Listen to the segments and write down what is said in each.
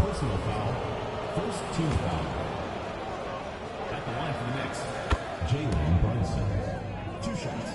Personal foul. First team foul. At the line for the Knicks, Jalen Brunson. 2 shots.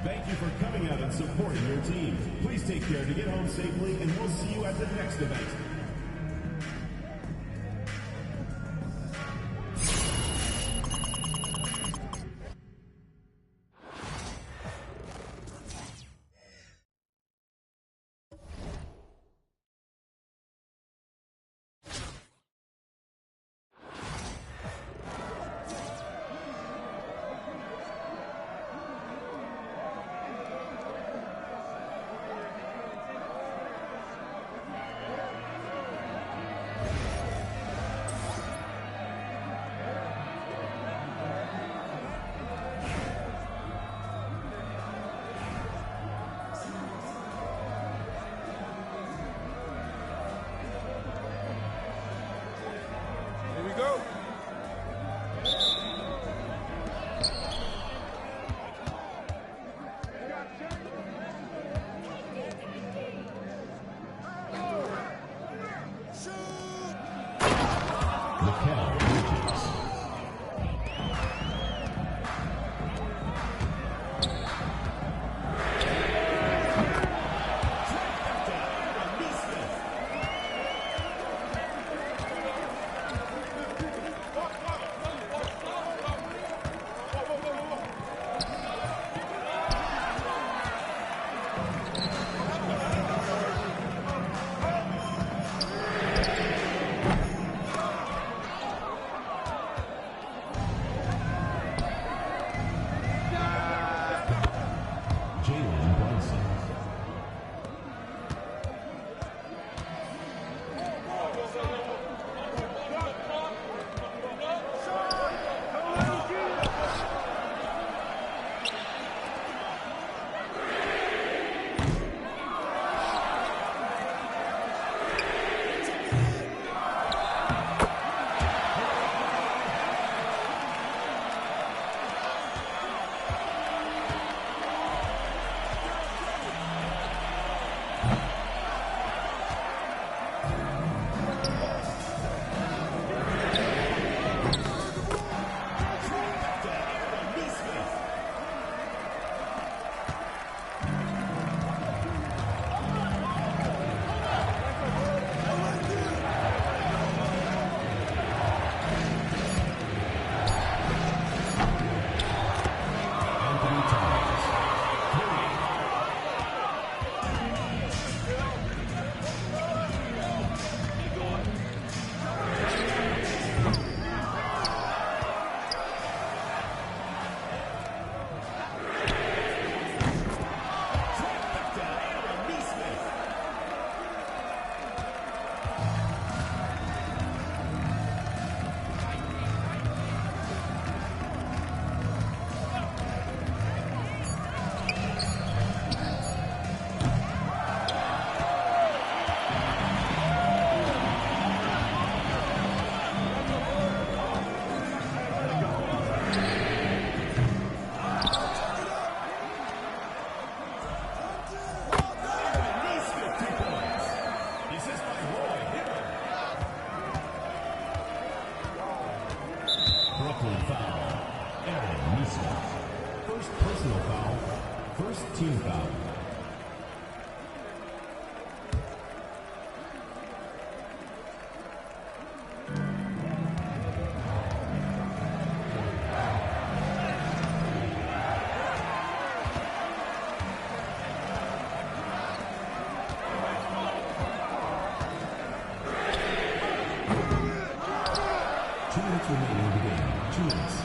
Thank you for coming out and supporting your team. Please take care to get home safely, and we'll see you at the next event. Team foul. Remaining in the game. 2 minutes.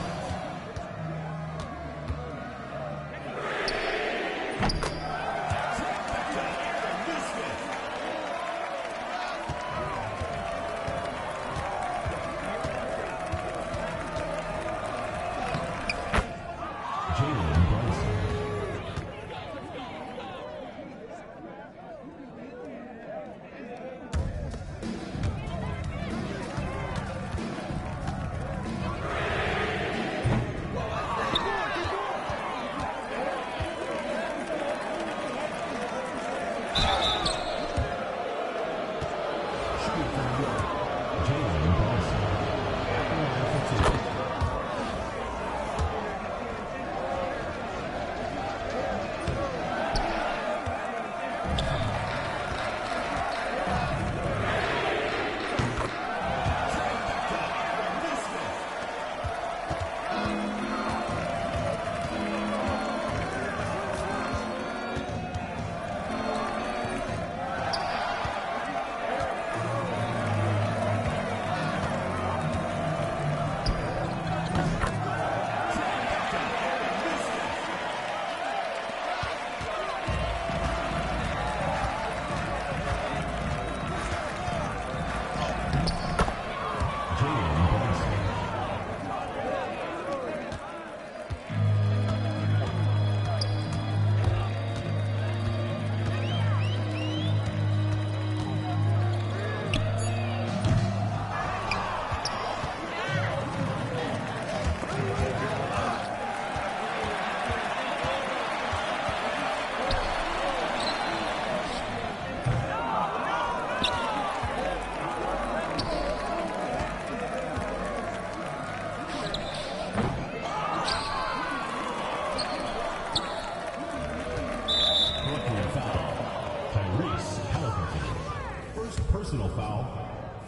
foul.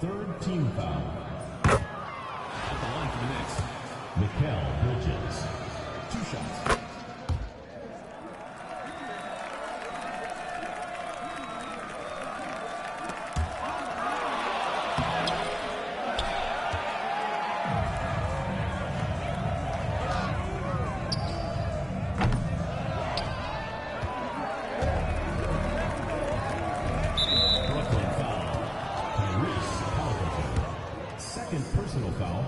Third team foul. At the line for the Knicks, Mikal Bridges. 2 shots. Personal foul,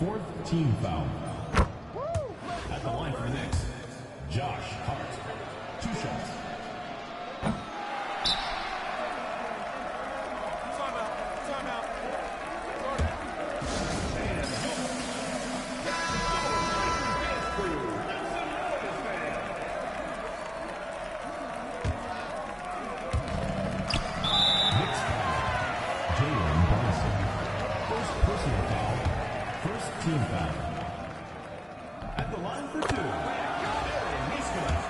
4th team foul. At the line for the Knicks, Josh Hart. 2 shots. Timeout. Personal foul, 1st team foul. At the line for 2, he scores.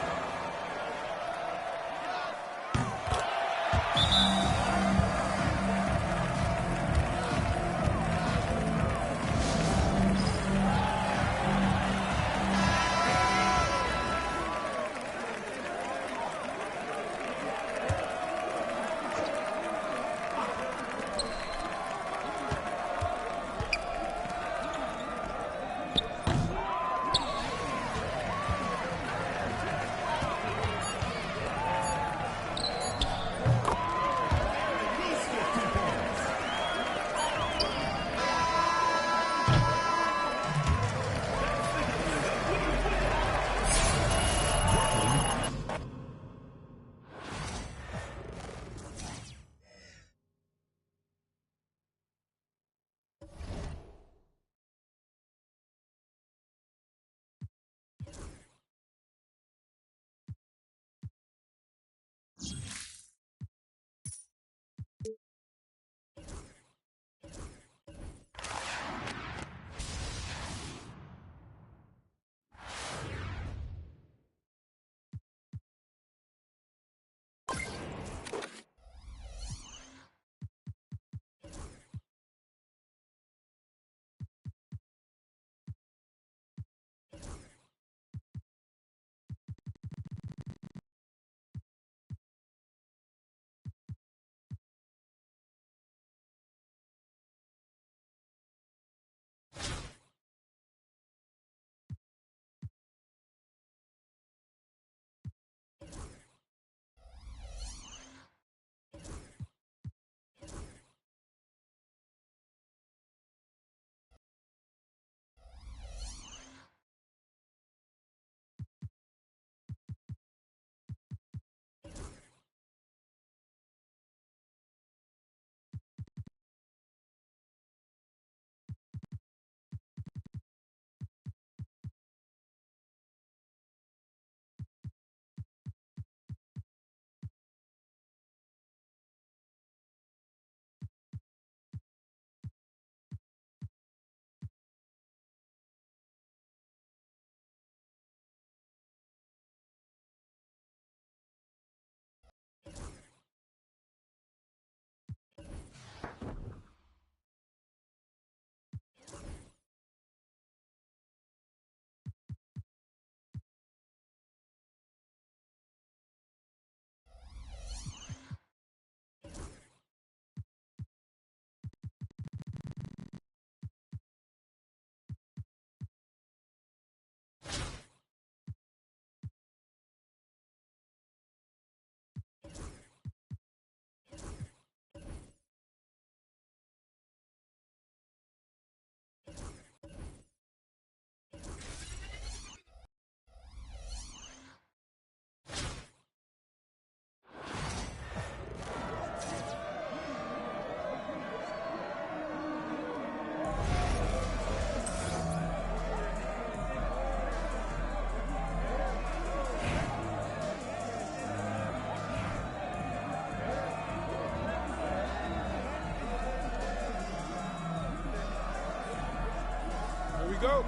Go.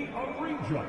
be a rejoice.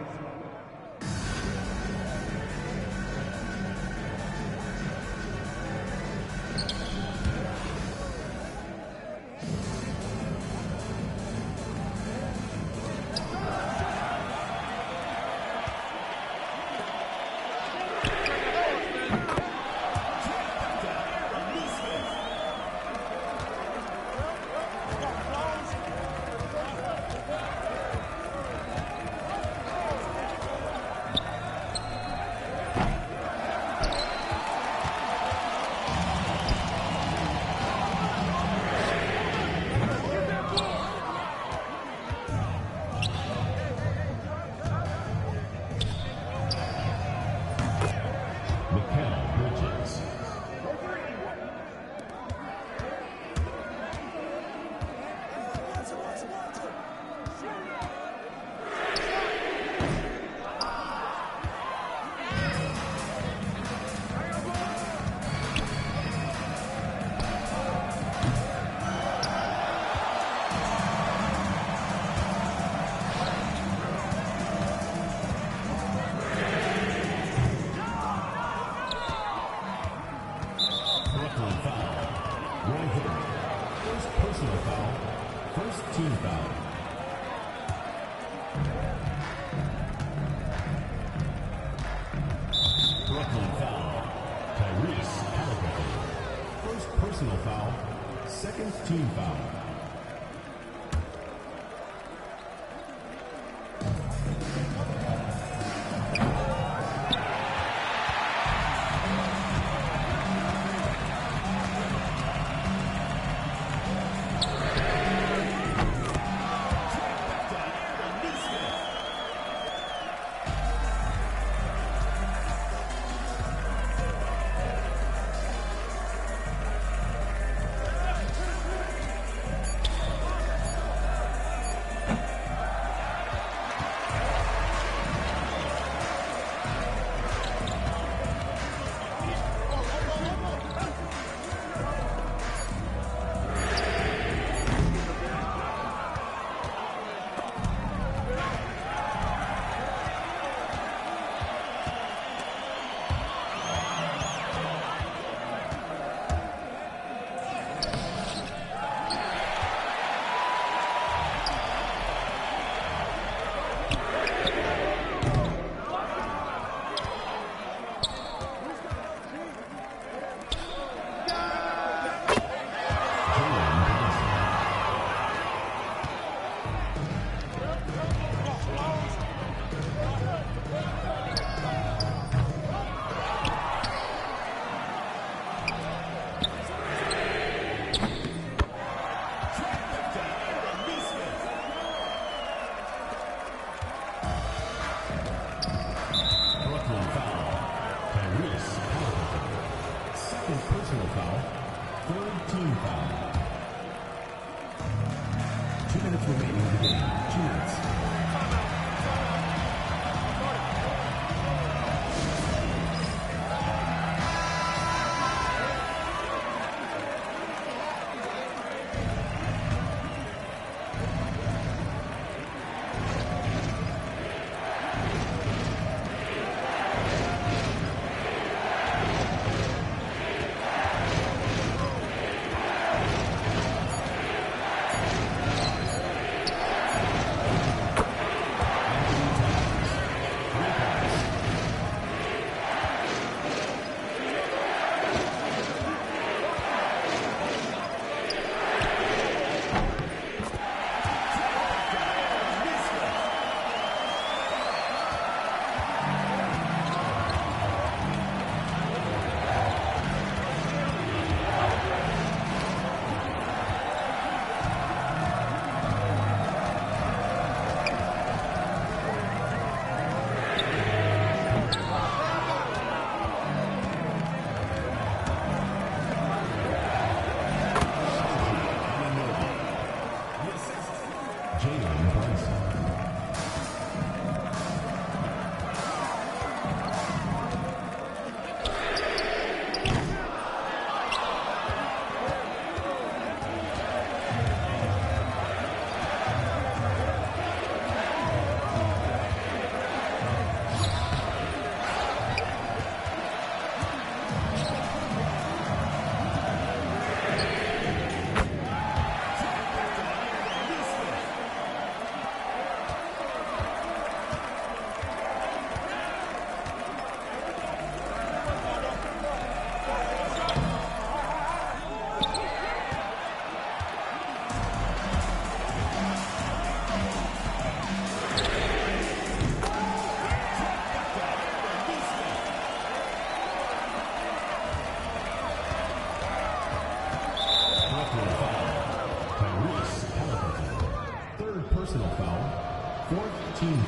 Personal foul, second team foul. Personal foul, third team foul. 2 minutes remaining in the game. 2 minutes.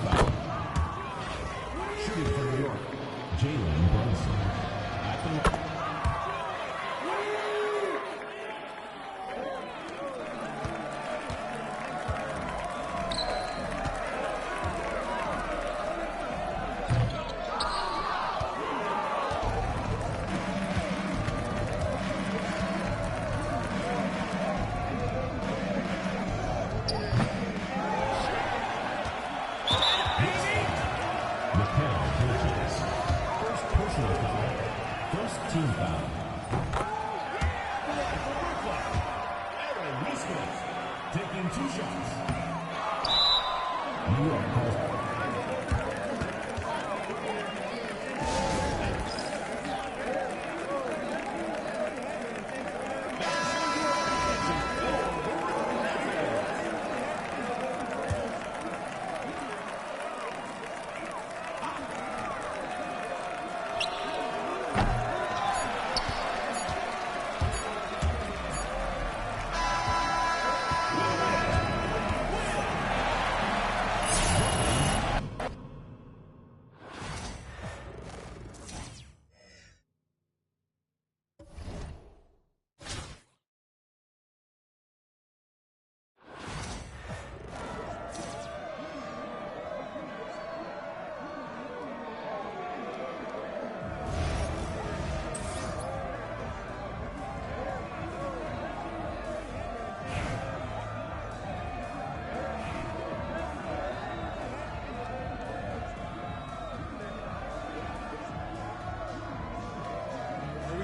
foul. Shooting for New York, Jalen Brunson. At the line. Team foul. Aaron Smith taking 2 shots. New York calls.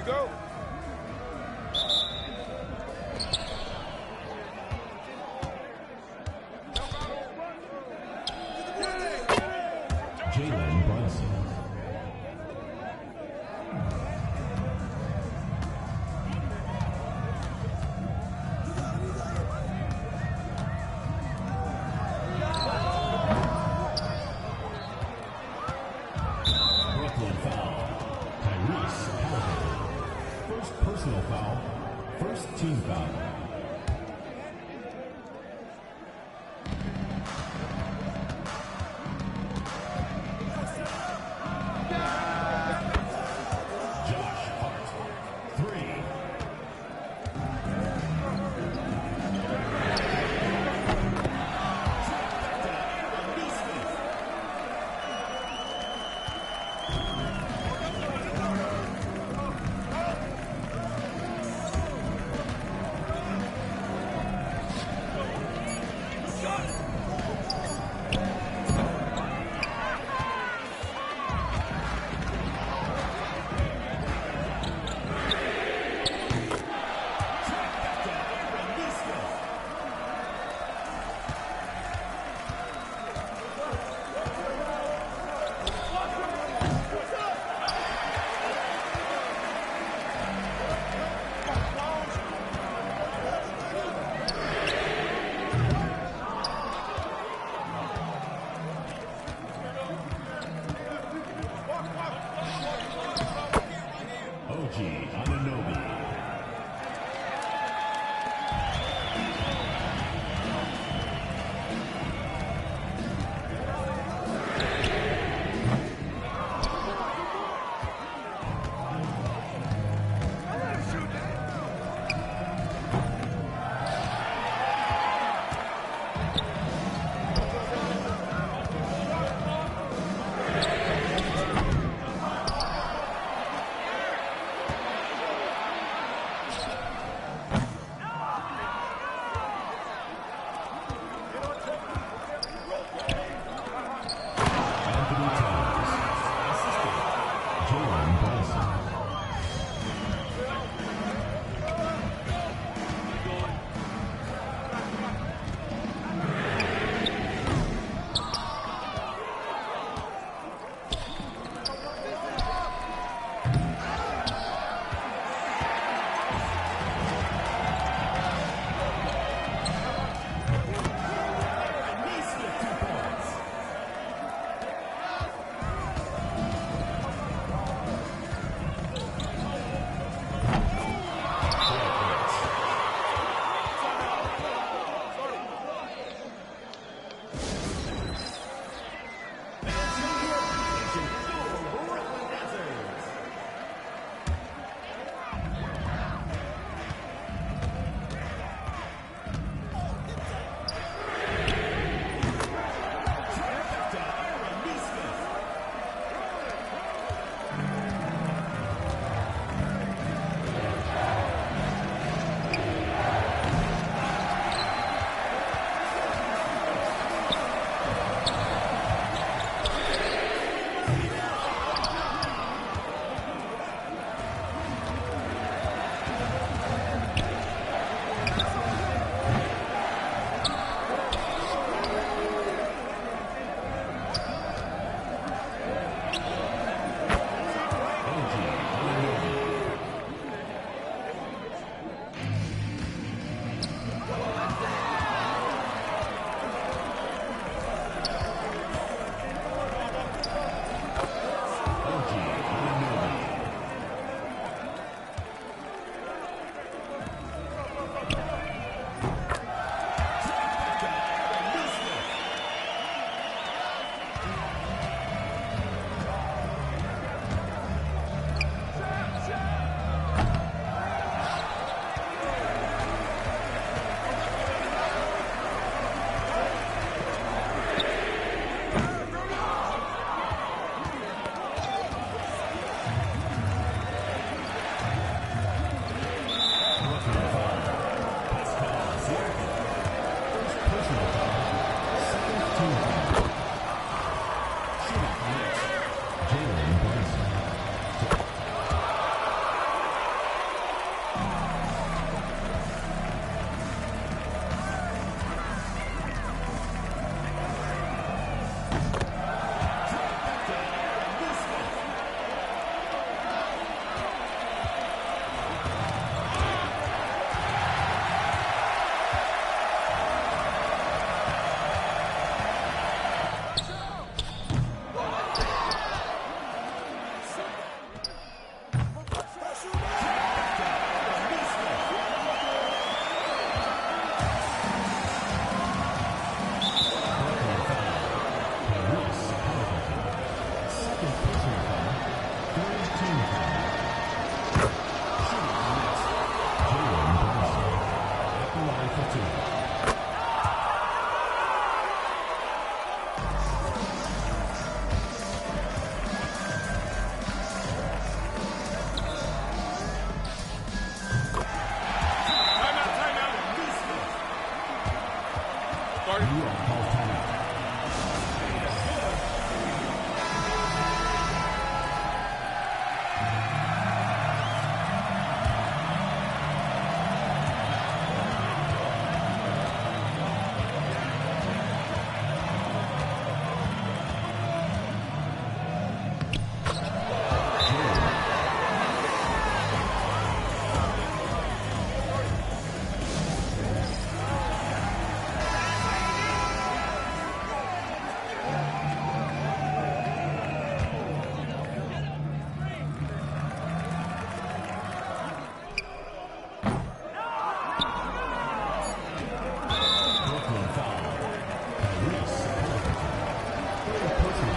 Go. Jalen Brunson. Brooklyn foul. First personal foul, first team foul.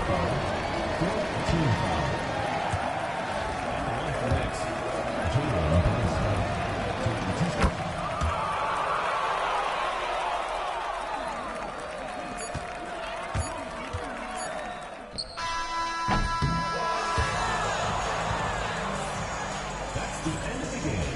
foul. Fourth team foul. At the line for the next, Jalen Brunson. Taking 2 shots. That's the end of the game.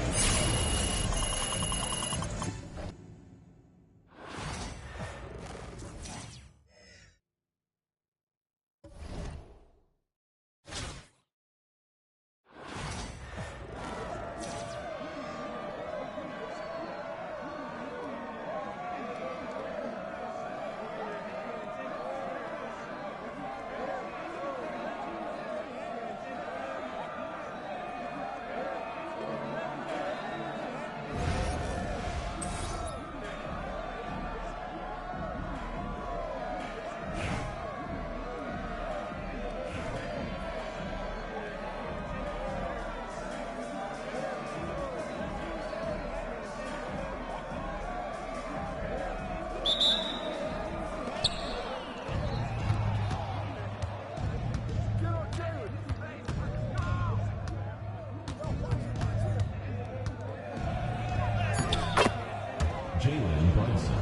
Jalen Brunson.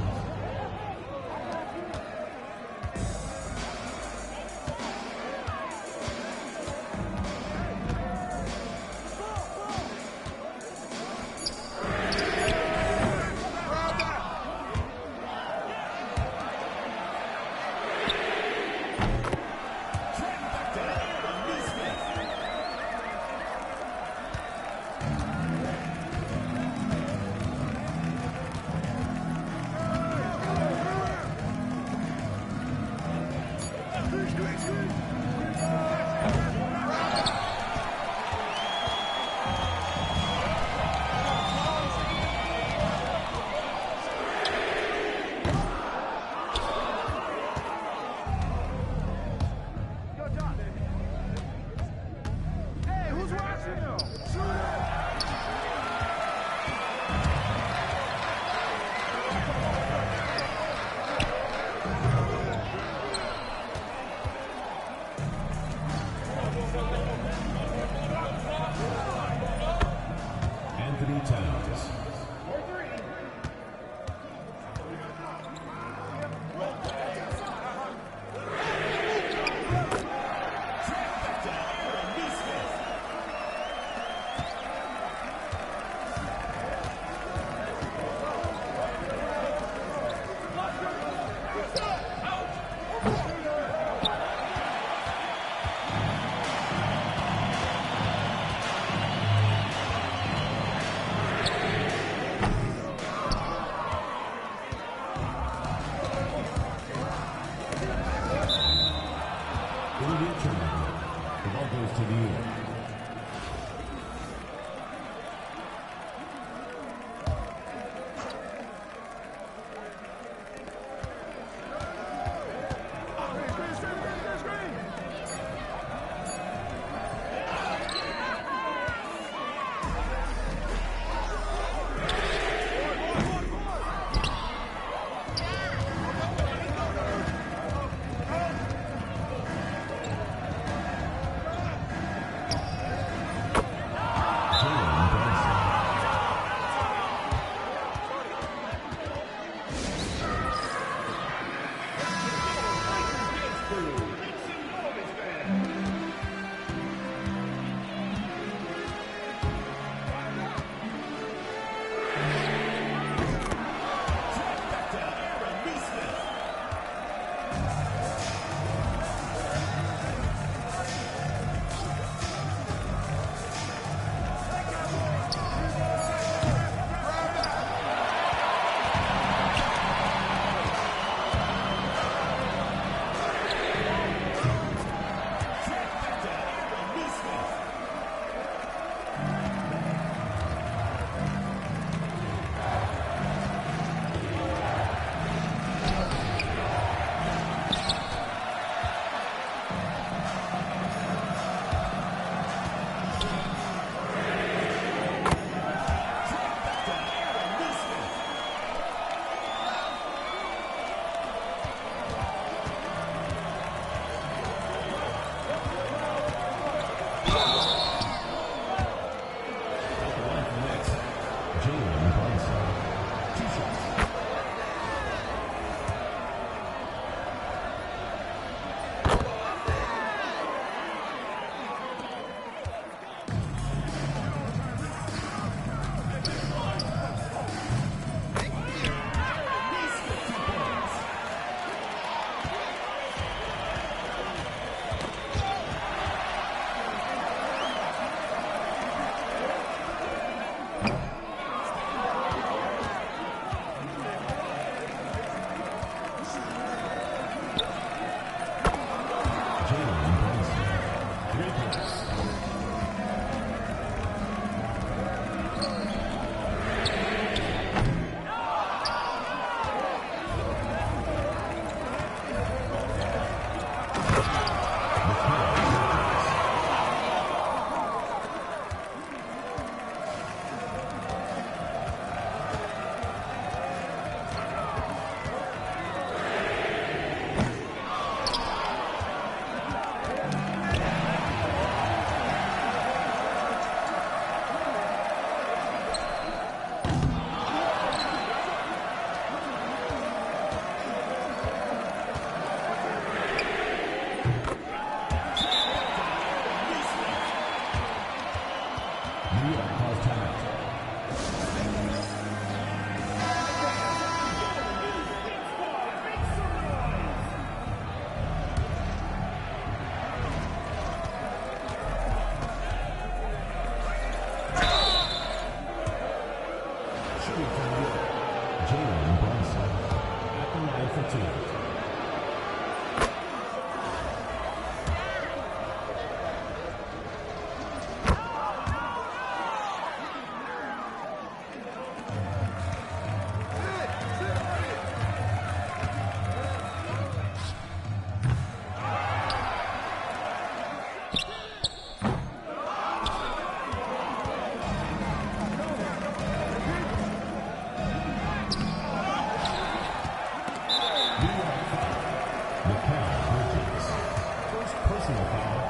personal foul.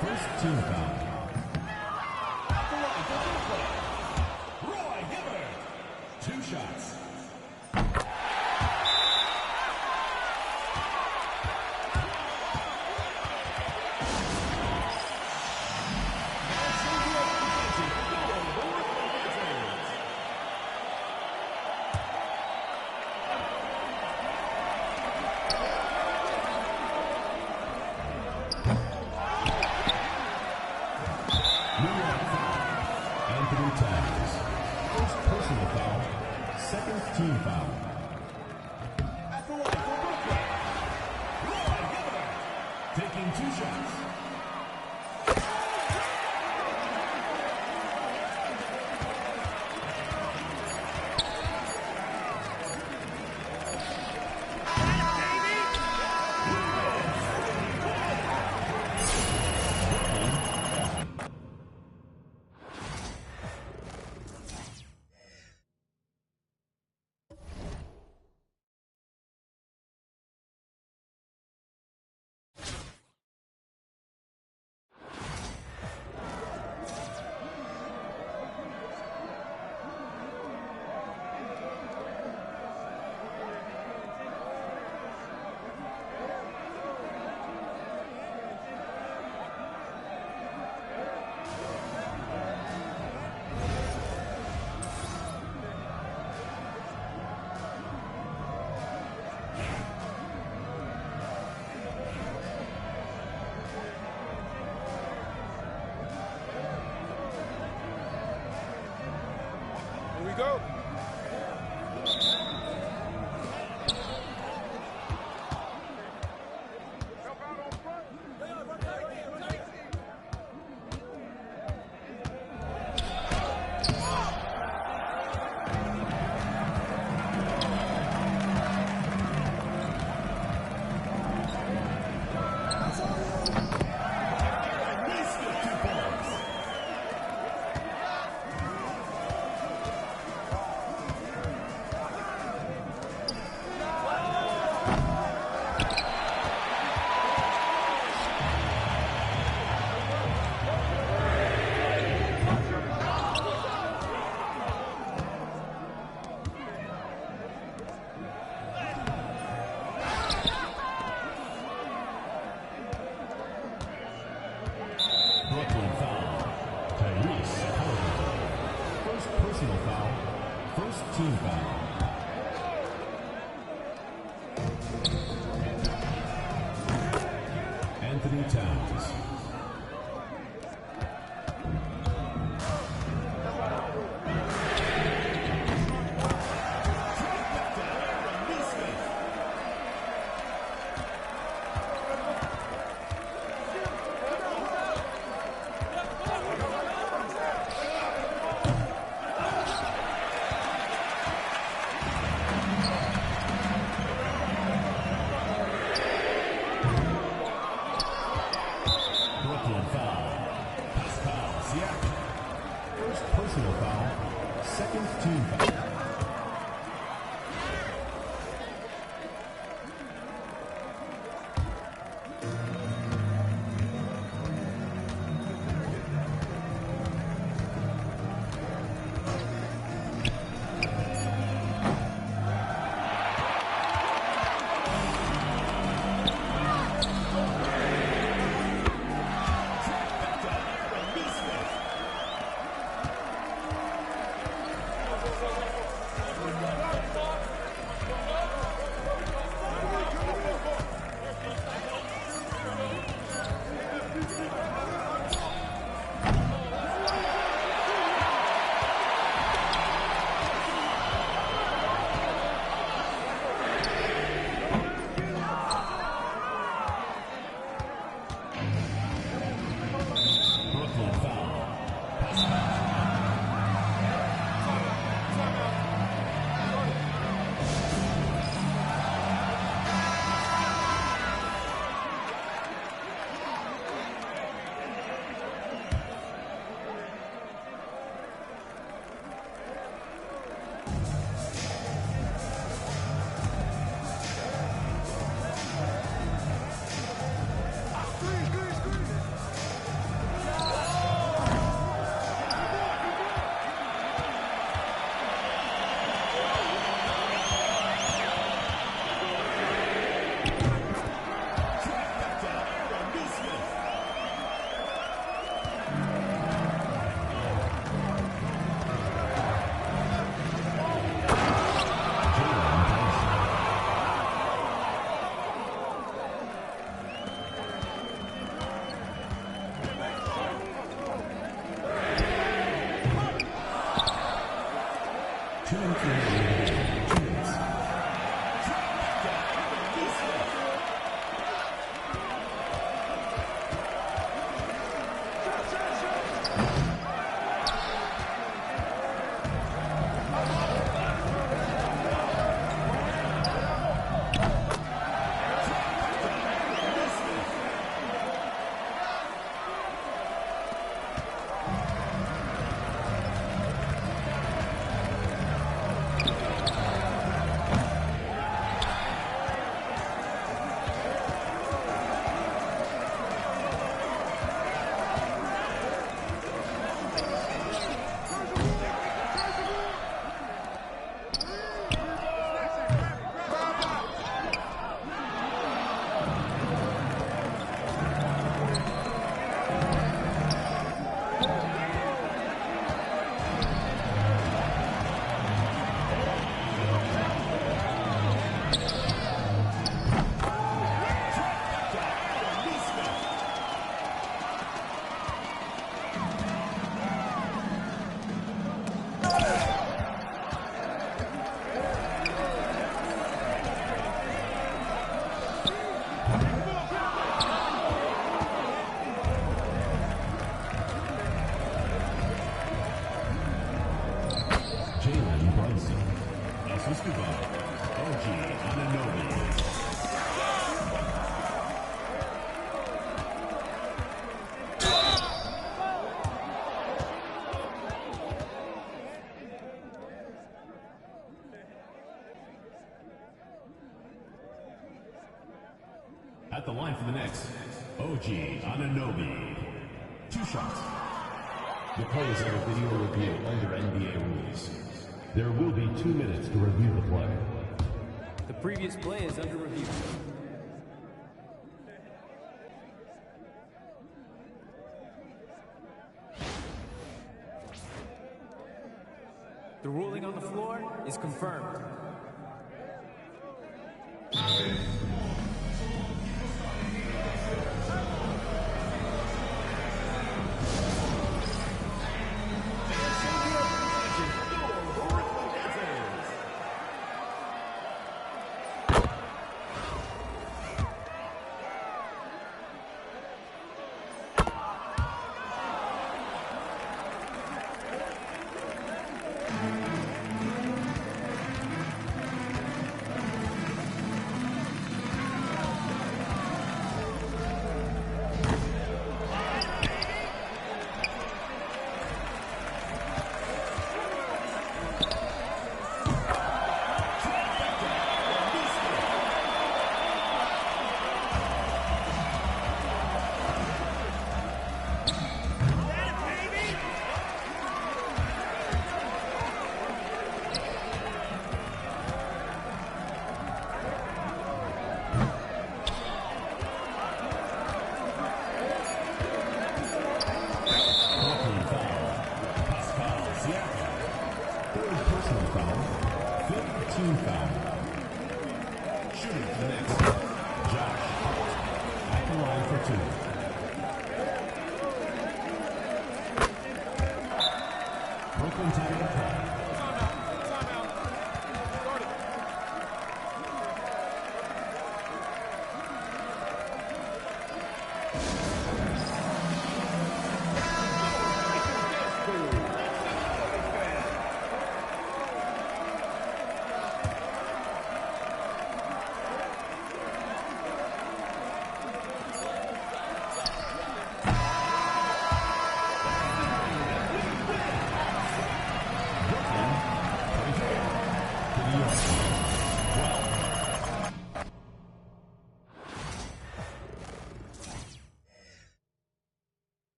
First team foul. Roy Hibbert. 2 shots. Second team foul. At the line for Brooklyn, Roy Hibbert, taking 2 shots. Go. Team foul. Anthony Towns. Personal foul, second team foul. OG Anunoby. 2 shots. The play is under video review under NBA rules. There will be 2 minutes to review the play. The previous play is under review. The ruling on the floor is confirmed. Team foul. Shooting to the next. Josh. At the line for 2. Brooklyn timeout call.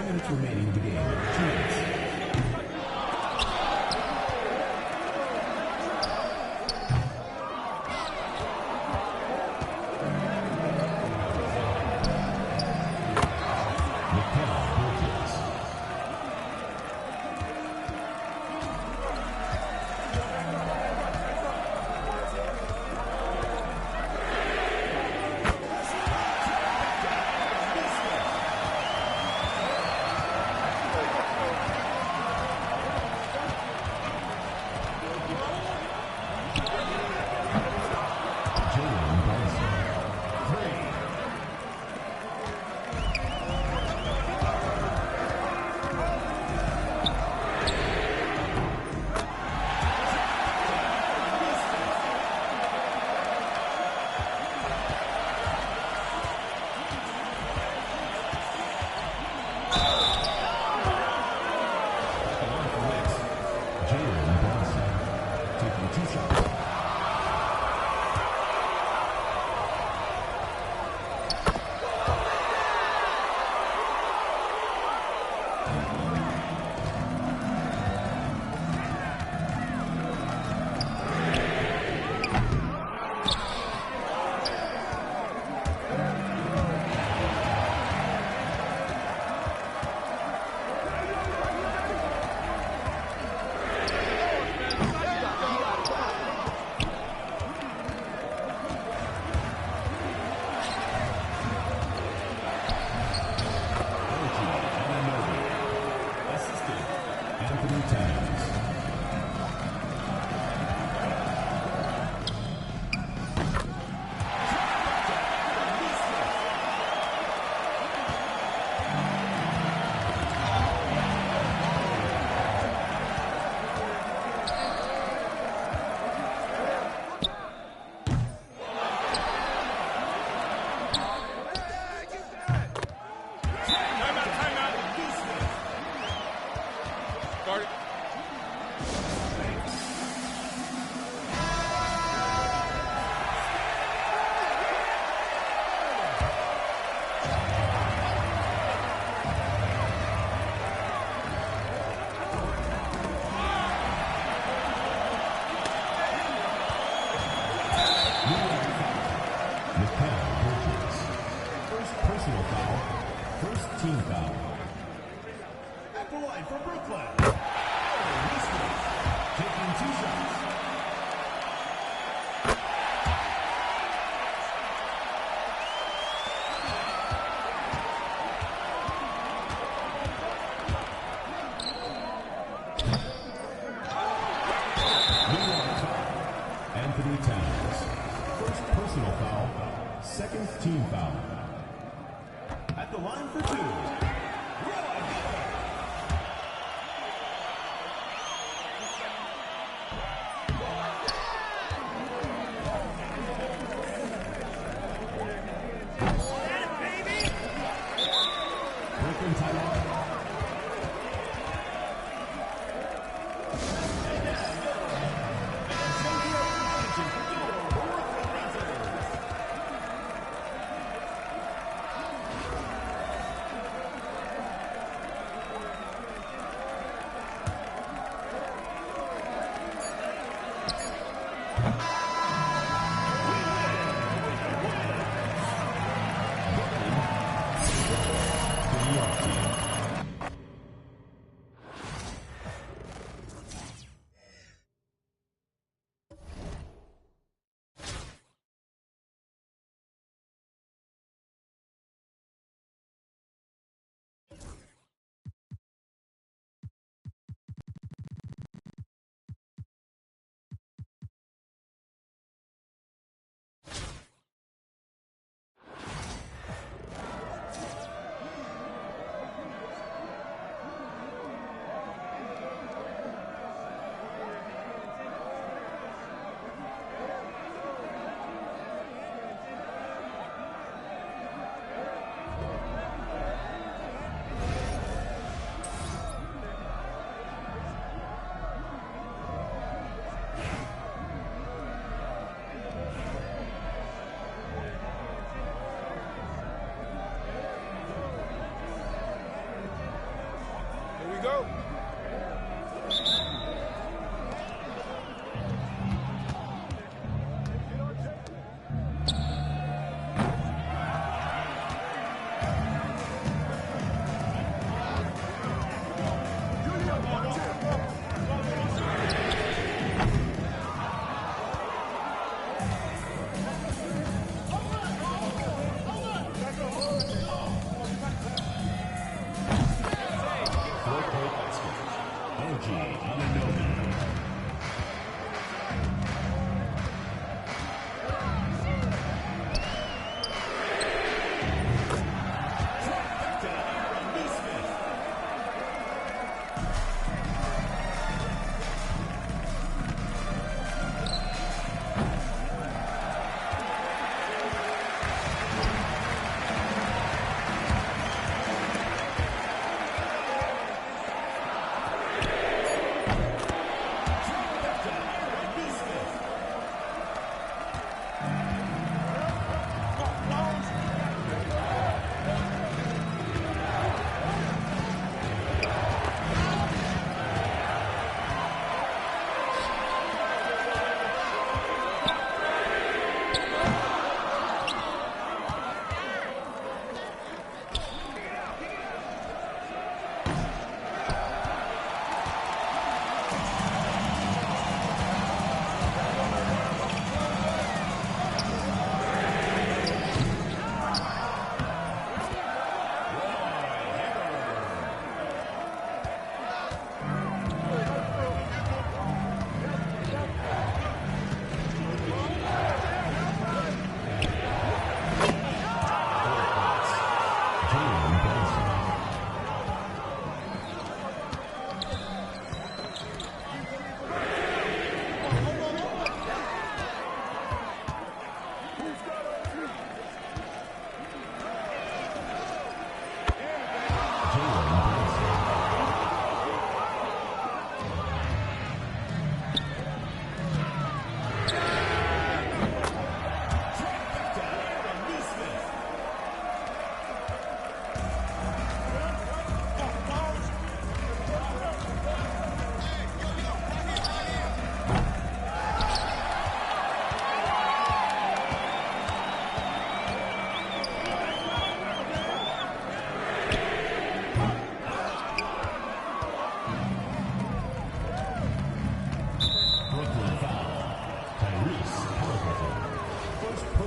minutes remaining in the game. 2 minutes. Team foul. At the line for Brooklyn. Taking 2 shots. Anthony Towns. First personal foul. Second team foul. At the line for 2.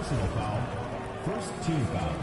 personal foul. First team foul.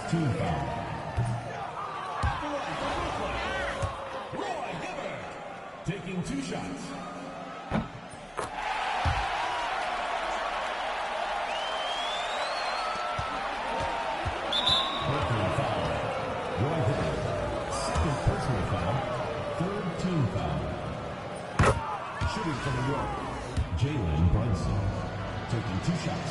Team foul. Taking 2 shots. Personal foul. Roy Hibbert. Second personal foul. Third team foul. Shooting from New York, Jalen Brunson. Taking 2 shots.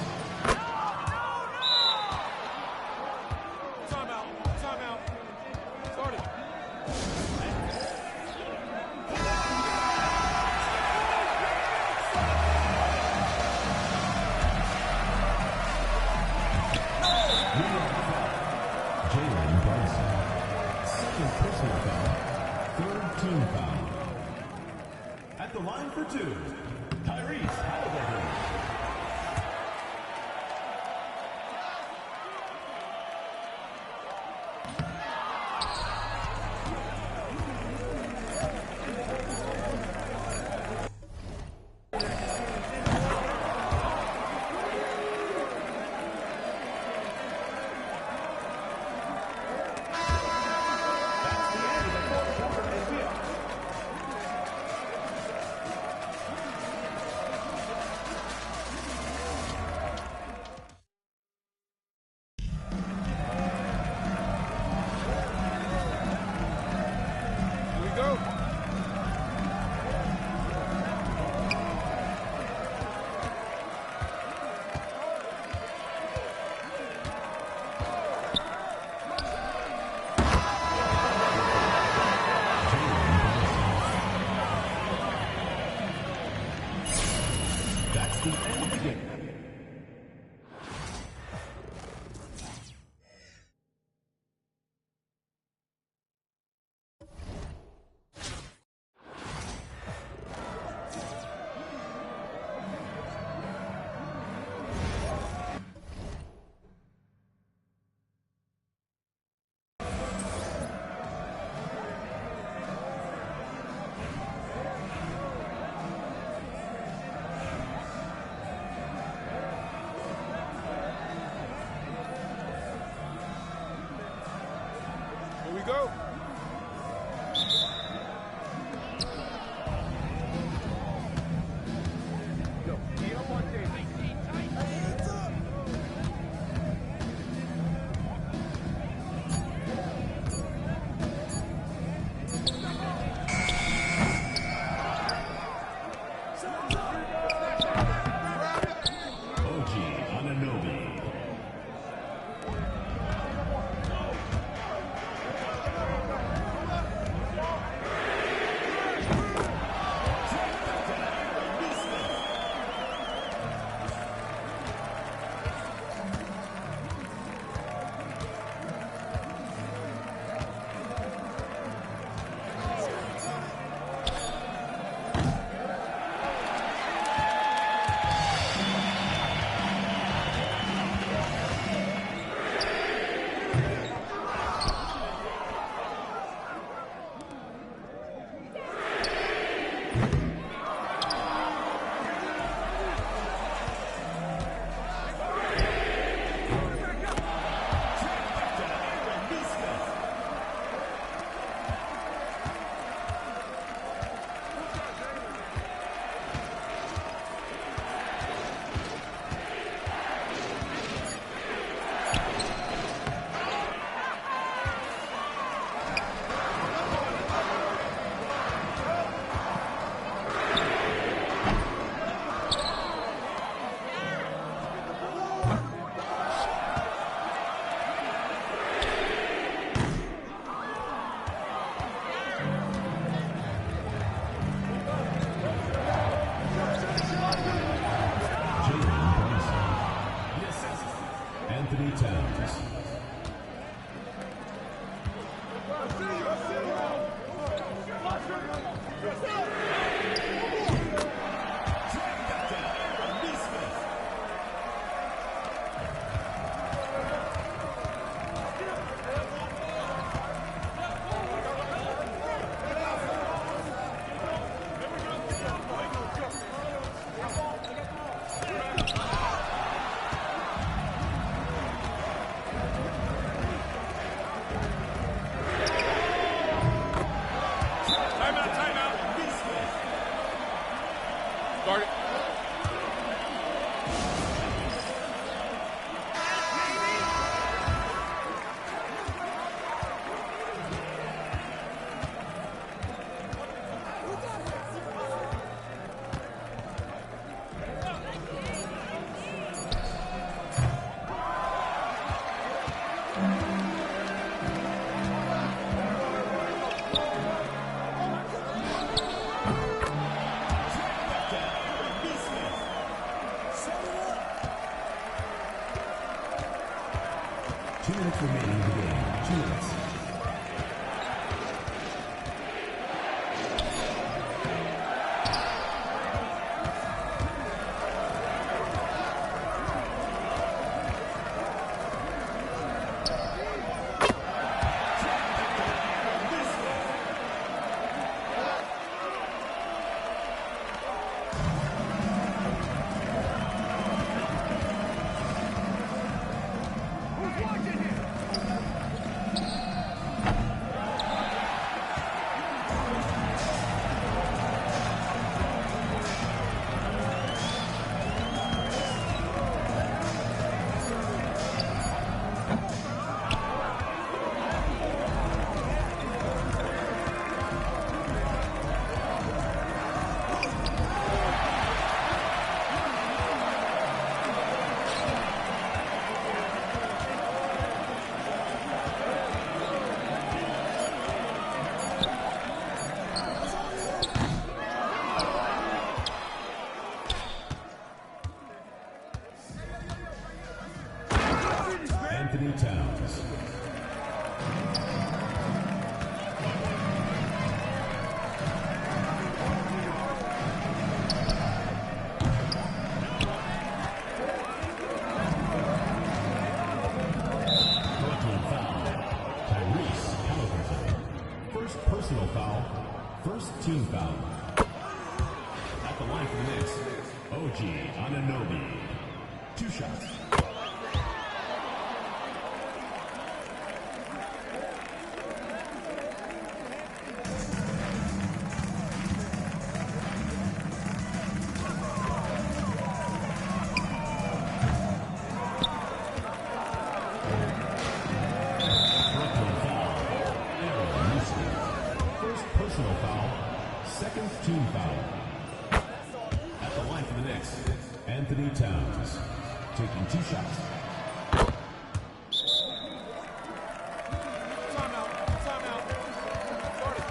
At the line for 2, Tyrese Halliburton. go. Team foul. At the line for the Knicks, OG Anunoby. 2 shots. shots. Timeout. Timeout. Start it.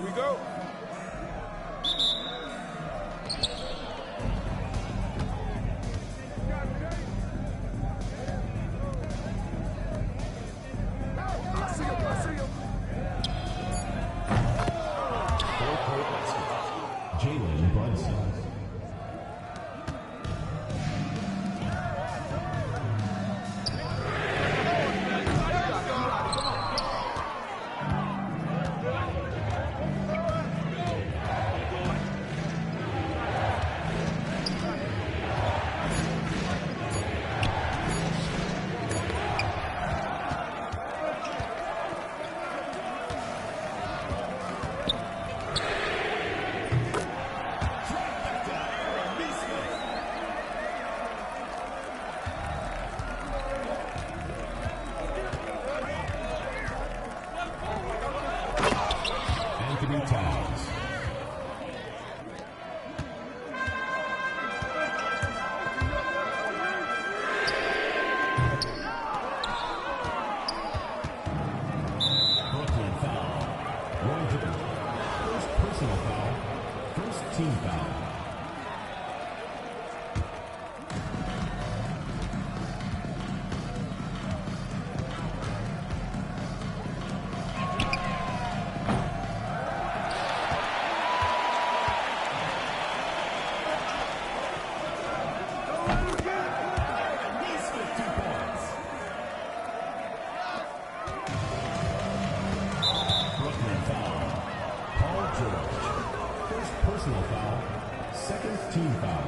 Here we go. Jalen Brunson. Anthony Towns. Brooklyn foul. Roy Hibbert. First personal foul. First team foul. Brooklyn foul. Paul George. First personal foul. Second team foul.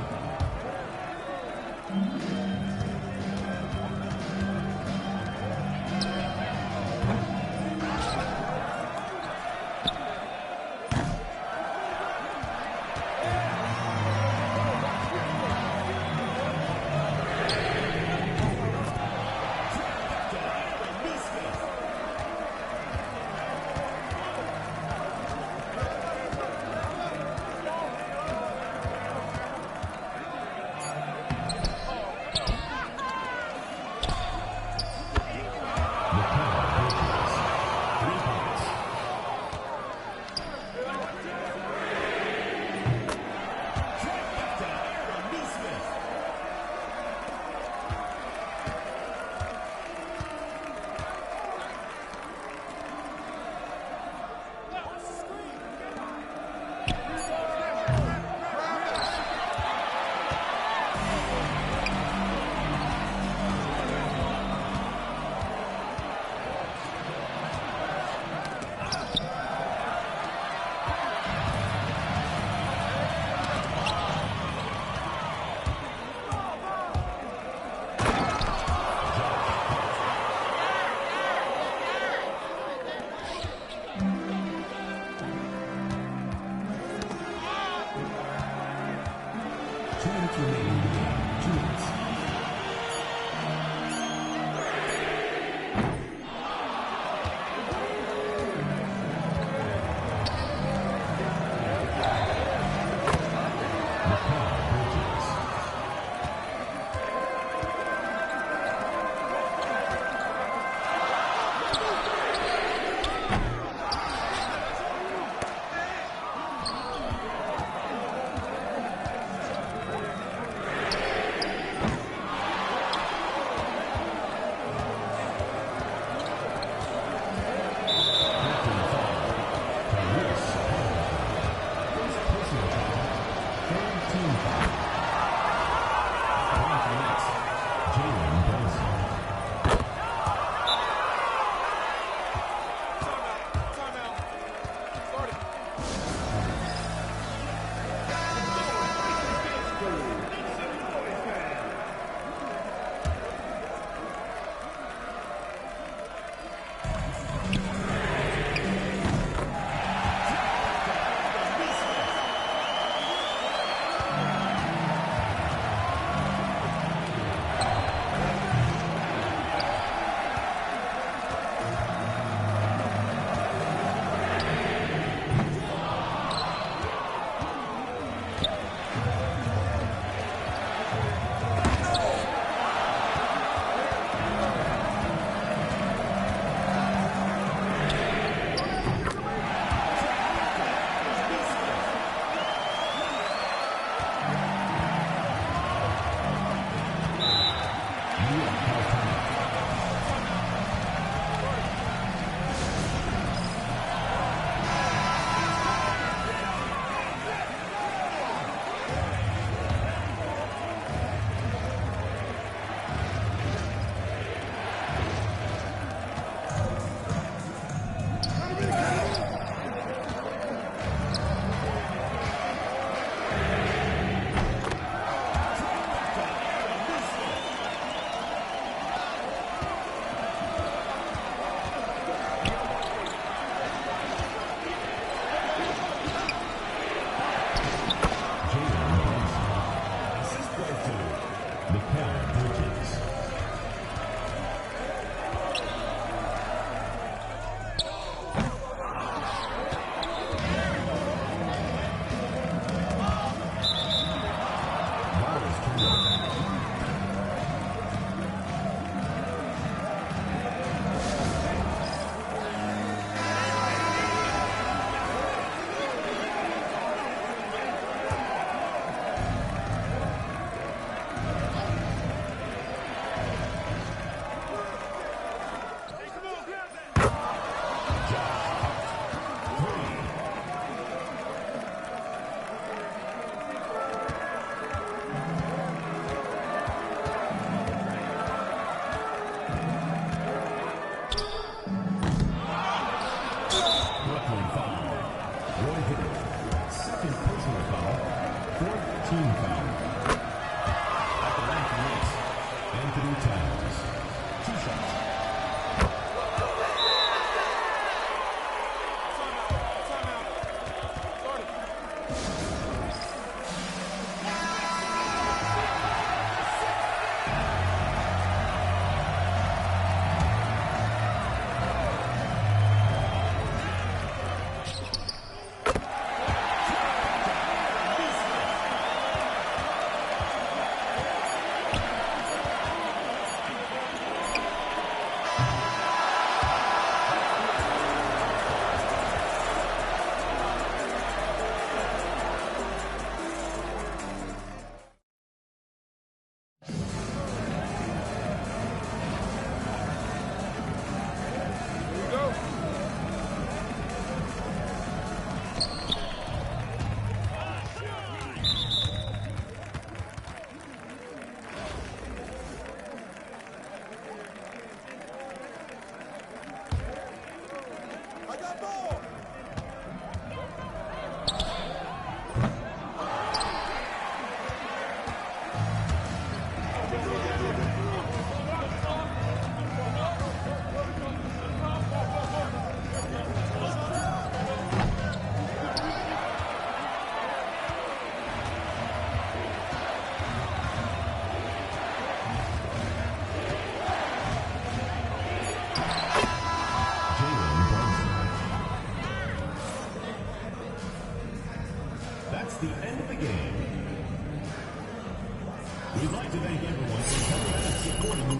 to thank everyone for coming out and supporting me.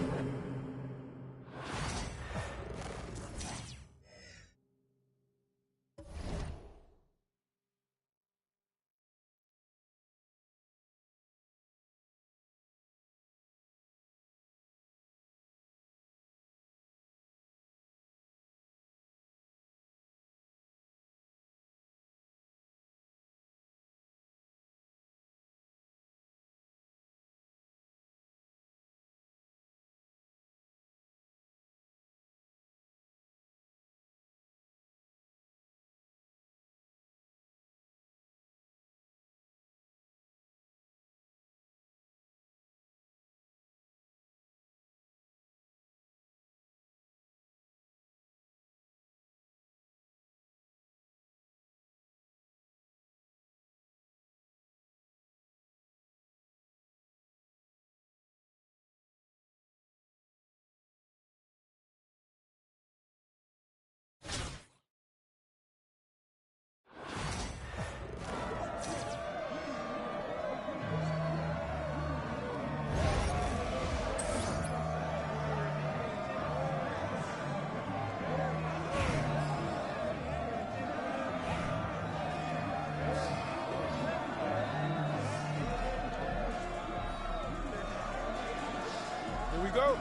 Here we go.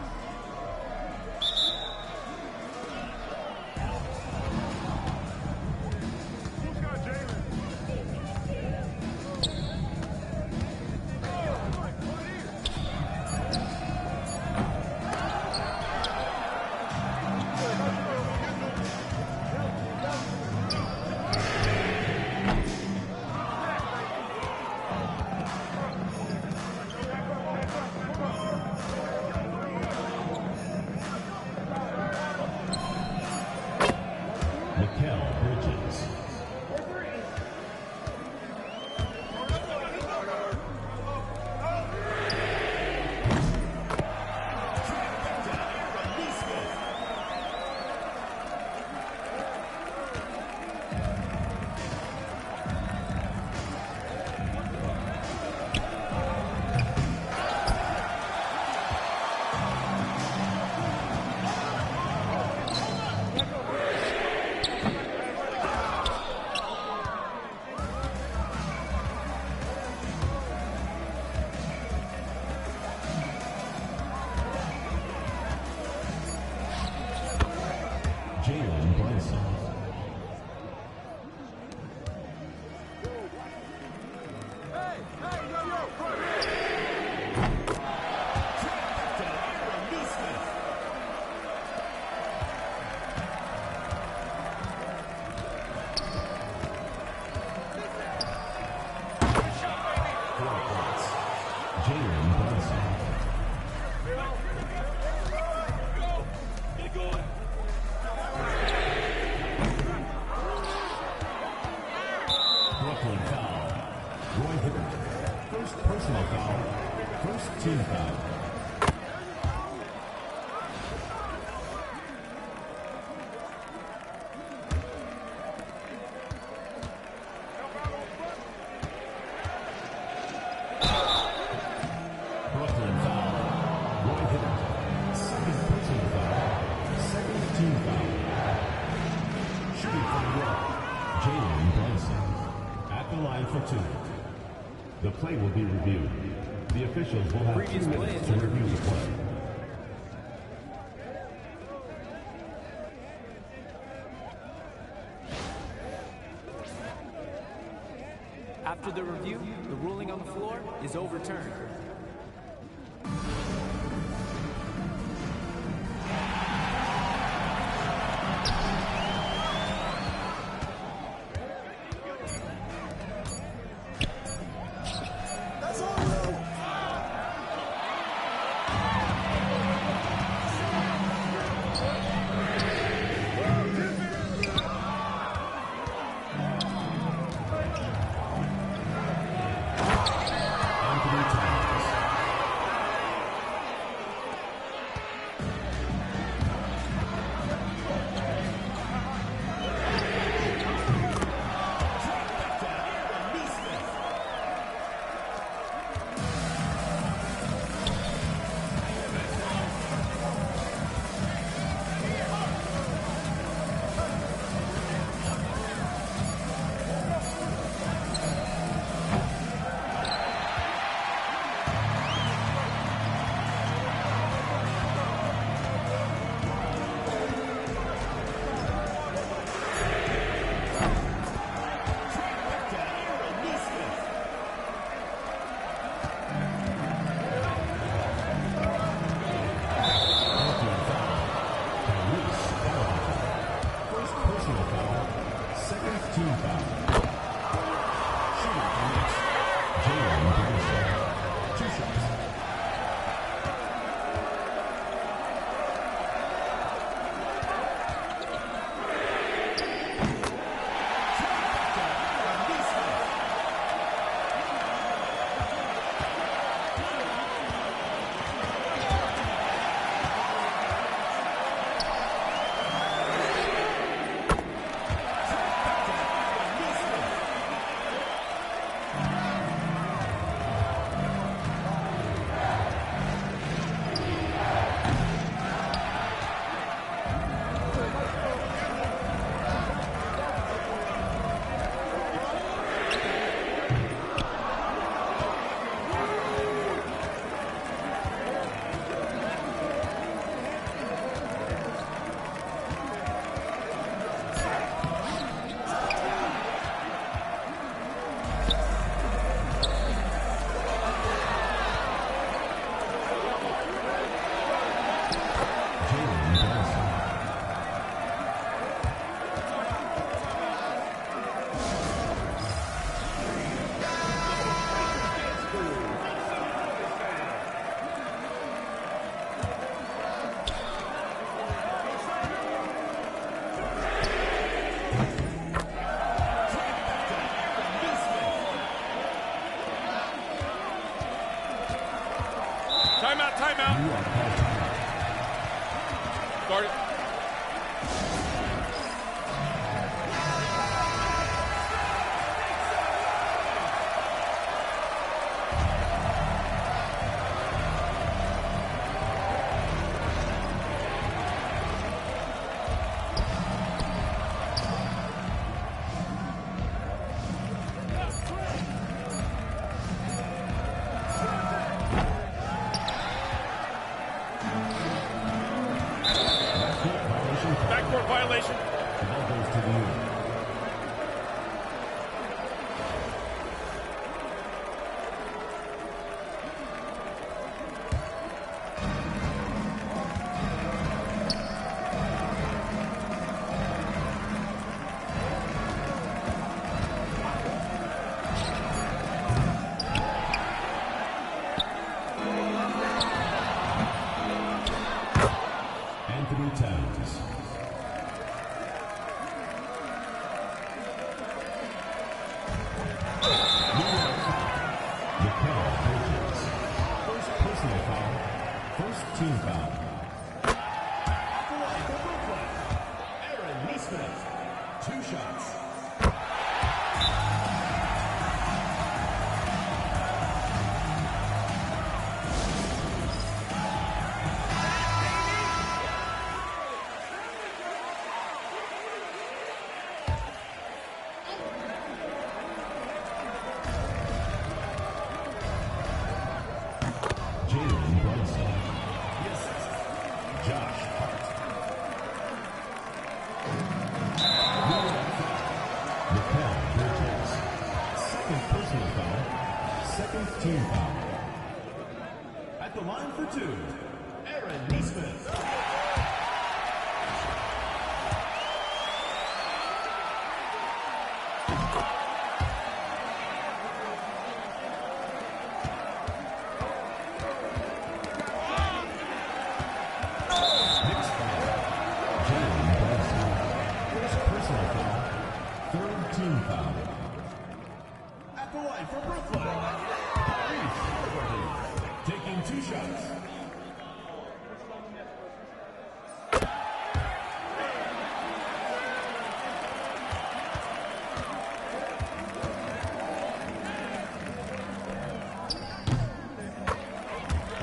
Personal foul. First team foul. Brooklyn foul. Roy Hibbert. Second personal foul. Second team foul. Shooting from the arc, Jalen Brunson. At the line for two. The play will be reviewed. The officials will have 2 minutes to review the play. After the review, the ruling on the floor is overturned. Anthony Thomas. team foul. Shooting for Knicks, Jalen Brunson. 2 shots. Timeout. Guard it. Backcourt violation. The ball goes to the unit. Anthony Towns. First personal foul. First team foul. Off the line for Brooklyn, Aaron Nesmith. 2 shots. Jalen Brunson. The assist, Josh Hart. Mikal Bridges. Second personal foul. Second team foul. At the line for 2, Aaron Nesmith. Team foul. At the line for Brooklyn, Reese Hardworthy, taking 2 shots.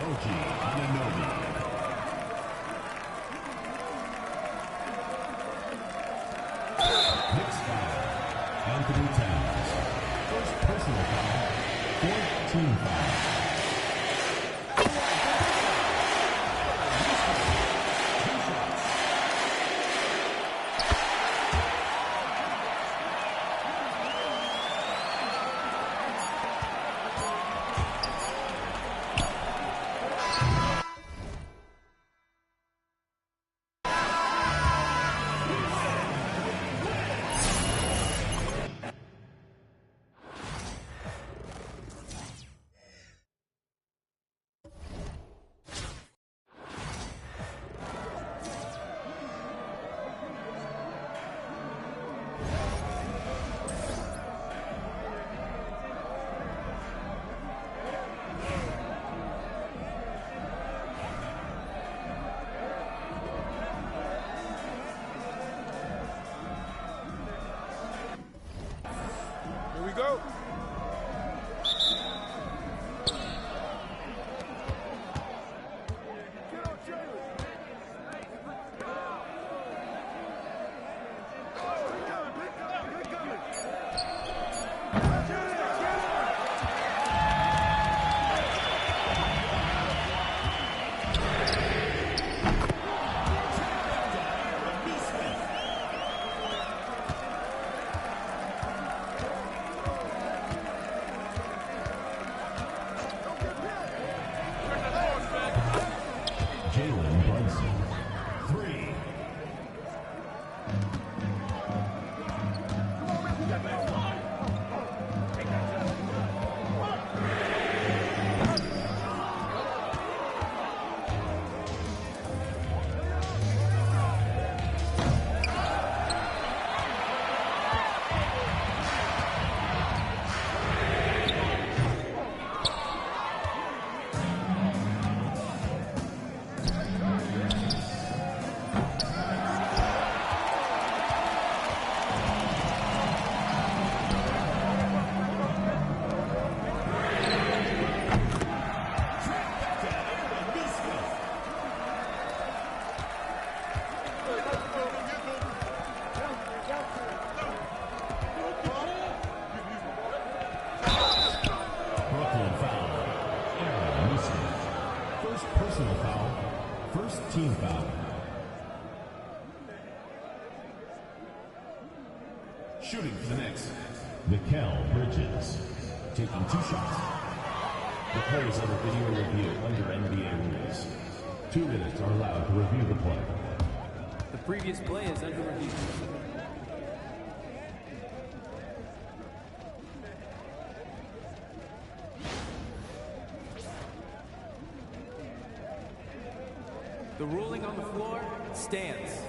Oji Anunoby. Knicks foul. Anthony Towns. First personal foul. Fourth team foul. Personal foul. First team foul. Shooting for the next. Mikal Bridges. Taking 2 shots. The play is under video review under NBA rules. 2 minutes are allowed to review the play. The previous play is under review. The ruling on the floor stands.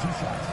two shots.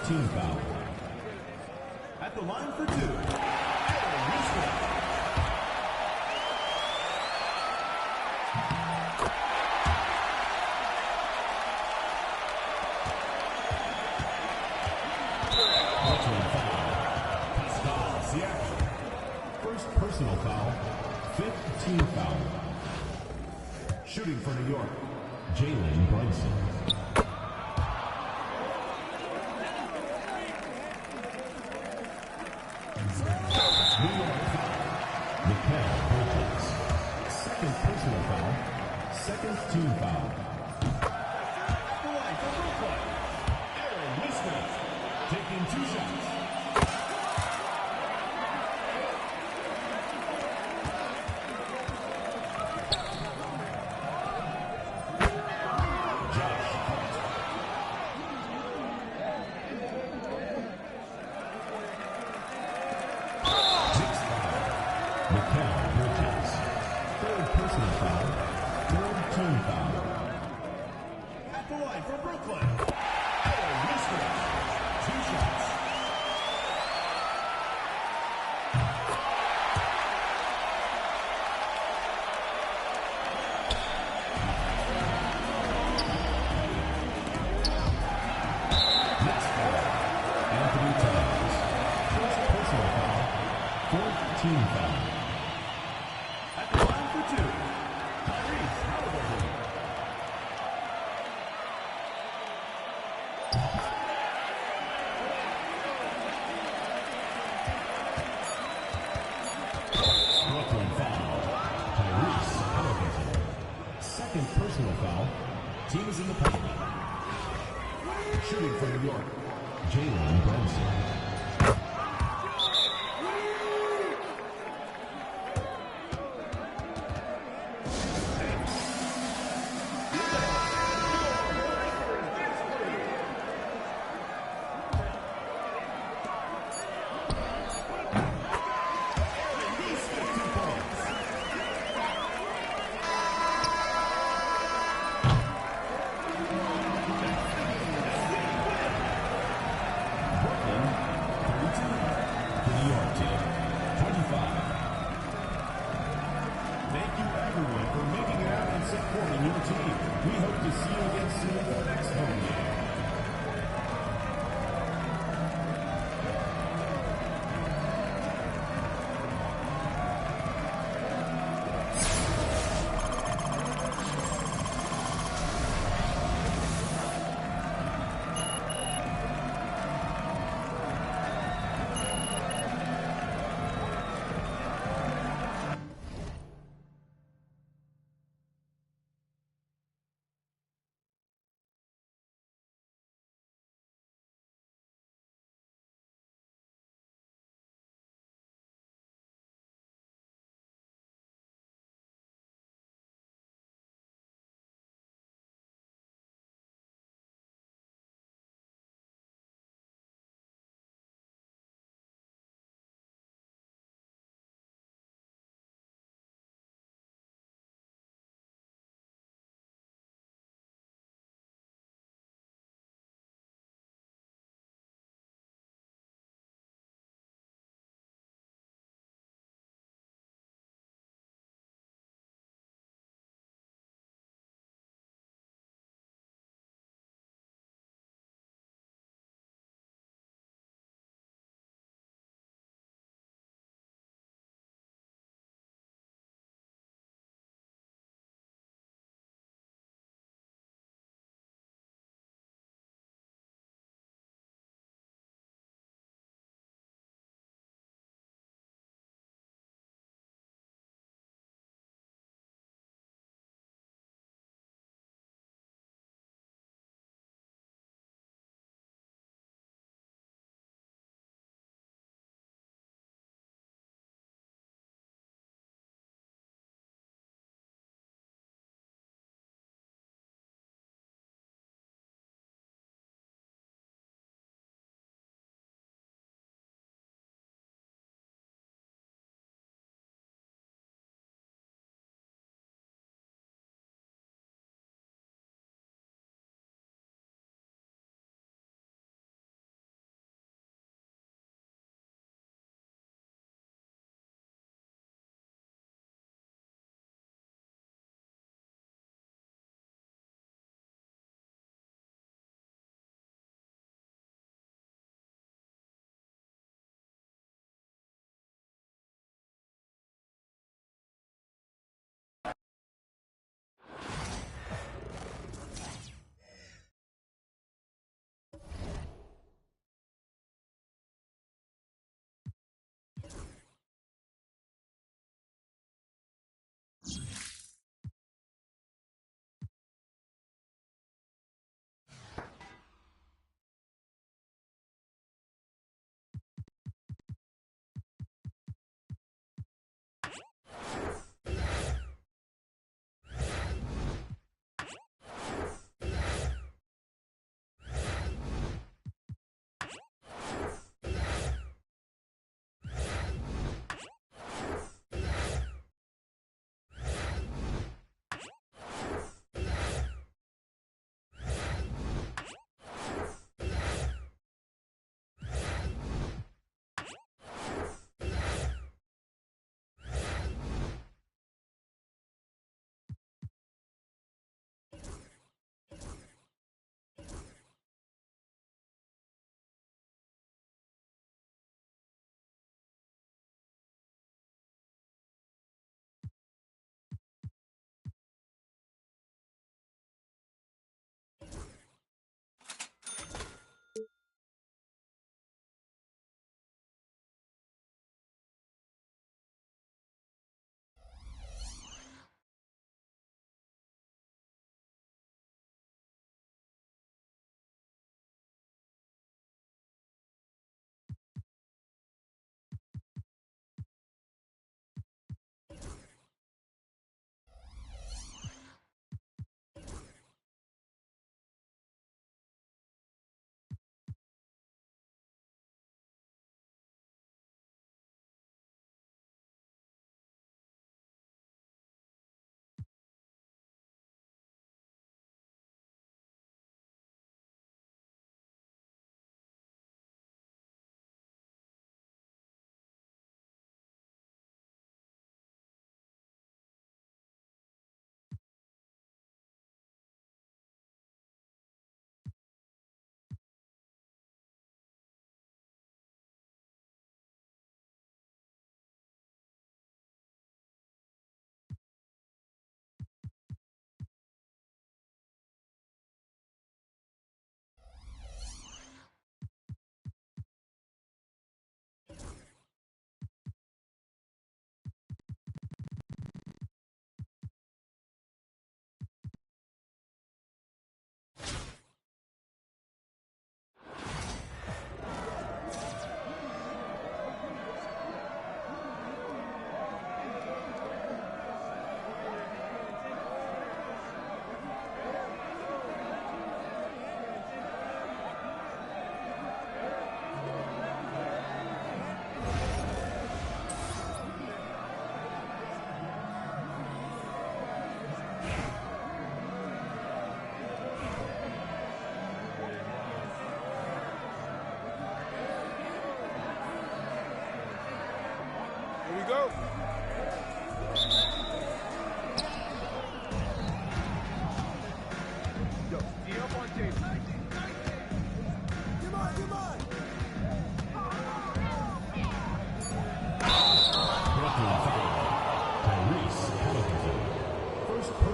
Team foul. At the line for two. First personal foul. Fifth team foul. Shooting for New York, Jalen Brunson. Second personal foul, second team foul. At the line for Brooklyn, Aaron Nesmith, taking two shots. Josh Hart. Sixth foul, Mikal Bridges. Third personal foul, third team foul. At the line for Brooklyn, Aaron Nesmith, two shots. Next foul, Anthony Towns. First personal foul, fourth team foul. At the line for two, Tyrese Halliburton. Brooklyn foul, Tyrese Halliburton. Second personal foul, teams in the paint. Shooting for New York, Jalen Brunson. Thank you everyone for making it out and supporting your team. We hope to see you again soon at the next home game.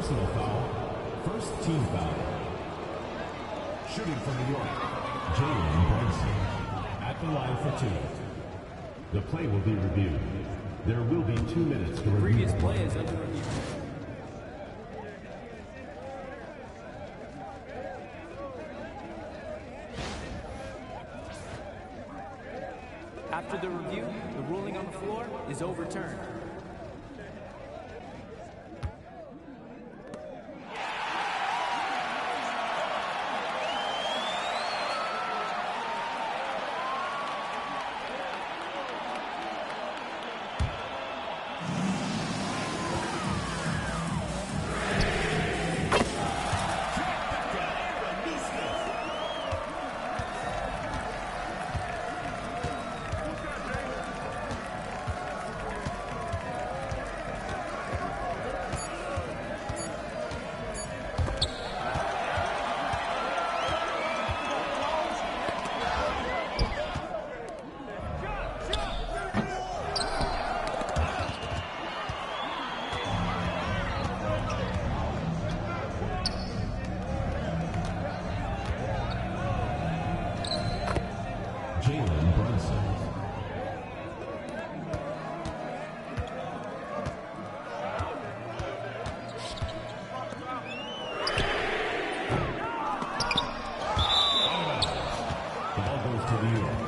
personal foul. First team foul. Shooting from New York, Jalen Brunson. At the line for two. The play will be reviewed. There will be 2 minutes to review. Previous play is under review. After the review, the ruling on the floor is overturned. Jalen Brunson. Ball goes to New York.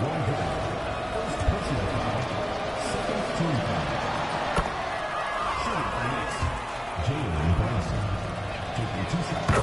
One hit. First personal foul. Second team foul. Shooting for Knicks, Jalen Brunson. Taking 2 shots.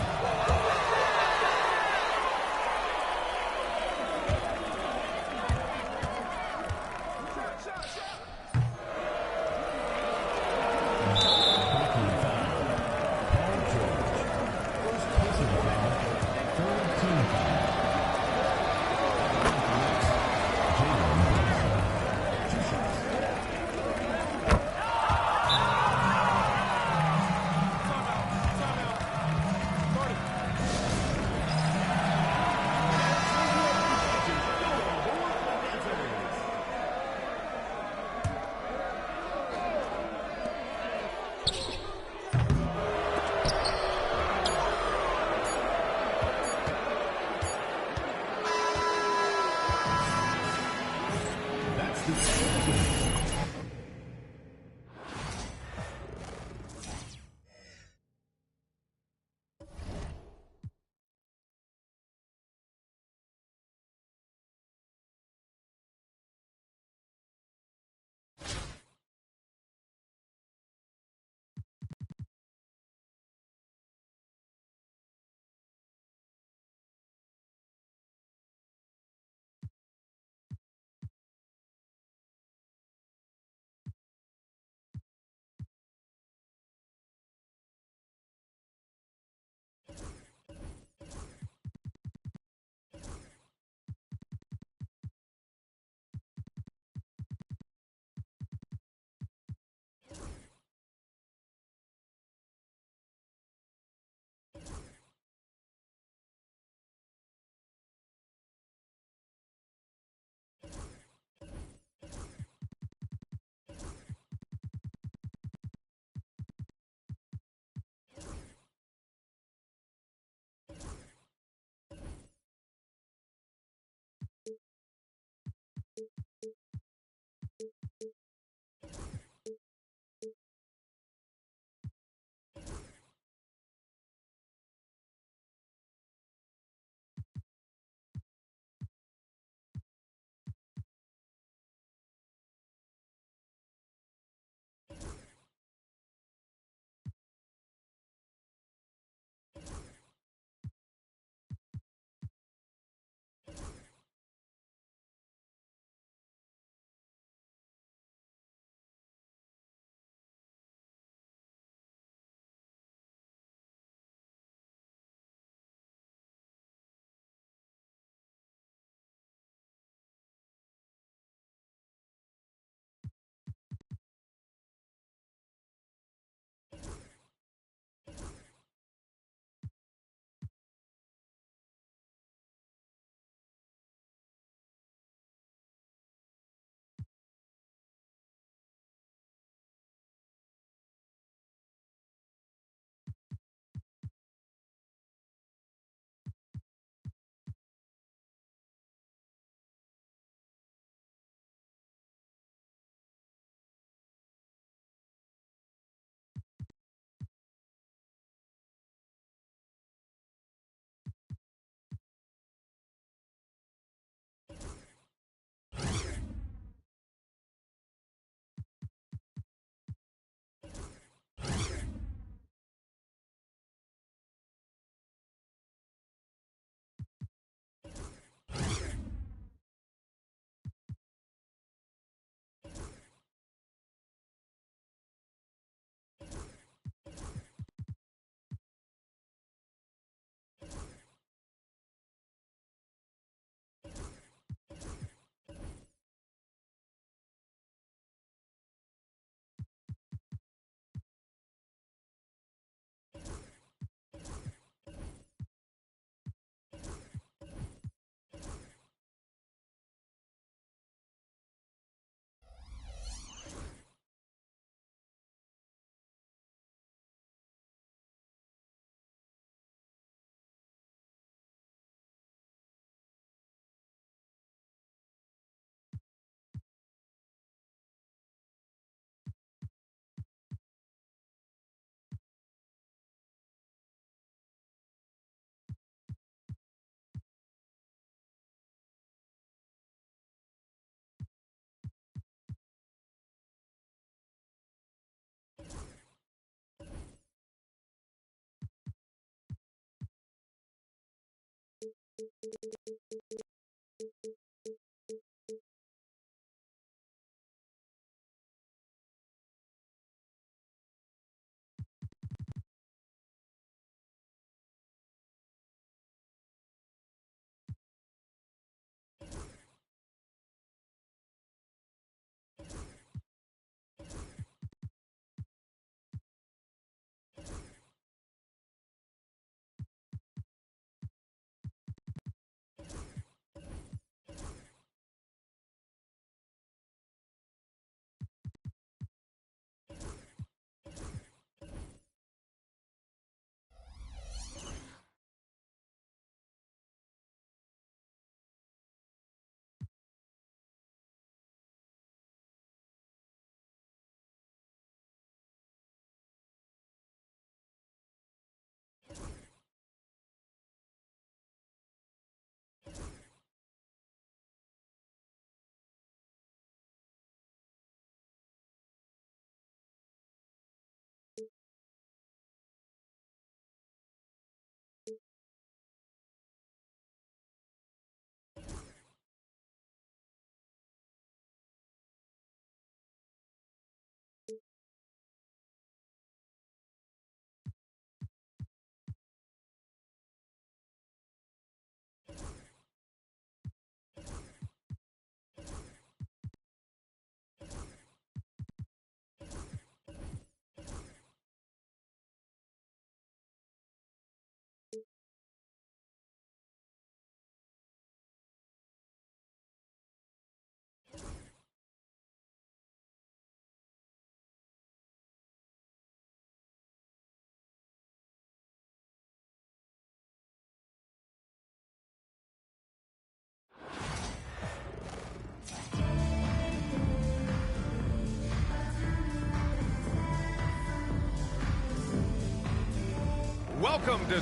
Welcome to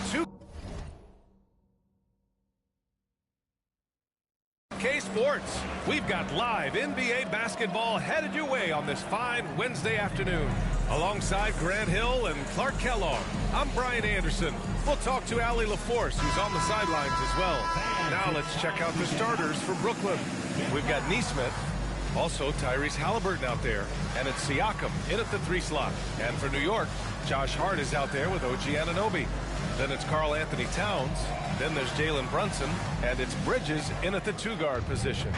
2K Sports. We've got live NBA basketball headed your way on this fine Wednesday afternoon. Alongside Grant Hill and Clark Kellogg, I'm Brian Anderson. We'll talk to Allie LaForce, who's on the sidelines as well. Now let's check out the starters for Brooklyn. We've got Nesmith, also Tyrese Halliburton out there, and it's Siakam in at the 3 slot. And for New York, Josh Hart is out there with OG Anunoby. Then it's Karl Anthony Towns. Then there's Jalen Brunson. And it's Bridges in at the 2-guard position.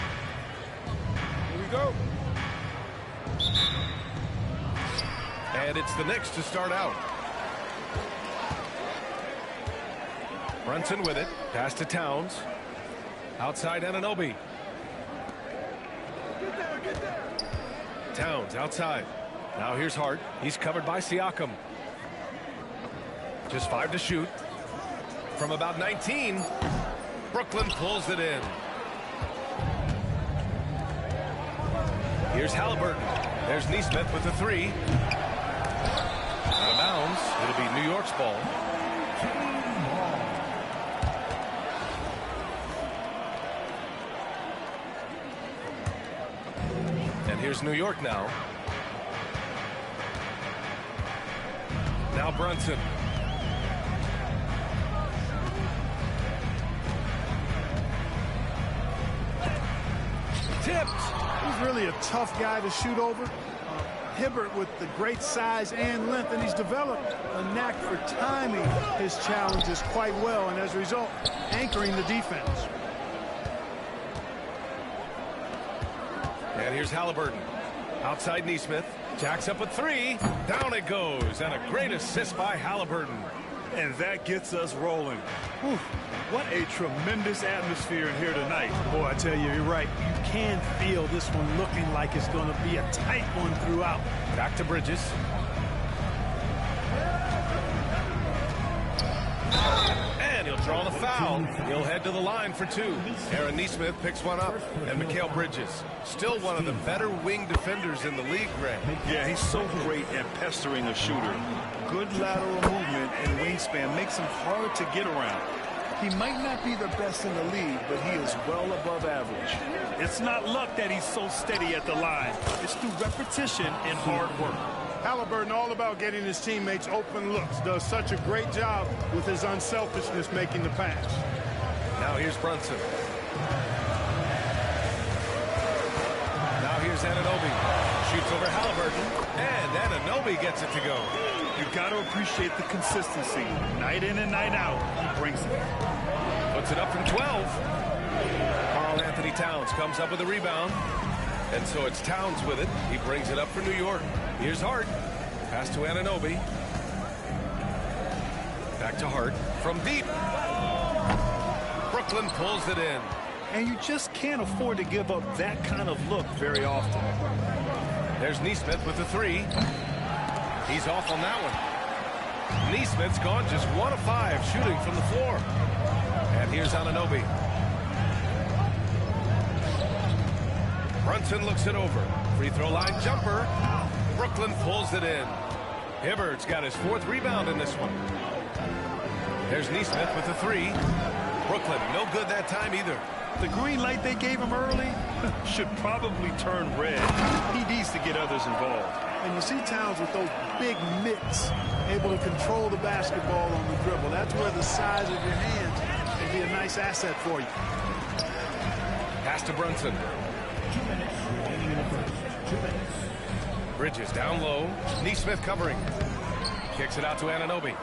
Here we go. And it's the Knicks to start out. Brunson with it. Pass to Towns. Outside Anunoby. Towns outside. Now here's Hart. He's covered by Siakam. Just 5 to shoot. From about 19, Brooklyn pulls it in. Here's Halliburton. There's Nesmith with the 3. Out of bounds. It'll be New York's ball. And here's New York now. Now Brunson. Tipped. He's really a tough guy to shoot over. Hibbert with the great size and length, and he's developed a knack for timing his challenges quite well, and as a result, anchoring the defense. And here's Halliburton. Outside Nesmith. Jacks up a 3. Down it goes. And a great assist by Halliburton. And that gets us rolling. Whew. What a tremendous atmosphere in here tonight. Boy, I tell you, you're right. You can feel this one looking like it's going to be a tight one throughout. Back to Bridges. And he'll draw the foul. He'll head to the line for 2. Aaron Nesmith picks one up. And Mikal Bridges, still one of the better wing defenders in the league, Grant. Yeah, he's so great at pestering a shooter. Good lateral movement and wingspan makes him hard to get around. He might not be the best in the league, but he is well above average. It's not luck that he's so steady at the line. It's through repetition and hard work. Halliburton all about getting his teammates open looks. Does such a great job with his unselfishness making the pass. Now here's Brunson. Now here's Anunoby. Shoots over Halliburton. And Anunoby gets it to go. You've got to appreciate the consistency. Night in and night out, he brings it. Puts it up from 12. Karl Anthony Towns comes up with a rebound. And so it's Towns with it. He brings it up for New York. Here's Hart. Pass to Anunoby. Back to Hart from deep. Brooklyn pulls it in. And you just can't afford to give up that kind of look very often. There's Nesmith with the three. He's off on that one. Nesmith's gone just 1 of 5 shooting from the floor. And here's Anunoby. Brunson looks it over. Free throw line jumper. Brooklyn pulls it in. Hibbert's got his 4th rebound in this one. There's Nesmith with the three. Brooklyn, no good that time either. The green light they gave him early should probably turn red. He needs to get others involved. And you see Towns with those big mitts, able to control the basketball on the dribble. That's where the size of your hands can be a nice asset for you. Pass to Brunson. 2 minutes remaining in the first. 2 minutes. Bridges down low. Nesmith covering. Kicks it out to Anunoby.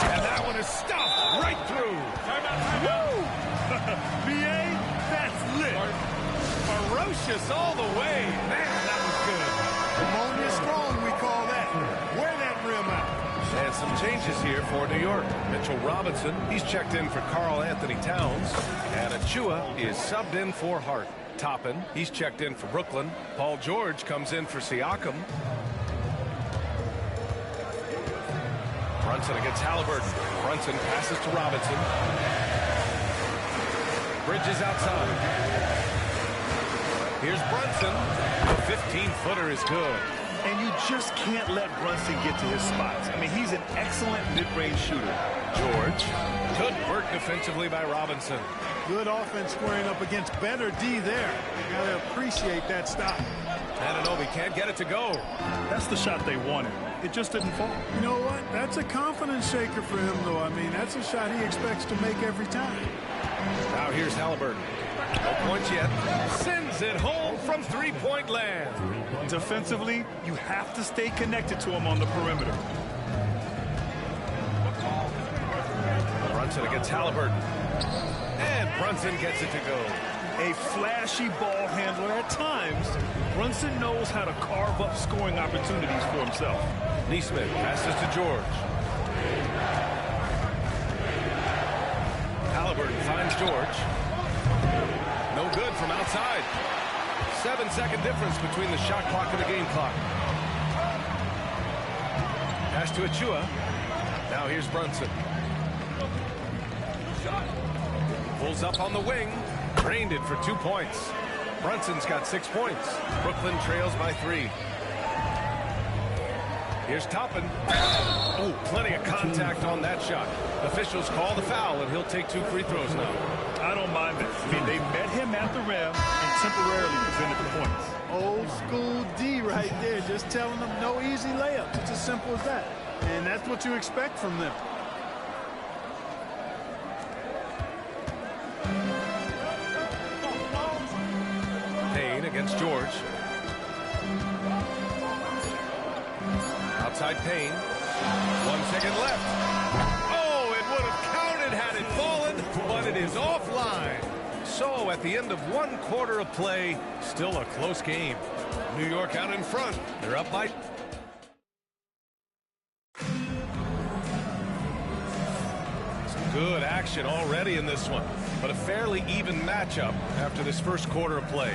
And that one is stuffed right through. Woo! BA, that's lit. Ferocious all the way. Man, that was good. Ammonia strong, we call that. Wear that rim out. And some changes here for New York. Mitchell Robinson, he's checked in for Karl Anthony Towns. And Achua is subbed in for Hart. Toppin, he's checked in for Brooklyn. Paul George comes in for Siakam. Brunson against Halliburton. Brunson passes to Robinson. Bridges outside. Here's Brunson. The 15-footer is good. And you just can't let Brunson get to his spots. I mean, he's an excellent mid-range shooter. George. Good work defensively by Robinson. Good offense squaring up against better D there. You got to appreciate that stop. Anunoby can't get it to go. That's the shot they wanted. It just didn't fall. You know what? That's a confidence shaker for him, though. I mean, that's a shot he expects to make every time. Now here's Halliburton. No points yet. Sends it home from three-point land. Defensively, you have to stay connected to him on the perimeter. Brunson against Halliburton. And Brunson gets it to go. A flashy ball handler at times. Brunson knows how to carve up scoring opportunities for himself. Nesmith passes to George. Halliburton finds George. No good from outside. 7-second difference between the shot clock and the game clock. Pass to Achua. Now here's Brunson. Pulls up on the wing. Drained it for 2 points. Brunson's got 6 points. Brooklyn trails by 3. Here's Toppin. Oh, plenty of contact on that shot. Officials call the foul, and he'll take 2 free throws now. I don't mind that. I mean, they met him at the rim and temporarily prevented the points. Old school D right there, just telling them no easy layups. It's as simple as that. And that's what you expect from them. Payne against George. Outside Payne. 1 second left. Oh, it would have counted had it fallen, but it is offline. So at the end of 1 quarter of play, still a close game. New York out in front. They're up by... Some good action already in this one, but a fairly even matchup after this first quarter of play.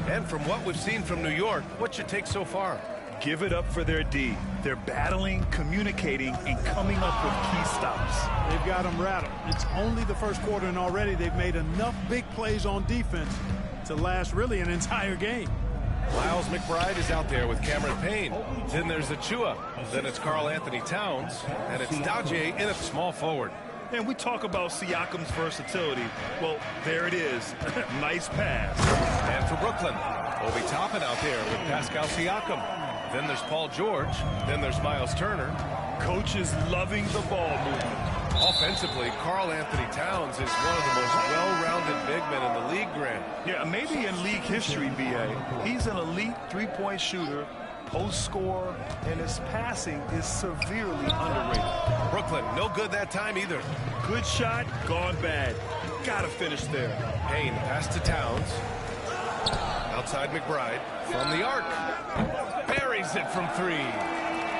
And from what we've seen from New York, what's your take so far? Give it up for their D. They're battling, communicating, and coming up with key stops. They've got them rattled. It's only the first quarter, and already they've made enough big plays on defense to last really an entire game. Miles McBride is out there with Cameron Payne. Then there's Achua. Then it's Karl Anthony Towns. And it's Daje in at small forward. And we talk about Siakam's versatility. Well, there it is. Nice pass. And for Brooklyn, Obi Toppin out there with Pascal Siakam. Then there's Paul George. Then there's Miles Turner. Coach is loving the ball movement. Offensively, Karl Anthony Towns is one of the most well-rounded big men in the league, Grant. Yeah, maybe in league history, B.A. He's an elite three-point shooter, post scorer, and his passing is severely underrated. Brooklyn, no good that time either. Good shot, gone bad. Gotta finish there. Payne pass to Towns. Outside McBride from the arc. Buries it from three.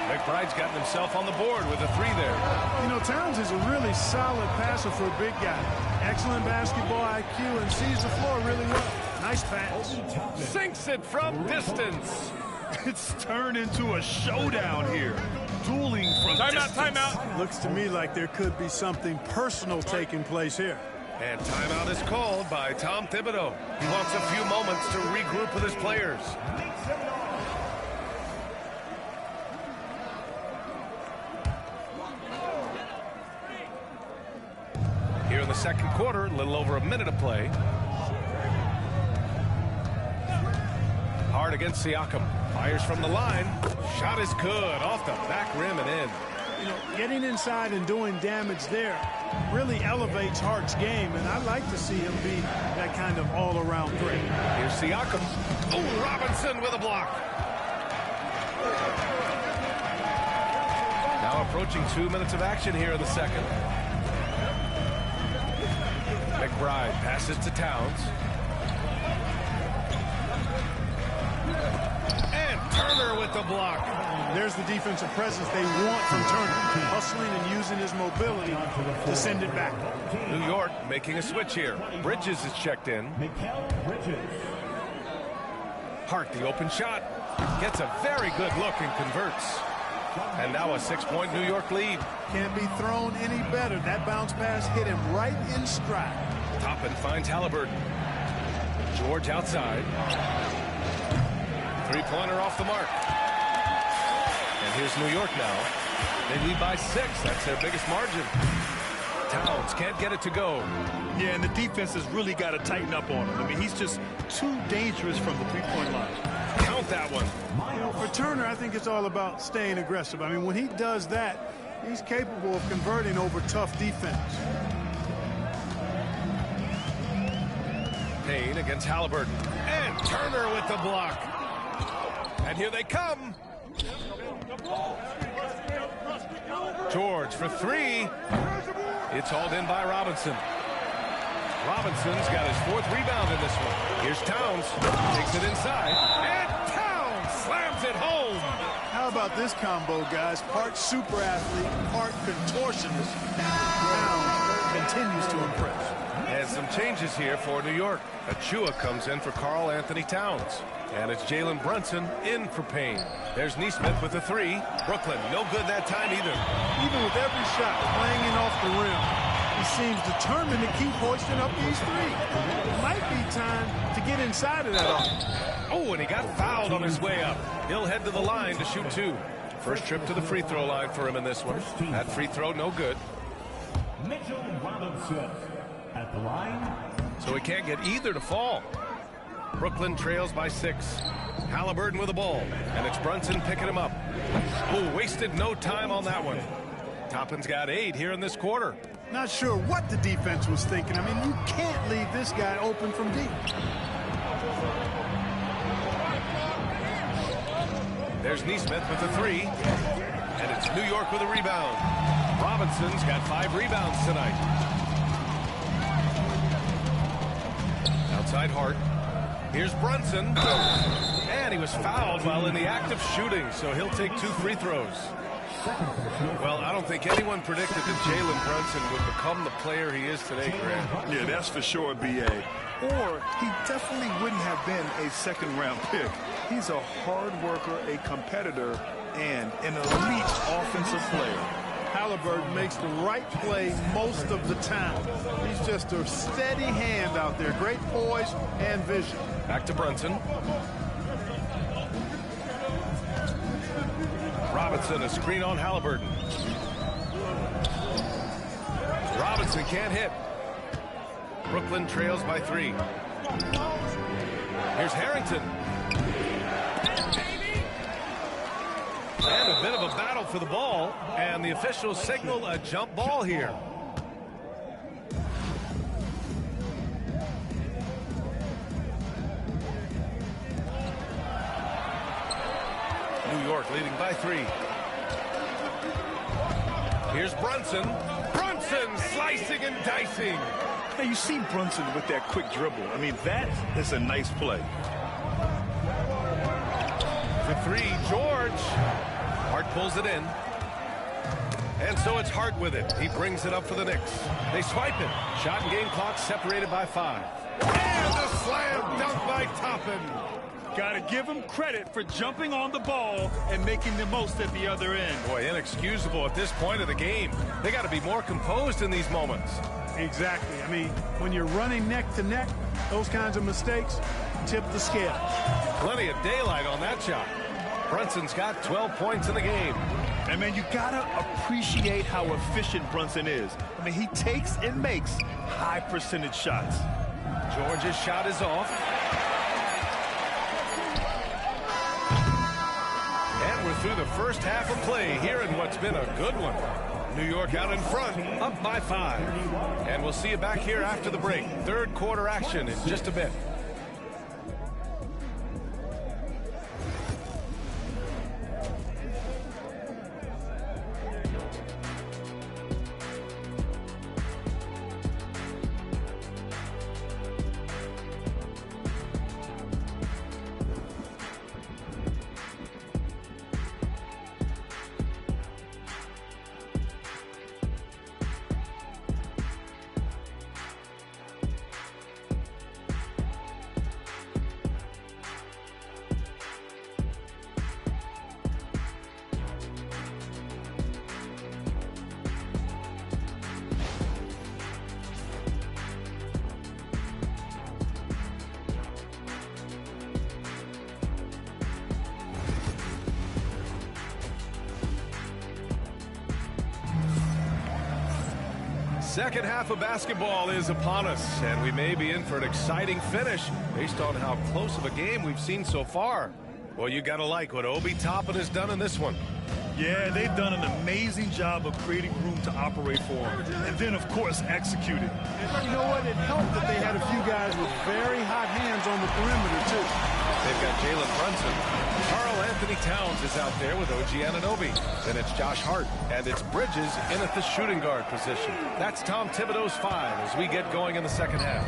McBride's gotten himself on the board with a three there. You know, Towns is a really solid passer for a big guy. Excellent basketball IQ and sees the floor really well. Nice pass. Sinks it from distance. It's turned into a showdown here. Dueling from distance. Timeout. Looks to me like there could be something personal taking place here. And timeout is called by Tom Thibodeau. He wants a few moments to regroup with his players. Here in the second quarter, a little over a minute to play. Hard against Siakam. Fires from the line. Shot is good. Off the back rim and in. You know, getting inside and doing damage there really elevates Hart's game, and I like to see him be that kind of all-around threat. Here's Siakam. Oh, Robinson with a block. Now approaching 2 minutes of action here in the second. McBride passes to Towns. And Turner with the block. There's the defensive presence they want from Turner, hustling and using his mobility to send it back. New York making a switch here. Bridges is checked in. Hart, the open shot. Gets a very good look and converts. And now a 6-point New York lead. Can't be thrown any better. That bounce pass hit him right in stride. Toppin finds Halliburton. George outside. Three-pointer off the mark. And here's New York now. They lead by 6. That's their biggest margin. Towns can't get it to go. Yeah, and the defense has really got to tighten up on him. I mean, he's just too dangerous from the three-point line. Count that one. You know, for Turner, I think it's all about staying aggressive. I mean, when he does that, he's capable of converting over tough defense. Payne against Halliburton. And Turner with the block. And here they come. George for three. It's hauled in by Robinson. Robinson's got his 4th rebound in this one. Here's Towns. Takes it inside. And Towns slams it home. How about this combo, guys? Part super athlete, part contortionist. Towns continues to impress. And some changes here for New York. Achua comes in for Karl Anthony Towns. And it's Jalen Brunson in for Payne. There's Nesmith with a 3. Brooklyn, no good that time either. Even with every shot playing in off the rim, he seems determined to keep hoisting up these threes. It might be time to get inside of that offense. Oh, and he got fouled on his way up. He'll head to the line to shoot 2. First trip to the free throw line for him in this one. That free throw, no good. Mitchell Robinson at the line. So he can't get either to fall. Brooklyn trails by 6. Halliburton with the ball. And it's Brunson picking him up. Oh, wasted no time on that one. Toppin's got 8 here in this quarter. Not sure what the defense was thinking. I mean, you can't leave this guy open from deep. There's Nesmith with the 3. And it's New York with a rebound. Robinson's got 5 rebounds tonight. Outside Hart. Here's Brunson. And he was fouled while in the act of shooting, so he'll take 2 free throws. Well, I don't think anyone predicted that Jalen Brunson would become the player he is today, Grant. Yeah, that's for sure, B.A. Or he definitely wouldn't have been a second-round pick. He's a hard worker, a competitor, and an elite offensive player. Halliburton makes the right play most of the time. He's just a steady hand out there. Great poise and vision. Back to Brunson. Robinson, a screen on Halliburton. Robinson can't hit. Brooklyn trails by 3. Here's Harrington. And a bit of a battle for the ball, and the officials signal a jump ball here. New York leading by 3. Here's Brunson. Brunson slicing and dicing. Now you see Brunson with that quick dribble. I mean, that is a nice play. For 3, George. Hart pulls it in. And so it's Hart with it. He brings it up for the Knicks. They swipe it. Shot and game clock separated by 5. And a slam dunk by Toppin. Got to give him credit for jumping on the ball and making the most at the other end. Boy, inexcusable at this point of the game. They got to be more composed in these moments. Exactly. I mean, when you're running neck to neck, those kinds of mistakes tip the scale. Plenty of daylight on that shot. Brunson's got 12 points in the game. And, man, you got to appreciate how efficient Brunson is. I mean, he takes and makes high percentage shots. George's shot is off. And we're through the first half of play here in what's been a good one. New York out in front, up by 5. And we'll see you back here after the break. Third quarter action in just a bit. Second half of basketball is upon us, and we may be in for an exciting finish based on how close of a game we've seen so far. Well, you got to like what Obi Toppin has done in this one. Yeah, they've done an amazing job of creating room to operate for him. And then, of course, execute it. And you know what? It helped that they had a few guys with very hot hands on the perimeter, too. They've got Jalen Brunson. Karl Anthony Towns is out there with OG Anunoby. Then it's Josh Hart, and it's Bridges in at the shooting guard position. That's Tom Thibodeau's 5 as we get going in the second half.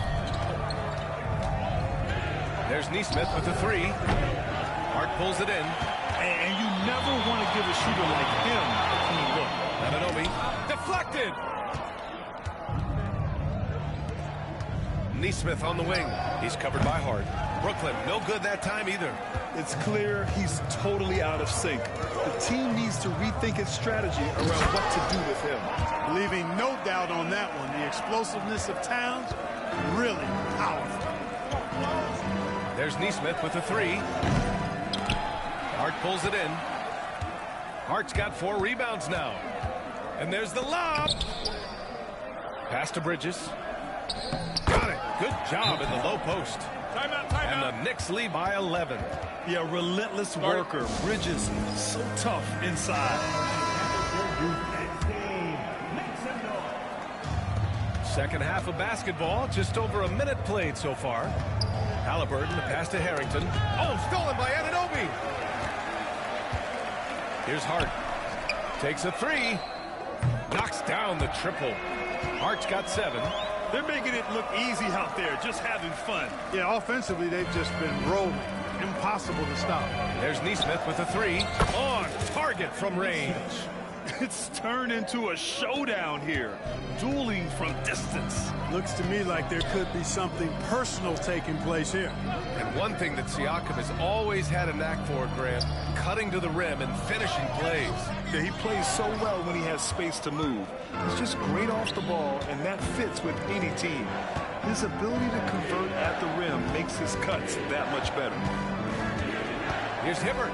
There's Nesmith with the 3. Hart pulls it in. And you never want to give a shooter like him a clean look. Anunoby deflected. Nesmith on the wing. He's covered by Hart. Brooklyn, no good that time either. It's clear he's totally out of sync. The team needs to rethink its strategy around what to do with him. Leaving no doubt on that one. The explosiveness of Towns, really powerful. There's Nesmith with the 3. Hart pulls it in. Hart's got 4 rebounds now. And there's the lob. Pass to Bridges. Got it. Good job in the low post. Timeout. And the Knicks lead by 11. Yeah, relentless worker. Bridges, so tough inside. Second half of basketball, just over a minute played so far. Halliburton, the pass to Harrington. Oh, stolen by Anunoby. Here's Hart. Takes a 3. Knocks down the triple. Hart's got 7. They're making it look easy out there, just having fun. Yeah, offensively, they've just been rolling. Impossible to stop. There's Nesmith with a 3. On target from range. It's turned into a showdown here. Dueling from distance. Looks to me like there could be something personal taking place here. And one thing that Siakam has always had a knack for, Grant, cutting to the rim and finishing plays. Yeah, he plays so well when he has space to move. He's just great off the ball, and that fits with any team. His ability to convert at the rim makes his cuts that much better. Here's Hibbert.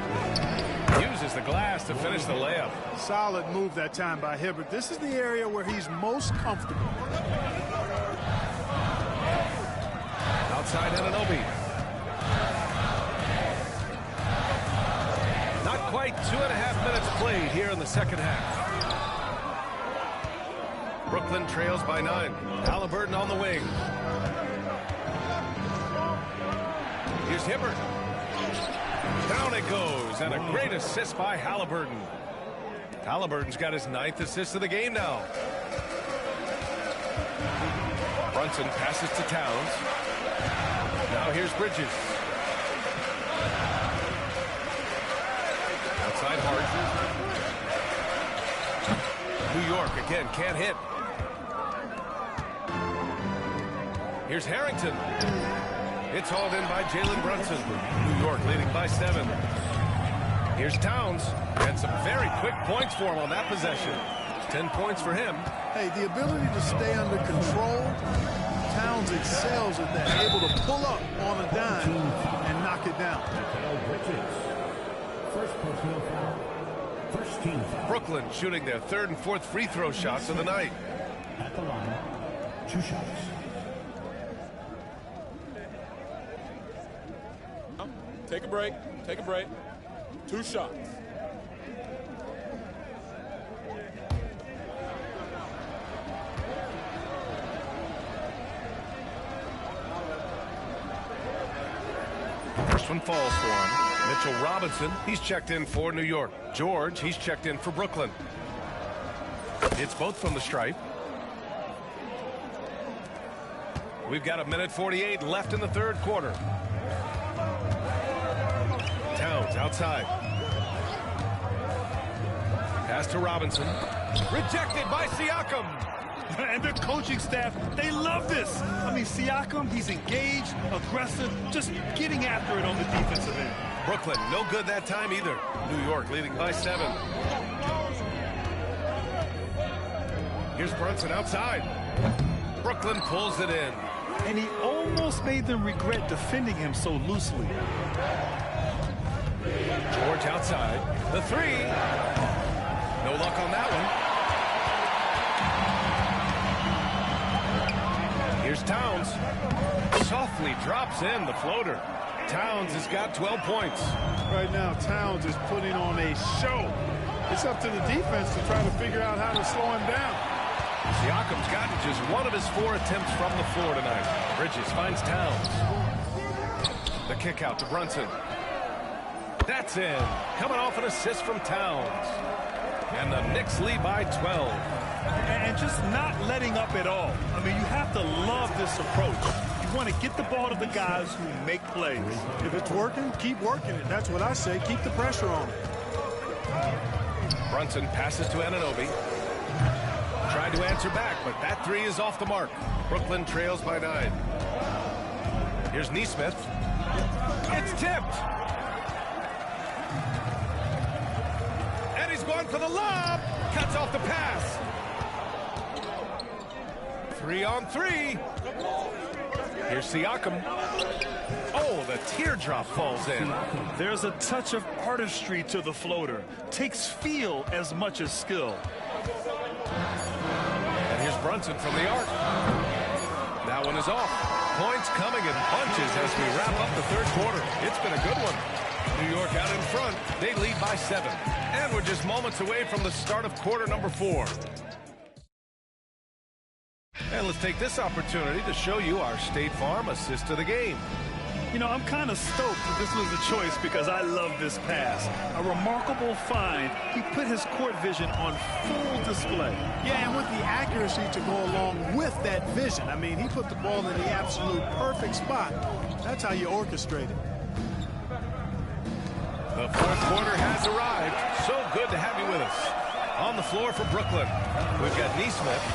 Uses the glass to finish the layup. Solid move that time by Hibbert. This is the area where he's most comfortable. Outside Anunoby. Not quite tight 2.5 minutes played here in the second half. Brooklyn trails by 9. Halliburton on the wing. Here's Hibbert. Down it goes, and a great assist by Halliburton. Halliburton's got his 9th assist of the game now. Brunson passes to Towns. Now here's Bridges. Outside Hart. New York again can't hit. Here's Harrington. It's hauled in by Jalen Brunson. New York leading by 7. Here's Towns. And some very quick points for him on that possession. 10 points for him. Hey, the ability to stay under control, Towns excels at that. Able to pull up on a dime and knock it down. First personal foul. First team foul. Brooklyn shooting their 3rd and 4th free throw shots of the night. At the line, 2 shots. Take a break. Take a break. 2 shots. First one falls for him. Mitchell Robinson, he's checked in for New York. George, he's checked in for Brooklyn. It's both from the stripe. We've got 1:48 left in the 3rd quarter. Towns outside. Pass to Robinson. Rejected by Siakam. And their coaching staff, they love this. I mean, Siakam, he's engaged, aggressive, just getting after it on the defensive end. Brooklyn, no good that time either. New York leading by 7. Here's Brunson outside. Brooklyn pulls it in. And he almost made them regret defending him so loosely. George outside. The 3. No luck on that one. Here's Towns. Softly drops in the floater. Towns has got 12 points. Right now, Towns is putting on a show. It's up to the defense to try to figure out how to slow him down. Siakam's gotten just 1 of his 4 attempts from the floor tonight. Bridges finds Towns. The kick out to Brunson. That's in. Coming off an assist from Towns. And the Knicks lead by 12. And just not letting up at all. I mean, you have to love this approach. You want to get the ball to the guys who make plays. If it's working, keep working it. That's what I say. Keep the pressure on it. Brunson passes to Anunoby. Tried to answer back, but that 3 is off the mark. Brooklyn trails by 9. Here's Nesmith. It's tipped. And he's going for the lob. Cuts off the pass. 3 on 3. Here's Siakam. Oh, the teardrop falls in. There's a touch of artistry to the floater. Takes feel as much as skill. And here's Brunson from the arc. That one is off. Points coming in bunches as we wrap up the 3rd quarter. It's been a good one. New York out in front. They lead by 7. And we're just moments away from the start of quarter number 4. And let's take this opportunity to show you our State Farm assist of the game. You know, I'm kind of stoked that this was the choice because I love this pass. A remarkable find. He put his court vision on full display. Yeah, and with the accuracy to go along with that vision. I mean, he put the ball in the absolute perfect spot. That's how you orchestrate it. The 4th quarter has arrived. So good to have you with us. On the floor for Brooklyn, we've got Nesmith,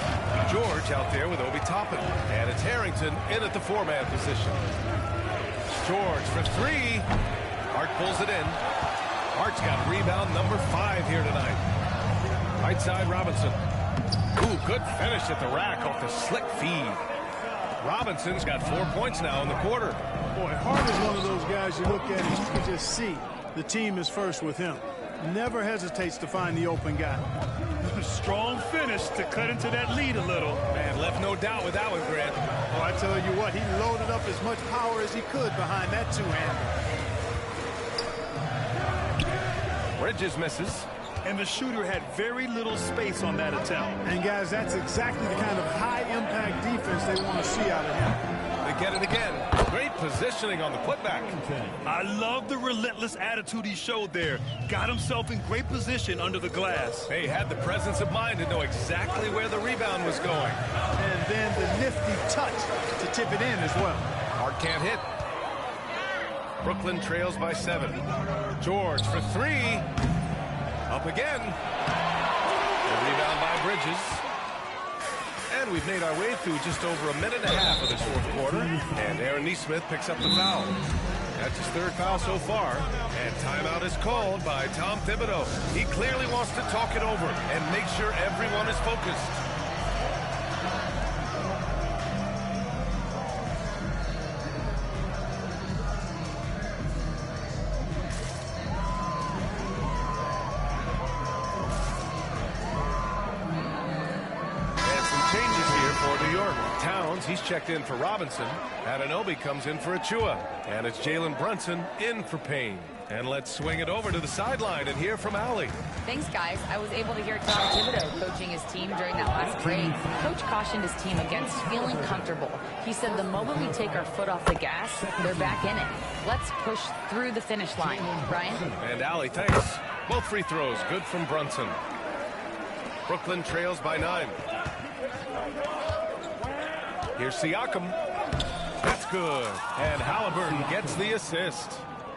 George out there with Obi Toppin, and it's Harrington in at the 4-man position. George for 3. Hart pulls it in. Hart's got rebound number 5 here tonight. Right side, Robinson. Ooh, good finish at the rack off the slick feed. Robinson's got 4 points now in the quarter. Boy, Hart is one of those guys you look at and you can just see the team is first with him. Never hesitates to find the open guy. Strong finish to cut into that lead a little. Man, left no doubt with that one, Grant. Oh, I tell you what, he loaded up as much power as he could behind that 2-hander. Bridges misses. And the shooter had very little space on that attempt. And, guys, that's exactly the kind of high-impact defense they want to see out of him. They get it again. Great positioning on the putback. I love the relentless attitude he showed there. Got himself in great position under the glass. They had the presence of mind to know exactly where the rebound was going. And then the nifty touch to tip it in as well. Hart can't hit. Brooklyn trails by 7. George for 3. Up again. The rebound by Bridges. And we've made our way through just over a minute and a half of this fourth quarter. And Aaron Nesmith picks up the foul. That's his 3rd foul so far. And timeout is called by Tom Thibodeau. He clearly wants to talk it over and make sure everyone is focused. He's checked in for Robinson. Anunoby comes in for Achua. And it's Jalen Brunson in for Payne. And let's swing it over to the sideline and hear from Allie. Thanks, guys. I was able to hear Tom Thibodeau coaching his team during that last break. Coach cautioned his team against feeling comfortable. He said the moment we take our foot off the gas, they're back in it. Let's push through the finish line. Brian? And Allie, thanks. Both free throws good from Brunson. Brooklyn trails by 9. Here's Siakam. That's good. And Halliburton gets the assist.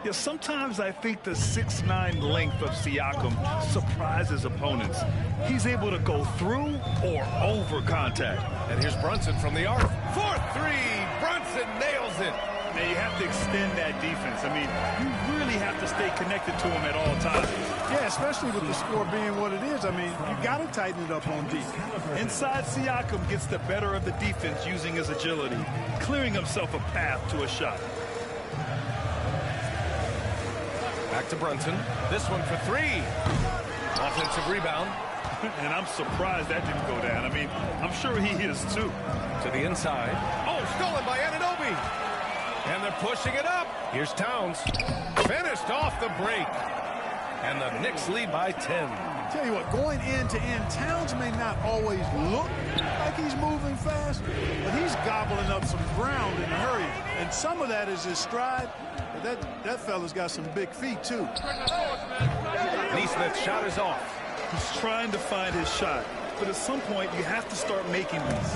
Yeah, sometimes I think the 6'9" length of Siakam surprises opponents. He's able to go through or over contact. And here's Brunson from the arc. 4-3. Brunson nails it. Now, you have to extend that defense. I mean, you really have to stay connected to him at all times. Yeah, especially with the score being what it is. I mean, you got to tighten it up on defense. Inside, Siakam gets the better of the defense using his agility, clearing himself a path to a shot. Back to Brunson. This one for 3. Offensive rebound. And I'm surprised that didn't go down. I mean, I'm sure he is too. To the inside. Oh, stolen by Anunoby. And they're pushing it up. Here's Towns. Finished off the break. And the Knicks lead by 10. Tell you what, going end to end, Towns may not always look like he's moving fast, but he's gobbling up some ground in a hurry. And some of that is his stride. But that fella's got some big feet, too. Nesmith's shot is off. He's trying to find his shot. But at some point, you have to start making these.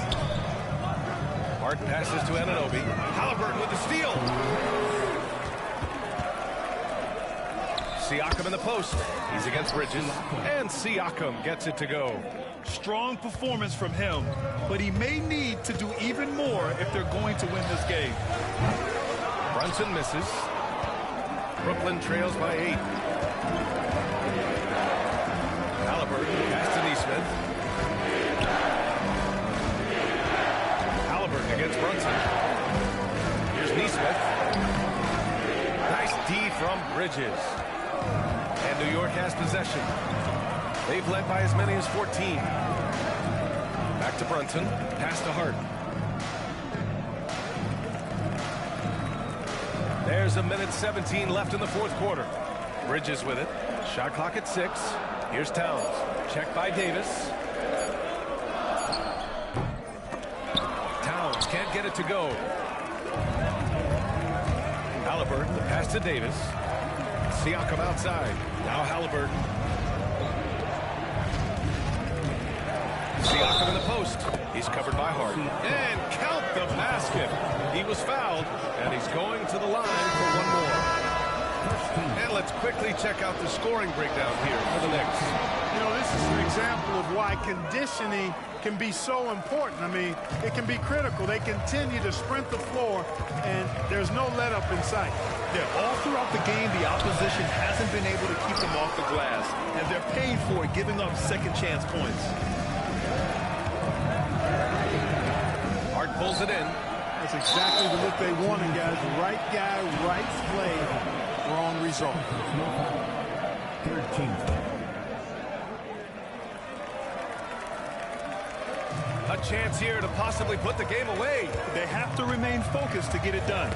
Hart passes to Anunoby. Halliburton with the steal. Siakam in the post. He's against Bridges. And Siakam gets it to go. Strong performance from him, but he may need to do even more if they're going to win this game. Brunson misses. Brooklyn trails by 8. Halliburton pass to Nesmith. Halliburton against Brunson. Here's Nesmith. Nice D from Bridges. And New York has possession. They've led by as many as 14. Back to Brunson. Pass to Hart. There's a minute 17 left in the fourth quarter. Bridges with it. Shot clock at 6. Here's Towns. Checked by Davis. Towns can't get it to go. Halliburton, the pass to Davis. Siakam outside. Now Halliburton. Siakam in the post. He's covered by Hart. And count the basket. He was fouled, and he's going to the line for one more. And let's quickly check out the scoring breakdown here for the Knicks. You know, this is an example of why conditioning can be so important. I mean, it can be critical. They continue to sprint the floor, and there's no let-up in sight. Yeah, all throughout the game, the opposition hasn't been able to keep them off the glass, and they're paid for it, giving up second-chance points. Hart pulls it in. That's exactly the look they wanted, guys. Right guy, right play, wrong result. A chance here to possibly put the game away. They have to remain focused to get it done.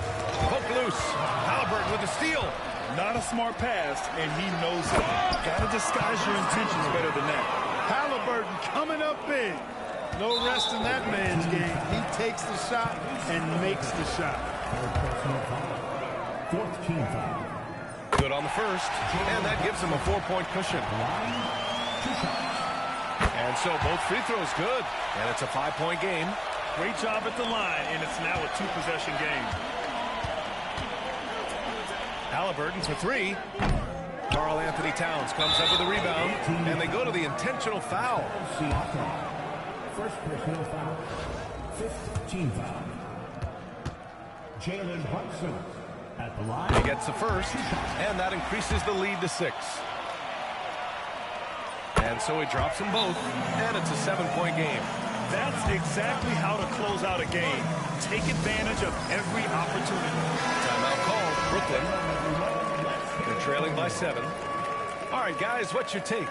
Hook loose. Halliburton with the steal. Not a smart pass, and he knows it. Got to disguise your intentions better than that. Halliburton coming up big. No rest in that man's game. He takes the shot and makes the shot. Fourth team foul. Good on the first, and that gives him a 4-point cushion. And so both free throws good, and it's a 5-point game. Great job at the line, and it's now a 2-possession game. Halliburton for three. Karl Anthony Towns comes up with a rebound, and they go to the intentional foul. First personal foul. Fifth team foul. Jalen Brunson at the line. He gets the first, and that increases the lead to 6. And so he drops them both, and it's a 7-point game. That's exactly how to close out a game. Take advantage of every opportunity. Timeout called. Brooklyn. They're trailing by 7. All right, guys, what's your take?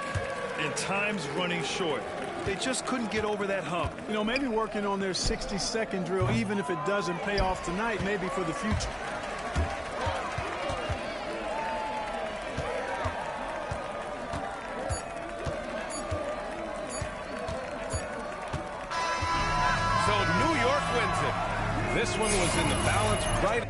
And time's running short. They just couldn't get over that hump. You know, maybe working on their 60-second drill, even if it doesn't pay off tonight, maybe for the future. This one was in the balance right.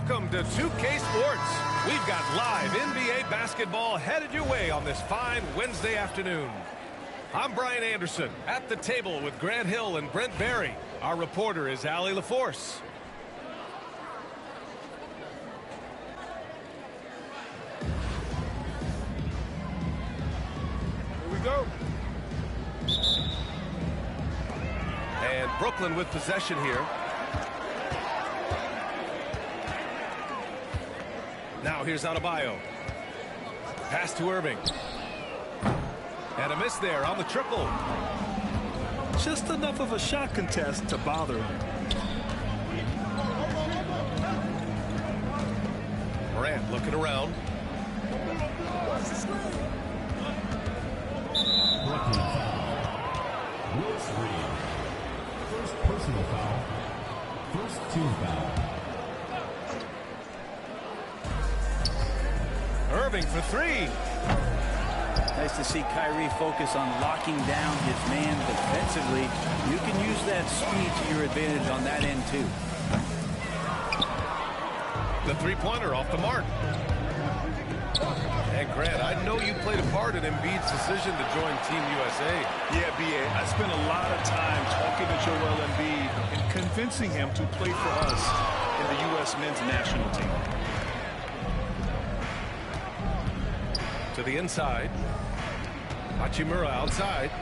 Welcome to 2K Sports. We've got live NBA basketball headed your way on this fine Wednesday afternoon. I'm Brian Anderson at the table with Grant Hill and Brent Barry. Our reporter is Allie LaForce. Here we go. And Brooklyn with possession here. Now here's Adebayo. Pass to Irving. And a miss there on the triple. Just enough of a shot contest to bother him. Morant looking around. Brooklyn foul. Willis Reed. First personal foul. First team foul. Irving for three. Nice to see Kyrie focus on locking down his man defensively. You can use that speed to your advantage on that end, too. The three-pointer off the mark. And Grant, I know you played a part in Embiid's decision to join Team USA. Yeah, B.A., I spent a lot of time talking to Joel Embiid and convincing him to play for us in the U.S. men's national team. To the inside. Hachimura outside.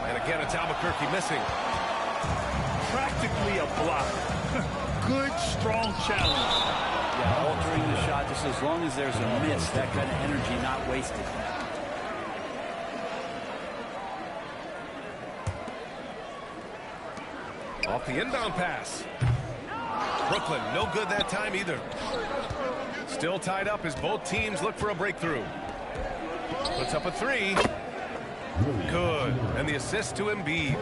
And again, it's Albuquerque missing. Practically a block. Good, strong challenge. Yeah, altering the shot just as long as there's a miss. That kind of energy not wasted. Off the inbound pass. Brooklyn, no good that time either. Still tied up as both teams look for a breakthrough. Puts up a three. Good. And the assist to Embiid.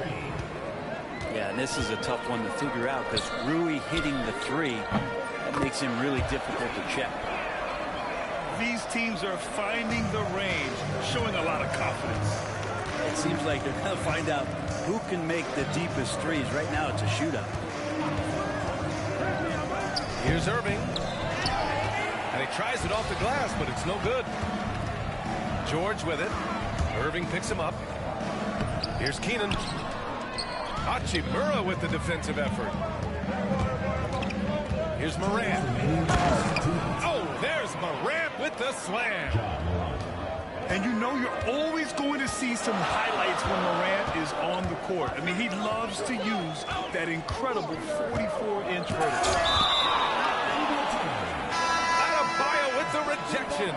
Yeah, and this is a tough one to figure out because Rui hitting the three, that makes him really difficult to check. These teams are finding the range, showing a lot of confidence. It seems like they're going to find out who can make the deepest threes. Right now, it's a shootout. Here's Irving. And he tries it off the glass, but it's no good. George with it. Irving picks him up. Here's Keenan. Hachimura with the defensive effort. Here's Morant. Oh, there's Morant with the slam. And you know you're always going to see some highlights when Morant is on the court. I mean, he loves to use that incredible 44-inch vertical. Adebayo with the rejection.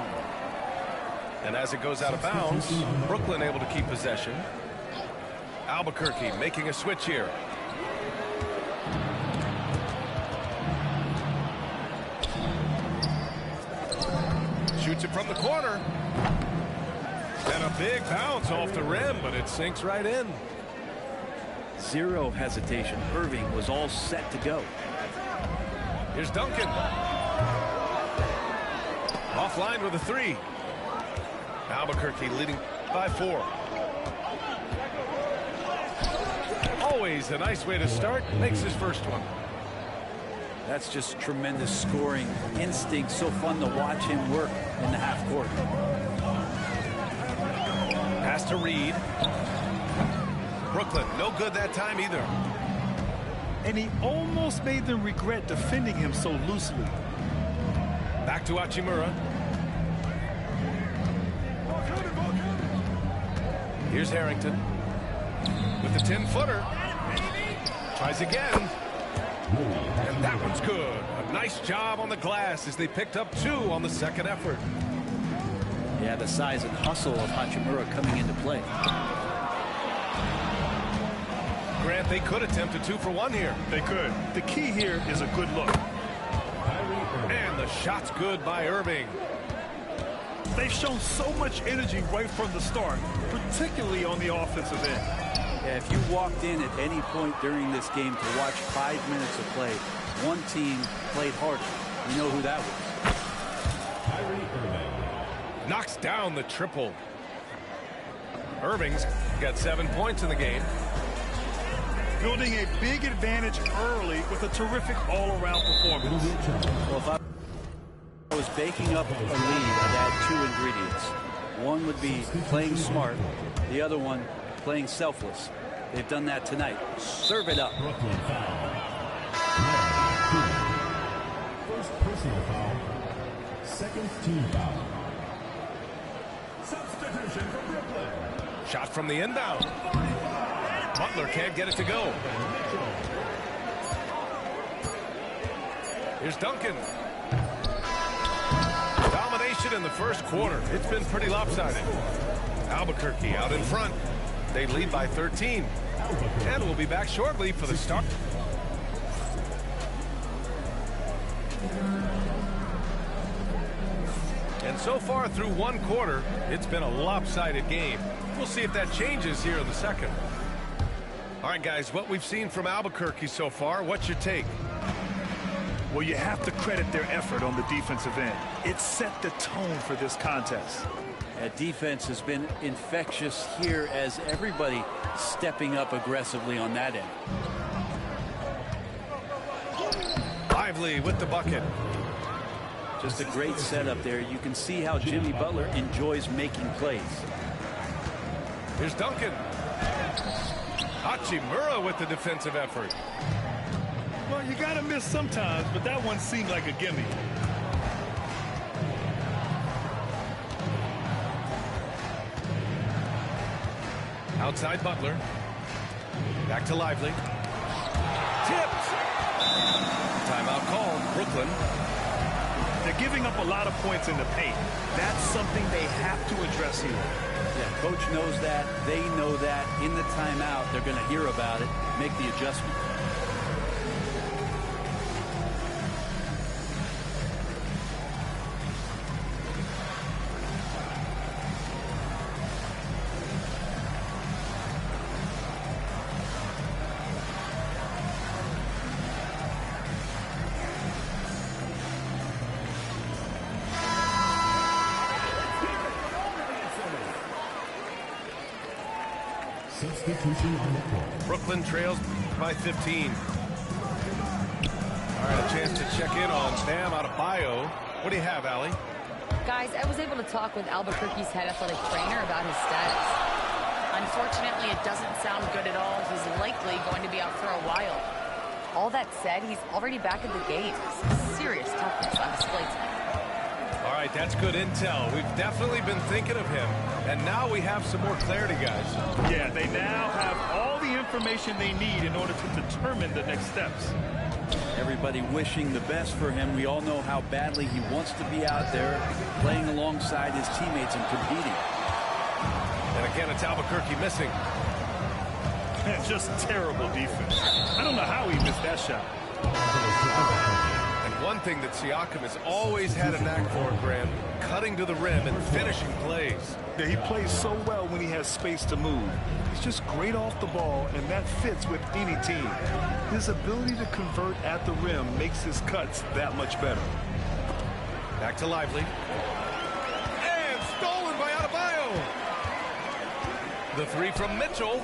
And as it goes out of bounds, Brooklyn able to keep possession. Albuquerque making a switch here. Shoots it from the corner. And a big bounce off the rim, but it sinks right in. Zero hesitation. Irving was all set to go. Here's Duncan. Offline with a three. Albuquerque leading by 4. Always a nice way to start. Makes his first one. That's just tremendous scoring instinct. So fun to watch him work in the half court. Pass to Reed. Brooklyn, no good that time either. And he almost made them regret defending him so loosely. Back to Hachimura. Here's Harrington with the 10-footer. Tries again. And that one's good. A nice job on the glass as they picked up 2 on the second effort. Yeah, the size and hustle of Hachimura coming into play. Grant, they could attempt a 2 for 1 here. They could. The key here is a good look. And the shot's good by Irving. They've shown so much energy right from the start, particularly on the offensive end. Yeah, if you walked in at any point during this game to watch 5 minutes of play, one team played harder. You know who that was. Knocks down the triple. Irving's got 7 points in the game. building a big advantage early with a terrific all-around performance. Well, if I was baking up a lead, I'd add 2 ingredients. One would be playing smart, the other one playing selfless. They've done that tonight. Serve it up. Brooklyn foul. First personal foul. Second team foul. Substitution for Brooklyn. Shot from the inbound. Butler can't get it to go. Here's Duncan. Domination in the first quarter. It's been pretty lopsided. Albuquerque out in front. They lead by 13. And we'll be back shortly for the start. And so far through one quarter, it's been a lopsided game. We'll see if that changes here in the second. All right, guys, what we've seen from Albuquerque so far, what's your take? Well, you have to credit their effort on the defensive end. It set the tone for this contest. That defense has been infectious here as everybody stepping up aggressively on that end. Lively with the bucket. Just a great setup there. You can see how Jimmy Butler enjoys making plays. Here's Duncan. Hachimura with the defensive effort. Well, you got to miss sometimes, but that one seemed like a gimme. Outside Butler. Back to Lively. Tipped. Timeout called. Brooklyn. They're giving up a lot of points in the paint. That's something they have to address here. Yeah, coach knows that. They know that. In the timeout, they're going to hear about it, make the adjustment. Substitution on the court. Brooklyn trails by 15. All right, a chance to check in on Bam Adebayo. What do you have, Allie? Guys, I was able to talk with Albuquerque's head athletic trainer about his status. Unfortunately, it doesn't sound good at all. He's likely going to be out for a while. All that said, he's already back at the gate. Serious toughness on display tonight. All right, that's good intel. We've definitely been thinking of him. And now we have some more clarity, guys. Yeah, they now have all the information they need in order to determine the next steps. Everybody wishing the best for him. We all know how badly he wants to be out there playing alongside his teammates and competing. And again, it's Albuquerque missing. Just terrible defense. I don't know how he missed that shot. And one thing that Siakam has always had a knack for, Grant, cutting to the rim and finishing plays. Yeah, he plays so well when he has space to move. He's just great off the ball, and that fits with any team. His ability to convert at the rim makes his cuts that much better. Back to Lively. And stolen by Adebayo. The three from Mitchell.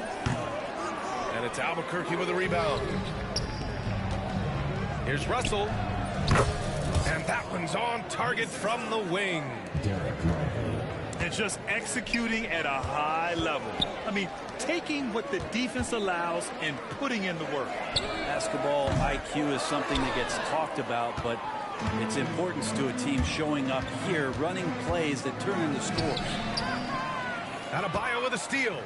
And it's Albuquerque with a rebound. Here's Russell. And that one's on target from the wing. And just executing at a high level. I mean, taking what the defense allows and putting in the work. Basketball IQ is something that gets talked about, but its importance to a team showing up here, running plays that turn into scores. Adebayo with a steal.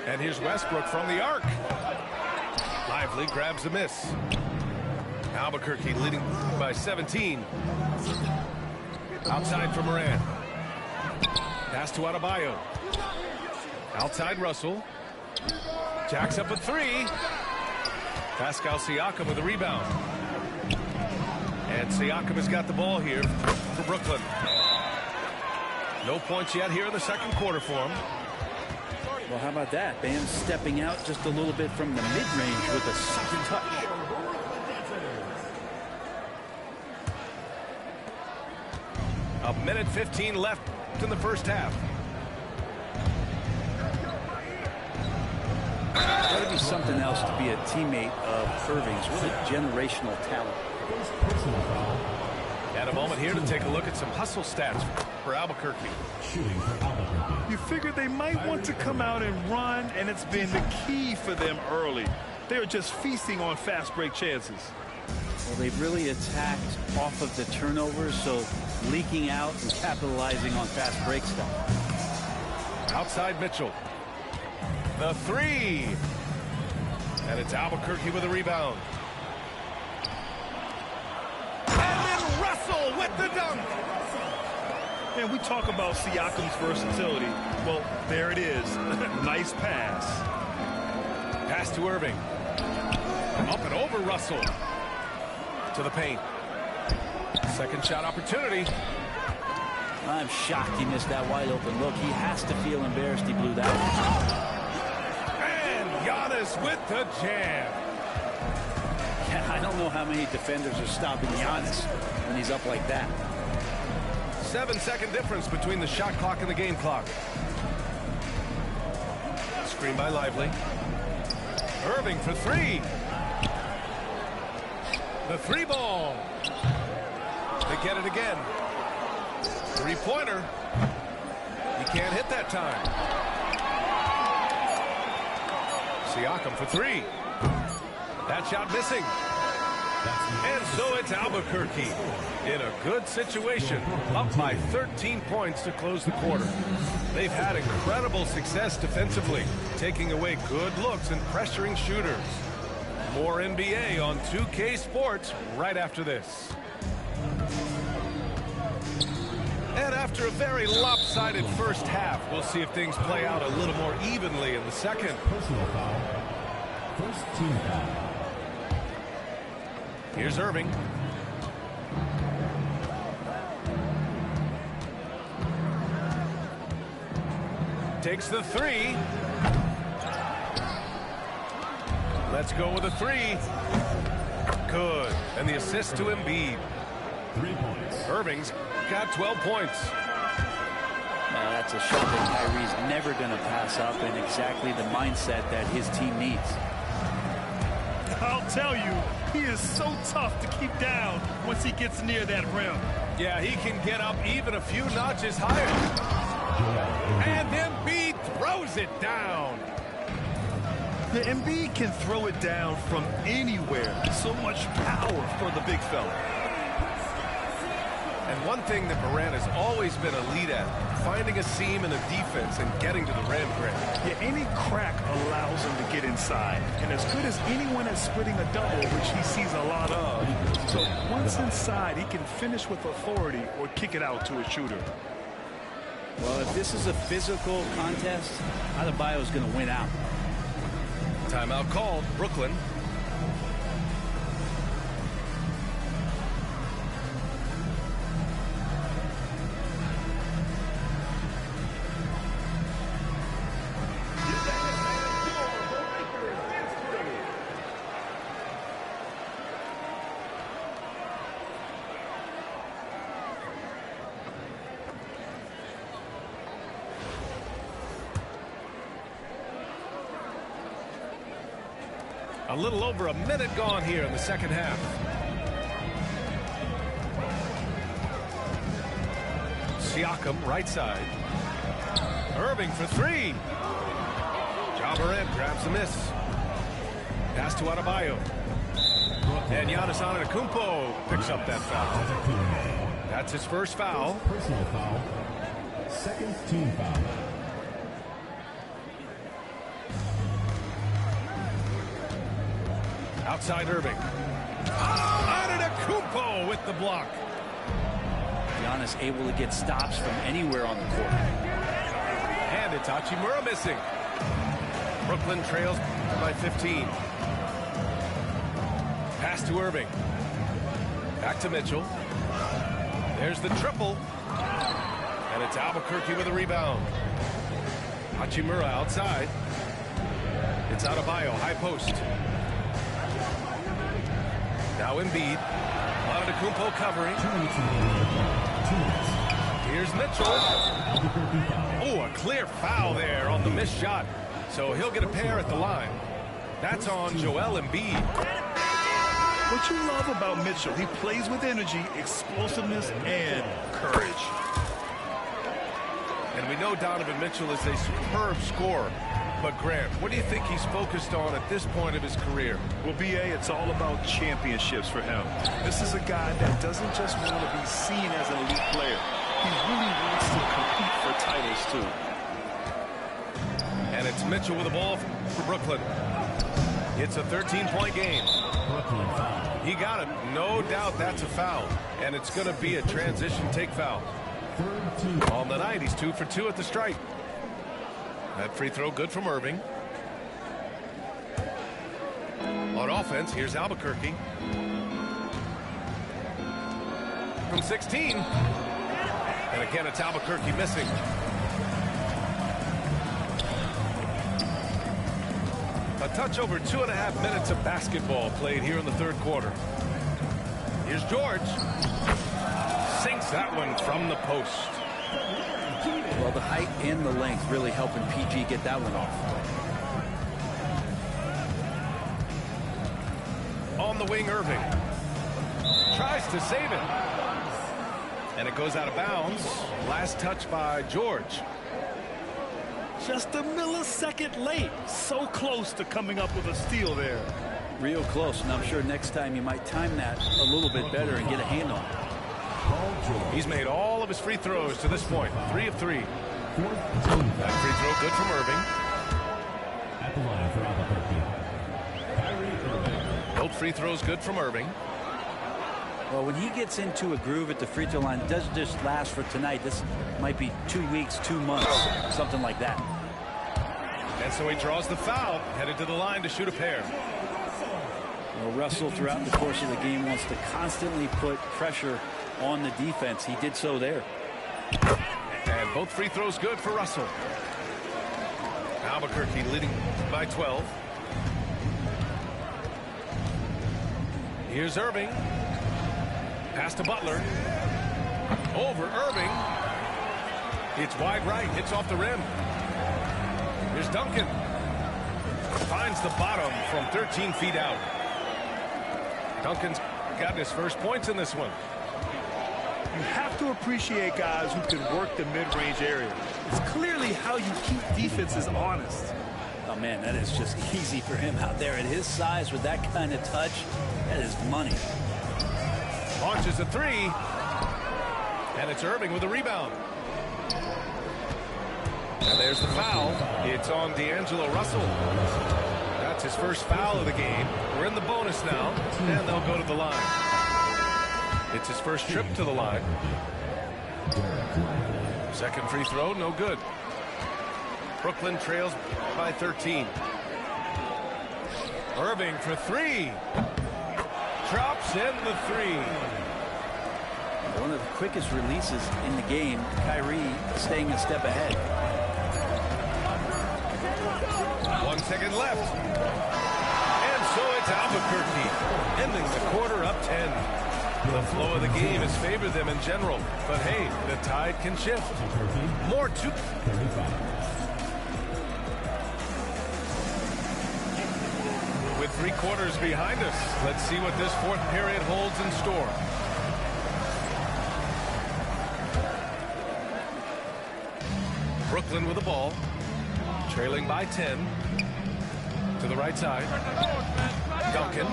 And here's Westbrook from the arc. Lively grabs a miss. Albuquerque leading by 17. Outside for Moran. Pass to Adebayo. Outside Russell. Jacks up a three. Pascal Siakam with a rebound. And Siakam has got the ball here for Brooklyn. No points yet here in the second quarter for him. Well, how about that? Bam stepping out just a little bit from the mid-range with a soft touch. A minute 15 left in the first half. It's got to be something else to be a teammate of Irving's. What a generational talent. Personal foul. And a moment here to take a look at some hustle stats for Albuquerque. Shooting for Albuquerque. You figured they might want to come out and run, and it's been the key for them early. They're just feasting on fast break chances. Well, they've really attacked off of the turnovers, so leaking out and capitalizing on fast break stuff. Outside Mitchell. The three. And it's Albuquerque with a rebound. And then Russell with the dunk. And we talk about Siakam's versatility. Well, there it is. Nice pass. Pass to Irving. Up and over Russell. To the paint. Second shot opportunity. I'm shocked he missed that wide open look. He has to feel embarrassed he blew that. And Giannis with the jam. Yeah, I don't know how many defenders are stopping Giannis when he's up like that. 7-second difference between the shot clock and the game clock. Screen by Lively. Irving for three. The three ball. They get it again. Three-pointer. He can't hit that time. Siakam for three. That shot missing. And so it's Albuquerque in a good situation, up by 13 points to close the quarter. They've had incredible success defensively, taking away good looks and pressuring shooters. More NBA on 2K Sports right after this. And after a very lopsided first half, we'll see if things play out a little more evenly in the second. Personal foul. First team foul. Here's Irving. Takes the three. Let's go with a three. Good. And the assist to Embiid. 3 points. Irving's got 12 points. Now, that's a shot that Kyrie's never going to pass up, and exactly the mindset that his team needs. I'll tell you, he is so tough to keep down once he gets near that rim. Yeah, he can get up even a few notches higher. And Embiid throws it down. The Embiid can throw it down from anywhere. So much power for the big fella. And one thing that Morant has always been elite at, finding a seam in the defense and getting to the rim, Grant. Yeah, any crack allows him to get inside. And as good as anyone at splitting a double, which he sees a lot of. So once inside, he can finish with authority or kick it out to a shooter. Well, if this is a physical contest, Adebayo is going to win out. Timeout called, Brooklyn. A little over a minute gone here in the second half. Siakam, right side. Irving for three. Ja Morant grabs the miss. Pass to Adebayo. And Giannis Antetokounmpo picks up that foul. That's his first foul. Personal foul. Second team foul. Outside Irving. Antetokounmpo with the block. Giannis able to get stops from anywhere on the court. And it's Hachimura missing. Brooklyn trails by 15. Pass to Irving. Back to Mitchell. There's the triple. And it's Albuquerque with a rebound. Hachimura outside. It's Adebayo, high post. Now Embiid. Antetokounmpo covering. Here's Mitchell. Oh, a clear foul there on the missed shot. So he'll get a pair at the line. That's on Joel Embiid. What you love about Mitchell, he plays with energy, explosiveness, and courage. And we know Donovan Mitchell is a superb scorer. But Grant, what do you think he's focused on at this point of his career? Well, B.A., it's all about championships for him. This is a guy that doesn't just want to be seen as an elite player. He really wants to compete for titles, too. And it's Mitchell with the ball for Brooklyn. It's a 13-point game. He got it. No doubt that's a foul. And it's going to be a transition take foul. On the night, he's 2 for 2 at the stripe. That free throw good from Irving. On offense, here's Albuquerque. From 16. And again, it's Albuquerque missing. A touch over 2.5 minutes of basketball played here in the third quarter. Here's George. Sinks that one from the post. Well, the height and the length really helping PG get that one off. On the wing, Irving. Tries to save it. And it goes out of bounds. Last touch by George. Just a millisecond late. So close to coming up with a steal there. Real close, and I'm sure next time you might time that a little bit better and get a hand on it. He's made all of his free throws to this point. 3 of 3. That free throw good from Irving. At the line for Albuquerque, Both free throws good from Irving. Well, when he gets into a groove at the free throw line, it doesn't just last for tonight. This might be 2 weeks, 2 months, something like that. And so he draws the foul, headed to the line to shoot a pair. Well, Russell, throughout the course of the game, wants to constantly put pressure on the defense. He did so there. And both free throws good for Russell. Albuquerque leading by 12. Here's Irving. Pass to Butler. Over Irving. It's wide right. Hits off the rim. Here's Duncan. Finds the bottom from 13 feet out. Duncan's gotten his first points in this one. You have to appreciate guys who can work the mid-range area. It's clearly how you keep defenses honest. Oh, man, that is just easy for him out there. At his size, with that kind of touch, that is money. Launches a 3. And it's Irving with a rebound. And there's the foul. It's on D'Angelo Russell. That's his first foul of the game. We're in the bonus now, and they'll go to the line. It's his first trip to the line. Second free throw, no good. Brooklyn trails by 13. Irving for 3. Drops in the 3. One of the quickest releases in the game. Kyrie staying a step ahead. 1 second left. And so it's Albuquerque, ending the quarter up 10. The flow of the game has favored them in general. But hey, the tide can shift. More to... With 3 quarters behind us, let's see what this fourth period holds in store. Brooklyn with the ball, trailing by 10. To the right side. Duncan.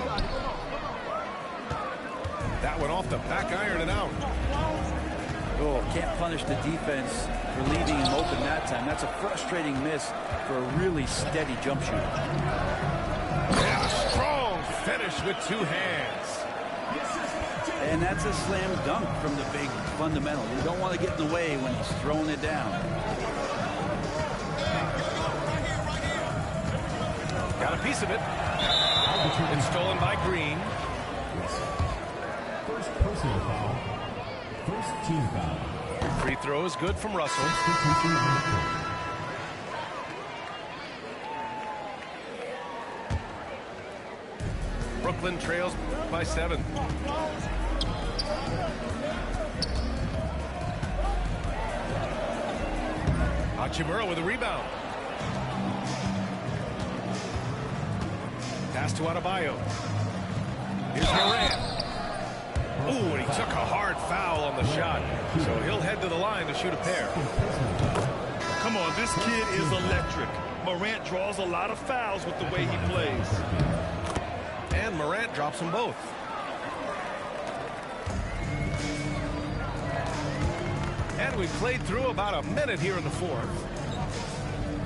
That one off the back iron and out. Oh, can't punish the defense for leaving him open that time. That's a frustrating miss for a really steady jump shooter. And a strong finish with 2 hands. And that's a slam dunk from the big fundamental. You don't want to get in the way when he's throwing it down. Got a piece of it. It's stolen by Green. First personal foul. First team foul. Free throw is good from Russell. Brooklyn trails by 7. Hachimura with a rebound. Pass to Adebayo. Here's Morant. Ooh, and he took a hard foul on the shot. So he'll head to the line to shoot a pair. Come on, this kid is electric. Morant draws a lot of fouls with the way he plays. And Morant drops them both. And we've played through about a minute here in the fourth.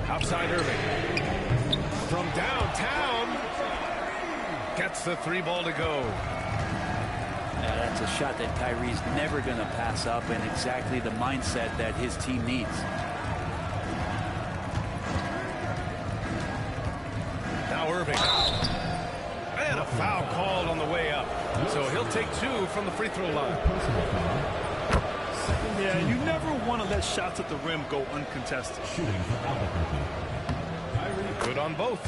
Outside Irving. From downtown. Gets the three ball to go. Yeah, that's a shot that Kyrie's never going to pass up, and exactly the mindset that his team needs. Now Irving. And a foul called on the way up. So he'll take two from the free throw line. Yeah, you never want to let shots at the rim go uncontested. Good on both.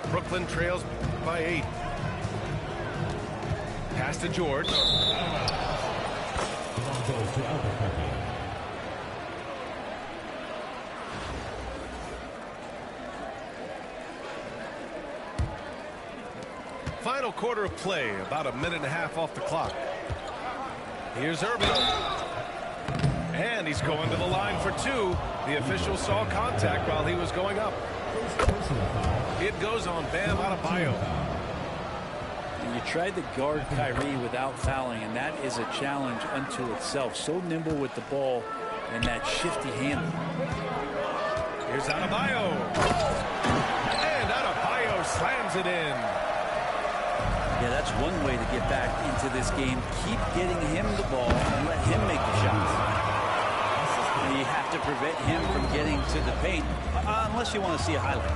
Brooklyn trails by 8. Pass to George. Final quarter of play, about a minute and a half off the clock. Here's Irving. And he's going to the line for two. The official saw contact while he was going up. It goes on Bam Adebayo. And you tried to guard Kyrie without fouling, and that is a challenge unto itself. So nimble with the ball and that shifty handle. Here's Adebayo. And Adebayo slams it in. Yeah, that's one way to get back into this game. Keep getting him the ball and let him make the shots. And you have to prevent him from getting to the paint, unless you want to see a highlight.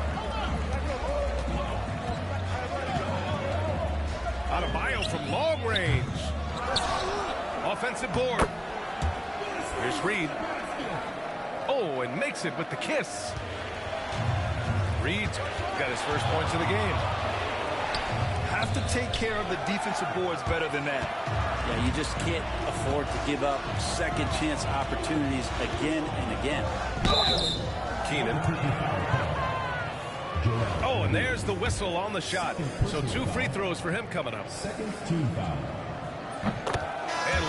Adebayo from long range. Offensive board. Here's Reed. Oh, and makes it with the kiss. Reed's got his first points of the game. Have to take care of the defensive boards better than that. Yeah, you just can't afford to give up second chance opportunities again and again. Keenan. Oh, and there's the whistle on the shot. So two free throws for him coming up. And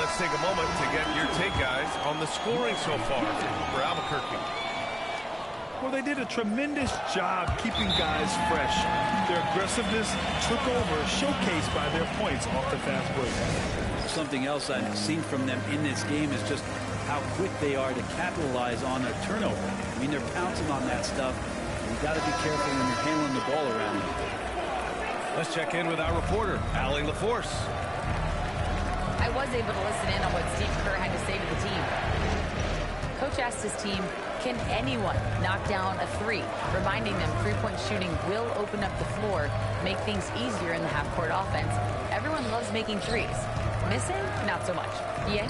let's take a moment to get your take, guys, on the scoring so far for Albuquerque. Well, they did a tremendous job keeping guys fresh. Their aggressiveness took over, showcased by their points off the fast break. Something else I've seen from them in this game is just how quick they are to capitalize on a turnover. I mean, they're pouncing on that stuff. You've got to be careful when you're handling the ball around you. Let's check in with our reporter, Allie LaForce. I was able to listen in on what Steve Kerr had to say to the team. Coach asked his team, can anyone knock down a three? Reminding them three-point shooting will open up the floor, make things easier in the half-court offense. Everyone loves making threes. Missing? Not so much. Yeah?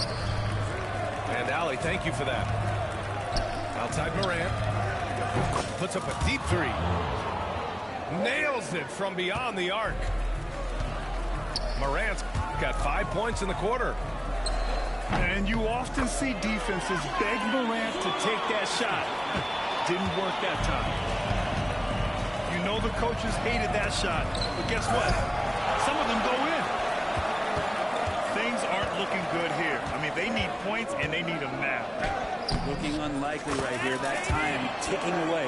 And Allie, thank you for that. Outside Morant. Puts up a deep three. Nails it from beyond the arc. Morant's got 5 points in the quarter. And you often see defenses beg Morant to take that shot. Didn't work that time. You know the coaches hated that shot. But guess what? Some of them go in. Things aren't looking good here. I mean, they need points, and they need them now. Looking unlikely right here. That time ticking away.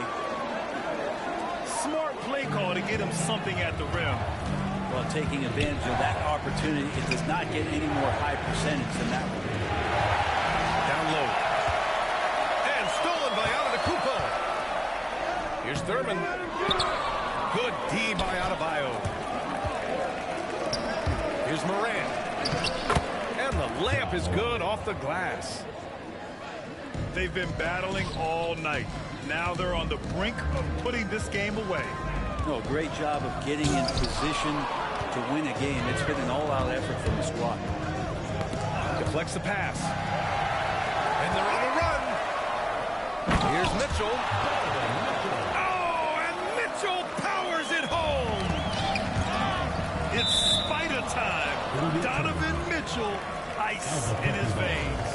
Smart play call to get him something at the rim. Well, taking advantage of that opportunity, it does not get any more high percentage than that one. Down low. And stolen by Antetokounmpo. Here's Thurman. Good D by Adebayo. Here's Morant. And the layup is good off the glass. They've been battling all night. Now they're on the brink of putting this game away. No, great job of getting in position to win a game. It's been an all-out effort from the squad. Deflects the pass. And they're on a run. Here's Mitchell. Oh, and Mitchell powers it home. It's spider time. Donovan Mitchell, ice in his veins.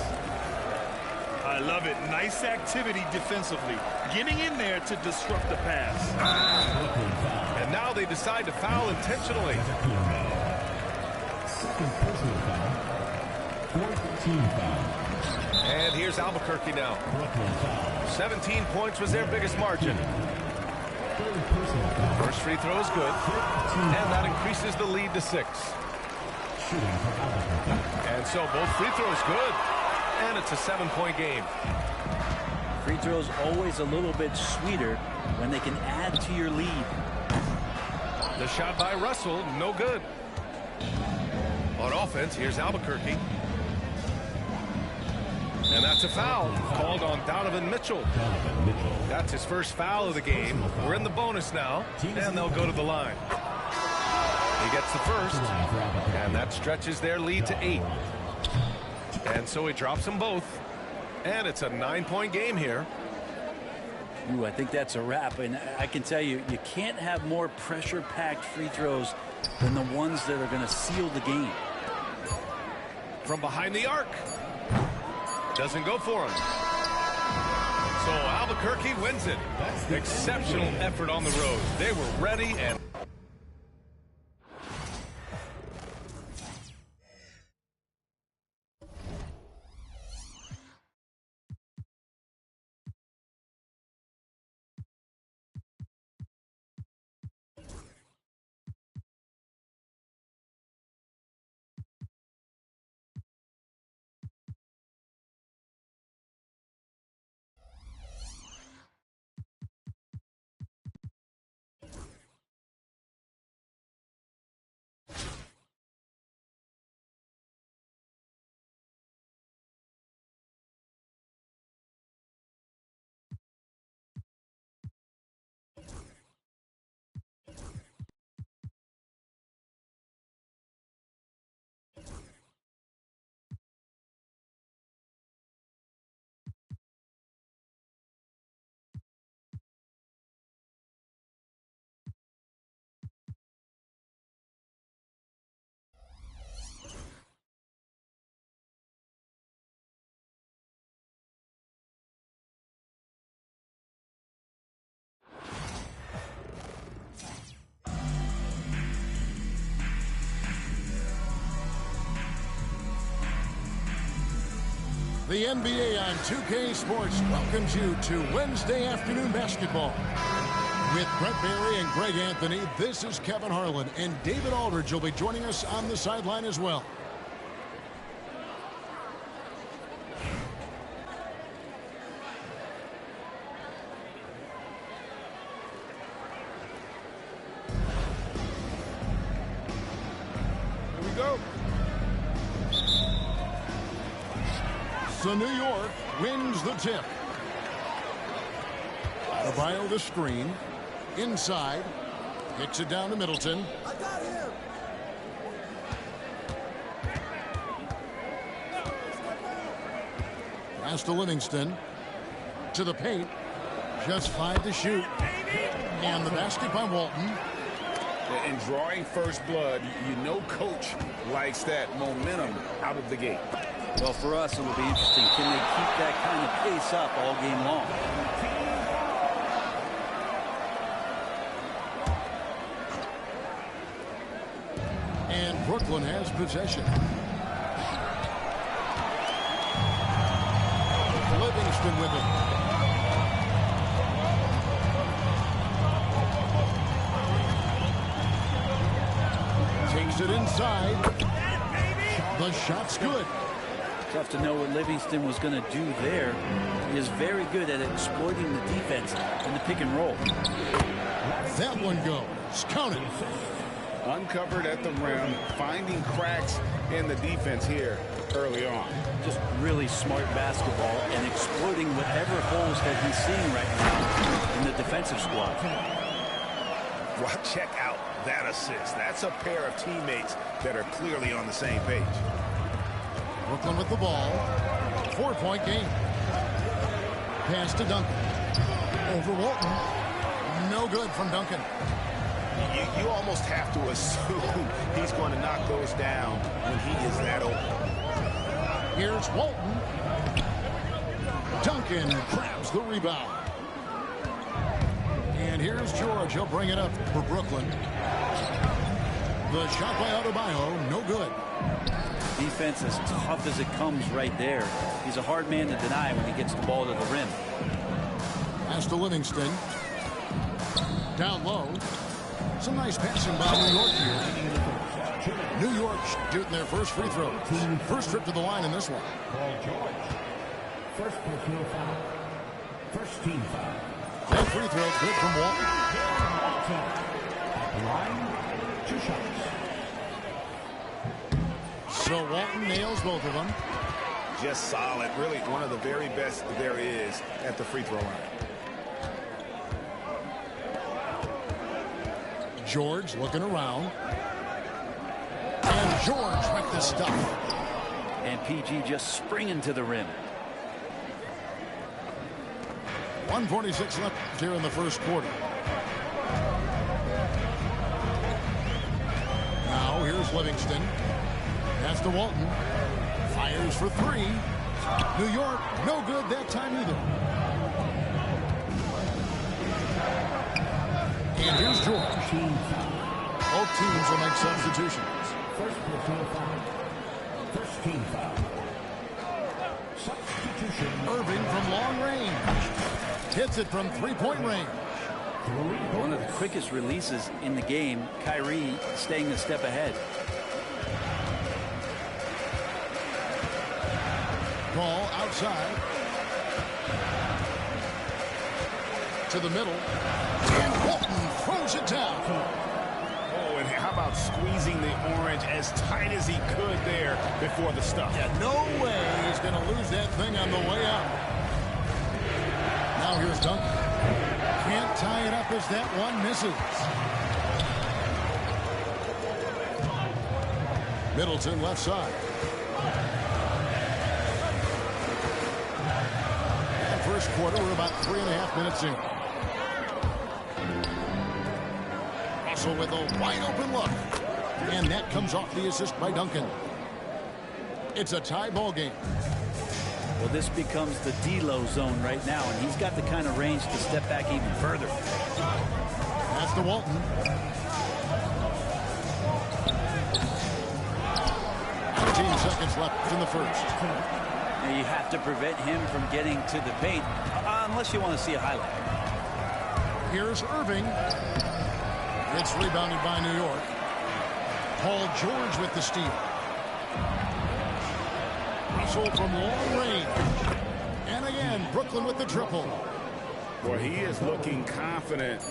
I love it. Nice activity defensively. Getting in there to disrupt the pass. And now they decide to foul intentionally. Second personal foul. Fourth team foul. And here's Albuquerque now. Brooklyn foul. 17 points was their biggest margin. Third personal foul. First free throw is good. And that increases the lead to 6. Shooting for Albuquerque. And so both free throws good. And it's a 7-point game. Free throws always a little bit sweeter when they can add to your lead. The shot by Russell, no good. On offense, here's Albuquerque. And that's a foul called on Donovan Mitchell. That's his first foul of the game. We're in the bonus now, and they'll go to the line. He gets the first, and that stretches their lead to 8. And so he drops them both, and it's a 9-point game here. Ooh, I think that's a wrap, and I can tell you, you can't have more pressure-packed free throws than the ones that are going to seal the game. From behind the arc. Doesn't go for him. So Albuquerque wins it. Exceptional effort on the road. They were ready and... The NBA on 2K Sports welcomes you to Wednesday afternoon basketball. With Brett Barry and Greg Anthony, this is Kevin Harlan, and David Aldridge will be joining us on the sideline as well. Here we go. So New York wins the tip. Adebayo the screen. Inside. Kicks it down to Middleton. I got him. Pass to Livingston. To the paint. Just 5 to shoot. And the basket by Walton. And drawing first blood, you know coach likes that momentum out of the gate. Well, for us, it'll be interesting. Can they keep that kind of pace up all game long? And Brooklyn has possession. Livingston with it. Takes it inside. The shot's good. Tough to know what Livingston was going to do there. He is very good at exploiting the defense in the pick and roll. That one goes. Count it. Uncovered at the rim, finding cracks in the defense here early on. Just really smart basketball and exploiting whatever holes that he's seeing right now in the defensive squad. Well, check out that assist. That's a pair of teammates that are clearly on the same page. Brooklyn with the ball. 4-point game. Pass to Duncan. Over Walton. No good from Duncan. You almost have to assume he's going to knock those down when he is that open. Here's Walton. Duncan grabs the rebound. And here's George. He'll bring it up for Brooklyn. The shot by Adebayo, no good. Defense as tough as it comes right there. He's a hard man to deny when he gets the ball to the rim. Pass to Livingston. Down low. Some nice passing by New York here. New York shooting their first free throw. First trip to the line in this one. Paul George. First personal foul. First team foul. That free throw good from Walton. At the line, 2 shots. So Walton nails both of them. Just solid. Really one of the very best there is at the free throw line. George looking around. And George with the stuff. And PG just springing to the rim. 1:46 left here in the first quarter. Now here's Livingston. Pass to Walton. Fires for 3. New York, no good that time either. And here's George. Both teams will make substitutions. First personal foul. First team foul. Substitution. Irving from long range. Hits it from 3-point range. One of the quickest releases in the game. Kyrie staying a step ahead. Ball outside. To the middle. And Walton throws it down. Oh, and how about squeezing the orange as tight as he could there before the stuff? Yeah, no way he's going to lose that thing on the way up. Now here's Duncan. Can't tie it up as that one misses. Middleton left side. And first quarter, we're about 3.5 minutes in. Russell with a wide open look. And that comes off the assist by Duncan. It's a tie ball game. Well, this becomes the D-low zone right now, and he's got the kind of range to step back even further. That's to Walton. 15 seconds left in the first. Now you have to prevent him from getting to the paint, unless you want to see a highlight. Here's Irving. It's rebounded by New York. Paul George with the steal. Russell from long range. And again, Brooklyn with the triple. Boy, he is looking confident.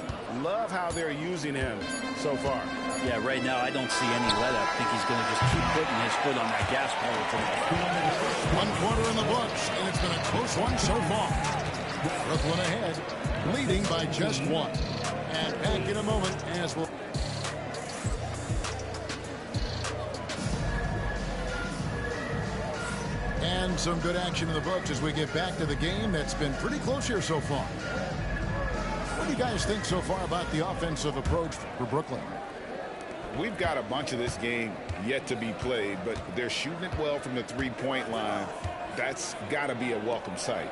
Love how they're using him so far. Yeah, right now I don't see any let up. I think he's going to just keep putting his foot on that gas pedal tonight. 1 quarter in the books, and it's been a close one so far. Brooklyn ahead, leading by just 1. And back in a moment as we'll... And some good action in the books as we get back to the game that's been pretty close here so far. What do you guys think so far about the offensive approach for Brooklyn? We've got a bunch of this game yet to be played, but they're shooting it well from the 3-point line. That's got to be a welcome sight.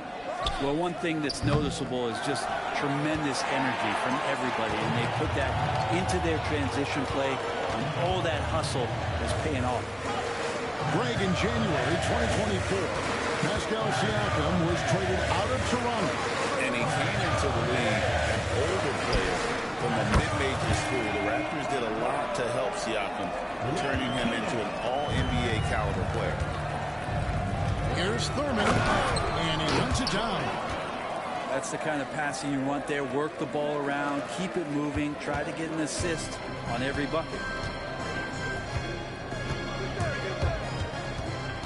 Well, one thing that's noticeable is just tremendous energy from everybody, and they put that into their transition play, and all that hustle is paying off. Greg, in January 2024, Pascal Siakam was traded out of Toronto. And he came into the league an older player from a mid-major school. The Raptors did a lot to help Siakam, turning him into an all-NBA caliber player. Here's Thurman, and he runs it down. That's the kind of passing you want there. Work the ball around, keep it moving, try to get an assist on every bucket.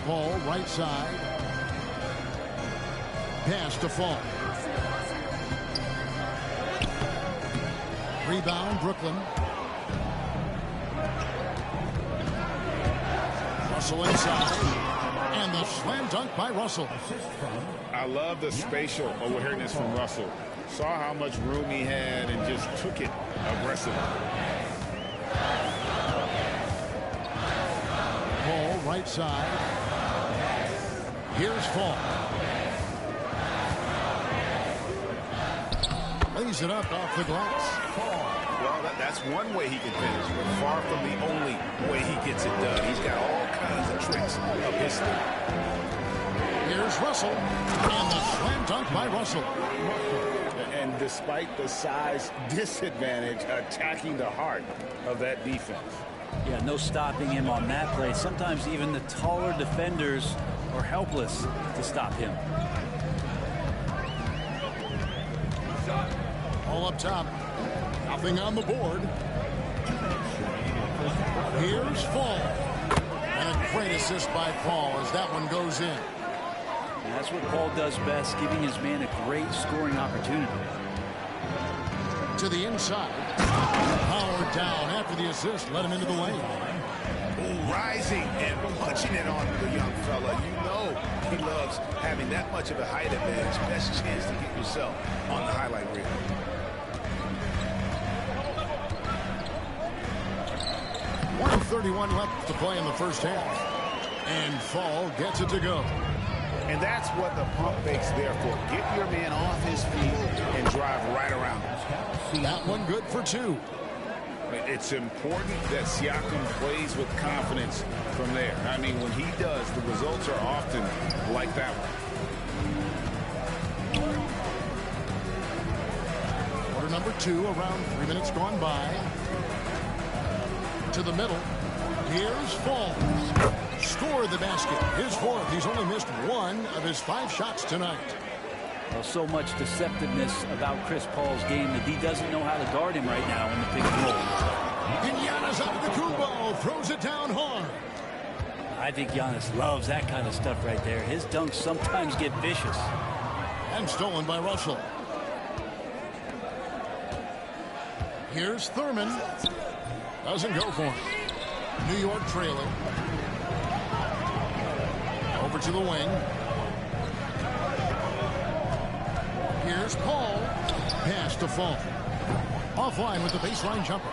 Ball right side. Pass to Fall. Rebound, Brooklyn. Russell inside. And the slam dunk by Russell. I love the spatial awareness from Russell. Saw how much room he had and just took it aggressively. Ball right side. Here's Fall. lays it up off the glass. Well, that's one way he can finish, but far from the only way he gets it done. He's got all kinds of tricks up his sleeve. Here's Russell, and the slam dunk by Russell. And despite the size disadvantage, attacking the heart of that defense. Yeah, no stopping him on that play. Sometimes even the taller defenders are helpless to stop him. All up top. Nothing on the board. Here's Fall. And a great assist by Paul as that one goes in. And that's what Paul does best, giving his man a great scoring opportunity. To the inside. Power down after the assist. Let him into the lane. Ooh, rising and punching it on the young fella. You know he loves having that much of a height advantage. Best chance to get yourself on the highlight reel. .31 left to play in the first half. And Fall gets it to go. And that's what the pump fake's there for. Get your man off his feet and drive right around him. That one good for two. It's important that Siakam plays with confidence from there. I mean, when he does, the results are often like that one. Quarter number 2, around 3 minutes gone by. To the middle. Here's Fall. Scored the basket. His fourth. He's only missed 1 of his 5 shots tonight. Well, so much deceptiveness about Chris Paul's game that he doesn't know how to guard him right now in the pick and roll. And Giannis Antetokounmpo throws it down hard. I think Giannis loves that kind of stuff right there. His dunks sometimes get vicious. And stolen by Russell. Here's Thurman. Doesn't go for him. New York trailing. Over to the wing. Here's Paul. Pass to Fall. Offline with the baseline jumper.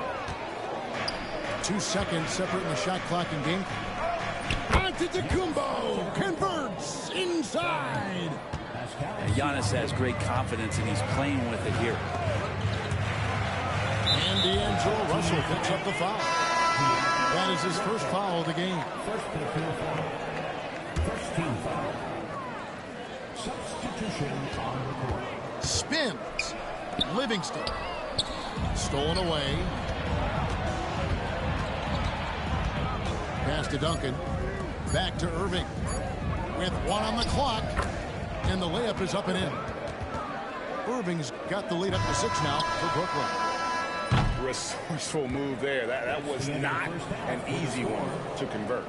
2 seconds separating the shot clock and game. Antetokounmpo converts inside. Giannis has great confidence and he's playing with it here. And D'Angelo Russell picks up the foul. That is his first foul of the game. First team foul. Substitution on the court. Spins. Livingston. Stolen away. Pass to Duncan. Back to Irving. With 1 on the clock. And the layup is up and in. Irving's got the lead up to 6 now for Brooklyn. Resourceful move there. That was not an easy one to convert.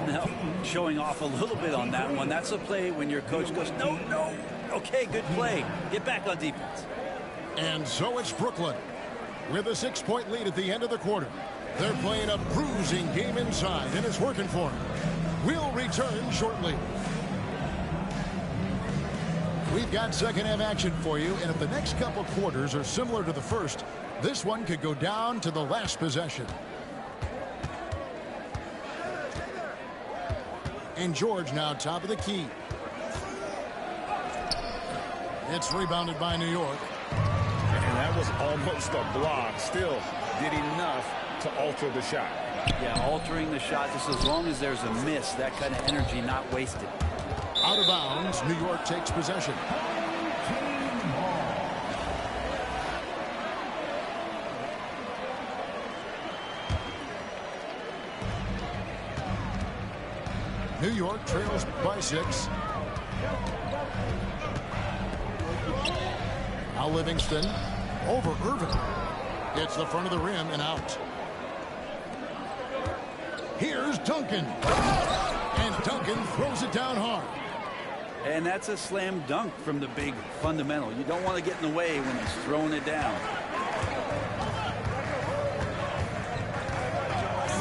No, showing off a little bit on that one. That's a play when your coach goes, no, no. Okay, good play. Get back on defense. And so it's Brooklyn with a 6-point lead at the end of the quarter. They're playing a bruising game inside, and it's working for them. We'll return shortly. We've got second half action for you, and if the next couple quarters are similar to the first, this one could go down to the last possession. And George now top of the key. It's rebounded by New York. And that was almost a block. Still did enough to alter the shot. Yeah, altering the shot just as long as there's a miss. That kind of energy not wasted. Out of bounds, New York takes possession. New York trails by 6. Now Livingston over Irving. It's the front of the rim and out. Here's Duncan. And Duncan throws it down hard. And that's a slam dunk from the big fundamental. You don't want to get in the way when he's throwing it down.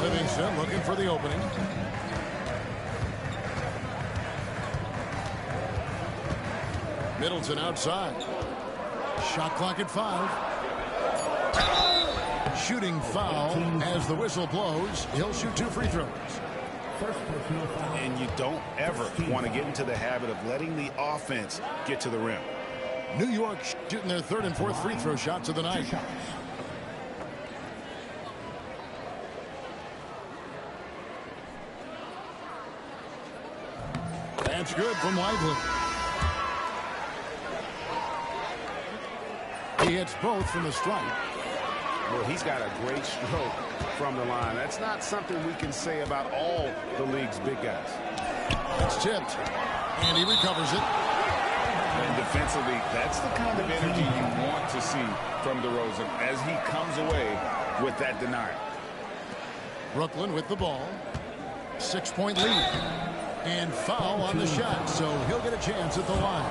Livingston looking for the opening. Middleton outside. Shot clock at 5. Shooting foul as the whistle blows. He'll shoot 2 free throws. And you don't ever want to get into the habit of letting the offense get to the rim. New York shooting their third and fourth free throw shots of the night. That's good from Lively. He hits both from the stripe. Well, he's got a great stroke from the line. That's not something we can say about all the league's big guys. It's tipped, and he recovers it. And defensively, that's the kind of energy you want to see from DeRozan as he comes away with that denial. Brooklyn with the ball. 6-point lead. And foul on the shot, so he'll get a chance at the line.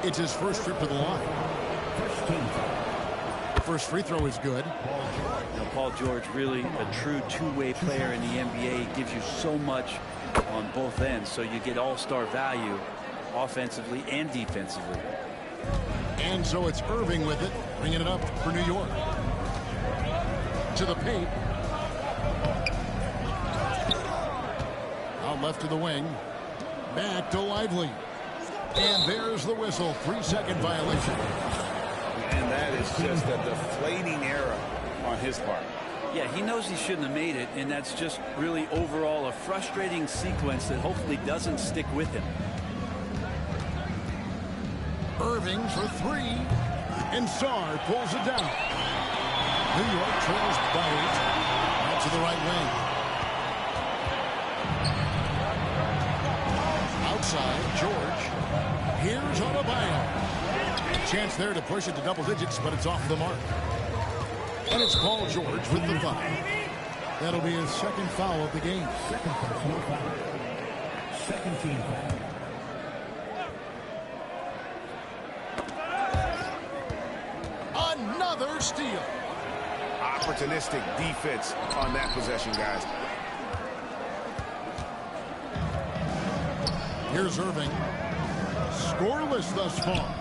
It's his first trip to the line. First free throw is good. Now, Paul George, really a true two-way player in the NBA. He gives you so much on both ends, so you get all-star value offensively and defensively. And so it's Irving with it, bringing it up for New York. To the paint. Out left to the wing. Back to Lively. And there's the whistle. 3-second violation. And that is just a deflating error on his part. Yeah, he knows he shouldn't have made it, and that's just really overall a frustrating sequence that hopefully doesn't stick with him. Irving for three. And Sarr pulls it down. New York trails by 8. Out to the right wing. Outside, George. Here's Adebayo. Chance there to push it to double digits, but it's off the mark. And it's Paul George with the foul. That'll be his second foul of the game. Second personal foul. Second team foul. Another steal. Opportunistic defense on that possession, guys. Here's Irving. Scoreless thus far.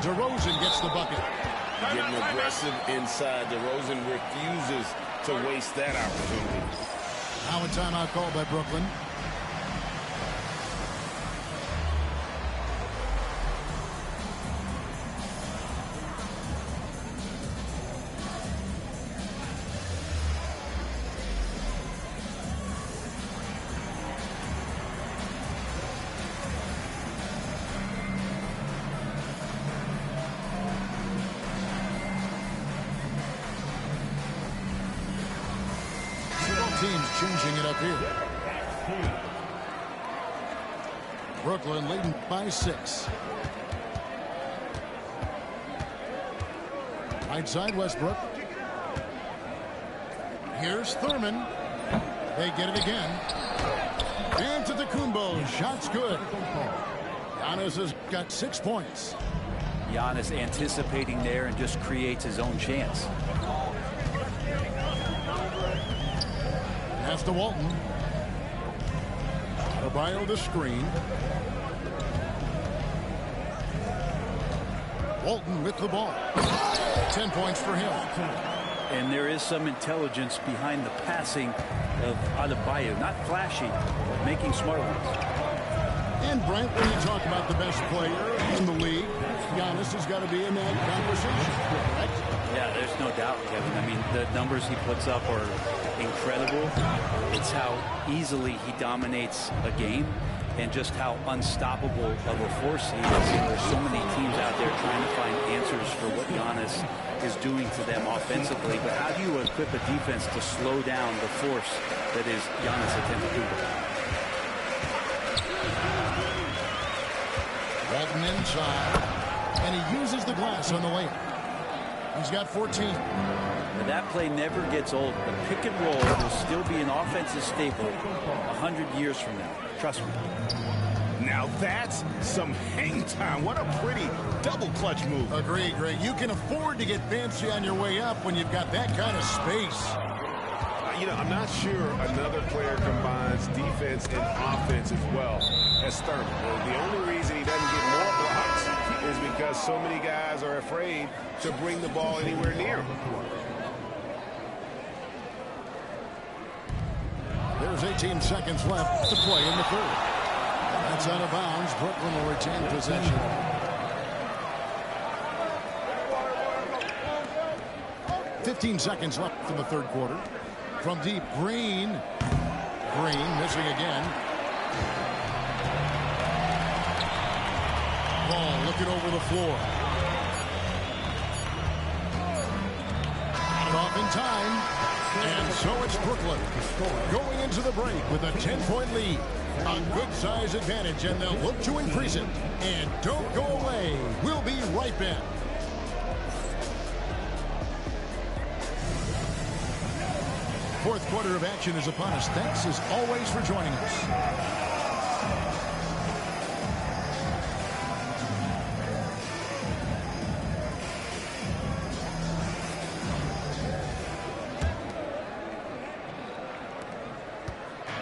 DeRozan gets the bucket. Getting aggressive inside. DeRozan refuses to waste that opportunity. Now a timeout called by Brooklyn. Teams changing it up here. Brooklyn leading by 6. Right side, Westbrook. Here's Thurman. They get it again. And to Kumbo. Shot's good. Giannis has got 6 points. Giannis anticipating there and just creates his own chance. Pass to Walton. Adebayo the screen. Walton with the ball. 10 points for him. And there is some intelligence behind the passing of Adebayo. Not flashy, but making smart ones. And Brent, when you talk about the best player in the league, Giannis has got to be in that conversation, correct? Yeah, there's no doubt, Kevin. I mean, the numbers he puts up are incredible. It's how easily he dominates a game and just how unstoppable of a force he is. And there's so many teams out there trying to find answers for what Giannis is doing to them offensively. But how do you equip a defense to slow down the force that is Giannis Antetokounmpo? Walton inside, and he uses the glass on the layup. He's got 14. Now that play never gets old. The pick and roll will still be an offensive staple 100 years from now. Trust me. Now that's some hang time. What a pretty double clutch move. Agree, Greg. You can afford to get fancy on your way up when you've got that kind of space. You know, I'm not sure another player combines defense and offense as well as Thurman. The only reason he doesn't get more blocks is because so many guys are afraid to bring the ball anywhere near him. There's 18 seconds left to play in the third. That's out of bounds. Brooklyn will retain possession. 15 seconds left in the third quarter. From deep, Green. Green missing again. Ball looking over the floor. Got it off in time. And so it's Brooklyn going into the break with a 10-point lead. A good size advantage, and they'll look to increase it. And don't go away. We'll be right back. Fourth quarter of action is upon us. Thanks as always for joining us.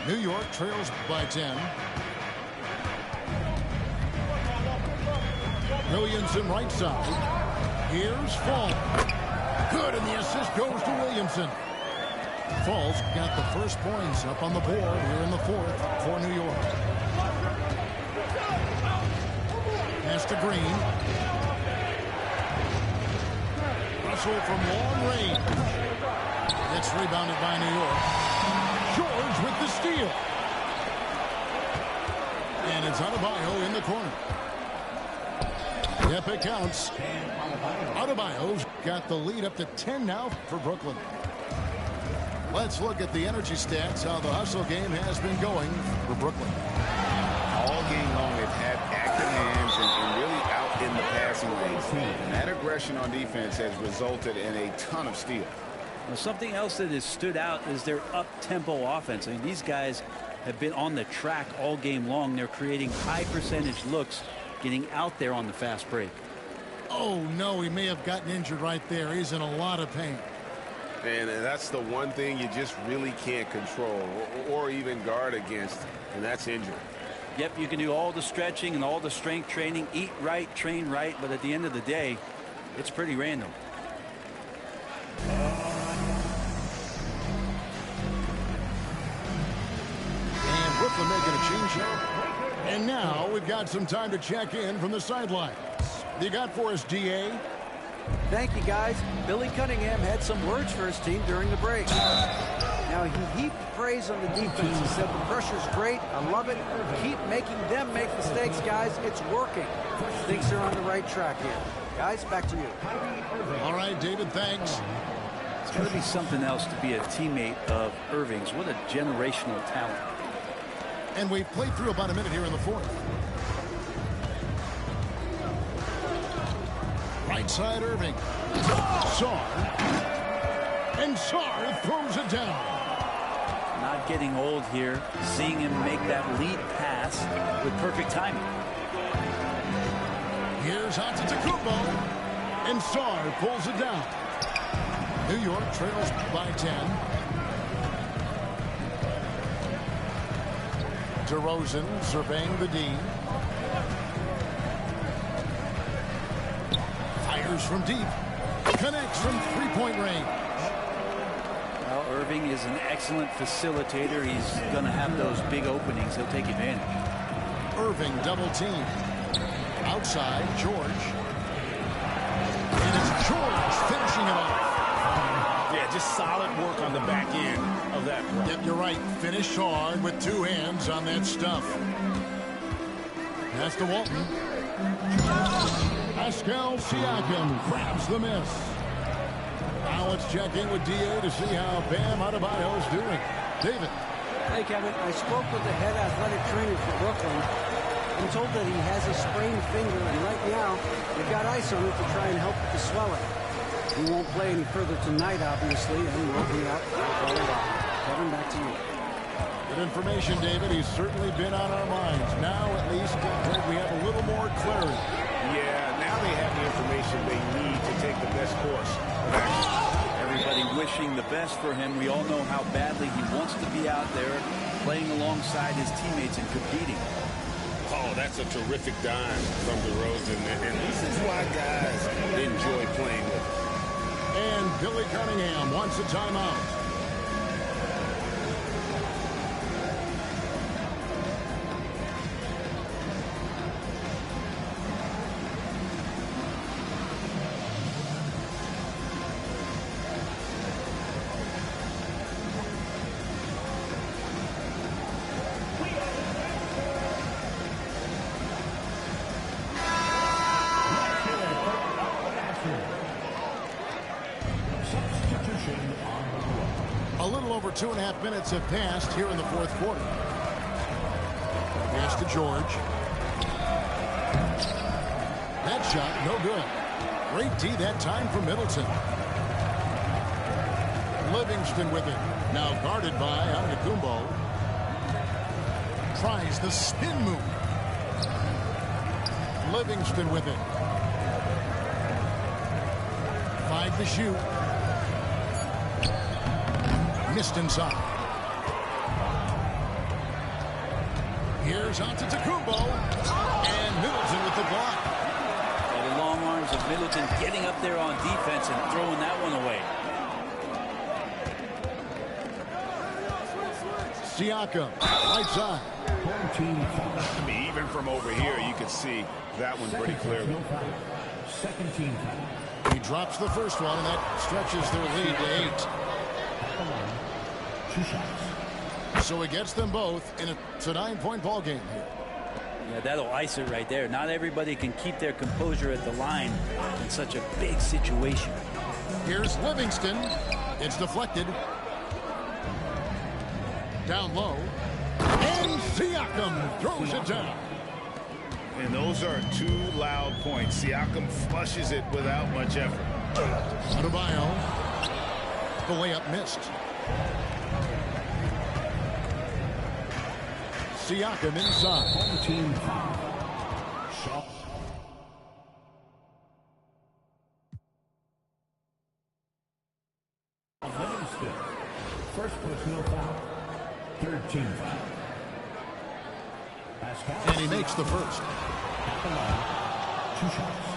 New York trails by 10. Williamson right side. Here's Fall. Good, and the assist goes to Williamson. Falls got the first points up on the board here in the fourth for New York. Pass to Green. Russell from long range. It's rebounded by New York. George with the steal. And it's Adebayo in the corner. Yep, it counts. Adebayo's got the lead up to 10 now for Brooklyn. Let's look at the energy stats, how the hustle game has been going for Brooklyn. All game long, they've had active hands and really out in the passing lanes. And that aggression on defense has resulted in a ton of steals. Well, something else that has stood out is their up-tempo offense. I mean, these guys have been on the track all game long. They're creating high percentage looks, getting out there on the fast break. Oh, no, he may have gotten injured right there. He's in a lot of pain. And that's the one thing you just really can't control or even guard against, and that's injury. Yep, you can do all the stretching and all the strength training, eat right, train right, but at the end of the day, it's pretty random. And Brooklyn making a change up. And now we've got some time to check in from the sidelines. You got for us, DA? Thank you, guys. Billy Cunningham had some words for his team during the break. Now, he heaped praise on the defense. He said the pressure's great. I love it. Keep making them make mistakes, guys. It's working. Thinks they're on the right track here. Guys, back to you. All right, David, thanks. It's got to be something else to be a teammate of Irving's. What a generational talent. And we've played through about a minute here in the fourth. Right side, Irving. Sarr. And Sarr throws it down. Not getting old here. Seeing him make that lead pass with perfect timing. Here's Antetokounmpo. And Sarr pulls it down. New York trails by 10. DeRozan surveying the D. Fires from deep. Connects from three-point range. Well, Irving is an excellent facilitator. He's going to have those big openings. He'll take advantage. Irving double team. Outside, George. And it's George finishing it off. Yeah, just solid work on the back end of that play. Yep, you're right. Finish hard with two hands on that stuff. That's to Walton. Pascal Siakam grabs the miss. Now let's check in with DA to see how Bam Adebayo is doing. David. Hey, Kevin. I spoke with the head athletic trainer for Brooklyn. I'm told that he has a sprained finger, and right now they've got ice on it to try and help with the swelling. He won't play any further tonight, obviously, and will be out for a while. Kevin, back to you. Good information, David. He's certainly been on our minds. Now, at least, we have a little more clarity. Yeah, now they have the information they need to take the best course of action. Everybody wishing the best for him. We all know how badly he wants to be out there playing alongside his teammates and competing. Oh, that's a terrific dime from DeRozan, and this is why guys enjoy playing with him. And Billy Cunningham wants a timeout. little over 2.5 minutes have passed here in the fourth quarter. Pass to George. That shot, no good. Great D that time from Middleton. Livingston with it. Now guarded by Antetokounmpo. Tries the spin move. Livingston with it. 5 to shoot. Missed inside. Here's Antetokounmpo. And Middleton with the block. Well, the long arms of Middleton getting up there on defense and throwing that one away. Siakam, right side. I mean, even from over here, you can see that one pretty clearly. Second team foul. He drops the first one, and that stretches their lead to 8. 2 shots. So he gets them both, and it's a 9-point ball game here. Yeah, that'll ice it right there. Not everybody can keep their composure at the line in such a big situation. Here's Livingston. It's deflected. Down low. And Siakam throws it down. And those are 2 loud points. Siakam flushes it without much effort. Adebayo. The layup missed. Siakam inside. Home team foul. Shot. Livingston. First personal foul. Third team foul. Pascal. And he makes the first. At the line. 2 shots.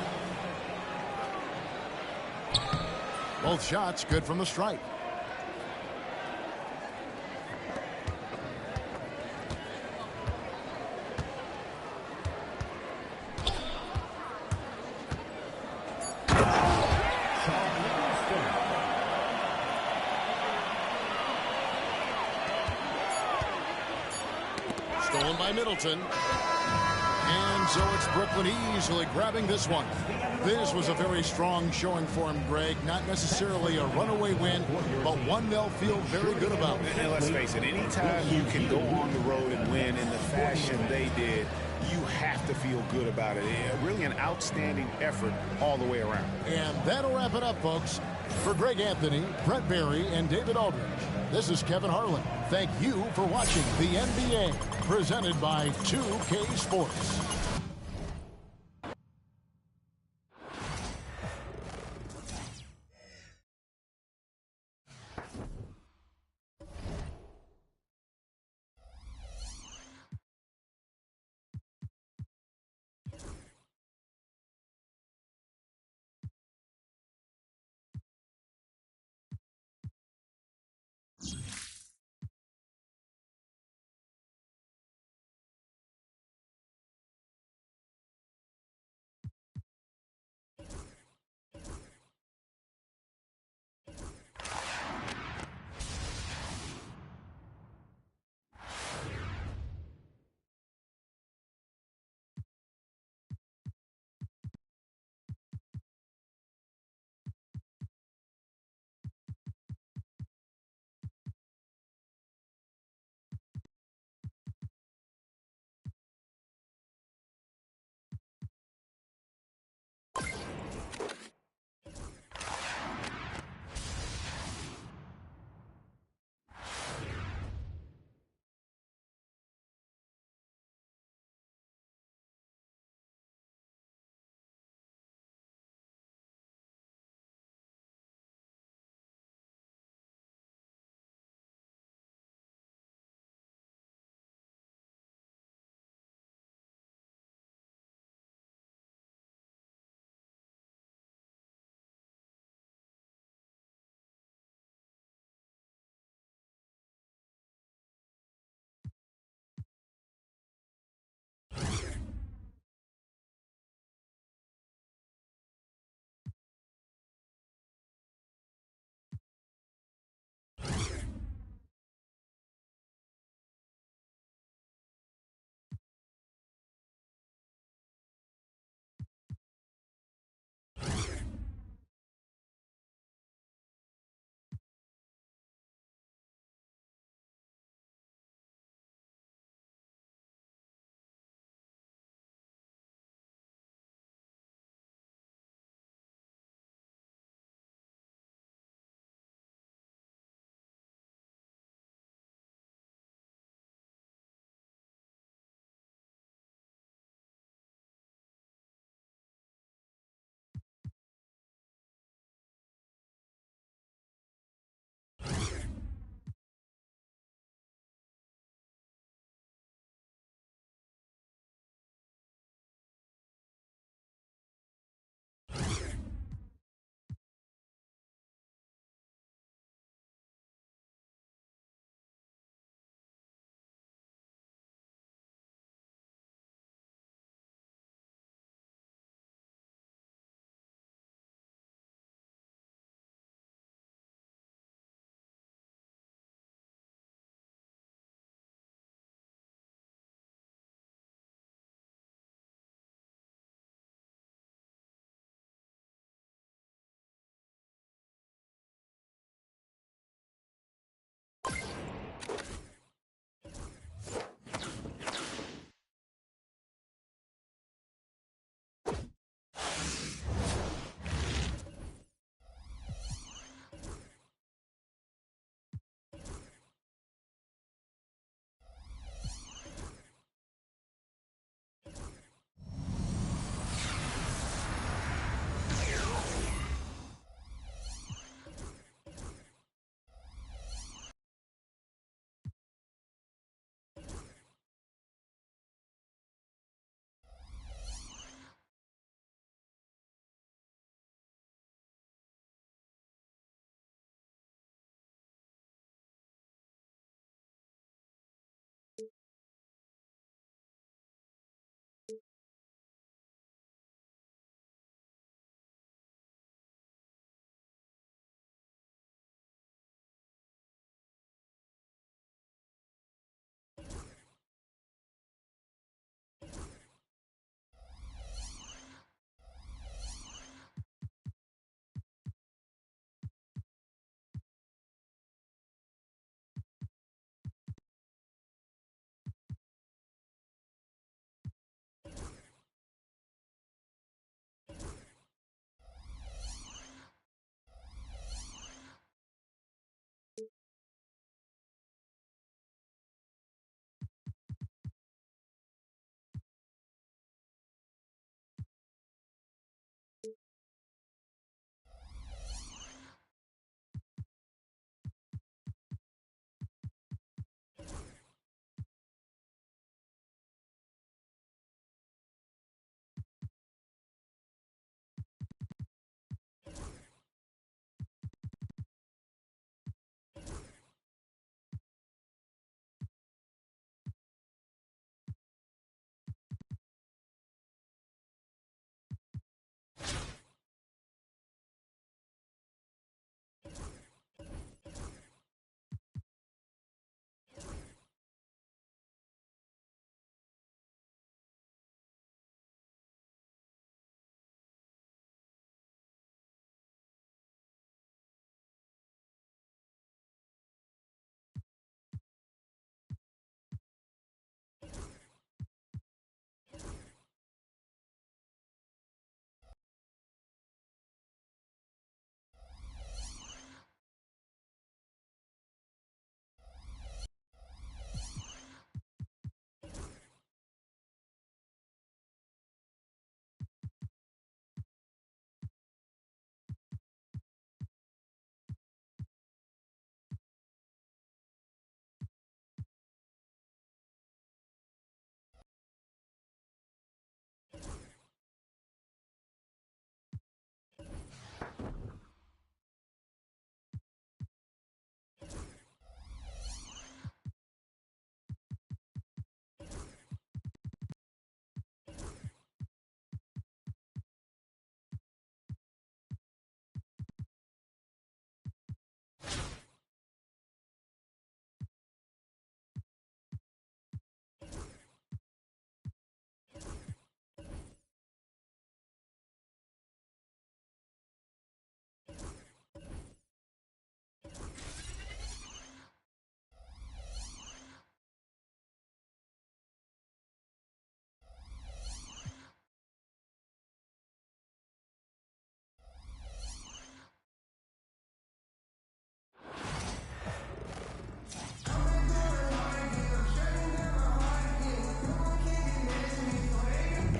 Both shots good from the stripe. Stolen by Middleton. And so it's Brooklyn easily grabbing this one. This was a very strong showing for him, Greg. Not necessarily a runaway win, but one they'll feel very good about. And let's face it, anytime you can go on the road and win in the fashion they did, you have to feel good about it. Really an outstanding effort all the way around. And that'll wrap it up, folks. For Greg Anthony, Brett Barry, and David Aldridge, this is Kevin Harlan. Thank you for watching the NBA, presented by 2K Sports.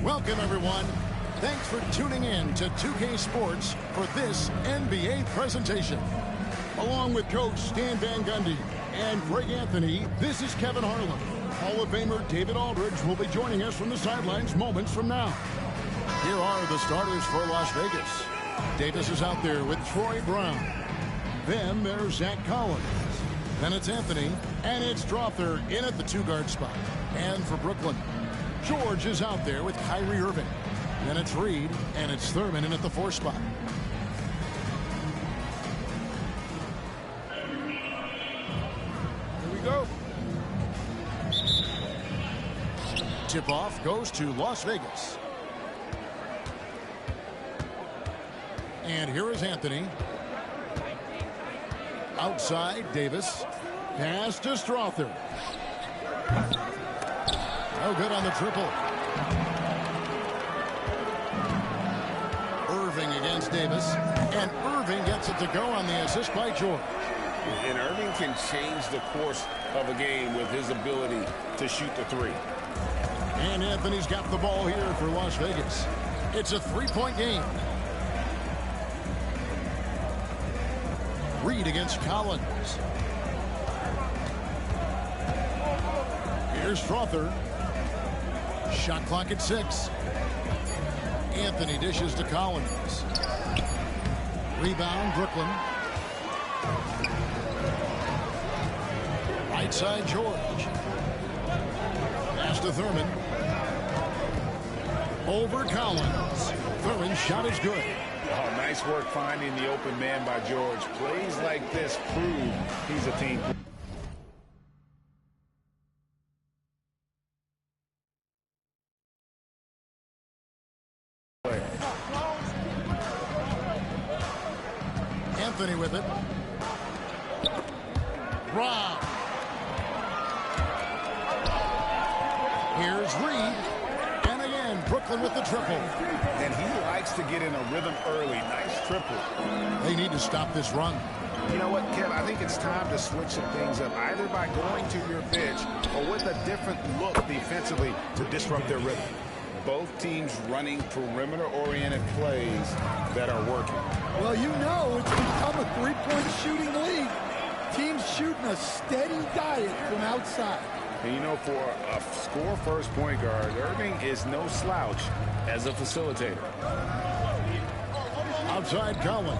Welcome, everyone. Thanks for tuning in to 2K Sports for this NBA presentation. Along with Coach Stan Van Gundy and Greg Anthony, this is Kevin Harlan. Hall of Famer David Aldridge will be joining us from the sidelines moments from now. Here are the starters for Las Vegas. Davis is out there with Troy Brown. Then there's Zach Collins. Then it's Anthony, and it's Strother in at the 2-guard spot. And for Brooklyn, George is out there with Kyrie Irving. Then it's Reed, and it's Thurman in at the 4 spot. Here we go. Tip-off goes to Las Vegas. And here is Anthony. Outside, Davis. Pass to Strother. No good on the triple. Irving against Davis. And Irving gets it to go on the assist by George. And Irving can change the course of a game with his ability to shoot the 3. And Anthony's got the ball here for Las Vegas. It's a 3-point game. Reed against Collins. Here's Strother. Shot clock at 6. Anthony dishes to Collins. Rebound, Brooklyn. Right side, George. Pass to Thurman. Over Collins. Thurman's shot is good. Oh, nice work finding the open man by George. Plays like this prove he's a team. Anthony with it. Brown. Here's Reed. And again, Brooklyn with the triple. And he likes to get in a rhythm early. Nice triple. They need to stop this run. You know what, Kev? I think it's time to switch some things up, either by going to your bench or with a different look defensively to disrupt their rhythm. Both teams running perimeter-oriented plays that are working. Well, you know it's become a 3-point shooting league. Teams shooting a steady diet from outside. And you know, for a score-first point guard, Irving is no slouch as a facilitator. Outside Collins.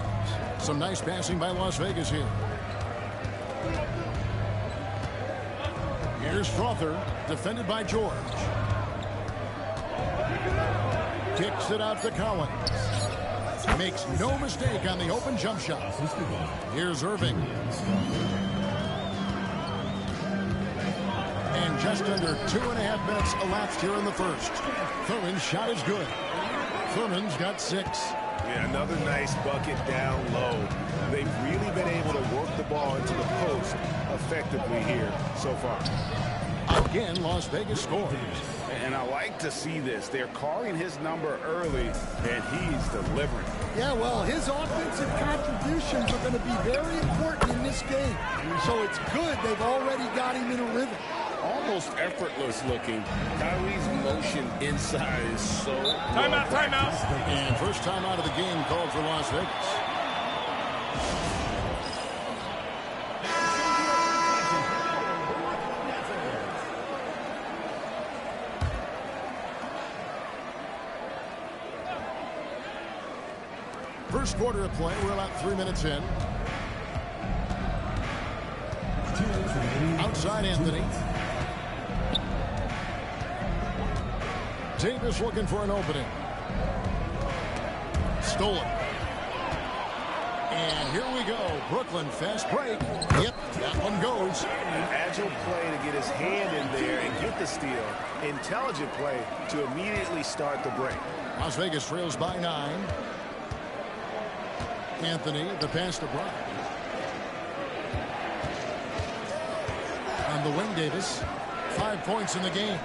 Some nice passing by Las Vegas here. Here's Strother, defended by George. Kicks it out to Collins. Makes no mistake on the open jump shot. Here's Irving. And just under 2.5 minutes elapsed here in the first. Thurman's shot is good. Thurman's got 6. Yeah, another nice bucket down low. They've really been able to work the ball into the post effectively here so far. Again, Las Vegas scores. And I like to see this. They're calling his number early, and he's delivering. Yeah, well, his offensive contributions are going to be very important in this game. So it's good they've already got him in a rhythm. Almost effortless looking. Kyrie's motion inside is so... Timeout, timeout. And first timeout of the game called for Las Vegas. First quarter of play, we're about 3 minutes in. Outside Anthony. Davis looking for an opening. Stolen. And here we go. Brooklyn fast break. Yep, that one goes. An agile play to get his hand in there and get the steal. Intelligent play to immediately start the break. Las Vegas trails by 9. Anthony, the pass to Brock. On the wing, Davis. 5 points in the game.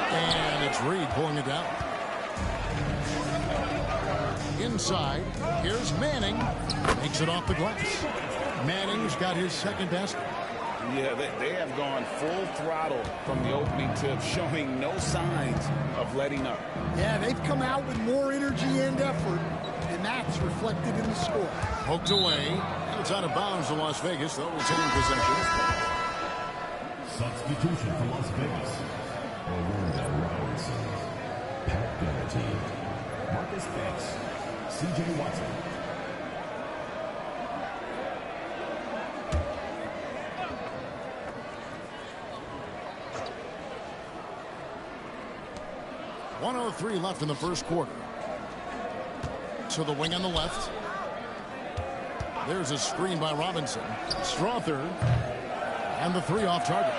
And it's Reed pulling it down. Inside, here's Manning. Makes it off the glass. Manning's got his second basket. Yeah, they have gone full throttle from the opening tip, showing no signs of letting up. Yeah, they've come out with more energy and effort, and that's reflected in the score. Poked away. And it's out of bounds to Las Vegas. They'll retain possession. Substitution for Las Vegas. Orlando Robinson. Pat Garrity. Marcus Banks. C.J. Watson. .103 left in the first quarter. To the wing on the left. There's a screen by Robinson. Strother. And the 3 off target.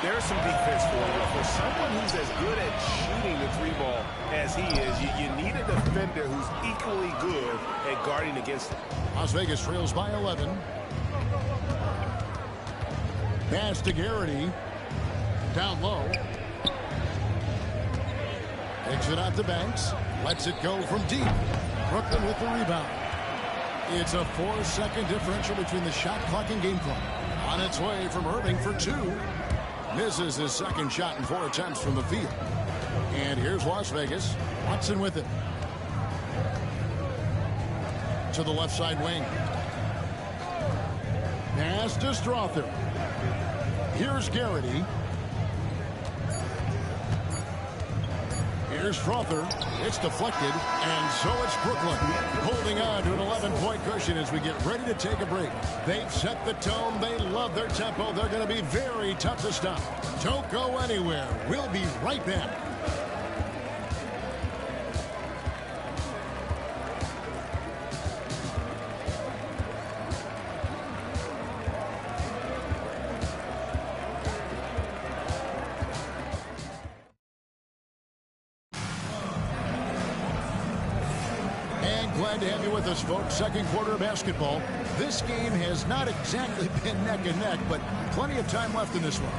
There's some defense for you. For someone who's as good at shooting the 3-ball as he is, you need a defender who's equally good at guarding against it. Las Vegas trails by 11. Pass to Garrity. Down low. Takes it out to Banks. Lets it go from deep. Brooklyn with the rebound. It's a 4-second differential between the shot clock and game clock. On its way from Irving for 2. Misses his second shot in 4 attempts from the field. And here's Las Vegas. Watson with it. To the left side wing. Pass to Strother. Here's Garrity. Here's Strother. It's deflected, and so it's Brooklyn holding on to an 11-point cushion as we get ready to take a break. They've set the tone. They love their tempo. They're going to be very tough to stop. Don't go anywhere. We'll be right back. Glad to have you with us, folks. Second quarter of basketball. This game has not exactly been neck and neck, but plenty of time left in this one.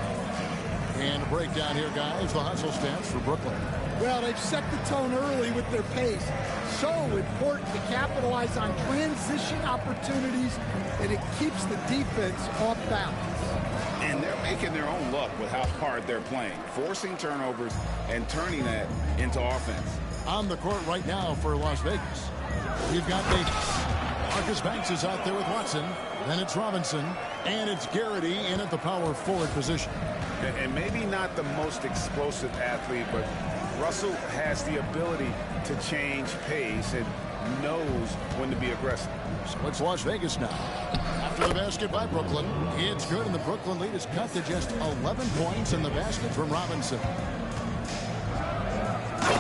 And a breakdown here, guys. The hustle stance for Brooklyn. Well, they've set the tone early with their pace. So important to capitalize on transition opportunities, and it keeps the defense off balance. And they're making their own luck with how hard they're playing, forcing turnovers and turning that into offense. On the court right now for Las Vegas, we've got Davis. Marcus Banks is out there with Watson. Then it's Robinson. And it's Garrity in at the power forward position. And maybe not the most explosive athlete, but Russell has the ability to change pace and knows when to be aggressive. So it's Las Vegas now. After the basket by Brooklyn, it's good, and the Brooklyn lead is cut to just 11 points in the basket from Robinson.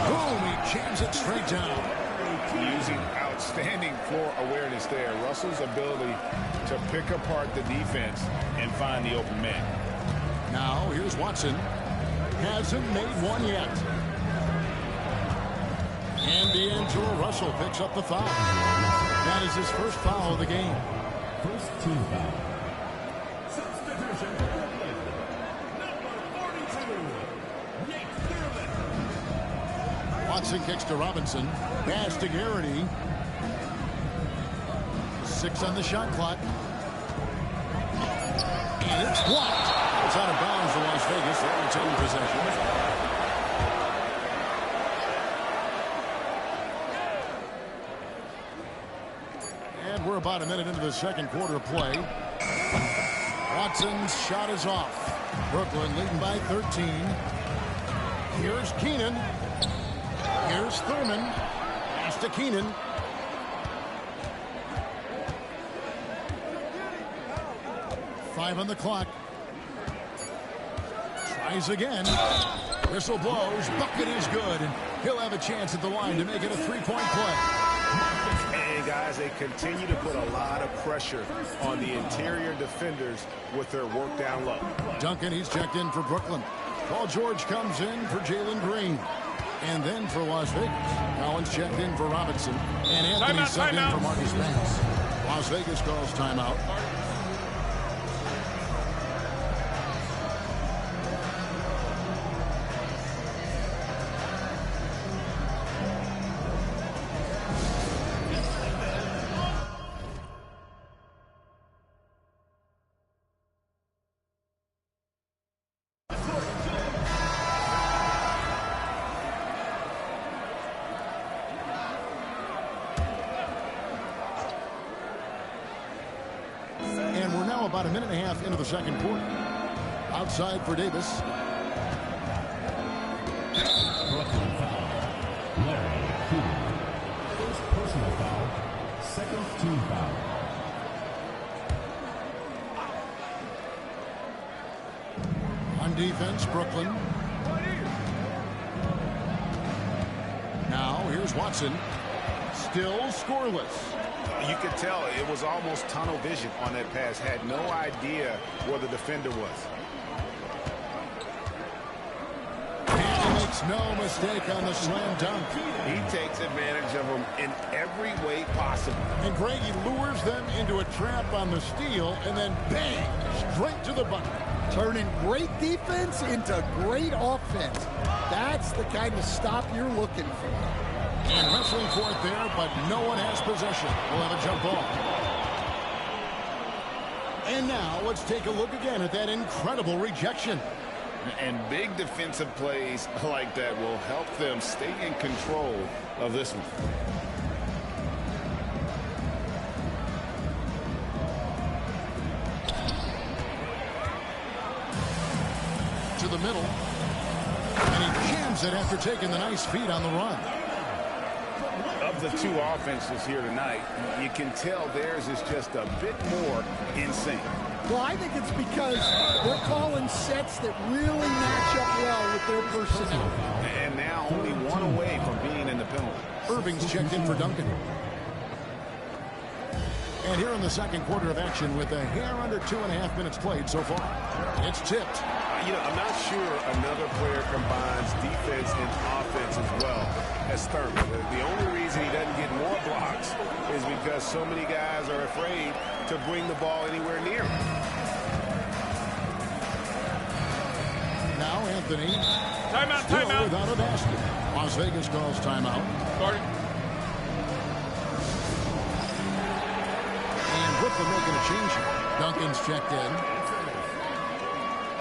Boom, he jams it straight down. Using outstanding floor awareness there. Russell's ability to pick apart the defense and find the open man. Now, here's Watson. Hasn't made one yet. And D'Angelo Russell picks up the foul. That is his first foul of the game. First team foul. Substitution for Brooklyn. Number 42, Nate Thurman. Watson kicks to Robinson. Pass to Garrity. 6 on the shot clock. And it's blocked. It's out of bounds to Las Vegas. They're retaining possession. And we're about a minute into the second quarter of play. Watson's shot is off. Brooklyn leading by 13. Here's Keenan. Here's Thurman. Pass to Keenan. Five on the clock. Tries again. Whistle blows. Bucket is good. He'll have a chance at the line to make it a three-point play. And, guys, they continue to put a lot of pressure on the interior defenders with their work down low. Duncan, he's checked in for Brooklyn. Paul George comes in for Jalen Green. And then for Las Vegas, Collins checked in for Robinson. And Anthony subbed in for Marcus Banks. Las Vegas calls timeout. About a minute and a half into the second quarter. Outside for Davis. Brooklyn foul. Larry Cooper. First personal foul. Second team foul. On defense, Brooklyn. Now here's Watson. Still scoreless. You could tell it was almost tunnel vision on that pass. Had no idea where the defender was. And he makes no mistake on the slam dunk. He takes advantage of them in every way possible. And Greg, he lures them into a trap on the steal, and then bang, straight to the bucket. Turning great defense into great offense. That's the kind of stop you're looking for. And wrestling for it there, but no one has possession. We'll have a jump ball. And now let's take a look again at that incredible rejection. And big defensive plays like that will help them stay in control of this one. To the middle. And he jams it after taking the nice feed on the run. Of the two offenses here tonight, you can tell theirs is just a bit more in sync. Well, I think it's because they're calling sets that really match up well with their personnel. And now only one away from being in the penalty. Irving's checked in for Duncan. And here in the second quarter of action with a hair under 2.5 minutes played so far. It's tipped. You know, I'm not sure another player combines defense and offense as well as Thurman. The only reason he doesn't get more blocks is because so many guys are afraid to bring the ball anywhere near him. Now Anthony. Timeout, still timeout. without a basket. Las Vegas calls timeout. Starting. And Brooklyn making a change here. Duncan's checked in.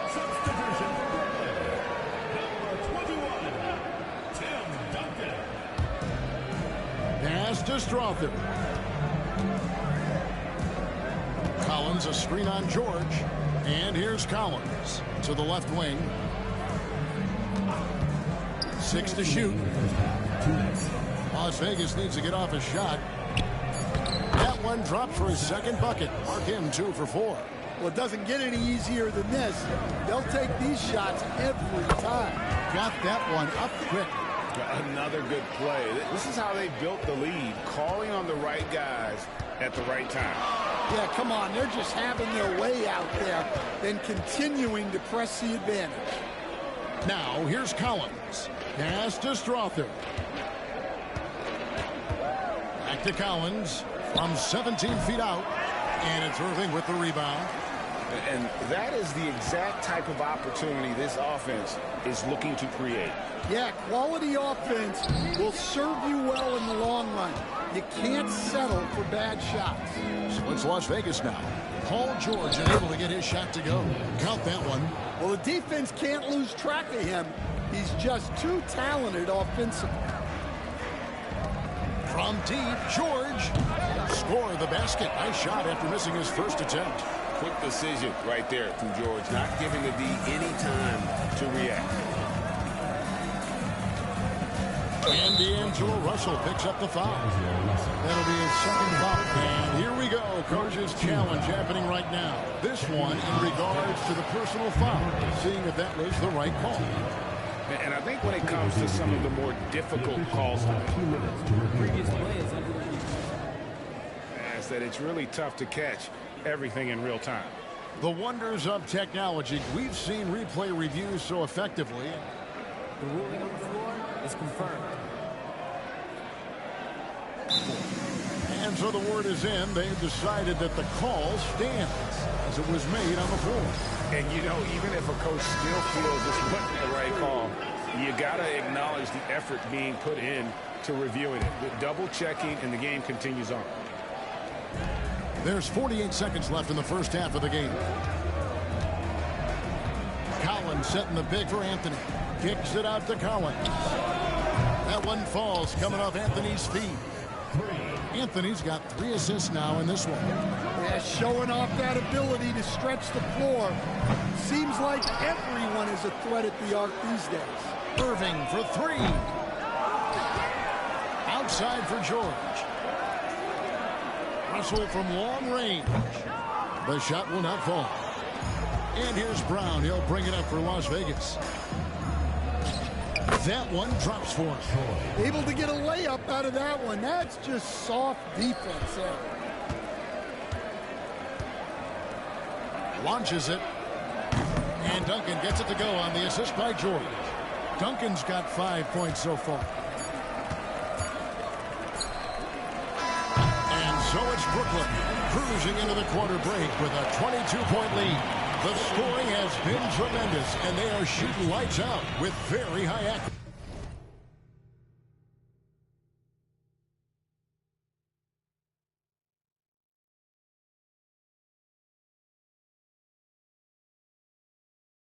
Substitution for Brooklyn. Number 21, Tim Duncan. Pass to Strother. Collins, a screen on George. And here's Collins to the left wing. 6 to shoot. Las Vegas needs to get off a shot. That one dropped for his second bucket. Mark him 2 for 4. Well, it doesn't get any easier than this. They'll take these shots every time. Got that one up quick. Another good play. This is how they built the lead, calling on the right guys at the right time. Yeah, come on. They're just having their way out there and continuing to press the advantage. Now, here's Collins. Pass to Strother. Back to Collins from 17 feet out. And it's Irving with the rebound. And that is the exact type of opportunity this offense is looking to create. Yeah, quality offense will serve you well in the long run. You can't settle for bad shots. So it's Las Vegas now. Paul George unable to get his shot to go. Count that one. Well, the defense can't lose track of him. He's just too talented offensively. From deep, George. Score the basket. Nice shot after missing his first attempt. Quick decision right there from George, not giving the D any time to react. And D'Angelo Russell picks up the foul. That'll be his second foul. And here we go. Coach's challenge happening right now. This one in regards to the personal foul. Seeing if that was the right call. And I think when it comes to some of the more difficult calls, Previous play is under review. is that it's really tough to catch everything in real time. The wonders of technology. We've seen replay reviews so effectively. The ruling on the floor is confirmed. And so the word is in. They've decided that the call stands as it was made on the floor. And, you know, even if a coach still feels this wasn't the right call, you got to acknowledge the effort being put in to reviewing it. The double checking, and the game continues on. There's 48 seconds left in the first half of the game. Collins setting the big for Anthony. Kicks it out to Collins. That one falls coming off Anthony's feet. Anthony's got 3 assists now in this one. Yeah, showing off that ability to stretch the floor. Seems like everyone is a threat at the arc these days. Irving for 3. Outside for George. Russell from long range. The shot will not fall. And here's Brown. He'll bring it up for Las Vegas. That one drops for him. Able to get a layup out of that one. That's just soft defense there. Launches it. And Duncan gets it to go on the assist by George. Duncan's got 5 points so far. And so it's Brooklyn cruising into the quarter break with a 22-point lead. The scoring has been tremendous, and they are shooting lights out with very high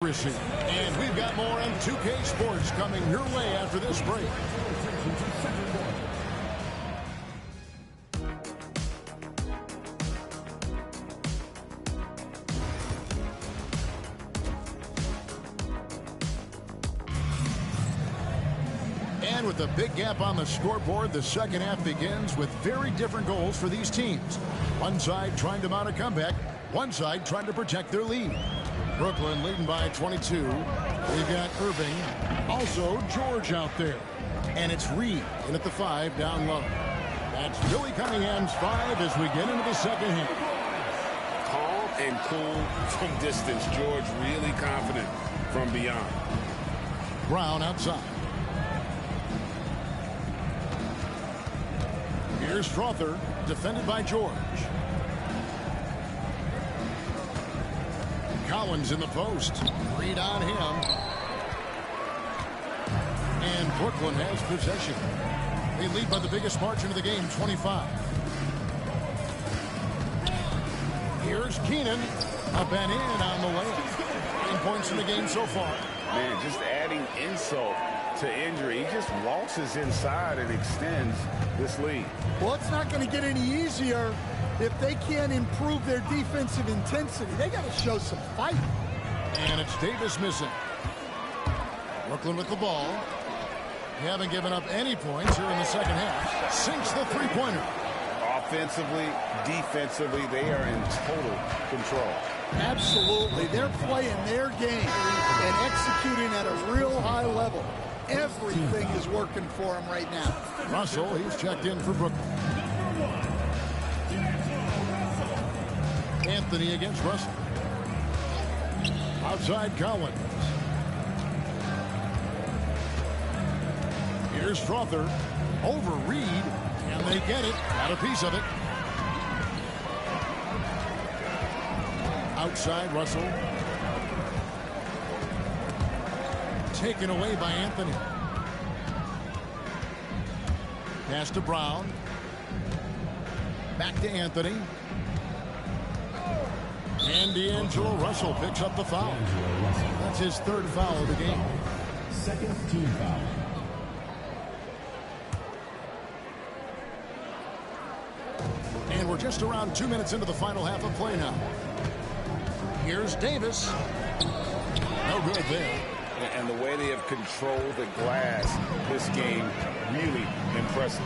accuracy. And we've got more on 2K Sports coming your way after this break. And with a big gap on the scoreboard, the second half begins with very different goals for these teams. One side trying to mount a comeback, one side trying to protect their lead. Brooklyn leading by 22. We've got Irving, also George out there. And it's Reed in at the 5 down low. That's Billy Cunningham's 5 as we get into the second half. Calm and cool from distance. George really confident from beyond. Brown outside. Here's Strother, defended by George. Collins in the post. Reed on him. And Brooklyn has possession. They lead by the biggest margin of the game, 25. Here's Keenan. Up and in on the layup. 9 points in the game so far. Man, just adding insult to injury. He just waltzes inside and extends this lead. Well, it's not going to get any easier if they can't improve their defensive intensity. They got to show some fight. And it's Davis missing. Brooklyn with the ball. They haven't given up any points here in the second half. Sinks the three-pointer. Offensively, defensively, they are in total control. Absolutely. They're playing their game and executing at a real high level. Everything is working for them right now. Russell, he's checked in for Brooklyn. Anthony against Russell. Outside Collins. Here's Strother. Over Reed. And they get it. Got a piece of it. Outside Russell. Taken away by Anthony. Pass to Brown. Back to Anthony. And D'Angelo Russell picks up the foul. That's his third foul of the game. Second team foul. And we're just around 2 minutes into the final half of play now. Here's Davis. No good there. And the way they have controlled the glass this game, really impressive.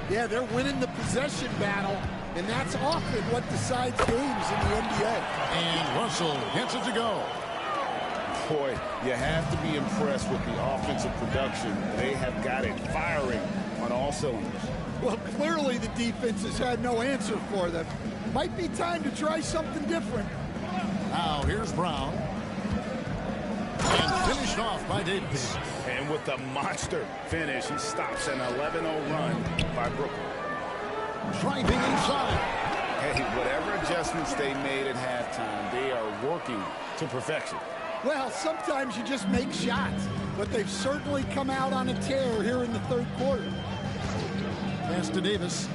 Yeah, they're winning the possession battle, and that's often what decides games in the NBA. And Russell gets it to go. Boy, you have to be impressed with the offensive production. They have got it firing on all cylinders. Well, clearly the defense has had no answer for them. Might be time to try something different. Now here's Brown. And finished off by Davis. And with a monster finish, he stops an 11-0 run by Brooklyn. Driving inside. Hey, whatever adjustments they made at halftime, they are working to perfection. Well, sometimes you just make shots, but they've certainly come out on a tear here in the third quarter. Pass to Davis.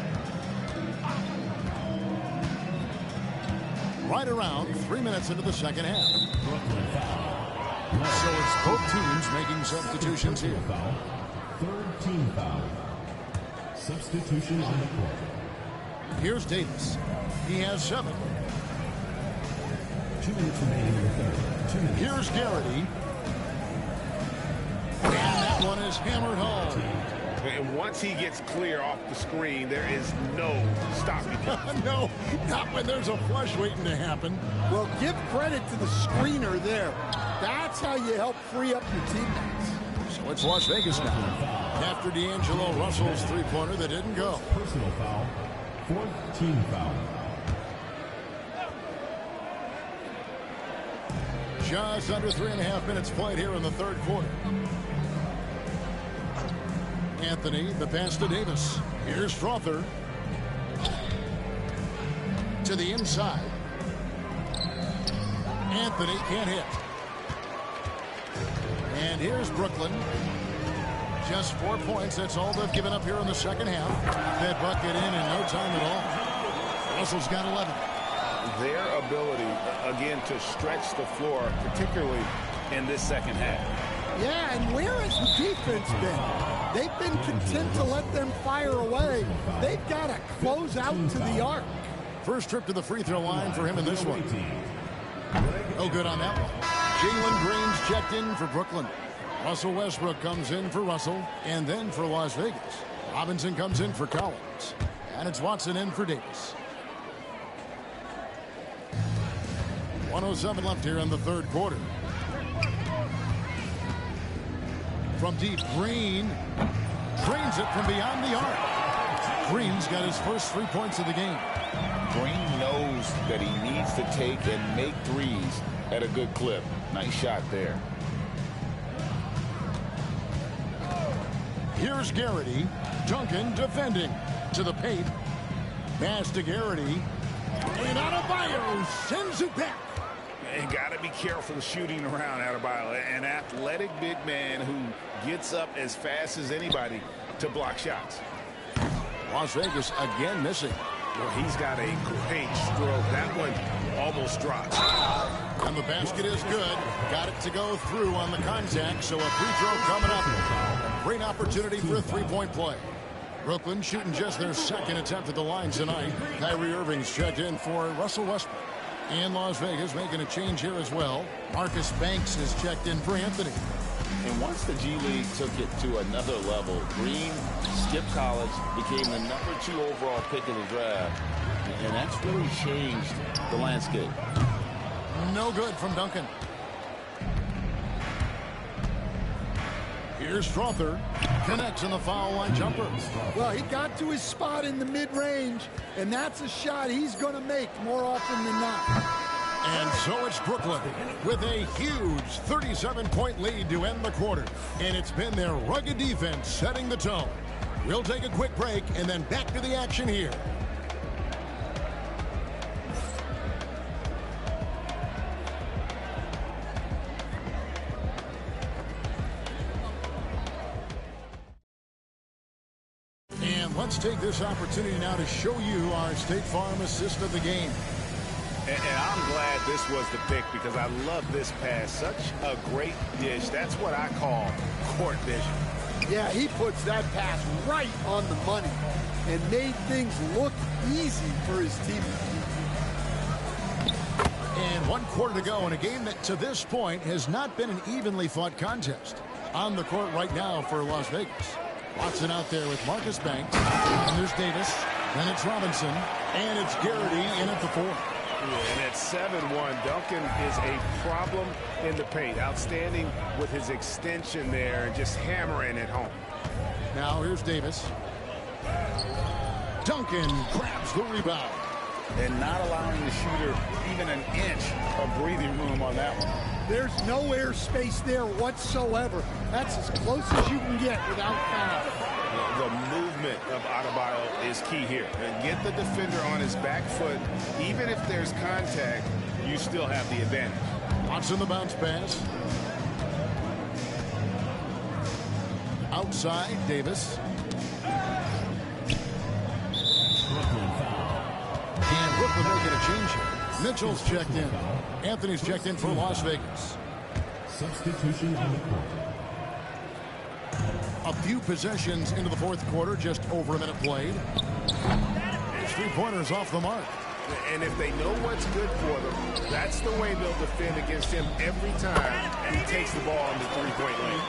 Right around 3 minutes into the second half. So it's both teams making substitutions here. Third team foul. Substitution on the court. Here's Davis. He has 7. 2 minutes remaining in the third. 2 minutes. Here's Garrity. And that one is hammered home. And once he gets clear off the screen, there is no stopping him. No, not when there's a flush waiting to happen. Well, give credit to the screener there. That's how you help free up your teammates. So it's Las Vegas now. After D'Angelo Russell's three-pointer that didn't go. Personal foul. Fourth team foul. Just under 3.5 minutes played here in the third quarter. Anthony, the pass to Davis. Here's Strother. To the inside. Anthony can't hit. And here's Brooklyn. Just 4 points. That's all they've given up here in the second half. That bucket in no time at all. Russell's got 11. Their ability, again, to stretch the floor, particularly in this second half. Yeah, and where has the defense been? They've been content to let them fire away. They've got to close out to the arc. First trip to the free throw line for him in this one. No good on that one. Jalen Green's checked in for Brooklyn. Russell Westbrook comes in for Russell, and then for Las Vegas. Robinson comes in for Collins. And it's Watson in for Davis. 1:07 left here in the third quarter. From deep, Green drains it from beyond the arc. Green's got his first 3 points of the game. Green knows that he needs to take and make threes at a good clip. Nice shot there. Here's Garrity. Duncan defending. To the paint. Pass to Garrity. And Adebayo sends it back. And got to be careful shooting around Adebayo. An athletic big man who gets up as fast as anybody to block shots. Las Vegas again missing. Well, he's got a great stroke. That one almost dropped. And the basket is good. Got it to go through on the contact, so a free throw coming up. A great opportunity for a three-point play. Brooklyn shooting just their second attempt at the line tonight. Kyrie Irving's checked in for Russell Westbrook. And Las Vegas making a change here as well. Marcus Banks is checked in for Anthony. And once the G League took it to another level, Green skipped college, became the #2 overall pick in the draft. And that's really changed the landscape. No good from Duncan. Here's Strother. Connects on the foul line jumper. Well, he got to his spot in the mid-range, and that's a shot he's going to make more often than not. And so it's Brooklyn with a huge 37-point lead to end the quarter. And it's been their rugged defense setting the tone. We'll take a quick break and then back to the action here. Let's take this opportunity now to show you our State Farm assist of the game. And I'm glad this was the pick because I love this pass. Such a great dish. That's what I call court vision. Yeah, he puts that pass right on the money and made things look easy for his teammates. And 1 quarter to go in a game that to this point has not been an evenly fought contest. On the court right now for Las Vegas. Watson out there with Marcus Banks. And there's Davis. Then it's Robinson. And it's Garrity in at the 4. And at 7-1, Duncan is a problem in the paint. Outstanding with his extension there and just hammering it home. Now here's Davis. Duncan grabs the rebound. And not allowing the shooter even an inch of breathing room on that one. There's no air space there whatsoever. That's as close as you can get without foul. The movement of Adebayo is key here. And get the defender on his back foot. Even if there's contact, you still have the advantage. Watson the bounce pass. Outside, Davis. And Brooklyn making a change here. Mitchell's checked in. Anthony's checked in for Las Vegas. Substitution on the court. A few possessions into the fourth quarter, just over a minute played. His three-pointers off the mark. And if they know what's good for them, that's the way they'll defend against him every time he takes the ball in the three-point lane.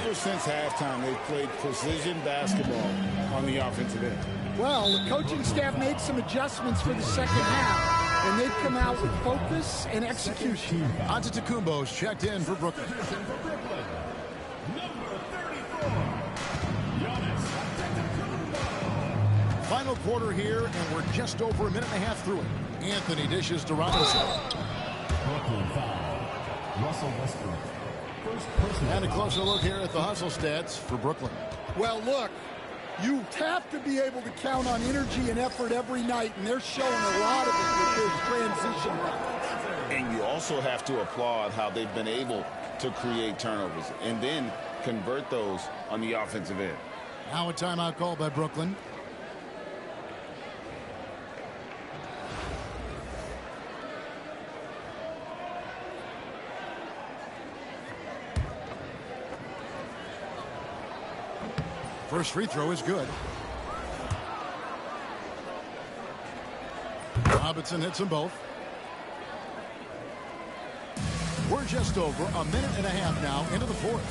Ever since halftime, they've played precision basketball on the offensive end. Well, the coaching staff made some adjustments for the second half, and they've come out with focus and execution. Antetokounmpo's checked in for Brooklyn. Final quarter here, and we're just over a minute and a half through it. Anthony dishes to Robinson. Brooklyn foul. Russell Westbrook. First person. And a closer look here at the hustle stats for Brooklyn. Well, look, you have to be able to count on energy and effort every night, and they're showing a lot of it with their transition methods. And you also have to applaud how they've been able to create turnovers and then convert those on the offensive end. Now a timeout called by Brooklyn. First free throw is good. Robinson hits them both. We're just over a minute and a half now into the fourth.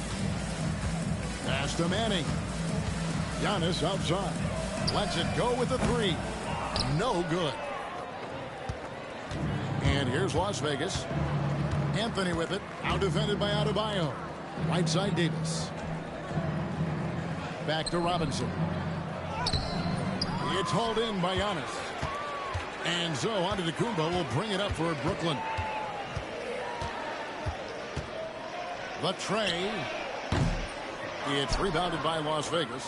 Pass to Manning. Giannis outside. Lets it go with the three. No good. And here's Las Vegas. Anthony with it. Out defended by Adebayo. Right side Davis. Back to Robinson. It's hauled in by Giannis. And so Antetokounmpo will bring it up for Brooklyn. The tray. It's rebounded by Las Vegas.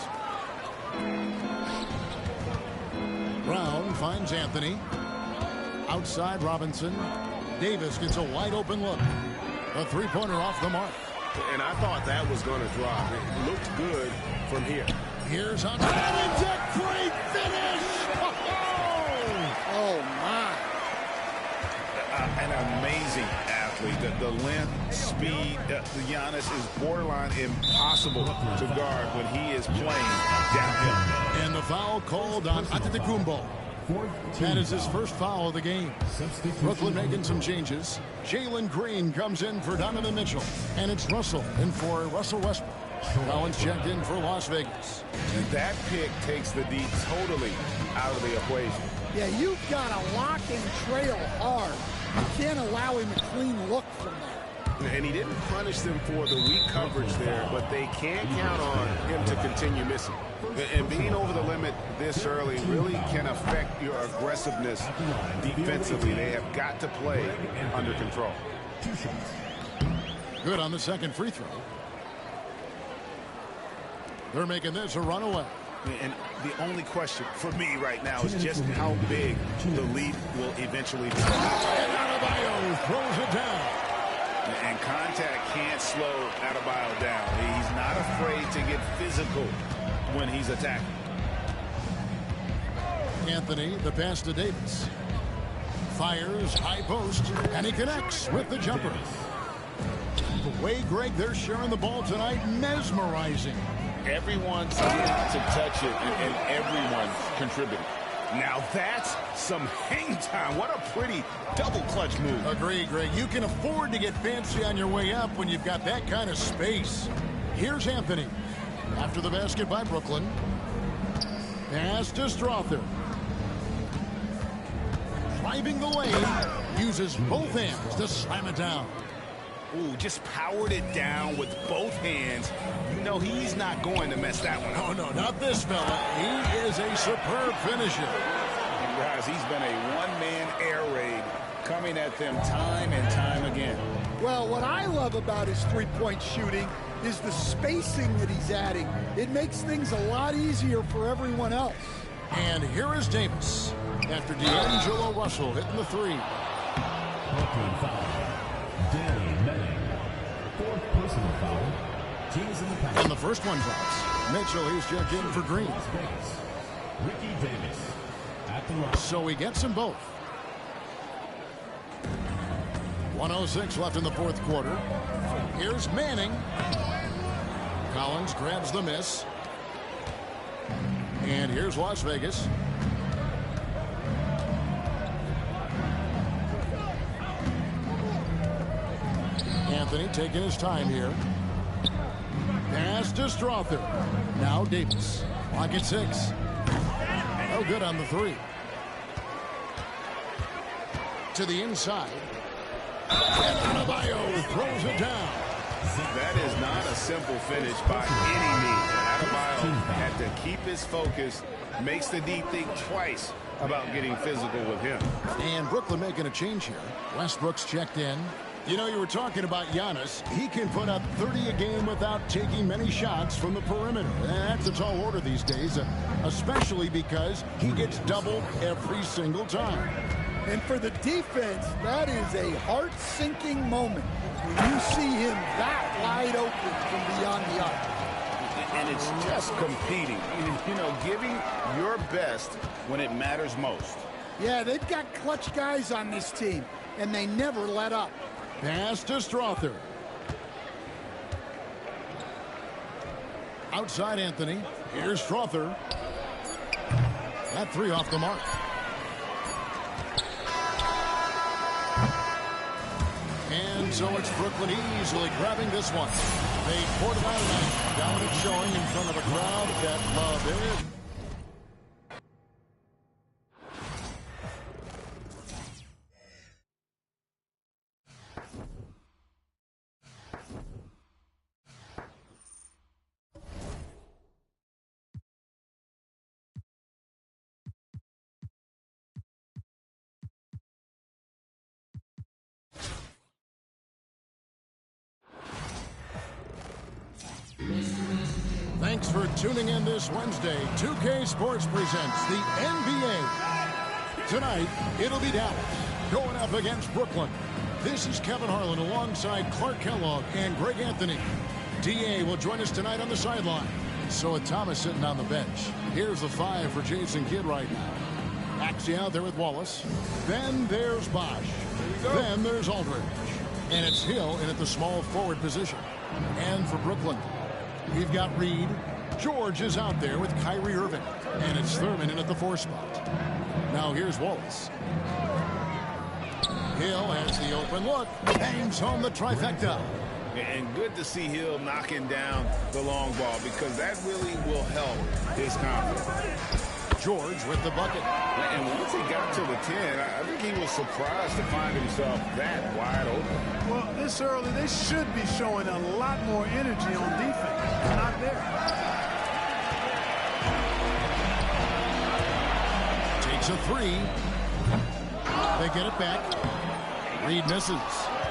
Brown finds Anthony. Outside Robinson. Davis gets a wide open look. A three-pointer off the mark. And I thought that was going to drop. It looked good from here. Here's Hunter. And it's a great finish! Oh, my. An amazing athlete. The length, speed, the Giannis is borderline impossible to guard when he is playing downhill. And the foul called on Antetokounmpo. That is his first foul of the game. Brooklyn making some changes. Jalen Green comes in for Donovan Mitchell. And it's Russell in for Russell Westbrook. Collins checked in for Las Vegas. And that pick takes the D totally out of the equation. Yeah, you've got to lock and trail hard. You can't allow him a clean look from that. And he didn't punish them for the weak coverage there, but they can't count on him to continue missing. And being over the limit this early really can affect your aggressiveness defensively. They have got to play under control. Good on the second free throw. They're making this a runaway. And the only question for me right now is just how big the lead will eventually be. And Adebayo throws it down. And contact can't slow Adebayo down. He's not afraid to get physical when he's attacking. Anthony, the pass to Davis. Fires, high post, and he connects with the jumper. The way, Greg, they're sharing the ball tonight, mesmerizing. Everyone's getting to touch it, and everyone's contributing. Now that's some hang time. What a pretty double clutch move. Agree, Greg. You can afford to get fancy on your way up when you've got that kind of space. Here's Anthony. After the basket by Brooklyn. Pass to Strother. driving the lane, uses both hands to slam it down. Ooh, just powered it down with both hands. You know he's not going to mess that one up. Oh, no, not this fella. He is a superb finisher. Guys, he's been a one-man air raid coming at them time and time again. Well, what I love about his three-point shooting is the spacing that he's adding. It makes things a lot easier for everyone else. And here is Davis after D'Angelo Russell hitting the three. Brooklyn foul. Danny Manning. Fourth personal foul. Teams in the pass. And the first one drops. Mitchell, he's checked in for Green. Ricky Davis at the line. So he gets them both. 1:06 left in the fourth quarter. Here's Manning. Collins grabs the miss. And here's Las Vegas. Anthony taking his time here. Pass to Strother. Now Davis. Lock at 6. No good on the three. To the inside. And Adebayo throws it down. That is not a simple finish by any means. Adebayo had to keep his focus, makes the D think twice about getting physical with him. And Brooklyn making a change here. Westbrook's checked in. You know, you were talking about Giannis. He can put up 30 a game without taking many shots from the perimeter. That's a tall order these days, especially because he gets doubled every single time. And for the defense, that is a heart-sinking moment when you see him that wide open from beyond the arc. And it's just competing, you know, giving your best when it matters most. Yeah, they've got clutch guys on this team, and they never let up. Pass to Strother. Outside Anthony. Here's Strother. That three off the mark. And so it's Brooklyn easily grabbing this one. They poured it out tonight. Dominant showing in front of a crowd that loved it. Thanks for tuning in this Wednesday. 2K Sports presents the NBA. Tonight, it'll be Dallas going up against Brooklyn. This is Kevin Harlan alongside Clark Kellogg and Greg Anthony. DA will join us tonight on the sideline. So with Thomas sitting on the bench. Here's the 5 for Jason Kidd right now. Axie out there with Wallace. Then there's Bosch. Then there's Aldridge. And it's Hill in at the small forward position. And for Brooklyn, we've got Reed. George is out there with Kyrie Irving. And it's Thurman in at the 4 spot. Now here's Wallace. Hill has the open look. Bangs home the trifecta. And good to see Hill knocking down the long ball because that really will help his confidence. George with the bucket. And once he got to the 10, I think he was surprised to find himself that wide open. Well, this early, they should be showing a lot more energy on defense. They're not there. Takes a 3. They get it back. Reed misses.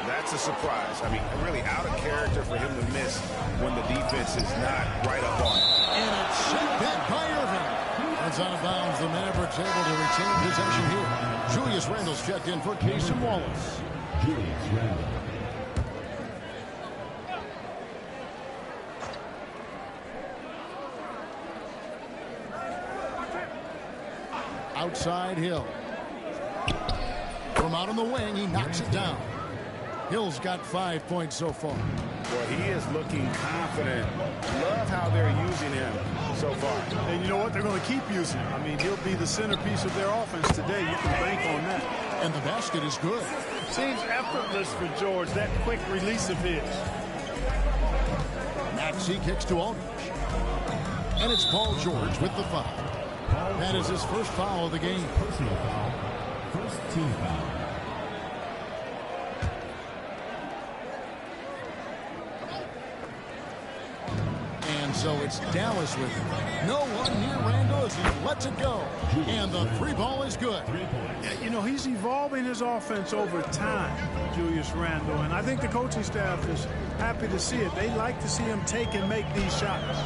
That's a surprise. I mean, really out of character for him to miss when the defense is not right up on it. And it's shot back by Irving. It's out of bounds. The Mavericks able to retain possession here. Julius Randle's checked in for Casey Wallace. Julius Randle. Outside Hill. From out on the wing, he knocks it down. Hill's got 5 points so far. Well, he is looking confident. Love how they're using him so far. And you know what? They're going to keep using him. I mean, he'll be the centerpiece of their offense today. You can bank on that. And the basket is good. Seems effortless for George, that quick release of his. Maxey kicks to Aldridge. And it's Paul George with the foul. That is his first foul of the game. Personal foul. First team foul. And so it's Dallas with it. No one near Randall as he lets it go. And the three ball is good. You know, he's evolving his offense over time, Julius Randle. And I think the coaching staff is happy to see it. They like to see him take and make these shots.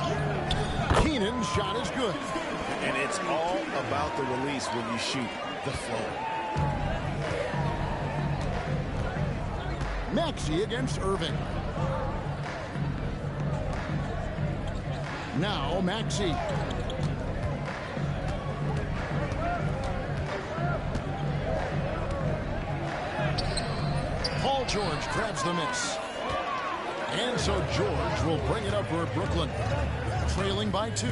Keenan's shot is good. And it's all about the release when you shoot the flow. Maxey against Irving. Now Maxey. Paul George grabs the miss. And so George will bring it up for Brooklyn. Trailing by 2.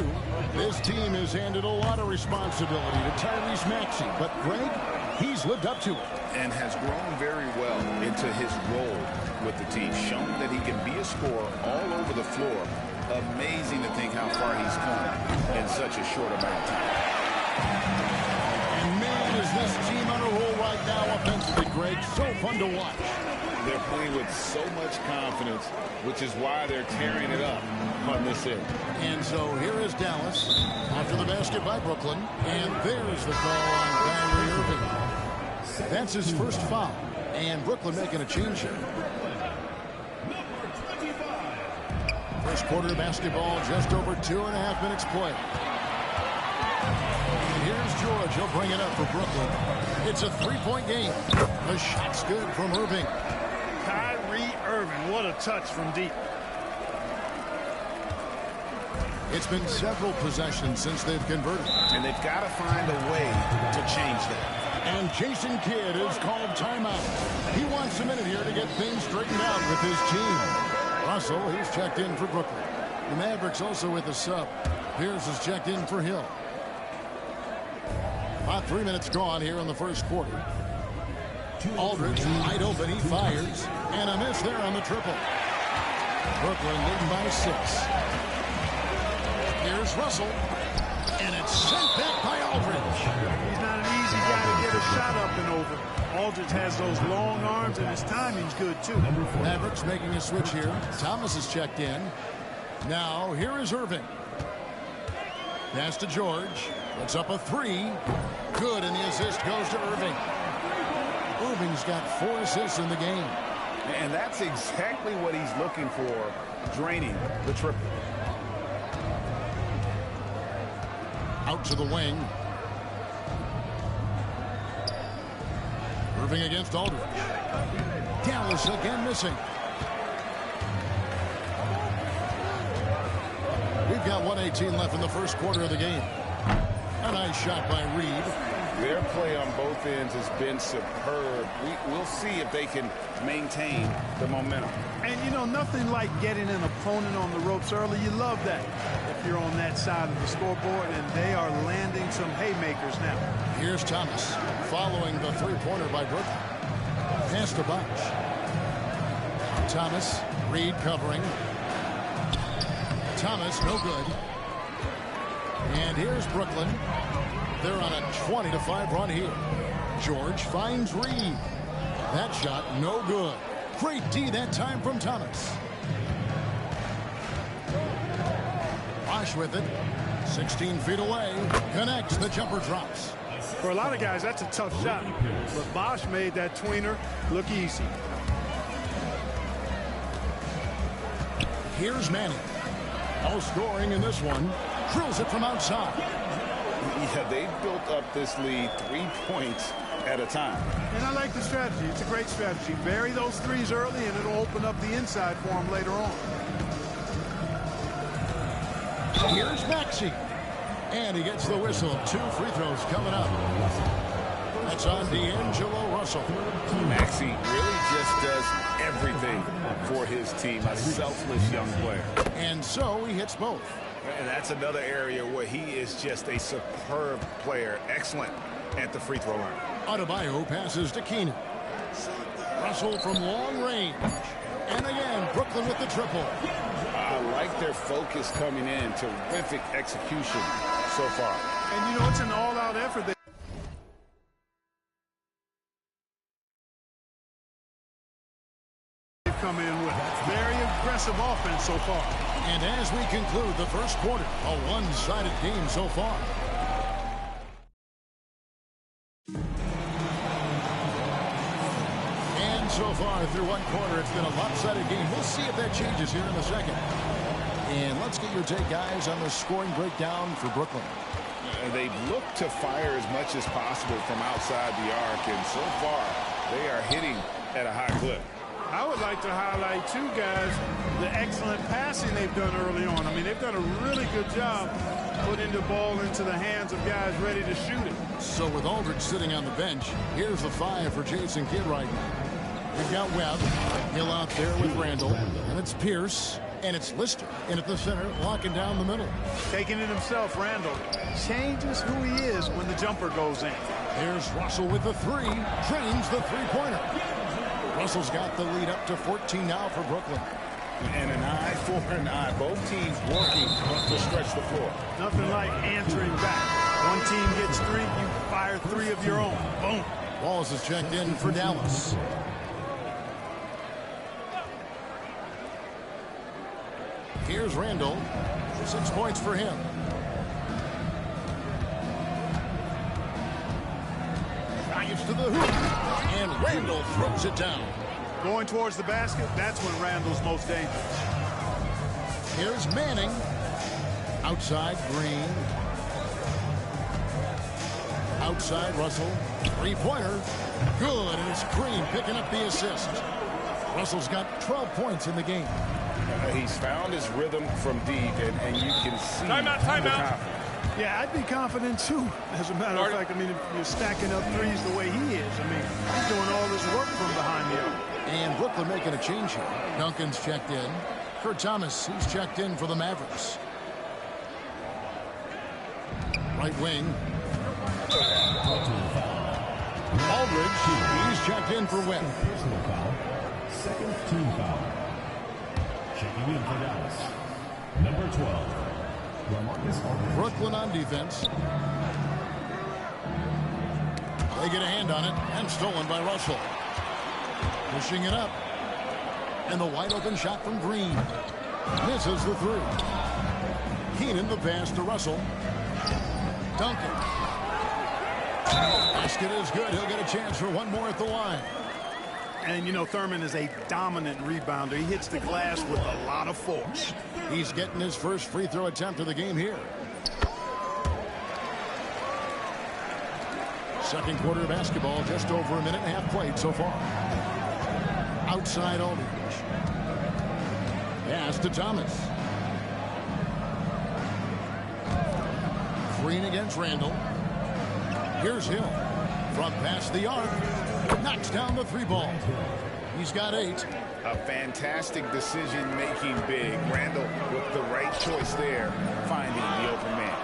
This team has handed a lot of responsibility to Tyrese Maxey. But Greg, he's lived up to it. And has grown very well into his role with the team. Shown that he can be a scorer all over the floor. Amazing to think how far he's come in such a short amount of time. And man, is this team on a roll right now offensively, Greg. So fun to watch. They're playing with so much confidence, which is why they're tearing it up on this end. And so here is Dallas after the basket by Brooklyn. And there's the call on Kyrie Irving. That's his first foul. And Brooklyn making a change here. First quarter basketball, just over 2.5 minutes play. And here's George. He'll bring it up for Brooklyn. It's a three-point game. The shot's good from Irving. Kyrie Irving, what a touch from deep. It's been several possessions since they've converted. And they've got to find a way to change that. And Jason Kidd is called timeout. He wants a minute here to get things straightened out with his team. Russell, he's checked in for Brooklyn. The Mavericks also with a sub. Pierce is checked in for Hill. About 3 minutes gone here in the first quarter. Aldridge wide open, he fires. And a miss there on the triple. Brooklyn leading by 6. Here's Russell. And it's sent back by Aldridge. He's not an easy guy to get a shot up and over. Aldridge has those long arms, and his timing's good, too. Mavericks making a switch here. Thomas is checked in. Now, here is Irving. Pass to George. Puts up a 3. Good, and the assist goes to Irving. Irving's got 4 assists in the game. And that's exactly what he's looking for, draining the triple. Out to the wing. Irving against Aldridge. Dallas again missing. We've got 1:18 left in the first quarter of the game. A nice shot by Reed. Their play on both ends has been superb. We'll see if they can maintain the momentum. And, you know, nothing like getting an opponent on the ropes early. You love that if you're on that side of the scoreboard, and they are landing some haymakers now. Here's Thomas following the three-pointer by Brooklyn. Pass to Bosch. Thomas, Reed covering. Thomas, no good. And here's Brooklyn. They're on a 20-5 run here. George finds Reed. That shot, no good. Great D that time from Thomas. Bosch with it. 16 feet away. Connects. The jumper drops. For a lot of guys, that's a tough shot. But Bosch made that tweener look easy. Here's Manning. All scoring in this one. Drills it from outside. Yeah, they've built up this lead 3 points at a time. And I like the strategy. It's a great strategy. Bury those threes early, and it'll open up the inside for them later on. Here's Maxey. And he gets the whistle. 2 free throws coming up. That's on D'Angelo Russell. Maxey really just does everything for his team. A selfless young player. And so he hits both. And that's another area where he is just a superb player. Excellent at the free throw line. Adebayo passes to Keenan. Russell from long range. And again, Brooklyn with the triple. I like their focus coming in. Terrific execution so far. And, you know, it's an all-out effort. come in with. Very aggressive offense so far. And as we conclude the first quarter, a one-sided game so far. And so far through one quarter, it's been a lopsided game. We'll see if that changes here in a second. And let's get your take, guys, on the scoring breakdown for Brooklyn. They've looked to fire as much as possible from outside the arc, and so far they are hitting at a high clip. I would like to highlight, too, guys, the excellent passing they've done early on. I mean, they've done a really good job putting the ball into the hands of guys ready to shoot it. So with Aldridge sitting on the bench, here's the 5 for Jason Kidd right now. We've got Webb, Hill out there with Randall, and it's Pierce, and it's Lister in at the center, locking down the middle. Taking it himself, Randall changes who he is when the jumper goes in. Here's Russell with the 3, drains the three-pointer. Russell's got the lead up to 14 now for Brooklyn. And an eye for an eye. Both teams working to stretch the floor. Nothing like answering back. One team gets 3, you fire 3 of your own. Boom. Wallace is checked in for Dallas. Here's Randall. 6 points for him. Drives to the hoop. And Randall throws it down. Going towards the basket, that's when Randall's most dangerous. Here's Manning. Outside Green. Outside Russell. Three-pointer. Good, and it's Green picking up the assist. Russell's got 12 points in the game. He's found his rhythm from deep, and you can see Timeout. the confidence. Yeah, I'd be confident, too. As a matter of fact, I mean, if you're stacking up threes the way he is, I mean, he's doing all this work from behind the arc. And Brooklyn making a change here. Duncan's checked in. Kurt Thomas, he's checked in for the Mavericks. Right wing. Aldridge, he's checked in for Webb. Personal foul. Second team foul. Checking in for Dallas. Number 12. Brooklyn on defense. They get a hand on it, and stolen by Russell. Pushing it up. And the wide open shot from Green. Misses the 3. Keenan the pass to Russell. Duncan. Basket is good. He'll get a chance for one more at the line. And, you know, Thurman is a dominant rebounder. He hits the glass with a lot of force. He's getting his first free throw attempt of the game here. Second quarter of basketball, just over a minute and a half played so far. Outside Aldridge. Pass to Thomas. Green against Randall. Here's Hill. From past the arc. Knocks down the 3 ball. He's got 8. A fantastic decision-making big. Randall with the right choice there, finding the open man.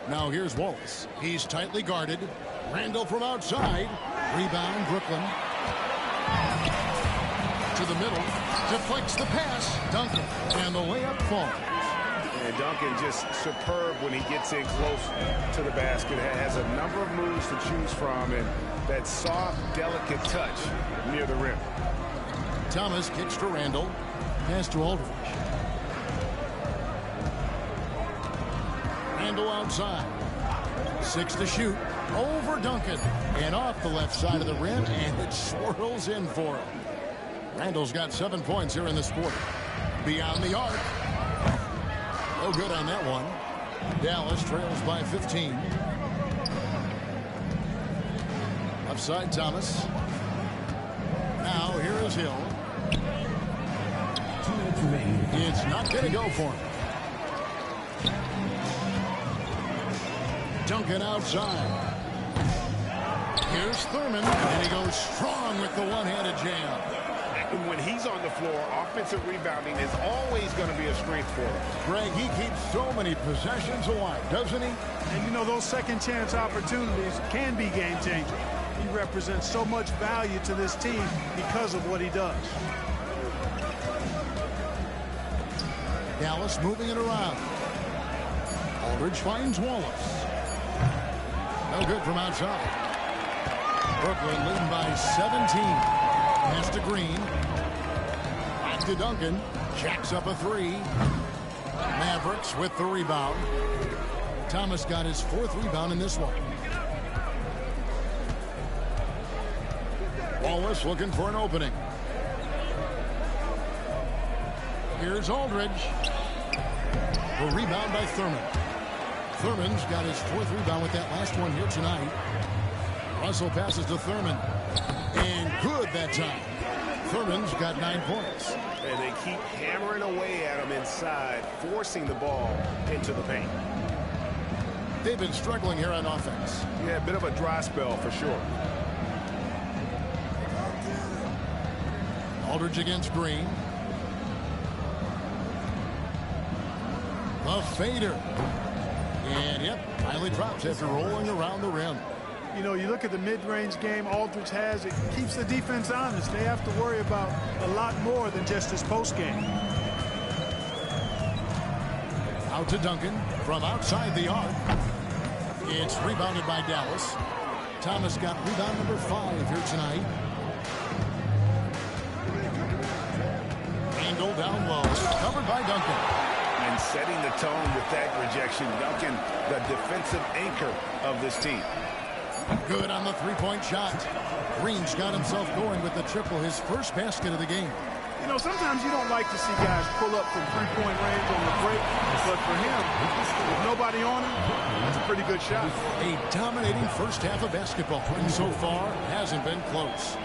Now here's Wallace. He's tightly guarded. Randall from outside. Rebound, Brooklyn. To the middle. Deflects the pass. Duncan. And the layup falls. And Duncan just superb when he gets in close to the basket. Has a number of moves to choose from, and that soft, delicate touch near the rim. Thomas kicks to Randall. Pass to Aldridge. Randall outside. 6 to shoot. Over Duncan. And off the left side of the rim, and it swirls in for him. Randall's got 7 points here in this quarter. Beyond the arc. No good on that one. Dallas trails by 15. Upside Thomas. Now here is Hill. 2 minutes remaining. It's not going to go for him. Duncan outside. Here's Thurman, and he goes strong with the one-handed jam. And when he's on the floor, offensive rebounding is always going to be a strength for him. Greg, he keeps so many possessions alive, doesn't he? And, you know, those second-chance opportunities can be game-changers. He represents so much value to this team because of what he does. Dallas moving it around. Aldridge finds Wallace. No good from outside. Brooklyn leading by 17. Pass to Green. Back to Duncan. Jacks up a three. Mavericks with the rebound. Thomas got his 4th rebound in this one. Wallace looking for an opening. Here's Aldridge. The rebound by Thurman. Thurman's got his 4th rebound with that last one here tonight. Russell passes to Thurman. And good that time. Thurman's got 9 points. And they keep hammering away at him inside, forcing the ball into the paint. They've been struggling here on offense. Yeah, a bit of a dry spell for sure. Aldridge against Green. The fader. And, yep, finally drops after rolling around the rim. You know, you look at the mid-range game Aldridge has, it keeps the defense honest. They have to worry about a lot more than just his post game. Out to Duncan from outside the arc. It's rebounded by Dallas. Thomas got rebound number 5 here tonight. Randall down low, covered by Duncan. And setting the tone with that rejection, Duncan, the defensive anchor of this team. Good on the three-point shot. Green's got himself going with the triple, his first basket of the game. You know, sometimes you don't like to see guys pull up from three-point range on the break, but for him, with nobody on him, that's a pretty good shot. A dominating first half of basketball, and so far hasn't been close.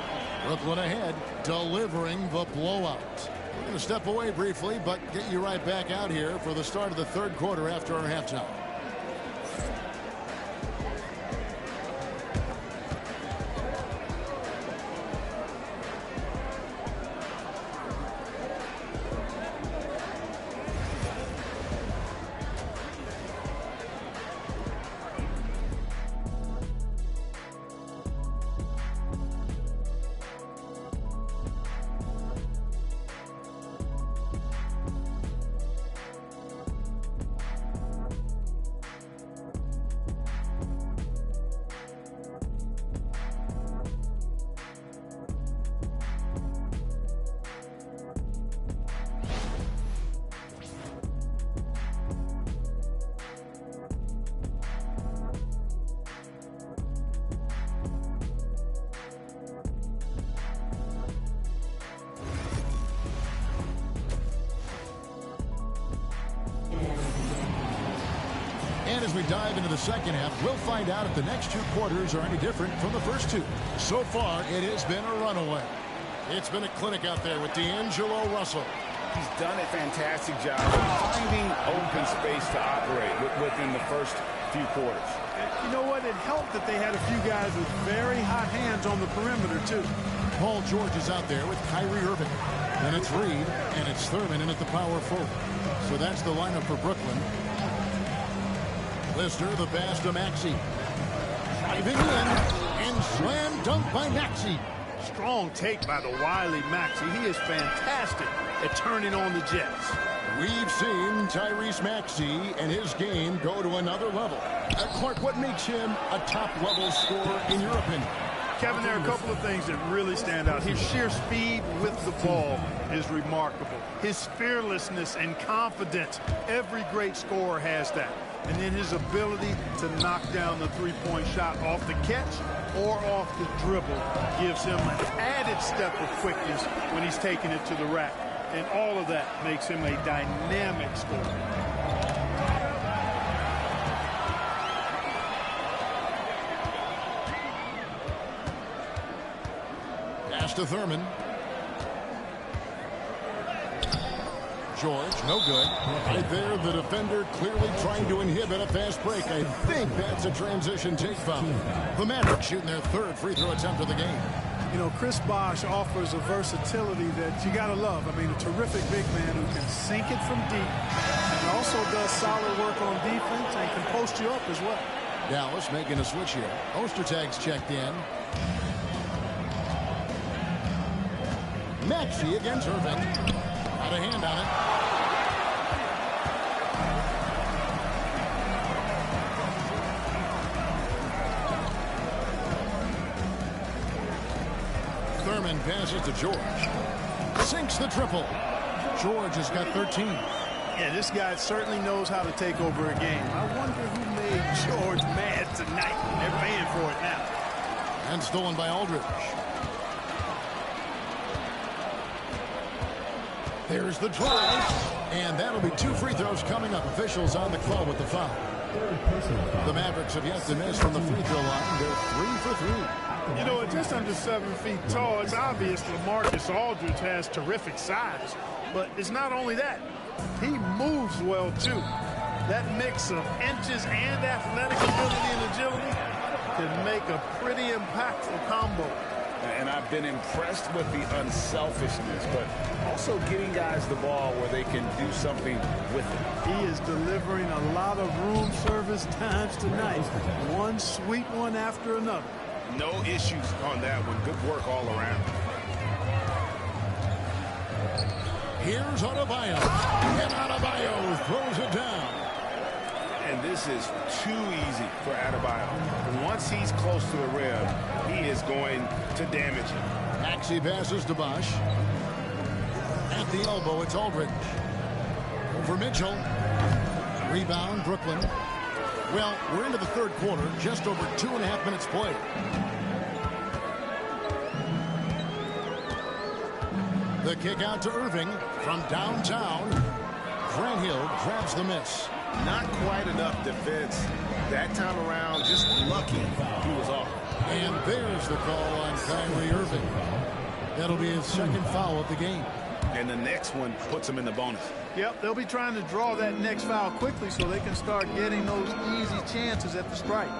Brooklyn ahead, delivering the blowout. We're going to step away briefly, but get you right back out here for the start of the 3rd quarter after our halftime. And as we dive into the second half, we'll find out if the next 2 quarters are any different from the first 2. So far, it has been a runaway. It's been a clinic out there with D'Angelo Russell. He's done a fantastic job finding open space to operate within the first few quarters. You know what? It helped that they had a few guys with very hot hands on the perimeter, too. Paul George is out there with Kyrie Irving. Then it's Reed, and it's Thurman in at the power forward. So that's the lineup for Brooklyn. Lister, the pass to Maxey. Driving in, and slam dunk by Maxey. Strong take by the wily Maxey. He is fantastic at turning on the Jets. We've seen Tyrese Maxey and his game go to another level. Clark, what makes him a top-level scorer in your opinion? Kevin, there are a couple of things that really stand out. His sheer speed with the ball is remarkable. His fearlessness and confidence, every great scorer has that. And then his ability to knock down the three-point shot off the catch or off the dribble gives him an added step of quickness when he's taking it to the rack. And all of that makes him a dynamic scorer. Pass to Thurman. George, no good. Right there, the defender clearly trying to inhibit a fast break. I think that's a transition take foul. The Mavericks shooting their 3rd free throw attempt of the game. You know, Chris Bosh offers a versatility that you got to love. I mean, a terrific big man who can sink it from deep and also does solid work on defense and can post you up as well. Dallas making a switch here. Ostertag's checked in. Maxey against Irving. Got a hand on it. Keenan passes to George. Sinks the triple. George has got 13. Yeah, this guy certainly knows how to take over a game. I wonder who made George mad tonight. They're paying for it now. And stolen by Aldridge. There's the drive. And that'll be 2 free throws coming up. Officials on the call with the foul. The Mavericks have yet to miss from the free throw line. They're 3 for 3. You know, at just under 7 feet tall, it's obvious LaMarcus Aldridge has terrific size. But it's not only that. He moves well, too. That mix of inches and athletic ability and agility can make a pretty impactful combo. And I've been impressed with the unselfishness, but also getting guys the ball where they can do something with it. He is delivering a lot of room service times tonight. One sweet one after another. No issues on that one. Good work all around. Here's Adebayo. And Adebayo throws it down. And this is too easy for Adebayo. Once he's close to the rim, he is going to damage him. Maxey passes to Bosch. At the elbow, it's Aldridge. Over Mitchell. Rebound, Brooklyn. Well, we're into the third quarter, just over 2.5 minutes played. The kick out to Irving from downtown. Grant Hill grabs the miss. Not quite enough defense that time around. Just lucky he was off. And there's the call on Kyrie Irving. That'll be his second foul of the game. And the next one puts him in the bonus. Yep, they'll be trying to draw that next foul quickly so they can start getting those easy chances at the stripe.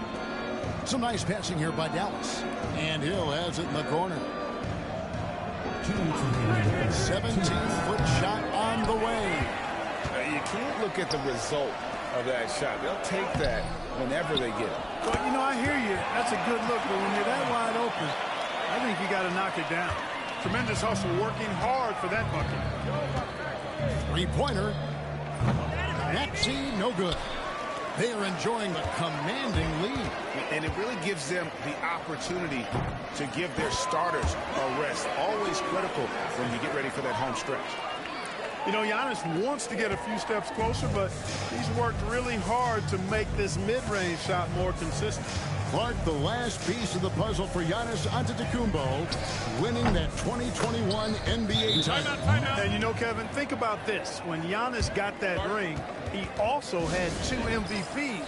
Some nice passing here by Dallas. And Hill has it in the corner. 17-foot shot on the way. You can't look at the result of that shot. They'll take that whenever they get it. Well, you know, I hear you. That's a good look, but when you're that wide open, I think you got to knock it down. Tremendous hustle, working hard for that bucket. Three-pointer. Maxey, no good. They are enjoying the commanding lead. And it really gives them the opportunity to give their starters a rest. Always critical when you get ready for that home stretch. You know, Giannis wants to get a few steps closer, but he's worked really hard to make this mid-range shot more consistent. Clark, the last piece of the puzzle for Giannis Antetokounmpo, winning that 2021 NBA title. And you know, Kevin, think about this. When Giannis got that ring, he also had 2 MVPs,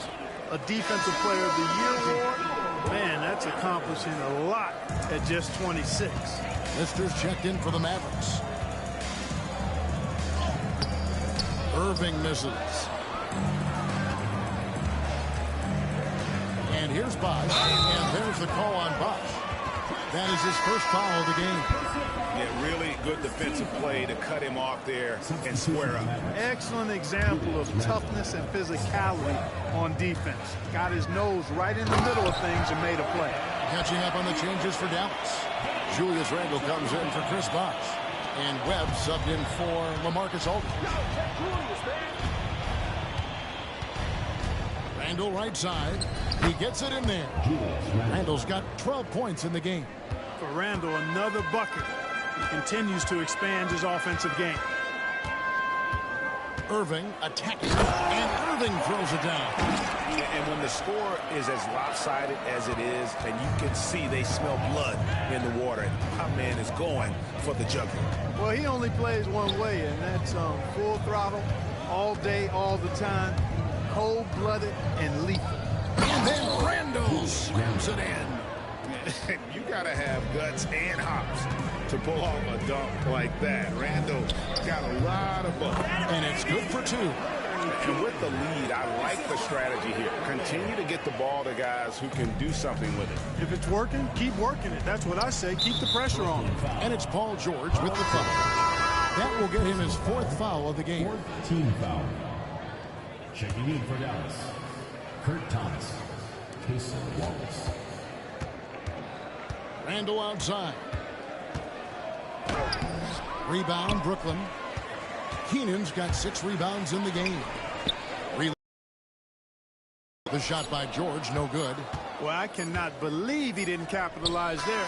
a Defensive Player of the Year award. Man, that's accomplishing a lot at just 26. Lister's checked in for the Mavericks. Irving misses. And here's Bosch. And there's the call on Bosch. That is his first foul of the game. Yeah, really good defensive play to cut him off there and square up. Excellent example of toughness and physicality on defense. Got his nose right in the middle of things and made a play. Catching up on the changes for Dallas. Julius Randle comes in for Chris Bosch. And Webb subbed in for LaMarcus Aldridge. Randle right side. He gets it in there. Randle's got 12 points in the game. For Randle, another bucket. He continues to expand his offensive game. Irving attacking. And Irving throws it down. And when the score is as lopsided as it is, and you can see they smell blood in the water, our man is going for the jugular. Well, he only plays one way, and that's full throttle, all day, all the time, cold-blooded and lethal. And then Randle slams it in. You got to have guts and hops to pull off a dunk like that. Randle got a lot of butt. And it's good for 2. And with the lead, I like the strategy here. Continue to get the ball to guys who can do something with it. If it's working, keep working it. That's what I say. Keep the pressure on. And it's Paul George with the foul. That will get him his 4th foul of the game. 4th team foul. Checking in for Dallas, Kurt Thomas, Casey Wallace. Randle outside. Rebound, Brooklyn. Keenan's got 6 rebounds in the game. The shot by George, no good. Well, I cannot believe he didn't capitalize there.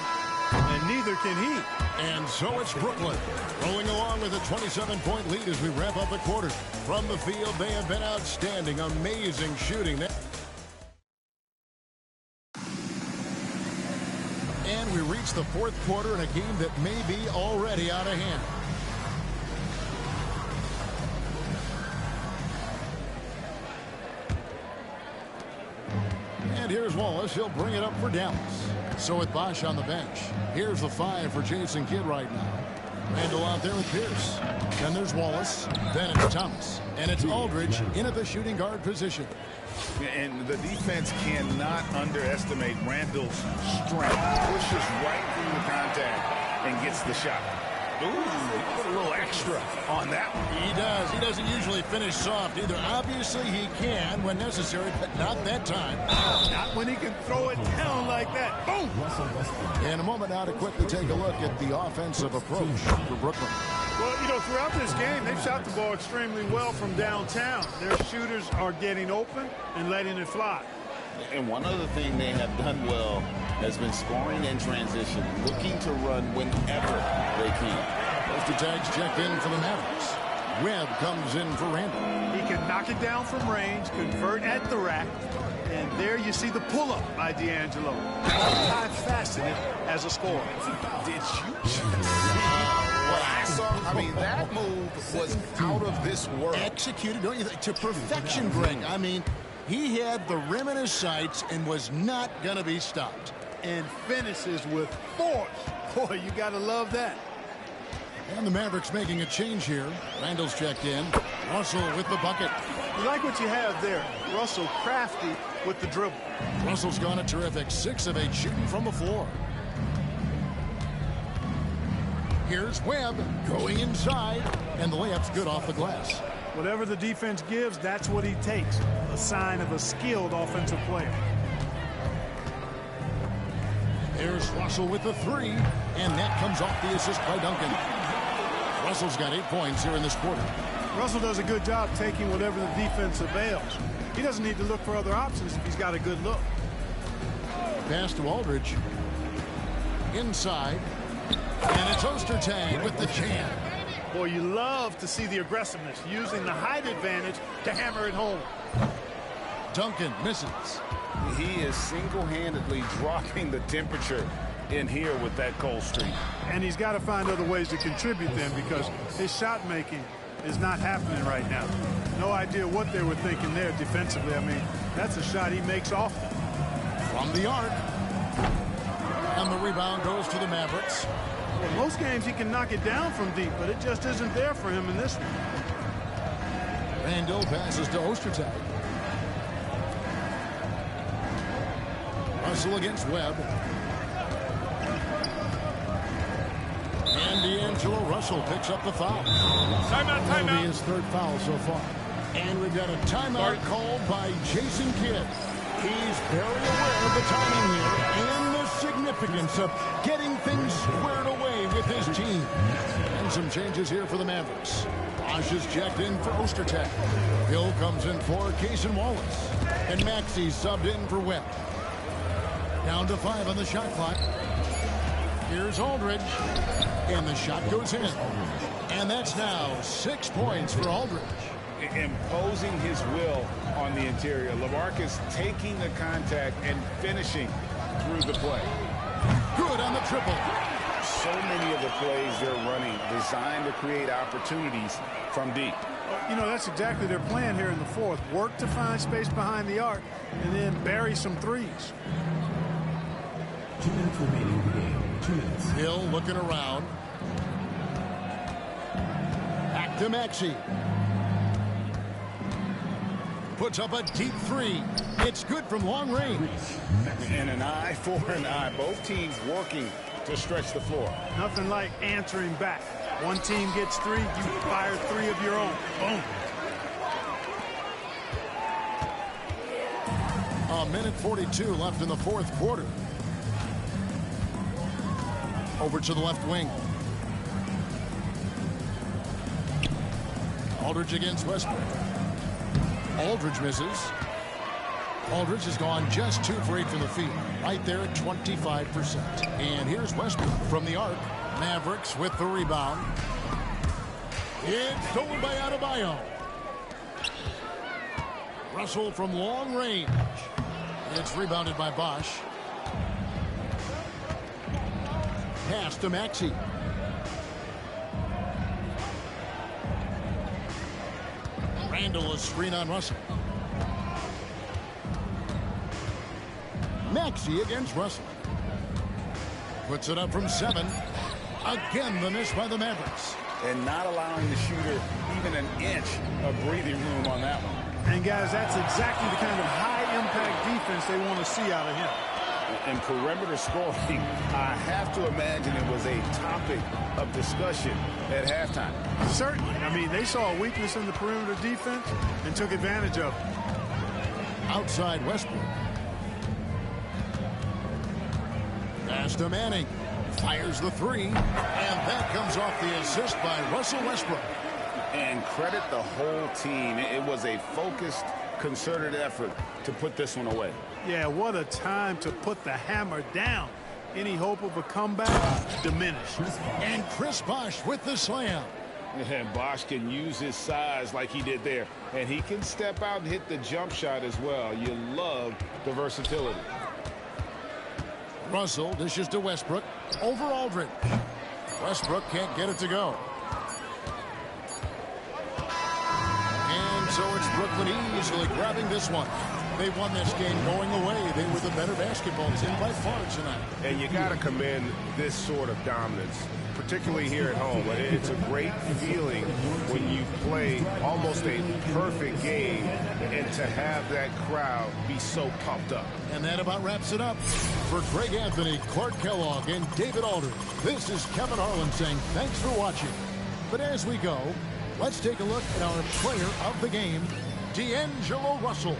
and neither can he. And so it's Brooklyn rolling along with a 27-point lead as we wrap up the quarter. From the field, they have been outstanding. Amazing shooting. And we reach the fourth quarter in a game that may be already out of hand. And here's Wallace. He'll bring it up for Dallas. So with Bosch on the bench, here's the 5 for Jason Kidd right now. Randall out there with Pierce. Then there's Wallace. Then it's Thomas. And it's Aldridge in at the shooting guard position. And the defense cannot underestimate Randall's strength. Pushes right through the contact and gets the shot. Ooh, put a little extra on that one. He does. He doesn't usually finish soft either. Obviously, he can when necessary, but not that time. Not when he can throw it down like that. Boom! In a moment now to quickly take a look at the offensive approach for Brooklyn. Well, you know, throughout this game, they've shot the ball extremely well from downtown. Their shooters are getting open and letting it fly. And one other thing they have done well has been scoring in transition, looking to run whenever they can. Poster tags checked in for the Mavericks. Webb comes in for Randall. He can knock it down from range, convert at the rack, and there you see the pull-up by D'Angelo. Multi-faceted as a scorer. Did you just see what I saw? I mean, that move was out of this world. Executed, don't you think, to perfection, Greg. I mean, he had the rim in his sights and was not going to be stopped. And finishes with force. Boy, you got to love that. And the Mavericks making a change here. Randall's checked in. Russell with the bucket. You like what you have there. Russell crafty with the dribble. Russell's gone a terrific 6 of 8 shooting from the floor. Here's Webb going inside, and the layup's good off the glass. Whatever the defense gives, that's what he takes. A sign of a skilled offensive player. There's Russell with the 3, and that comes off the assist by Duncan. Russell's got 8 points here in this quarter. Russell does a good job taking whatever the defense avails. He doesn't need to look for other options if he's got a good look. Pass to Aldridge. Inside. And it's Ostertag with the jam. Boy, you love to see the aggressiveness, using the height advantage to hammer it home. Duncan misses. He is single-handedly dropping the temperature in here with that cold streak. And he's got to find other ways to contribute then, because his shot making is not happening right now. No idea what they were thinking there defensively. I mean, that's a shot he makes often. From the arc. And the rebound goes to the Mavericks. Well, most games he can knock it down from deep, but it just isn't there for him in this one. Randall passes to Ostertag. Russell against Webb. And D'Angelo Russell picks up the foul. Timeout, That'll be timeout. his 3rd foul so far. And we've got a timeout called by Jason Kidd. He's very aware of the timing here and the significance of getting things squared away with his team. And some changes here for the Mavericks. Bosch is checked in for Ostertag. Hill comes in for Cason Wallace. And Maxey subbed in for Webb. Down to 5 on the shot clock. Here's Aldridge. And the shot goes in. And that's now 6 points for Aldridge. Imposing his will on the interior. LaMarcus taking the contact and finishing through the play. Good on the triple. So many of the plays they're running designed to create opportunities from deep. You know, that's exactly their plan here in the 4th. Work to find space behind the arc and then bury some threes. 2 minutes remaining in the game. 2 minutes. Hill looking around. Back to Maxey. Puts up a deep 3. It's good from long range. And an eye for an eye. Both teams working to stretch the floor. Nothing like answering back. One team gets 3, you fire 3 of your own. Boom. A minute 42 left in the 4th quarter. Over to the left wing. Aldridge against Westbrook. Aldridge misses. Aldridge has gone just 2 for 8 from the field, right there at 25%. And here's Westbrook from the arc. Mavericks with the rebound. It's stolen by Adebayo. Russell from long range. It's rebounded by Bosch. Pass to Maxey. Randall a screen on Russell. Maxey against Russell. Puts it up from 7. Again, the miss by the Mavericks. And not allowing the shooter even an inch of breathing room on that one. And, guys, that's exactly the kind of high-impact defense they want to see out of him. And perimeter scoring, I have to imagine it was a topic of discussion at halftime. Certainly. I mean, they saw a weakness in the perimeter defense and took advantage of it. Outside Westbrook. Pass to Manning. Fires the 3. And that comes off the assist by Russell Westbrook. And credit the whole team. It was a focused, concerted effort to put this one away. Yeah, what a time to put the hammer down. Any hope of a comeback diminished. And Chris Bosh with the slam. And Bosch can use his size like he did there. And he can step out and hit the jump shot as well. You love the versatility. Russell dishes to Westbrook. Over Aldridge. Westbrook can't get it to go. And so it's Brooklyn easily grabbing this one. They won this game going away. They were the better basketball team by far tonight. And you got to commend this sort of dominance, particularly here at home. It's a great feeling when you play almost a perfect game and to have that crowd be so pumped up. And that about wraps it up. For Greg Anthony, Clark Kellogg, and David Aldridge, this is Kevin Harlan saying thanks for watching. But as we go, let's take a look at our player of the game, D'Angelo Russell.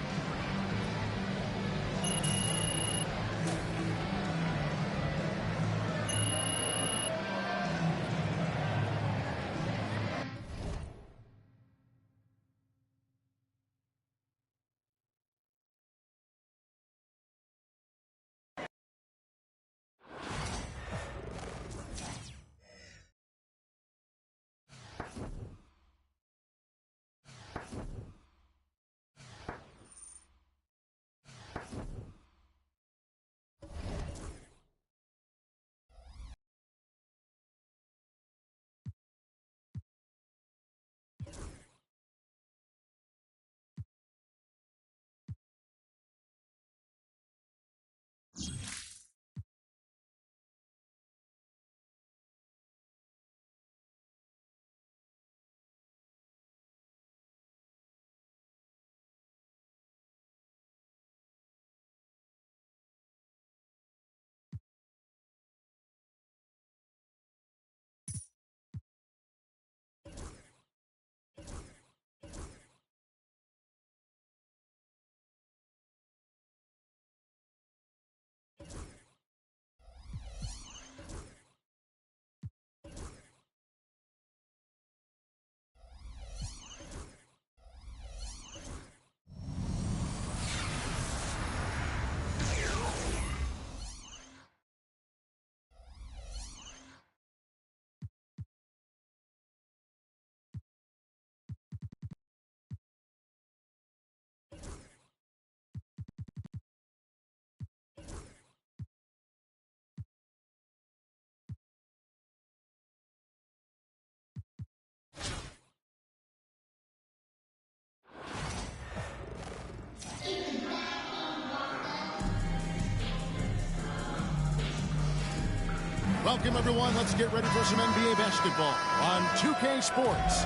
Welcome, everyone. Let's get ready for some NBA basketball on 2K Sports.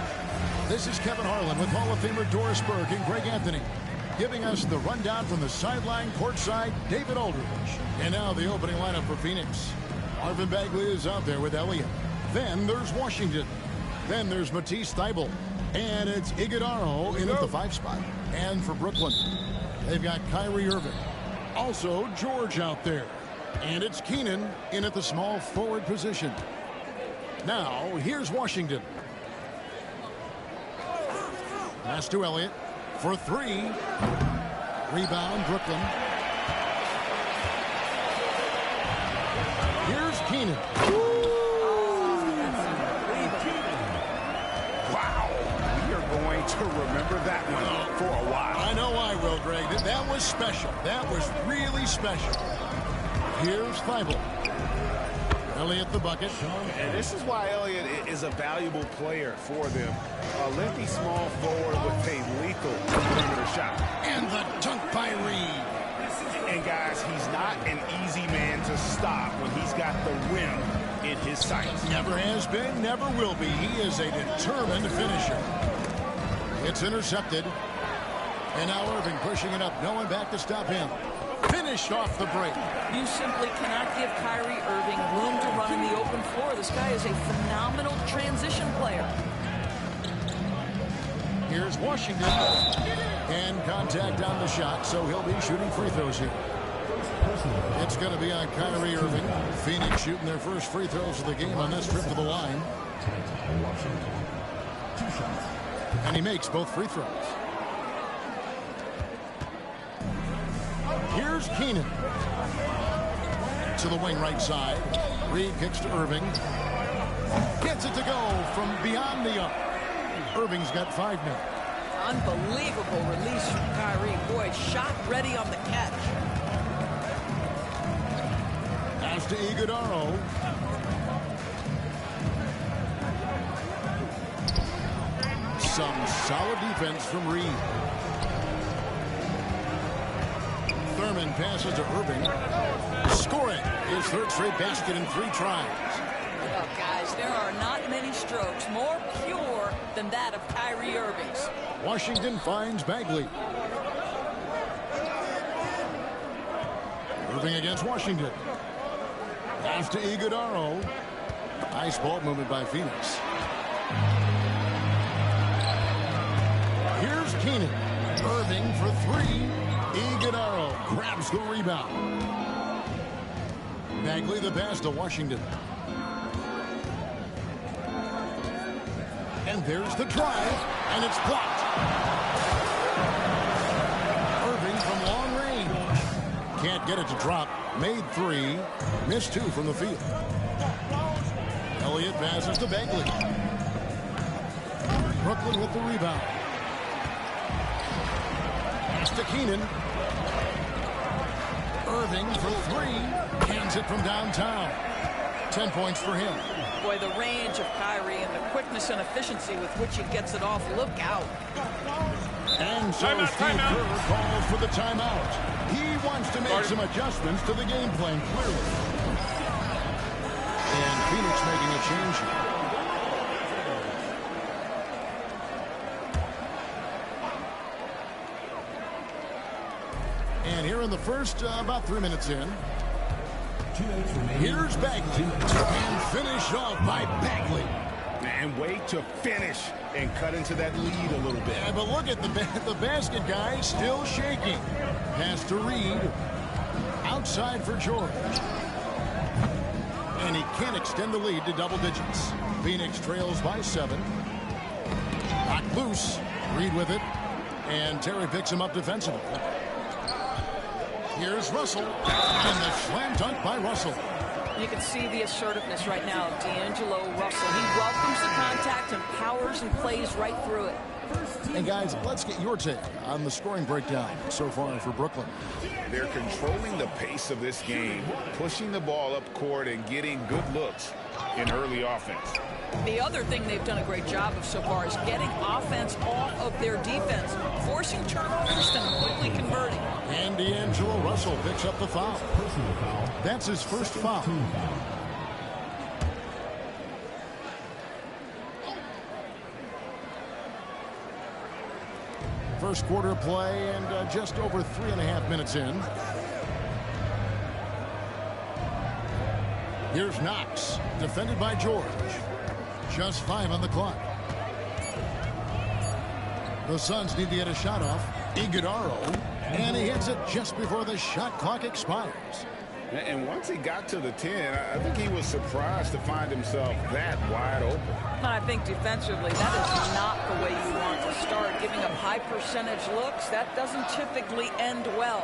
This is Kevin Harlan with Hall of Famer Doris Burke and Greg Anthony, giving us the rundown from the sideline courtside, David Aldridge. And now the opening lineup for Phoenix. Marvin Bagley is out there with Elliott. Then there's Washington. Then there's Matisse Thybulle. And it's Iguodala in at the 5 spot. And for Brooklyn, they've got Kyrie Irving. Also George out there. And it's Keenan in at the small forward position. Now, here's Washington. Pass to Elliott for 3. Rebound, Brooklyn. Here's Keenan. Wow. We are going to remember that one for a while. I know I will, Greg. That was special. That was really special. Here's Thibault. Elliott the bucket. And this is why Elliott is a valuable player for them. A lengthy small forward with a lethal perimeter shot. And the dunk by Reed. And guys, he's not an easy man to stop when he's got the rim in his sights. Never has been, never will be. He is a determined finisher. It's intercepted. And now Irving pushing it up. No one back to stop him. Finished off the break. You simply cannot give Kyrie Irving room to run in the open floor. This guy is a phenomenal transition player. Here's Washington. And contact on the shot, so he'll be shooting free throws here. It's going to be on Kyrie Irving. Phoenix shooting their first free throws of the game on this trip to the line. And he makes both free throws. Here's Keenan. To the wing right side. Reed kicks to Irving. Gets it to go from beyond the arc. Irving's got 5 now. Unbelievable release from Kyrie. Boy, shot ready on the catch. Pass to Iguodaro. Some solid defense from Reed. Thurman passes to Irving. Scoring his third straight basket in 3 tries. Oh, guys, there are not many strokes more pure than that of Kyrie Irving's. Washington finds Bagley. Irving against Washington. Pass to Iguodaro. Nice ball movement by Phoenix. Here's Keenan. Irving for 3. Iguodaro grabs the rebound. Bagley the pass to Washington. And there's the drive, and it's blocked. Irving from long range. Can't get it to drop. Made 3. Missed 2 from the field. Elliott passes to Bagley. Brooklyn with the rebound. Pass to Keenan. Irving for 3. Hands it from downtown. 10 points for him. Boy, the range of Kyrie and the quickness and efficiency with which he gets it off. Look out. And so Steve Kerr calls for the timeout. He wants to make some adjustments to the game plan, clearly. And Phoenix making a change here. And here in the first, about 3 minutes in. Here's Bagley. And finished off by Bagley. And wait to finish and cut into that lead a little bit. Yeah, but look at the basket guy still shaking. Pass to Reed. Outside for George. And he can't extend the lead to double digits. Phoenix trails by 7. Knocked loose. Reed with it. And Terry picks him up defensively. Here's Russell. And the slam dunk by Russell. You can see the assertiveness right now of D'Angelo Russell. He welcomes the contact and powers and plays right through it. And guys, let's get your take on the scoring breakdown so far for Brooklyn. They're controlling the pace of this game, pushing the ball up court and getting good looks in early offense. The other thing they've done a great job of so far is getting offense off of their defense, forcing turnovers and quickly converting. And D'Angelo Russell picks up the foul. That's his first foul. First quarter play and just over 3.5 minutes in. Here's Knox, defended by George. Just 5 on the clock. The Suns need to get a shot off. Iguodaro, and he hits it just before the shot clock expires. And once he got to the 10, I think he was surprised to find himself that wide open. And I think defensively, that is not the way you want to start. Giving up high percentage looks, that doesn't typically end well.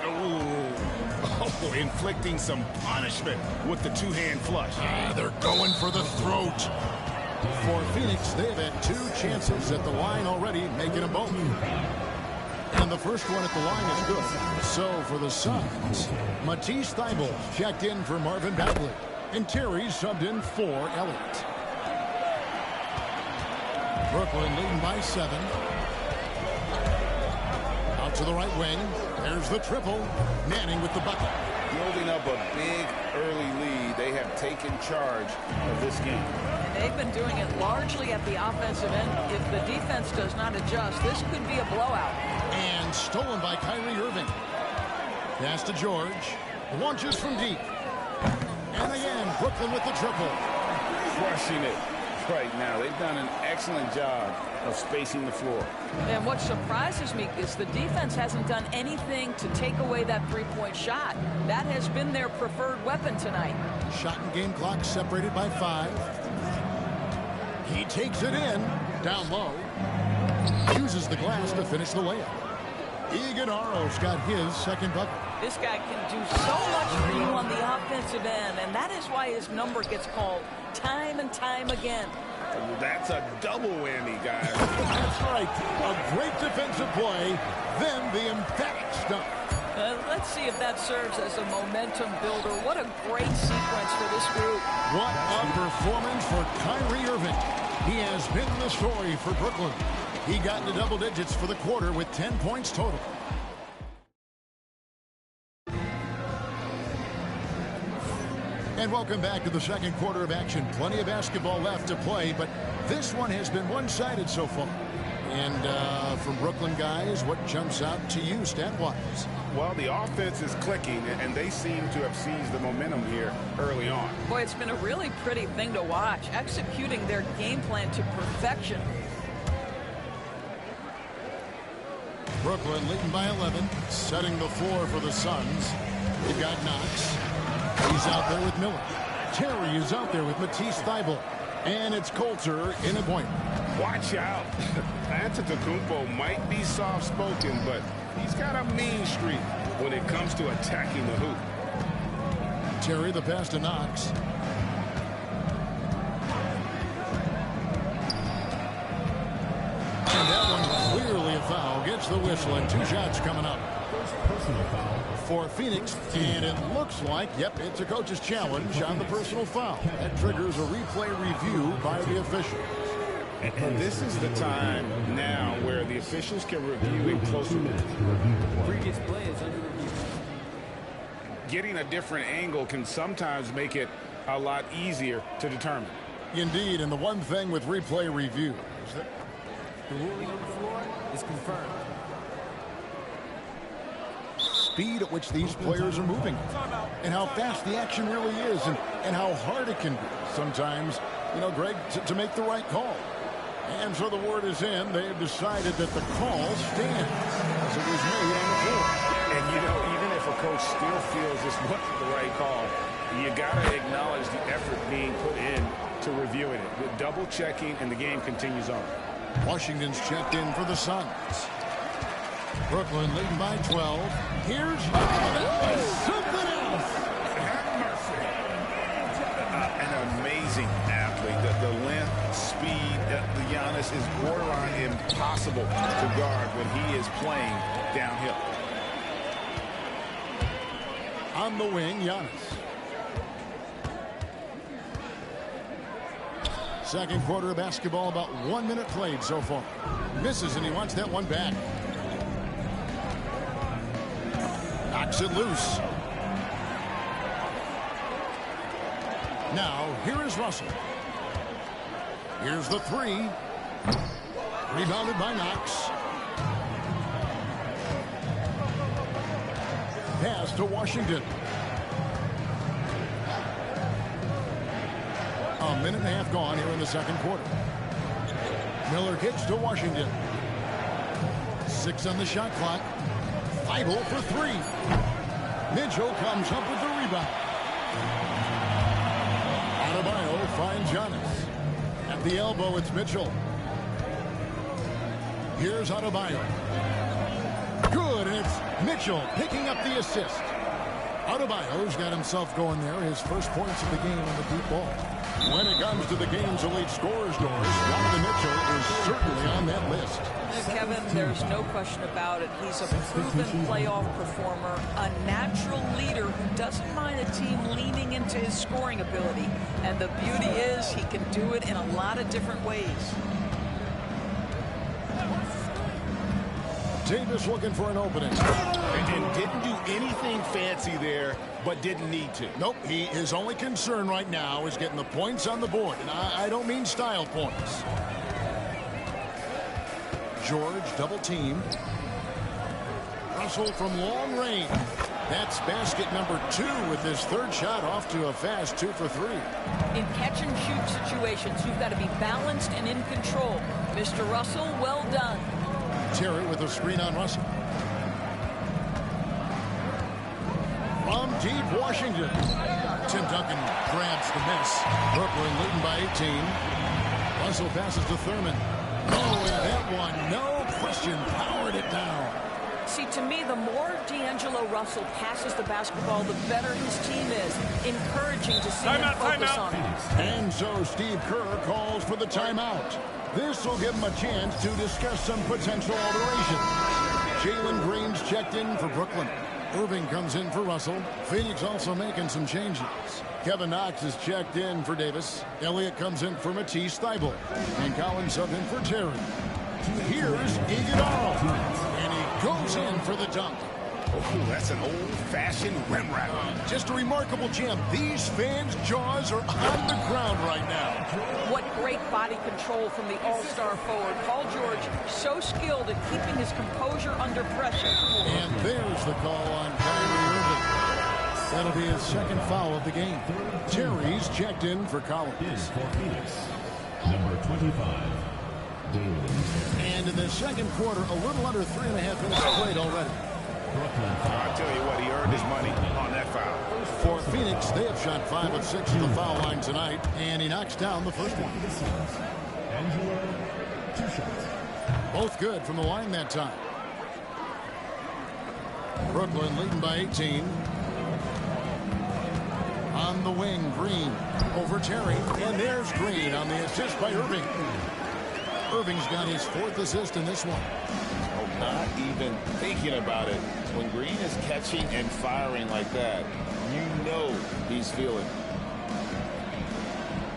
Oh, inflicting some punishment with the two-hand flush. They're going for the throat. For Phoenix, they've had 2 chances at the line already, making them both. And the first one at the line is good. So for the Suns, Matisse Thybulle checked in for Marvin Bagley. And Terry subbed in for Elliott. Brooklyn leading by 7. Out to the right wing. There's the triple. Manning with the bucket. Building up a big early lead. They have taken charge of this game. They've been doing it largely at the offensive end. If the defense does not adjust, this could be a blowout. And stolen by Kyrie Irving. Pass to George. Launches from deep. And again, Brooklyn with the triple. Crushing it right now. They've done an excellent job of spacing the floor. And what surprises me is the defense hasn't done anything to take away that three-point shot. That has been their preferred weapon tonight. Shot and game clock separated by 5. He takes it in. Down low. Uses the glass to finish the layup. Iguodala's got his second bucket. This guy can do so much for you on the offensive end, and that is why his number gets called time and time again. That's a double whammy, guys. That's right. A great defensive play, then the emphatic stuff. Let's see if that serves as a momentum builder. What a great sequence for this group. What a performance for Kyrie Irving. He has been the story for Brooklyn. He got into double digits for the quarter with 10 points total. And welcome back to the second quarter of action. Plenty of basketball left to play, but this one has been one-sided so far. And from Brooklyn guys, what jumps out to you stat-wise? Well, the offense is clicking, and they seem to have seized the momentum here early on. Boy, it's been a really pretty thing to watch, executing their game plan to perfection. Brooklyn leading by 11, setting the floor for the Suns. They've got Knox. He's out there with Miller. Terry is out there with Matisse Thybulle. And it's Coulter in a point. Watch out. Antetokounmpo might be soft-spoken, but he's got a mean streak when it comes to attacking the hoop. Terry the pass to Knox. And that one clearly a foul. Gets the whistle and 2 shots coming up. First personal foul for Phoenix, and it looks like, yep, it's a coach's challenge on the personal foul. That triggers a replay review by the officials. And this is the time now where the officials can review a closer look. Previous play is under review. Getting a different angle can sometimes make it a lot easier to determine. Indeed, and the one thing with replay review is that the ruling on the floor is confirmed. Speed at which these players are moving and how fast the action really is and how hard it can be sometimes, you know, Greg, to make the right call. And so the word is in. They have decided that the call stands as it was made on the floor. And, you know, even if a coach still feels this wasn't the right call, you got to acknowledge the effort being put in to reviewing it. With double checking, and the game continues on. Washington's checked in for the Suns. Brooklyn leading by 12. Here's something else. Have mercy. An amazing athlete. The length, speed, the Giannis is borderline impossible to guard when he is playing downhill. On the wing, Giannis. Second quarter of basketball, about 1 minute played so far. Misses, and he wants that one back. Knocks it loose. Now, here is Russell. Here's the 3. Rebounded by Knox. Pass to Washington. A minute and a half gone here in the second quarter. Miller kicks to Washington. 6 on the shot clock. Thybulle for 3. Mitchell comes up with the rebound. Adebayo finds Giannis. At the elbow, it's Mitchell. Here's Adebayo. Good, and it's Mitchell picking up the assist. Adebayo's got himself going there, his first points of the game on the deep ball. When it comes to the game's elite scorers, Donovan Mitchell is certainly on that list. Kevin, there's no question about it. He's a proven playoff performer, a natural leader who doesn't mind a team leaning into his scoring ability. And the beauty is he can do it in a lot of different ways. Davis looking for an opening. And didn't do anything fancy there, but didn't need to. Nope, his only concern right now is getting the points on the board. And I don't mean style points. George double team. Russell from long range. That's basket number 2 with his third shot off to a fast 2 for 3. In catch and shoot situations, you've got to be balanced and in control. Mr. Russell, well done. Terry with a screen on Russell. From deep Washington. Tim Duncan grabs the miss. Brooklyn leading by 18. Russell passes to Thurman. Oh, and that one, no question, powered it down. See, to me, the more D'Angelo Russell passes the basketball, the better his team is. Encouraging to see him focus on it. And so Steve Kerr calls for the timeout. This will give him a chance to discuss some potential alterations. Jalen Green's checked in for Brooklyn. Irving comes in for Russell. Phoenix also making some changes. Kevin Knox is checked in for Davis. Elliott comes in for Matisse Thybulle. And Collins sub in for Terry. Here's Iguodala. And he goes in for the dunk. Oh, that's an old-fashioned rim rattler. Just a remarkable jam. These fans' jaws are on the ground right now. What great body control from the all-star forward. Paul George, so skilled at keeping his composure under pressure. And there's the call on Kyrie Irving. That'll be his second foul of the game. Terry's checked in for Collins. For Phoenix, number 25, Daly. And in the second quarter, a little under 3.5 minutes played already. I'll tell you what, he earned his money on that foul. For Phoenix, they have shot 5 of 6 at the foul line tonight, and he knocks down the first one. Angelo, 2 shots. Both good from the line that time. Brooklyn leading by 18. On the wing, Green over Terry, and there's Green on the assist by Irving. Irving's got his 4th assist in this one. Oh, not even thinking about it. When Green is catching and firing like that, you know he's feeling.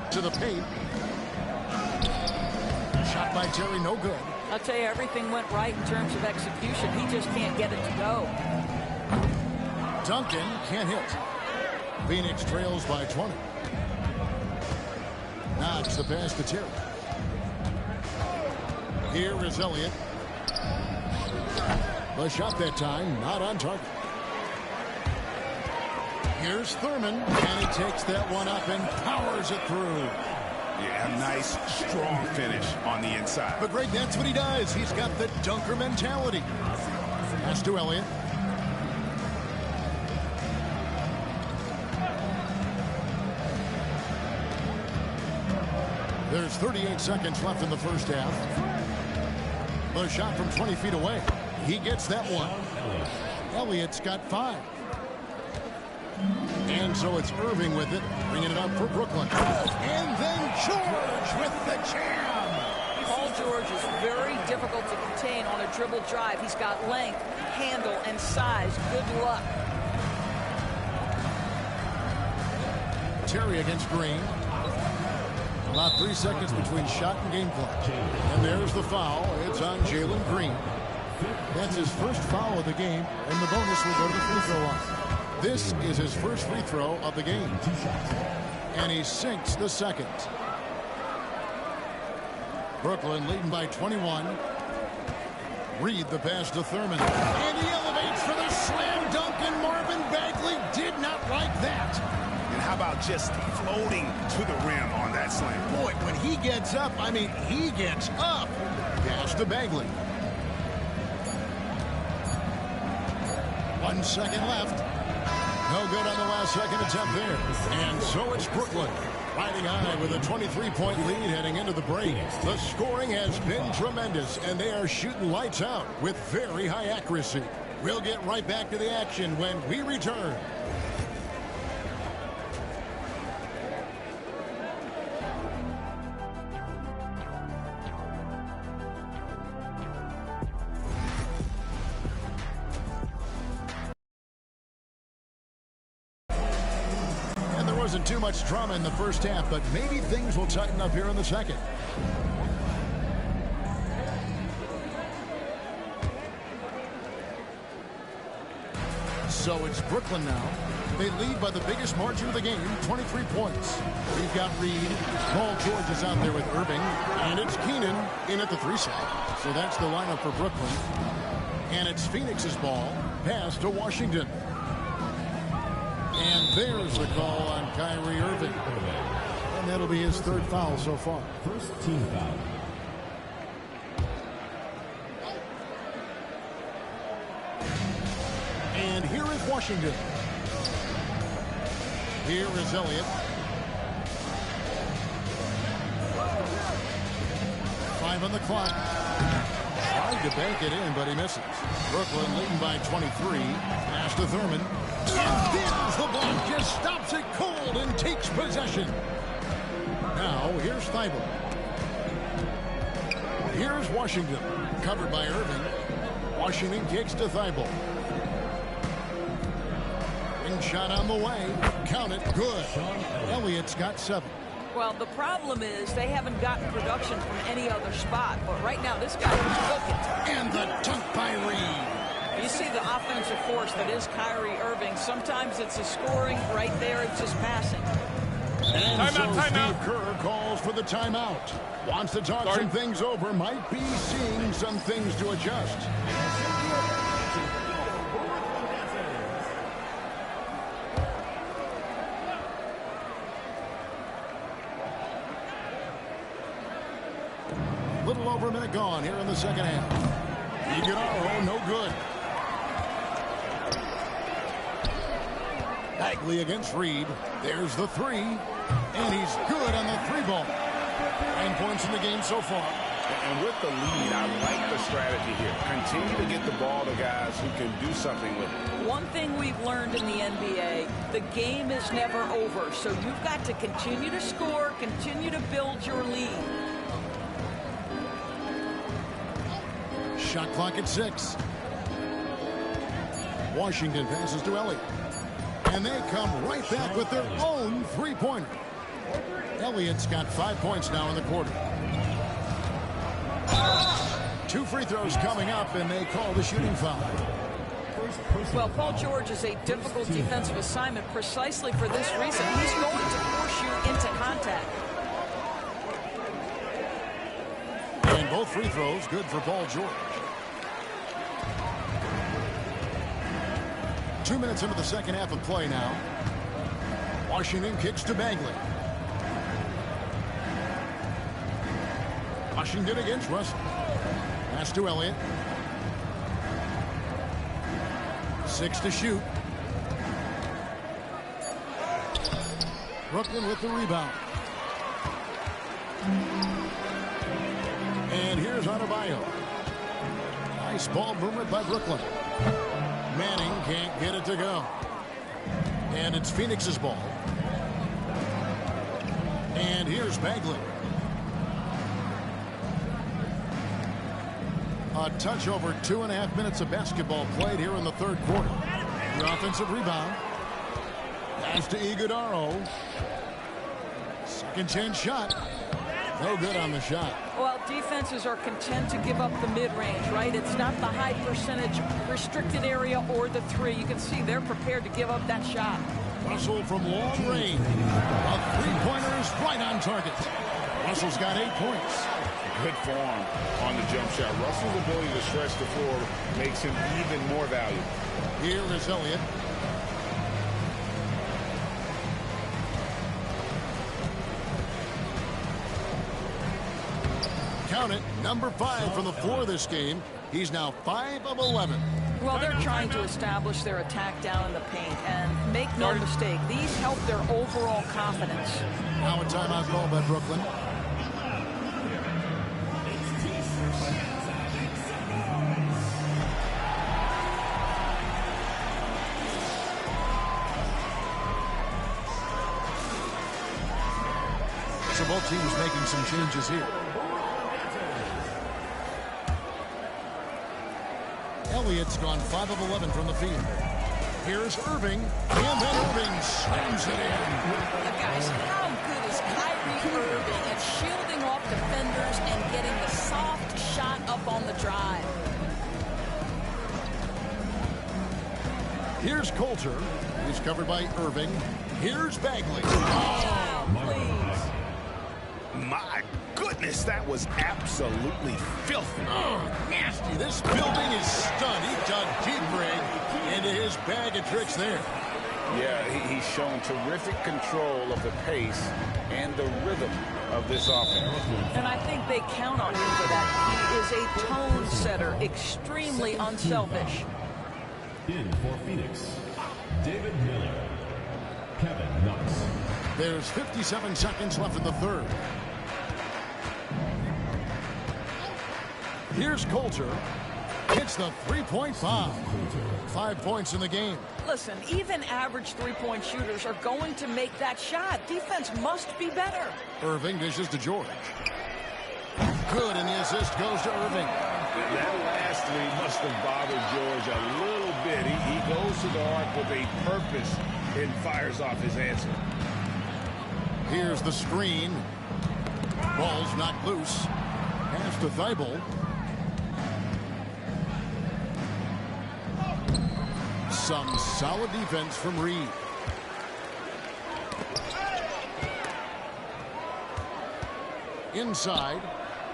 To the paint. Shot by Terry, no good. I'll tell you, everything went right in terms of execution. He just can't get it to go. Duncan can't hit. Phoenix trails by 20. Knox the pass to Terry. Here is Elliott. The shot that time, not on target. Here's Thurman, and he takes that one up and powers it through. Yeah, nice, strong finish on the inside. But Greg, that's what he does. He's got the dunker mentality. Pass to Elliott. There's 38 seconds left in the first half. The shot from 20 feet away. He gets that one. Elliott's got 5. And so it's Irving with it, bringing it up for Brooklyn. And then George with the jam. Paul George is very difficult to contain on a dribble drive. He's got length, handle, and size. Good luck. Terry against Green. About 3 seconds between shot and game clock. And there's the foul. It's on Jalen Green. That's his first foul of the game, and the bonus will go to the free throw line. This is his first free throw of the game. And he sinks the second. Brooklyn leading by 21. Reed the pass to Thurman. And he elevates for the slam dunk, and Marvin Bagley did not like that. And how about just floating to the rim on that slam? Boy, when he gets up, I mean, he gets up. Pass to Bagley. 1 second left. No good on the last second attempt there. And so it's Brooklyn riding high with a 23-point lead heading into the break. The scoring has been tremendous, and they are shooting lights out with very high accuracy. We'll get right back to the action when we return. Wasn't too much drama in the first half, but maybe things will tighten up here in the second. So it's Brooklyn now. They lead by the biggest margin of the game, 23 points. We've got Reed. Paul George is out there with Irving. And it's Keenan in at the 3 spot. So that's the lineup for Brooklyn. And it's Phoenix's ball. Pass to Washington. And there's the call on Kyrie Irving. And that'll be his 3rd foul so far. First team foul. And here is Washington. Here is Elliott. 5 on the clock. Tried to bank it in, but he misses. Brooklyn leading by 23. Pass to Thurman. And there's the block. Just stops it cold and takes possession. Now, here's Thibault. Here's Washington. Covered by Irving. Washington kicks to Thibault. Ring shot on the way. Count it. Good. Elliott's got 7. Well, the problem is they haven't gotten production from any other spot. But right now, this guy is cooking. And the dunk by Reed. You see the offensive force that is Kyrie Irving. Sometimes it's a scoring. Right there, it's just passing. And Steve Kerr calls for the timeout. Wants to talk some things over. Might be seeing some things to adjust. Little over a minute gone here in the second half. Iguodala, no good. Bagley against Reed. There's the 3. And he's good on the 3 ball. 9 points in the game so far. And with the lead, I like the strategy here. Continue to get the ball to guys who can do something with it. One thing we've learned in the NBA, the game is never over. So you've got to continue to score, continue to build your lead. Shot clock at 6. Washington passes to Elliott. And they come right back with their own 3-pointer. Elliott's got 5 points now in the quarter. 2 free throws coming up, and they call the shooting foul. Well, Paul George is a difficult defensive assignment precisely for this reason. He's going to force you into contact. And both free throws good for Paul George. 2 minutes into the second half of play now. Washington kicks to Bagley. Washington against Russell. Pass to Elliott. 6 to shoot. Brooklyn with the rebound. And here's Adebayo. Nice ball movement by Brooklyn. Manning can't get it to go. And it's Phoenix's ball. And here's Bagley. A touch over 2.5 minutes of basketball played here in the third quarter. The offensive rebound. Pass to Iguodala. Second chance shot. No good on the shot. Well, defenses are content to give up the mid-range, right? It's not the high percentage restricted area or the 3. You can see they're prepared to give up that shot. Russell from long range. A 3-pointer is right on target. Russell's got 8 points. Good form on the jump shot. Russell's ability to stretch the floor makes him even more valuable. Here is Elliott. Count it, number 5 from the floor this game. He's now 5 of 11. Well, they're trying to establish their attack down in the paint. And make no mistake, these help their overall confidence. Now a timeout call by Brooklyn. So both teams making some changes here. Elliott's gone 5 of 11 from the field. Here's Irving, and then Irving slams it in. Guys, how good is Kyrie Irving at shielding off defenders and getting the soft shot up on the drive? Here's Coulter. He's covered by Irving. Here's Bagley. My goodness, that was absolutely filthy. Nasty. This building is stunned. He dug deep, Greg, into his bag of tricks there. Yeah, he's shown terrific control of the pace and the rhythm of this offense. And I think they count on him for that. He is a tone setter, extremely unselfish. In for Phoenix, David Miller, Kevin Knox. There's 57 seconds left in the third. Here's Coulter. Hits the three-point foul. 5 points in the game. Listen, even average three-point shooters are going to make that shot. Defense must be better. Irving dishes to George. Good, and the assist goes to Irving. That last three must have bothered George a little bit. He goes to the arc with a purpose and fires off his answer. Here's the screen. Ball's knocked loose. Pass to Thibault. Some solid defense from Reed. Inside.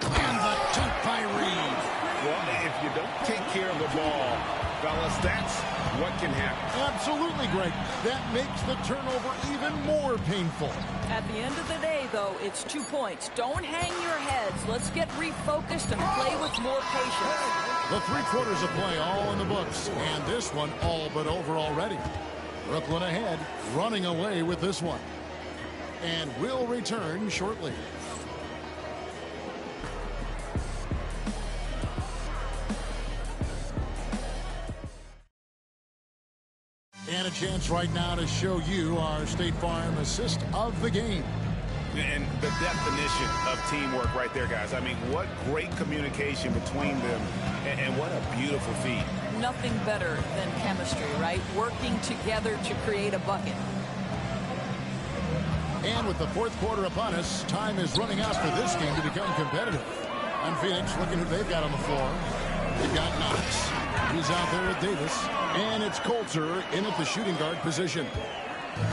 And the dunk by Reed. Well, if you don't take care of the ball, fellas, that's what can happen. Absolutely, Greg. That makes the turnover even more painful. At the end of the day, though, it's 2 points. Don't hang your heads. Let's get refocused and play with more patience. The 3 quarters of play all in the books, and this one all but over already. Brooklyn ahead, running away with this one. And will return shortly. And a chance right now to show you our State Farm assist of the game. And the definition of teamwork right there, guys. I mean, what great communication between them, and what a beautiful feed. Nothing better than chemistry, right? Working together to create a bucket. And with the 4th quarter upon us, time is running out for this game to become competitive. On Phoenix, looking who they've got on the floor. They've got Knox. He's out there with Davis. And it's Coulter in at the shooting guard position.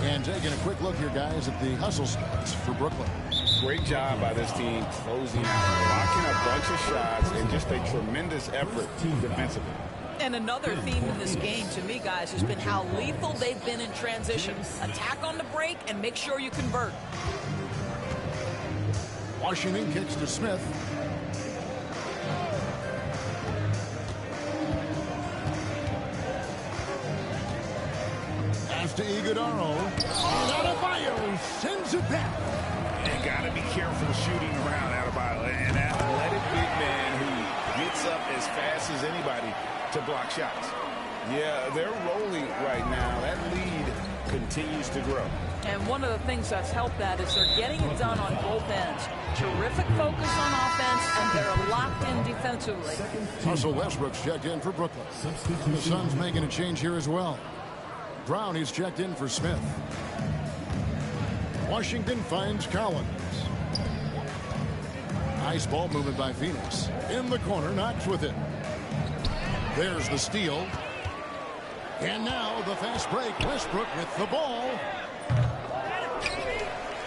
And taking a quick look here, guys, at the hustle stats for Brooklyn. Great job by this team closing out, blocking a bunch of shots, and just a tremendous effort defensively. And another theme in this game, to me, guys, has been how lethal they've been in transition. Attack on the break and make sure you convert. Washington kicks to Smith. Pass to Iguodaro. And Adebayo sends it back. And got to be careful shooting around Adebayo. An athletic big man who gets up as fast as anybody to block shots. Yeah, they're rolling right now. That lead continues to grow. And one of the things that's helped that is they're getting it done on both ends. Terrific focus on offense, and they're locked in defensively. Russell Westbrook's checked in for Brooklyn. The Suns making a change here as well. Brown, he's checked in for Smith. Washington finds Collins. Nice ball movement by Phoenix. In the corner, Knox with it. There's the steal. And now the fast break. Westbrook with the ball.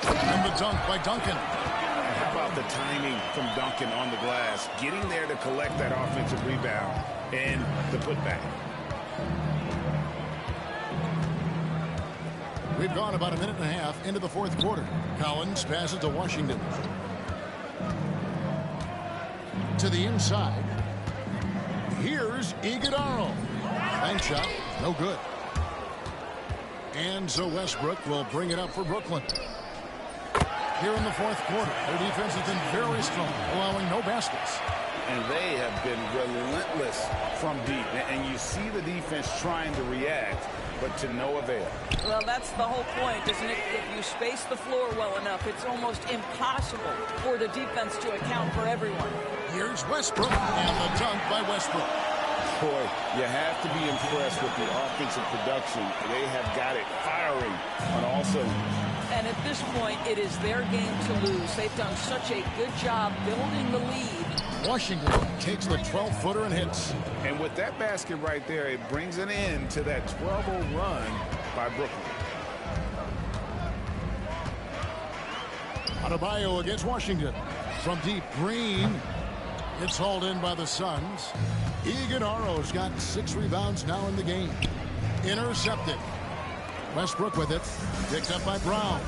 And the dunk by Duncan. How about the timing from Duncan on the glass? Getting there to collect that offensive rebound and the putback. We've gone about a minute and a half into the 4th quarter. Collins passes to Washington. To the inside. Here's Iguodaro. Bank shot, no good. And so Westbrook will bring it up for Brooklyn. Here in the fourth quarter, their defense has been very strong, allowing no baskets. And they have been relentless from deep. And you see the defense trying to react, but to no avail. Well, that's the whole point, isn't it? If you space the floor well enough, it's almost impossible for the defense to account for everyone. Here's Westbrook, and the dunk by Westbrook. Boy, you have to be impressed with the offensive production. They have got it firing on all cylinders. And at this point, it is their game to lose. They've done such a good job building the lead. Washington takes the 12-footer and hits. And with that basket right there, it brings an end to that 12-0 run by Brooklyn. Adebayo against Washington. From deep, Green. It's hauled in by the Suns. Iguodala's got 6 rebounds now in the game. Intercepted. Westbrook with it. Picked up by Brown.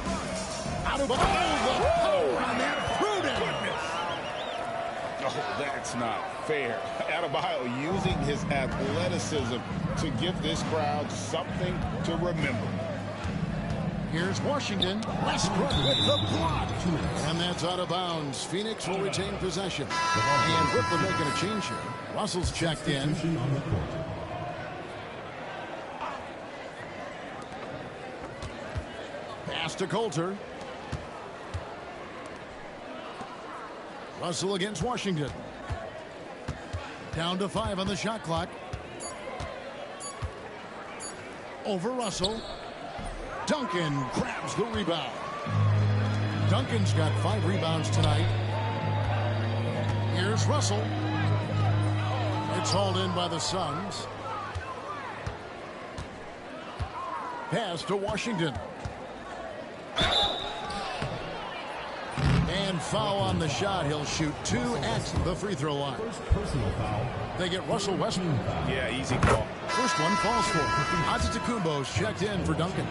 Adebayo, the power on that. Prudent. Oh, that's not fair. Adebayo using his athleticism to give this crowd something to remember. Here's Washington. Westbrook with the block. And that's out of bounds. Phoenix will retain possession. And Brooklyn making a change here. Russell's checked in. Pass to Coulter. Russell against Washington. Down to 5 on the shot clock. Over Russell. Duncan grabs the rebound. Duncan's got 5 rebounds tonight. Here's Russell. It's hauled in by the Suns. Pass to Washington. And foul on the shot. He'll shoot 2 at the free throw line. Personal foul. They get Russell Westbrook. Yeah, easy call. First one falls for. Antetokounmpo's checked in for Duncan.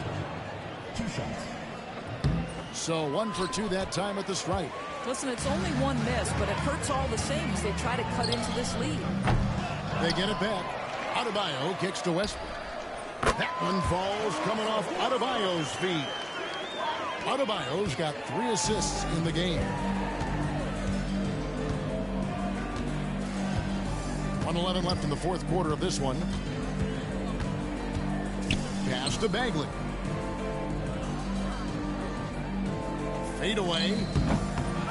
2 shots. So 1 for 2 that time at the stripe. Listen, it's only 1 miss, but it hurts all the same as they try to cut into this lead. They get it back. Adebayo kicks to Westbrook. That one falls coming off Adebayo's feet. Adebayo's got 3 assists in the game. 1:11 left in the fourth quarter of this one. Pass to Bagley. Fade away.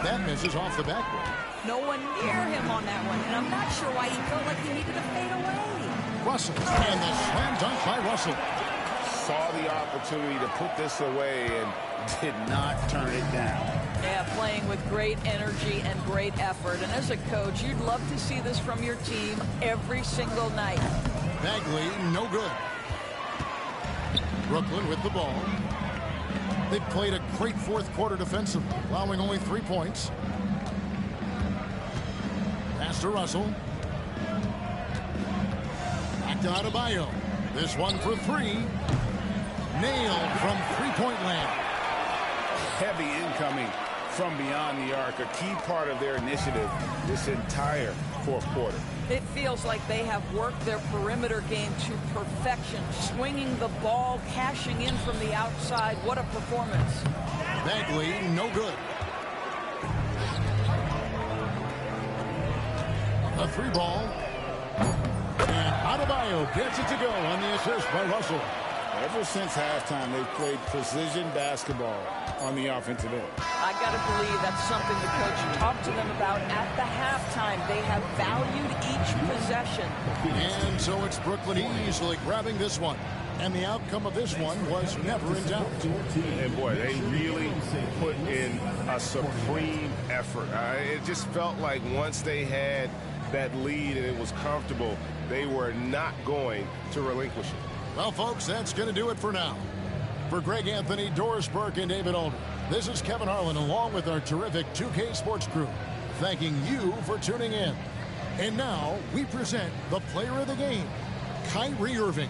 That misses off the backboard. No one near him on that one, and I'm not sure why he felt like he needed to fade away. Russell, and the slam dunk by Russell. Saw the opportunity to put this away and did not turn it down. Yeah, playing with great energy and great effort. And as a coach, you'd love to see this from your team every single night. Bagley, no good. Brooklyn with the ball. They've played a great fourth quarter defensively, allowing only 3 points. Pass to Russell. Back to Adebayo. This one for 3. Nailed from three-point land. Heavy incoming from beyond the arc, a key part of their initiative this entire fourth quarter. It feels like they have worked their perimeter game to perfection, swinging the ball, cashing in from the outside. What a performance. Bagley, no good. A 3 ball. And Adebayo gets it to go on the assist by Russell. Ever since halftime, they've played precision basketball on the offensive end. I got to believe that's something the coach talked to them about at the halftime. They have valued each possession. And so it's Brooklyn easily grabbing this one. And the outcome of this one was never in doubt. And boy, they really put in a supreme effort. It just felt like once they had that lead and it was comfortable, they were not going to relinquish it. Well, folks, that's going to do it for now. For Greg Anthony, Doris Burke, and David Alder, this is Kevin Harlan along with our terrific 2K Sports crew, thanking you for tuning in. And now we present the player of the game, Kyrie Irving.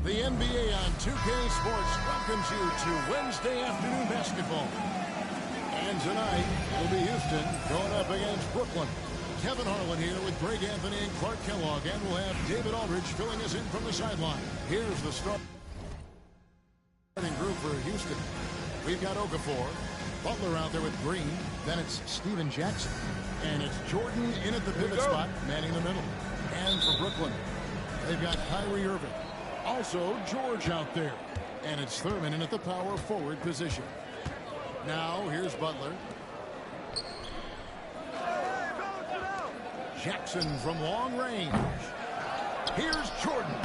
The NBA on 2K Sports welcomes you to Wednesday afternoon basketball. And tonight, it'll be Houston going up against Brooklyn. Kevin Harlan here with Greg Anthony and Clark Kellogg, and we'll have David Aldridge filling us in from the sideline. Here's the starting group for Houston. We've got Okafor, Butler out there with Green, then it's Steven Jackson, and it's Jordan in at the pivot spot, manning the middle. And for Brooklyn, they've got Kyrie Irving. Also, George out there. And it's Thurman in at the power forward position. Now, here's Butler. Jackson from long range. Here's Jordan.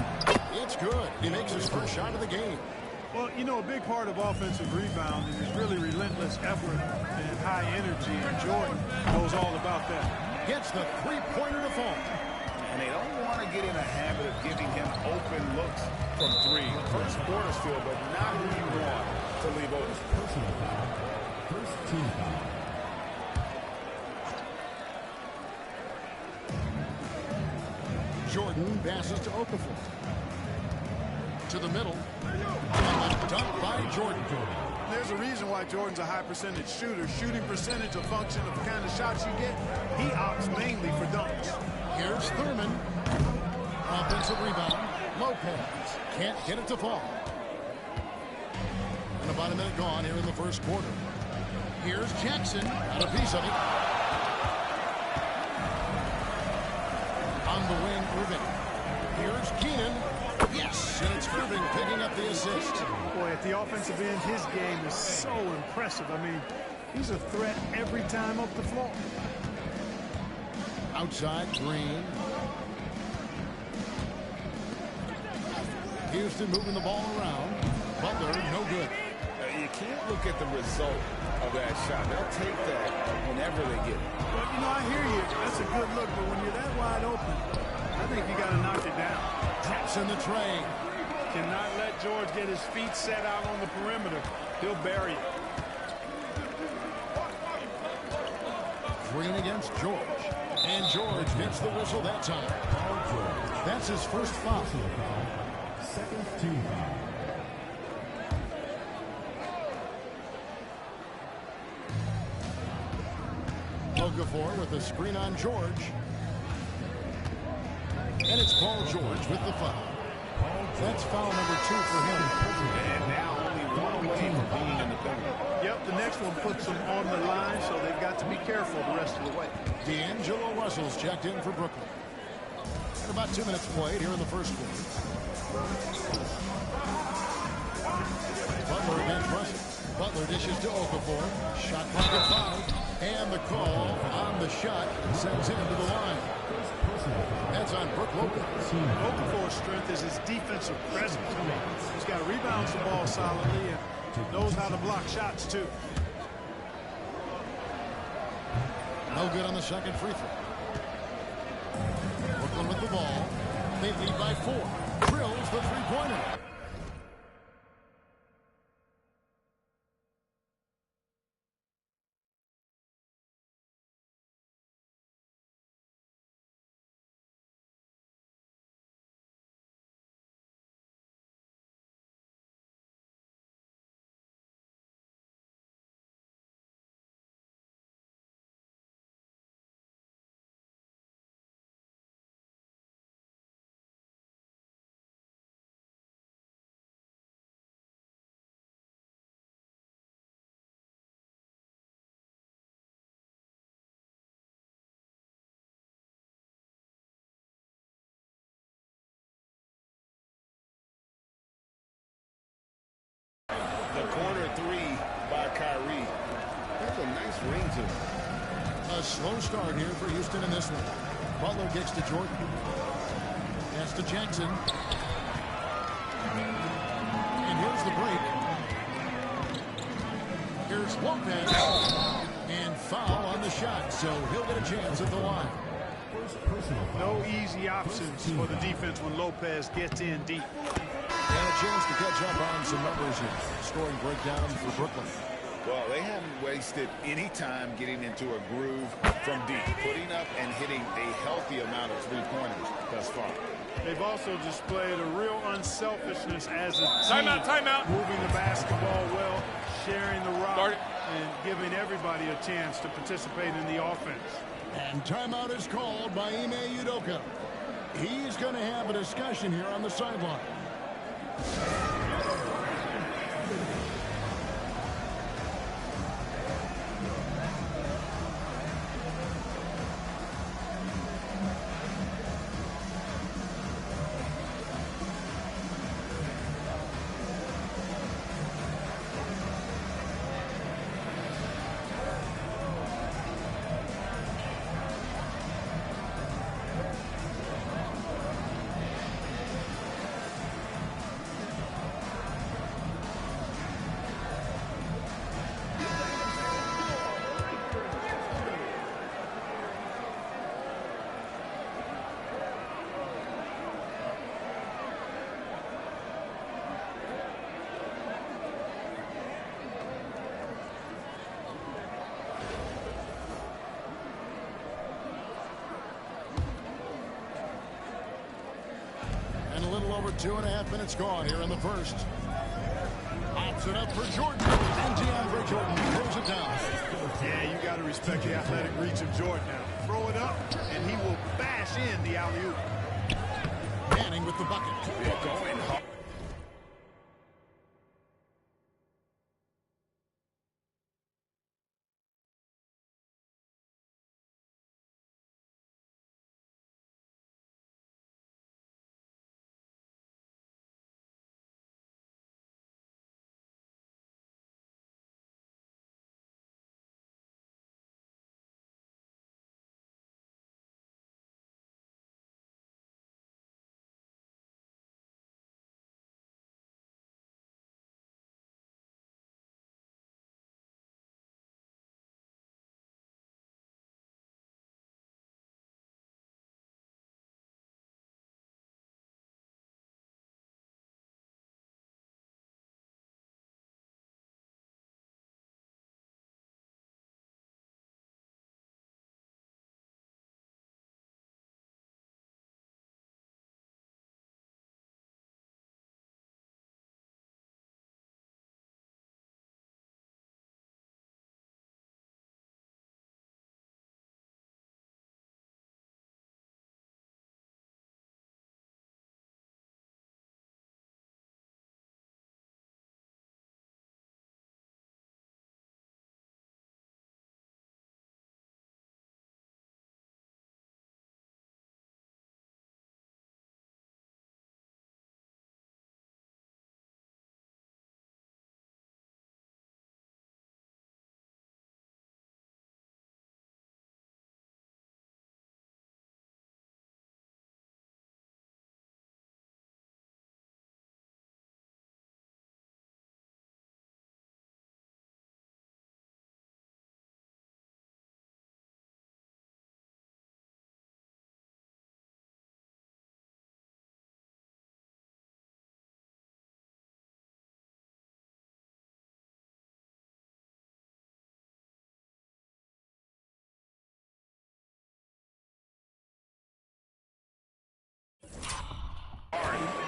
It's good. He makes his first shot of the game. Well, you know, a big part of offensive rebounding is really relentless effort and high energy, and Jordan knows all about that. Gets the three-pointer to fall. And they don't want to get in a habit of giving him open looks from three. First quarter's field, but not who you want to leave open. Personal foul. First team foul. Jordan passes to Okafor. To the middle. And the dunk by Jordan. There's a reason why Jordan's a high percentage shooter. Shooting percentage a function of the kind of shots you get. He opts mainly for dunks. Here's Thurman. Offensive rebound. Lopez can't get it to fall. And about a minute gone here in the first quarter. Here's Jackson. Got a piece of it. On the wing, Irving. Here's Keenan. Yes, and it's Irving picking up the assist. Boy, at the offensive end, his game is so impressive. I mean, he's a threat every time up the floor. Outside, Green. Houston moving the ball around. Butler, no good. You can't look at the result of that shot. They'll take that whenever they get it. Well, you know, I hear you. That's a good look, but when you're that wide open, I think you got to knock it down. Traps in the tray. Cannot let George get his feet set out on the perimeter. He'll bury it. Green against George. And George gets the whistle that time. That's his first foul. Second team foul. Okafor with the screen on George. And it's Paul George with the foul. That's foul number 2 for him. And now only one away from being in the penalty. Yep, the next one puts them on the line, so they've got to be careful the rest of the way. D'Angelo Russell's checked in for Brooklyn. And about 2 minutes played here in the first quarter. Butler against Russell. Butler dishes to Okafor. Shot clock at 5. And the call on the shot sends him to the line. That's on Brook Lopez. Okafor's strength is his defensive presence. He's got to rebound the ball solidly and knows how to block shots, too. No good on the second free throw. Brooklyn with the ball. They lead by 4. Drills the three-pointer. The corner 3 by Kyrie. That's a nice ring to him. A slow start here for Houston in this one. Butler gets to Jordan. Pass to Jackson. And here's the break. Here's Lopez. And foul on the shot, so he'll get a chance at the line. No easy options for the defense when Lopez gets in deep. And a chance to catch up on some numbers here. Scoring breakdown for Brooklyn. Well, they haven't wasted any time getting into a groove from deep, putting up and hitting a healthy amount of three-pointers thus far. They've also displayed a real unselfishness as a team. Timeout, timeout. Moving the basketball well, sharing the rock, and giving everybody a chance to participate in the offense. And timeout is called by Ime Udoka. He's going to have a discussion here on the sideline. And a little over 2.5 minutes gone here in the first. Pops it up for Jordan. And DeAndre Jordan throws it down. Yeah, you got to respect the athletic reach of Jordan now. Throw it up, and he will bash in the alley-oop. Manning with the bucket. Going hard.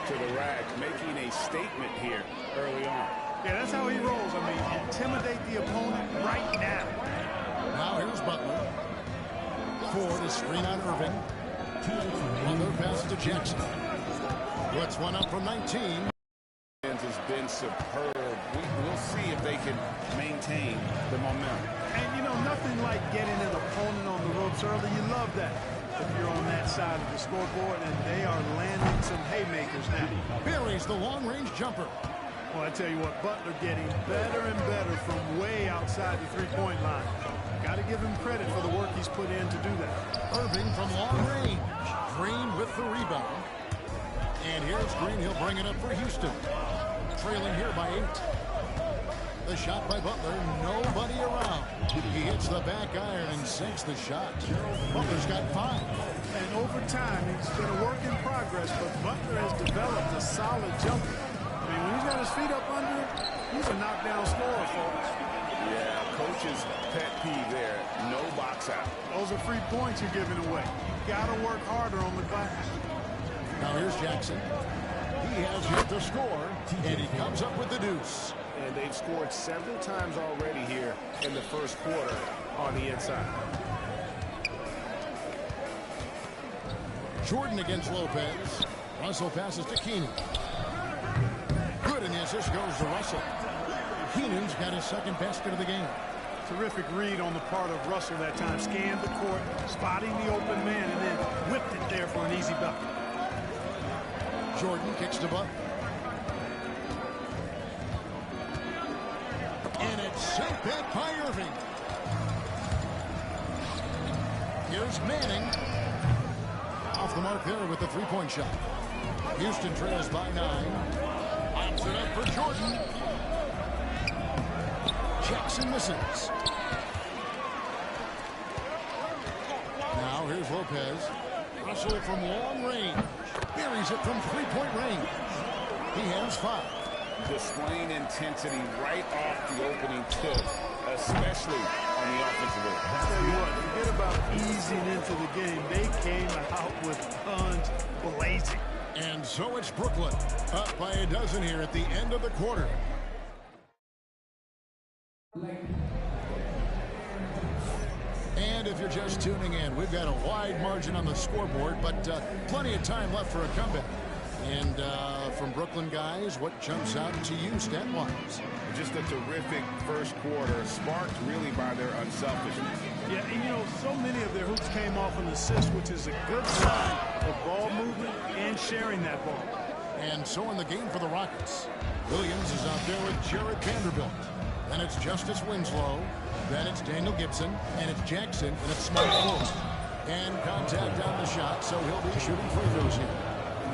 To the rack, making a statement here early on. Yeah, that's how he rolls. I mean, intimidate the opponent right now. Now here's Butler. Ford is screen on Irving. Butler passes to Jackson. Puts one up from 19. Has been superb. We'll see if they can maintain the momentum. And, you know, nothing like getting an opponent on the ropes early. You love that if you're on that side of the scoreboard, and they are landing some haymakers now. Buries the long-range jumper. Well, I tell you what, Butler getting better and better from way outside the three-point line. Got to give him credit for the work he's put in to do that. Irving from long range. Green with the rebound. And here's Green. He'll bring it up for Houston. Trailing here by 8. The shot by Butler. Nobody around. He hits the back iron and sinks the shot. Butler's got 5. And over time, he's been a work in progress, but Butler has developed a solid jumper. I mean, when he's got his feet up under him, he's a knockdown scorer, folks. Yeah, coach's pet peeve there. No box out. Those are free points you're giving away. You got to work harder on the glass. Now here's Jackson. He has hit the score, and he comes up with the deuce. And they've scored several times already here in the first quarter on the inside. Jordan against Lopez. Russell passes to Keenan. Good, and the assist goes to Russell. Keenan's got his second basket of the game. Terrific read on the part of Russell that time. Scanned the court, spotting the open man, and then whipped it there for an easy bucket. Jordan kicks to Buck. And it's sent back by Irving. Here's Manning. Off the mark there with the three-point shot. Houston trails by 9. Pops it up for Jordan. Jackson misses. Now here's Lopez. Russell from long range. Buries it from three-point range. He has 5. Displaying intensity right off the opening tip, especially on the offensive end. I'll tell you what, forget about easing into the game. They came out with guns blazing. And so it's Brooklyn, up by a dozen here at the end of the quarter. And if you're just tuning in, we've got a wide margin on the scoreboard, but plenty of time left for a comeback. And from Brooklyn guys, what jumps out to you stat-wise? Just a terrific first quarter, sparked really by their unselfishness. Yeah, and you know, so many of their hoops came off an assist, which is a good sign of ball movement and sharing that ball. And so in the game for the Rockets, Williams is out there with Jared Vanderbilt. Then it's Justice Winslow. Then it's Daniel Gibson. And it's Jackson. And it's Smart forward. And contact on the shot, so he'll be shooting free throws here.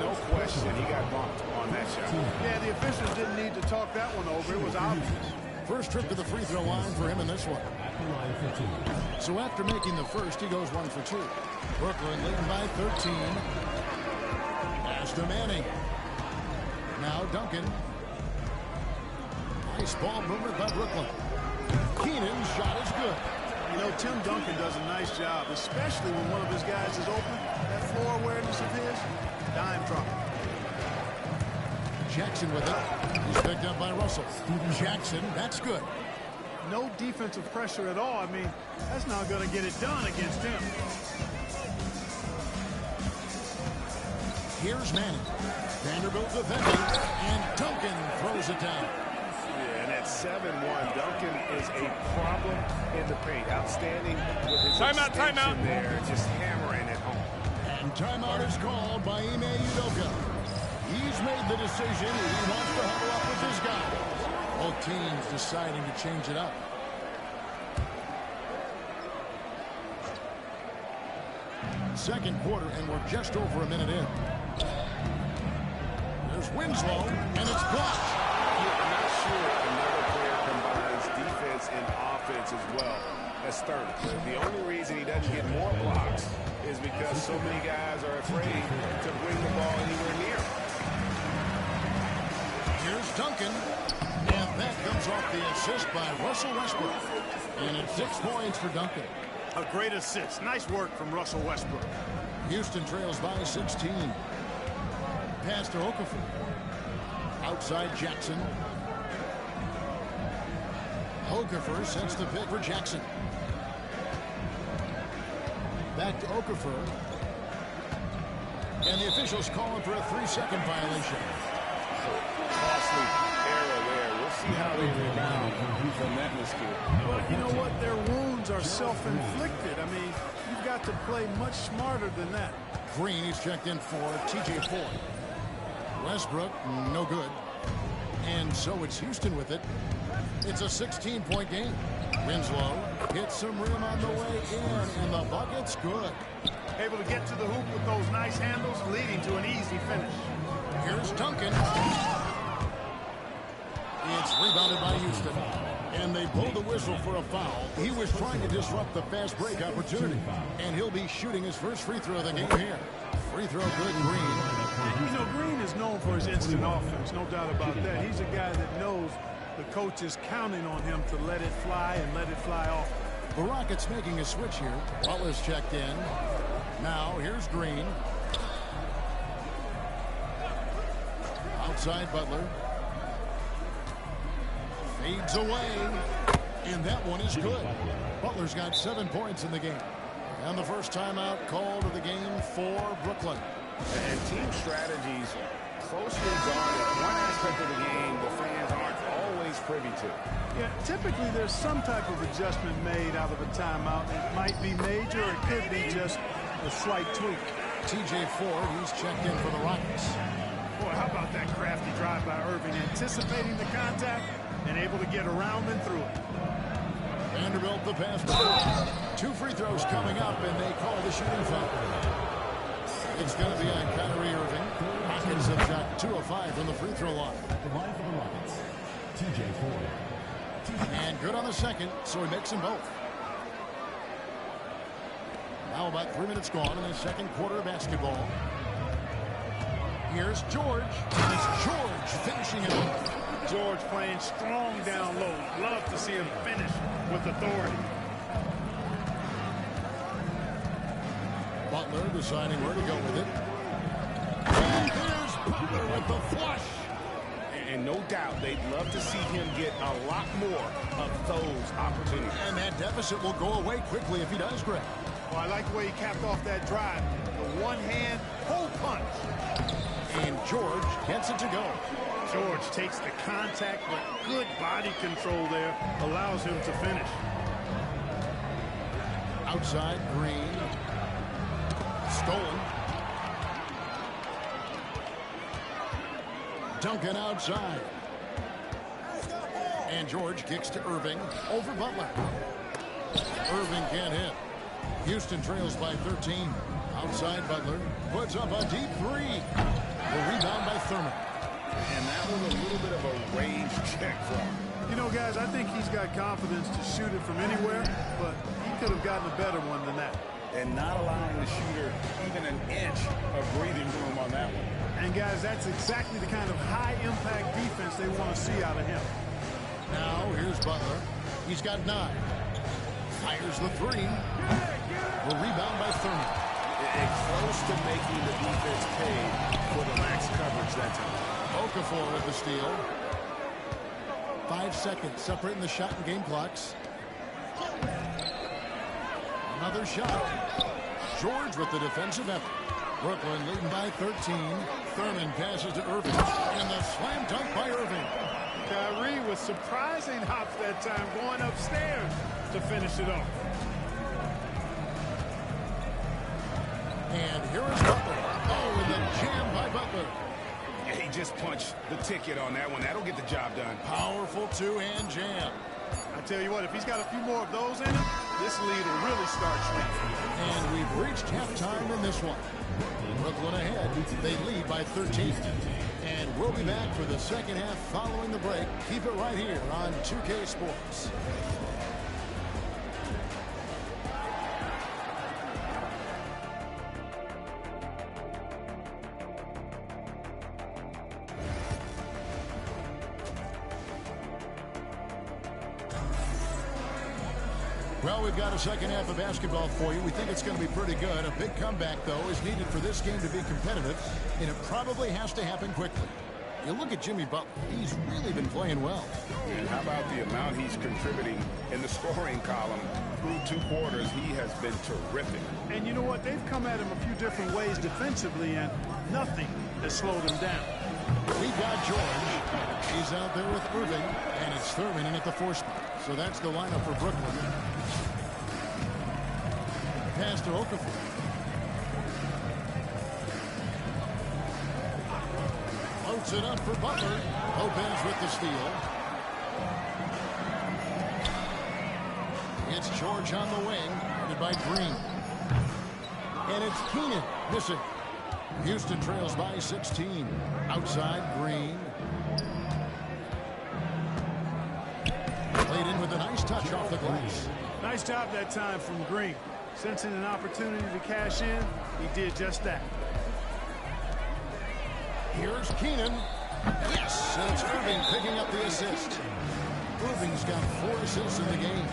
No question, he got bumped on that shot. Yeah, the officials didn't need to talk that one over. It was obvious. First trip to the free throw line for him in this one. So after making the first, he goes 1 for 2. Brooklyn leading by 13. Pass to Manning. Now Duncan. Nice ball movement by Brooklyn. Keenan's shot is good. You know, Tim Duncan does a nice job, especially when one of his guys is open. That floor awareness of his, dime drop. Jackson with it. He's picked up by Russell. Jackson, that's good. No defensive pressure at all. I mean, that's not going to get it done against him. Here's Manning. Vanderbilt defending, and Duncan throws it down. Yeah, and at 7-1, Duncan is a problem in the paint. Outstanding with his extension there, just hammering it home. And timeout is called by Ime Udoka. He's made the decision. He wants to huddle up with his guys. Both teams deciding to change it up. Second quarter, and we're just over a minute in. There's Winslow, and it's blocked. I'm not sure another player combines defense and offense as well as Thurman. The only reason he doesn't get more blocks is because so many guys are afraid to bring the ball anywhere near him. Here's Duncan, and that comes off the assist by Russell Westbrook. And it's 6 points for Duncan. A great assist. Nice work from Russell Westbrook. Houston trails by 16. Pass to Okafor. Outside Jackson. Okafor sets the pick for Jackson. Back to Okafor. And the officials calling for a 3-second violation. Costly error there. We'll see how they rebound from that mistake. But you know what? Their wounds are self-inflicted. I mean, you've got to play much smarter than that. Green, he's checked in for TJ Ford. Westbrook, no good. And so it's Houston with it. It's a 16-point game. Winslow hits some rim on the way in, and the bucket's good. Able to get to the hoop with those nice handles, leading to an easy finish. Here's Duncan. It's rebounded by Houston. And they blow the whistle for a foul. He was trying to disrupt the fast break opportunity. And he'll be shooting his first free throw of the game here. Free throw good, Green. You know, Green is known for his instant offense, no doubt about that. He's a guy that knows the coach is counting on him to let it fly and let it fly off. The Rockets making a switch here. Butler's checked in. Now, here's Green. Outside Butler. Fades away. And that one is good. Butler's got 7 points in the game. And the first timeout called of the game for Brooklyn. And team strategies closely guarded. One aspect of the game the fans aren't always privy to. Yeah, typically there's some type of adjustment made out of a timeout. It might be major, or it could be just a slight tweak. TJ Ford, he's checked in for the Rockets. Boy, how about that crafty drive by Irving, anticipating the contact and able to get around and through it. Vanderbilt the pass. 2 free throws coming up, and they call the shooting foul. It's going to be on Kyrie Irving. Rockets have shot 2 of 5 from the free throw line. The line for the Rockets, TJ Ford. And good on the second, so he makes them both. Now about 3 minutes gone in the second quarter of basketball. Here's George. And it's George finishing it off. George playing strong down low. Love to see him finish with authority. Butler deciding where to go with it. And there's Butler with the flush. And no doubt they'd love to see him get a lot more of those opportunities. And that deficit will go away quickly if he does, Greg. Well, I like the way he capped off that drive. The one-hand pull punch. And George gets it to go. George takes the contact, but good body control there allows him to finish. Outside, Green. Stolen. Duncan outside. And George kicks to Irving over Butler. Irving can't hit. Houston trails by 13. Outside Butler puts up a deep 3. The rebound by Thurman. And that was a little bit of a range check for him. You know, guys, I think he's got confidence to shoot it from anywhere, but he could have gotten a better one than that. And not allowing the shooter even an inch of breathing room on that one. And, guys, that's exactly the kind of high-impact defense they want to see out of him. Now, here's Butler. He's got 9. Fires the 3. The rebound by Thurman. And close to making the defense pay for the lax coverage that time. Okafor with the steal. 5 seconds separating the shot and game clocks. Another shot. George with the defensive effort. Brooklyn leading by 13. Thurman passes to Irving. And the slam dunk by Irving. Kyrie with surprising hops that time, going upstairs to finish it off. And here is Butler. Oh, and the jam by Butler. Yeah, he just punched the ticket on that one. That'll get the job done. Powerful 2-hand jam. I tell you what, if he's got a few more of those in him, this lead will really start shrinking. And we've reached halftime in this one. Brooklyn ahead. They lead by 13. And we'll be back for the second half following the break. Keep it right here on 2K Sports. Well, we've got a second half of basketball for you. We think it's going to be pretty good. A big comeback, though, is needed for this game to be competitive, and it probably has to happen quickly. You look at Jimmy Butler. He's really been playing well. And how about the amount he's contributing in the scoring column through 2 quarters? He has been terrific. And you know what? They've come at him a few different ways defensively, and nothing has slowed him down. We've got George. He's out there with Irving, and it's Thurman in at the 4 spot. So that's the lineup for Brooklyn. Pass to Okafor. Floats it up for Butler. Lopez with the steal. It's George on the wing, guarded by Green. And it's Keenan missing. Houston trails by 16. Outside, Green. Played in with a nice touch off the glass. Nice job that time from Green. Sensing an opportunity to cash in, he did just that. Here's Keenan. Yes, and it's Irving picking up the assist. Irving's got 4 assists in the game.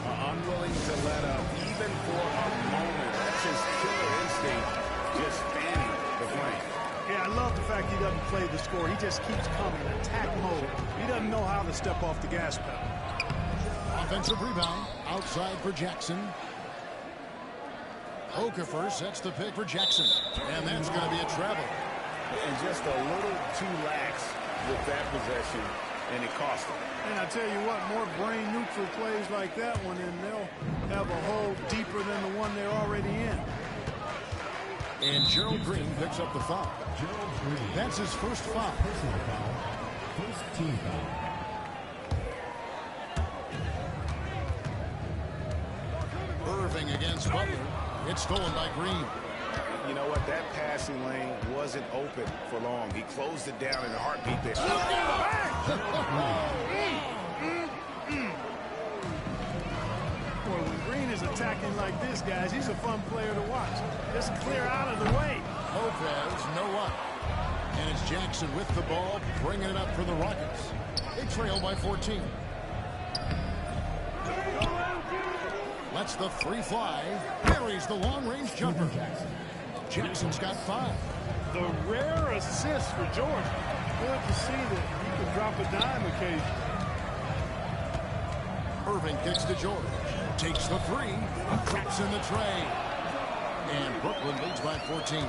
Unwilling to let up even for a moment. That's his killer instinct, just fanning the flame. Yeah, I love the fact he doesn't play the score. He just keeps coming, attack mode. He doesn't know how to step off the gas pedal. Offensive rebound outside for Jackson. Okafor sets the pick for Jackson. And that's going to be a travel. And just a little too lax with that possession, and it cost him. And I tell you what, more brain-neutral plays like that one, and they'll have a hole deeper than the one they're already in. And Gerald Green picks up the foul. Gerald Green. That's his first foul. Personal foul. First team foul. Irving against Butler. It's stolen by Green. You know what? That passing lane wasn't open for long. He closed it down in a heartbeat there. Boy, when Green is attacking like this, guys, he's a fun player to watch. Just clear out of the way. Lopez, no up. And it's Jackson with the ball, bringing it up for the Rockets. They trail by 14. Lets the three fly. Buries the long-range jumper. Jackson's got 5. The rare assist for George. Good to see that he can drop a dime occasionally. Irving kicks to George. Takes the 3. Traps in the tray. And Brooklyn leads by 14.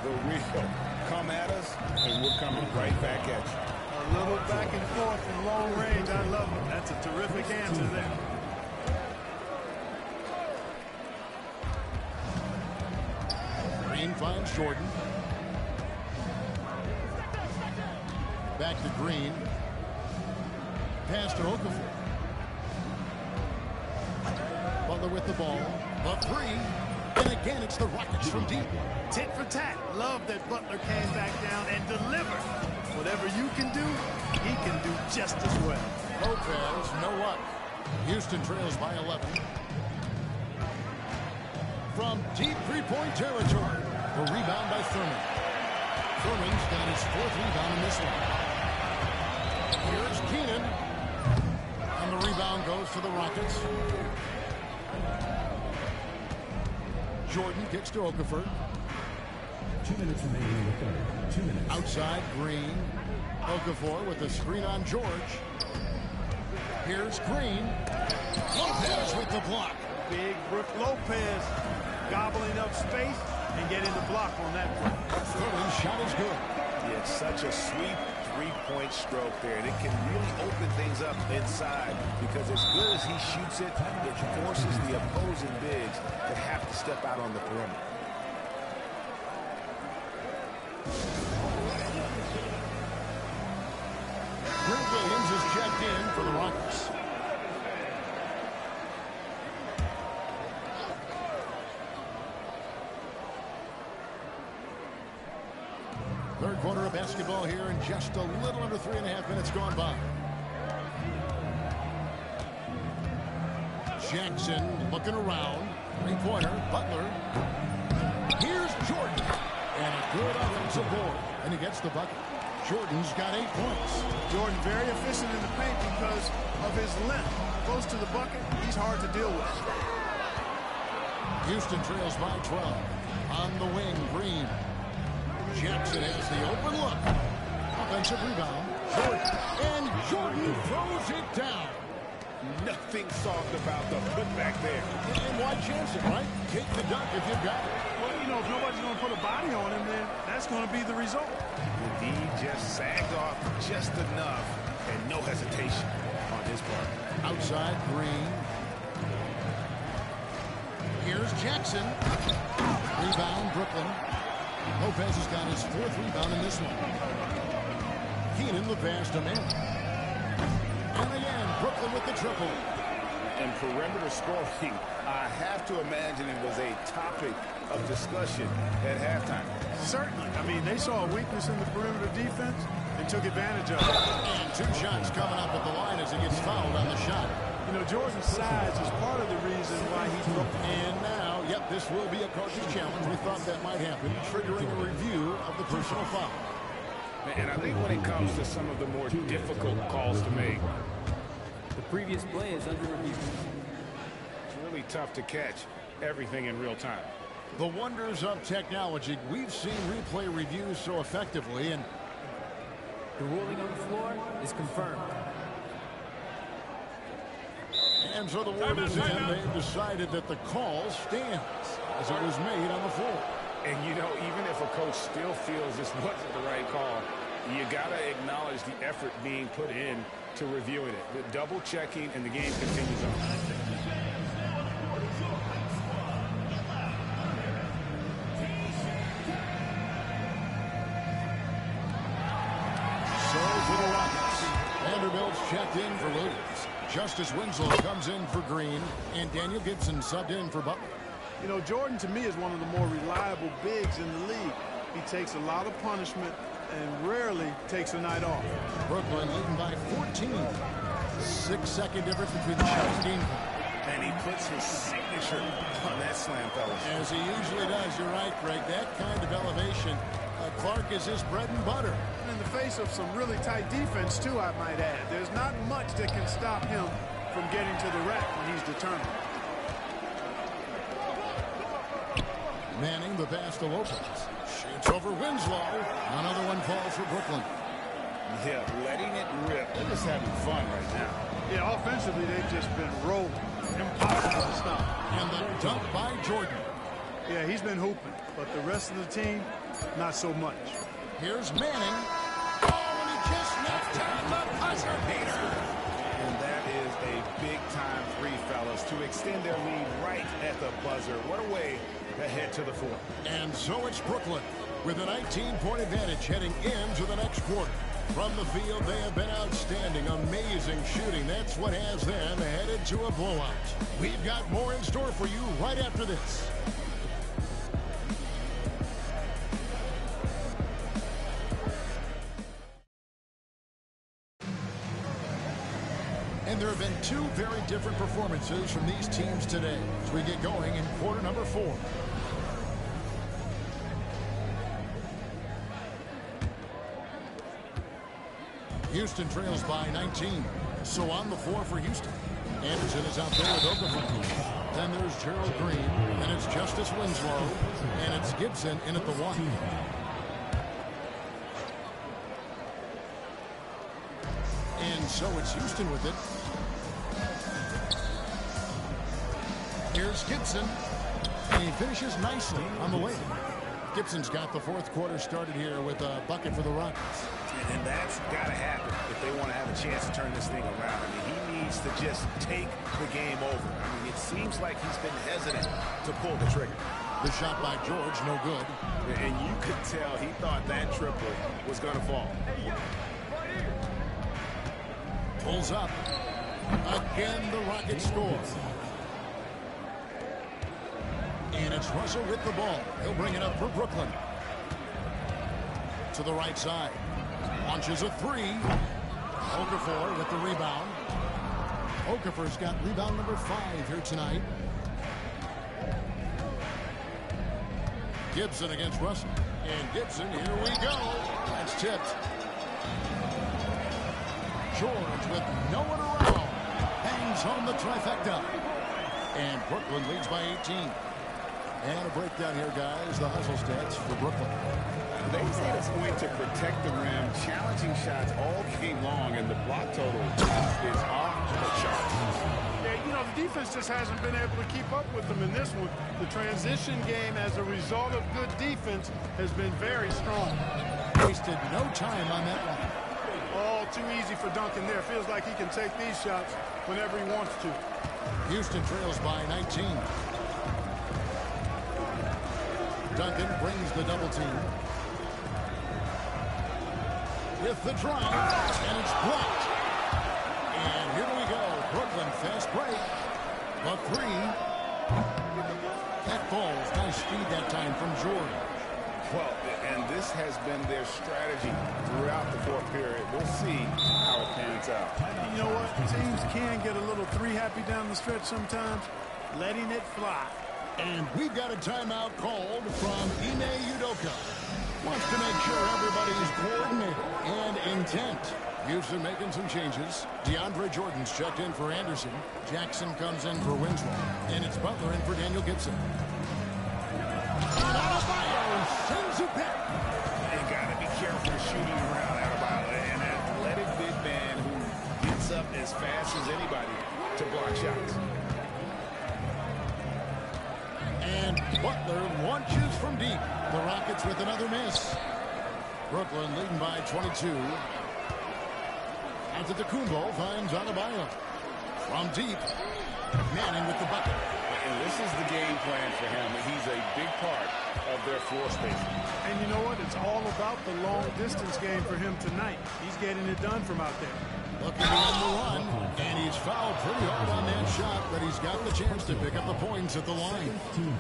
The real. Come at us, and we're coming right back at you. A little back and forth from long range. I love it. That's a terrific answer there. Green finds Jordan. Back to Green. Pass to Okafor. Butler with the ball. The 3. And again, it's the Rockets from deep. Tit for tat. Love that Butler came back down and delivered. Whatever you can do, he can do just as well. Lopez, no up. Houston trails by 11. From deep three-point territory. The rebound by Thurman. Thurman's got his 4th rebound in this one. Here's Keenan. And the rebound goes to the Rockets. Jordan kicks to Okafor. 2 minutes remaining in the third. 2 minutes. Outside, Green. Okafor with the screen on George. Here's Green. Lopez with the block. Big Brook Lopez gobbling up space and getting the block on that play. Thurman's shot is good. Yeah, it's such a sweet three-point stroke there, and it can really open things up inside because as good as he shoots it, it forces the opposing bigs to have to step out on the perimeter. Grant Williams is checked in for the Rockets. Third quarter of basketball here, and just a little under 3.5 minutes gone by. Jackson looking around. Three-pointer, Butler. Here's Jordan. And a good offensive board. And he gets the bucket. Jordan's got 8 points. Jordan very efficient in the paint because of his length. Close to the bucket, he's hard to deal with. Houston trails by 12. On the wing, Green. Jackson has the open look. Offensive rebound. Jordan. And Jordan throws it down. Nothing soft about the putback there. And why chance it, right? Take the dunk if you've got it. Well, you know, if nobody's going to put a body on him, then that's going to be the result. He just sagged off just enough and no hesitation on his part. Outside, Green. Here's Jackson. Rebound, Brooklyn. Lopez has got his 4th rebound in this one. Keenan the pass to man. And again, Brooklyn with the triple. And perimeter scoring, I have to imagine it was a topic of discussion at halftime. Certainly. I mean, they saw a weakness in the perimeter defense and took advantage of it. And 2 shots coming up at the line as he gets fouled on the shot. You know, Jordan's size is part of the reason why he broke. And now, yep, this will be a coach's challenge. We thought that might happen, triggering a review of the personal foul. And I think when it comes to some of the more difficult calls to make, the previous play is under review. It's really tough to catch everything in real time. The wonders of technology. We've seen replay reviews so effectively, and the ruling on the floor is confirmed. And so the word is in. They've decided that the call stands as it was made on the floor. And, you know, even if a coach still feels this wasn't the right call, you got to acknowledge the effort being put in to reviewing it. The double checking, and the game continues on. So for the Rockets, Vanderbilt's checked in for Williams. Justice Winslow comes in for Green, and Daniel Gibson subbed in for Butler. You know, Jordan, to me, is one of the more reliable bigs in the league. He takes a lot of punishment and rarely takes a night off. Brooklyn leading by 14. 6-second difference between the shot and game clock. And he puts his signature on that slam, fellas. As he usually does. You're right, Greg. That kind of elevation, Clark, is his bread and butter. In the face of some really tight defense, too, I might add. There's not much that can stop him from getting to the rack when he's determined. Manning the pass to Lopez. Shoots over Winslow. Another one falls for Brooklyn. Yeah, letting it rip. They're just having fun right now. Yeah, offensively, they've just been rolling. Impossible to stop. And the dunk by Jordan. Yeah, he's been hooping, but the rest of the team, not so much. Here's Manning. Oh, and he just knocked down the buzzer beater. And that is a big-time three, fellas, to extend their lead right at the buzzer. What a way to head to the fourth. And so it's Brooklyn with a 19-point advantage heading into the next quarter. From the field, they have been outstanding. Amazing shooting. That's what has them headed to a blowout. We've got more in store for you right after this. And there have been two very different performances from these teams today as we get going in quarter number 4. Houston trails by 19. So on the floor for Houston. Anderson is out there with Okafor. Then there's Gerald Green. And it's Justice Winslow. And it's Gibson in at the 1. And so it's Houston with it. Here's Gibson. And he finishes nicely on the lane. Gibson's got the fourth quarter started here with a bucket for the Rockets. And that's got to happen if they want to have a chance to turn this thing around. I mean, he needs to just take the game over. I mean, it seems like he's been hesitant to pull the trigger. The shot by George, no good. And you could tell he thought that triple was going to fall. Pulls up. Again, the Rockets score. And it's Russell with the ball. He'll bring it up for Brooklyn. To the right side. Launches a 3. Okafor with the rebound. Okafor's got rebound number 5 here tonight. Gibson against Russell. And Gibson, here we go. That's tipped. George with no one around. Hangs home the trifecta. And Brooklyn leads by 18. And a breakdown here, guys. The hustle stats for Brooklyn. They made a point to protect the rim, challenging shots all game long, and the block total is off the charts. Yeah, you know, the defense just hasn't been able to keep up with them in this one. The transition game, as a result of good defense, has been very strong. Wasted no time on that one. All too easy for Duncan there. Feels like he can take these shots whenever he wants to. Houston trails by 19. Duncan brings the double team. With the drive, and it's blocked. And here we go. Brooklyn fast break. The 3. That falls. Nice speed that time from Jordan. Well, and this has been their strategy throughout the fourth period. We'll see how it pans out. You know what? Teams can get a little 3 happy down the stretch sometimes. Letting it fly. And we've got a timeout called from Ime Udoka. Wants to make sure everybody's coordinated and intent. Houston making some changes. DeAndre Jordan's checked in for Anderson. Jackson comes in for Winslow. And it's Butler in for Daniel Gibson. And Adebayo sends it back. You got to be careful shooting around Adebayo, an athletic big man who gets up as fast as anybody to block shots. And Butler launches from deep. The Rockets with another miss. Brooklyn leading by 22. Antetokounmpo finds Adebayo. From deep, Manning with the bucket. And this is the game plan for him. He's a big part of their floor spacing. And you know what? It's all about the long-distance game for him tonight. He's getting it done from out there. Looking to end the run, and he's fouled pretty hard on that shot, but he's got the chance to pick up the points at the line.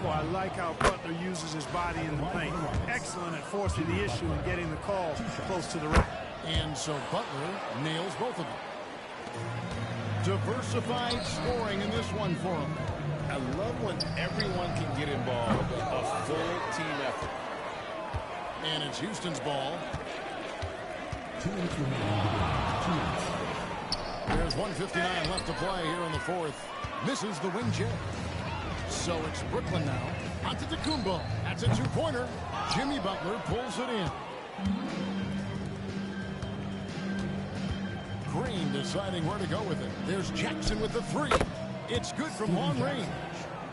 Well, I like how Butler uses his body in the paint. Excellent at forcing the issue and getting the call close to the rim. And so Butler nails both of them. Diversified scoring in this one for him. I love when everyone can get involved, a full team effort. And it's Houston's ball. 2 minutes remaining. There's 1:59 left to play here in the fourth. Misses the wing jet. So it's Brooklyn now. Antetokounmpo. That's a two-pointer. Jimmy Butler pulls it in. Green deciding where to go with it. There's Jackson with the three. It's good from long range.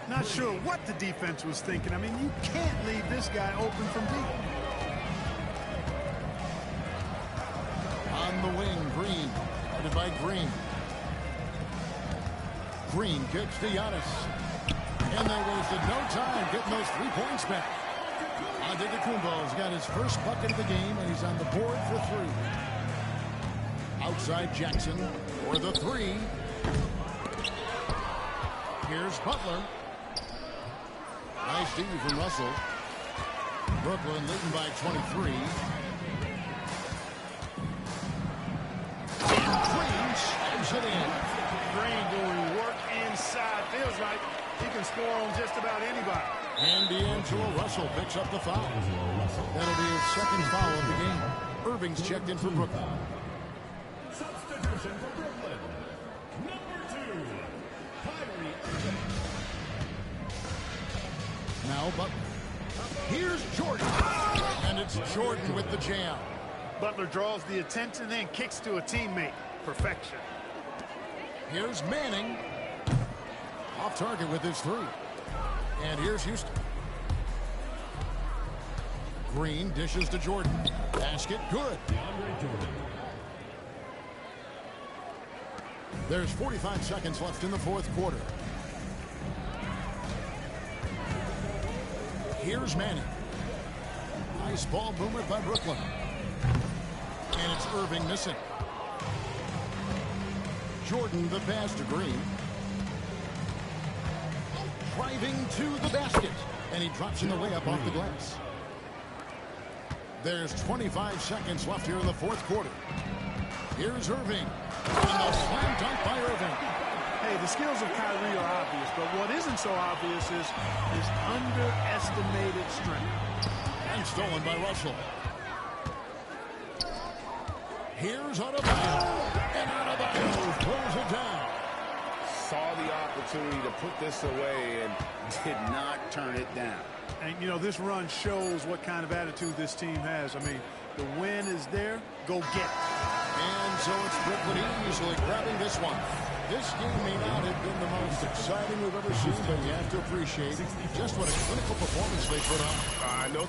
Not sure what the defense was thinking. I mean, you can't leave this guy open from deep. On the wing, Green. Guarded by Green. Green kicks to Giannis. And they wasted no time getting those 3 points back. Antetokounmpo's got his first bucket of the game, and he's on the board for 3. Outside Jackson for the 3. Here's Butler. Nice D from Russell. Brooklyn leading by 23. And Green stabs it in. Green doing work inside. Feels like he can score on just about anybody. And D'Angelo Russell picks up the foul. That'll be his second foul of the game. Irving's checked in for Brooklyn. Substitution for Brooklyn. Number 2, Kyrie Irving. Now Butler. Here's Jordan. And it's Jordan with the jam. Butler draws the attention and kicks to a teammate. Perfection. Here's Manning. Off target with his 3. And here's Houston. Green dishes to Jordan. Basket good. DeAndre Jordan. There's 45 seconds left in the fourth quarter. Here's Manning. Nice ball movement by Brooklyn. And it's Irving missing. Jordan the pass to Green. Driving to the basket. And he drops in the layup off the glass. There's 25 seconds left here in the fourth quarter. Here's Irving. And the slam dunk by Irving. Hey, the skills of Kyrie are obvious, but what isn't so obvious is his underestimated strength. And stolen by Russell. Here's Adebayo. And Adebayo throws it down. Saw the opportunity to put this away and did not turn it down. And, you know, this run shows what kind of attitude this team has. I mean, the win is there. Go get it. And so it's Brooklyn easily grabbing this one. This game may not have been the most exciting we've ever seen, but you have to appreciate just what a clinical performance they put on. I know.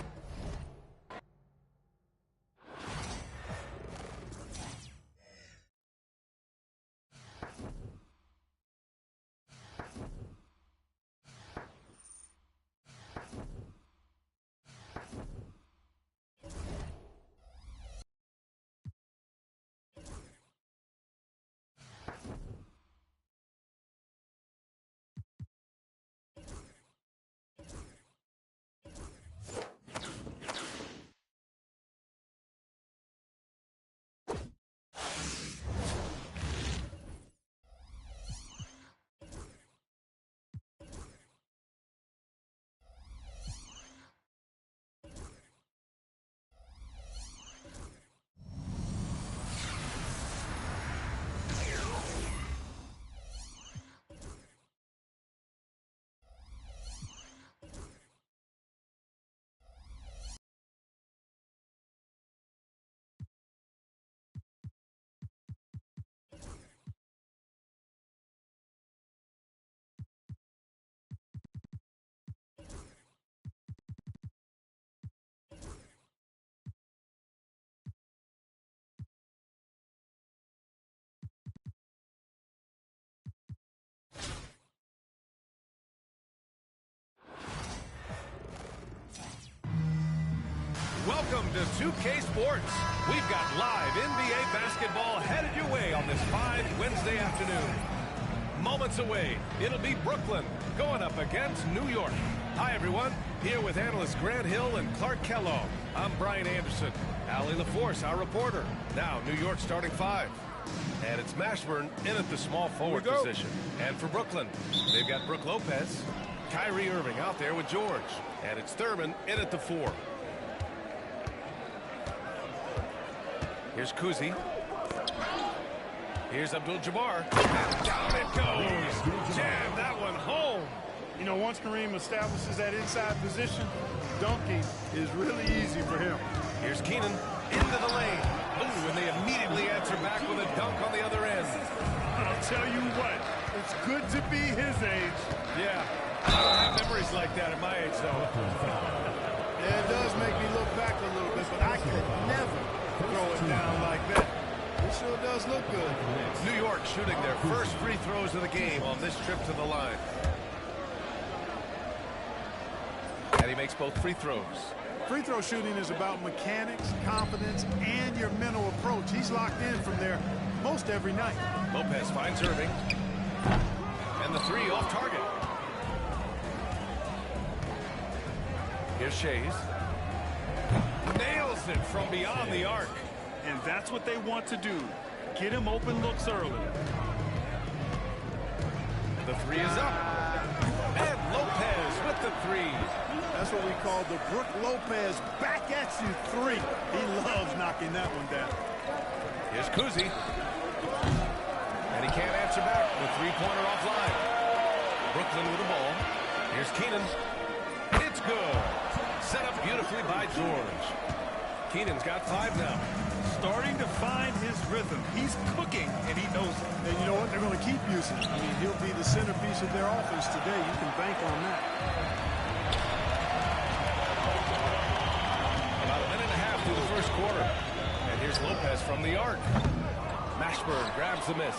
to 2K Sports. We've got live NBA basketball headed your way on this fine Wednesday afternoon. Moments away, it'll be Brooklyn going up against New York. Hi, everyone. Here with analysts Grant Hill and Clark Kellogg. I'm Brian Anderson. Allie LaForce, our reporter. Now, New York starting five. And it's Mashburn in at the small forward position. And for Brooklyn, they've got Brook Lopez, Kyrie Irving out there with George. And it's Thurman in at the four. Here's Kuzi. Here's Abdul-Jabbar. And down it goes. Jam that one home. You know, once Kareem establishes that inside position, dunking is really easy for him. Here's Keenan into the lane. Ooh, and they immediately answer back with a dunk on the other end. I'll tell you what, it's good to be his age. Yeah, I don't have memories like that at my age, though. Yeah, it does make me look back a little bit, but I could never throw it down like that. It sure does look good. New York shooting their first free throws of the game on this trip to the line. And he makes both free throws. Free throw shooting is about mechanics, confidence, and your mental approach. He's locked in from there most every night. Lopez finds Irving. And the three off target. Here's Shays. Nails it from beyond the arc. And that's what they want to do. Get him open looks early. The three is up. And Lopez with the three. That's what we call the Brook Lopez back at you three. He loves knocking that one down. Here's Kuzi. And he can't answer back. The three-pointer offline. Brooklyn with the ball. Here's Keenan. It's good. Set up beautifully by George. Keenan's got five now. Starting to find his rhythm. He's cooking, and he knows it. And you know what? They're going to keep using him. I mean, he'll be the centerpiece of their offense today. You can bank on that. About a minute and a half through the first quarter. And here's Lopez from the arc. Mashburn grabs the miss.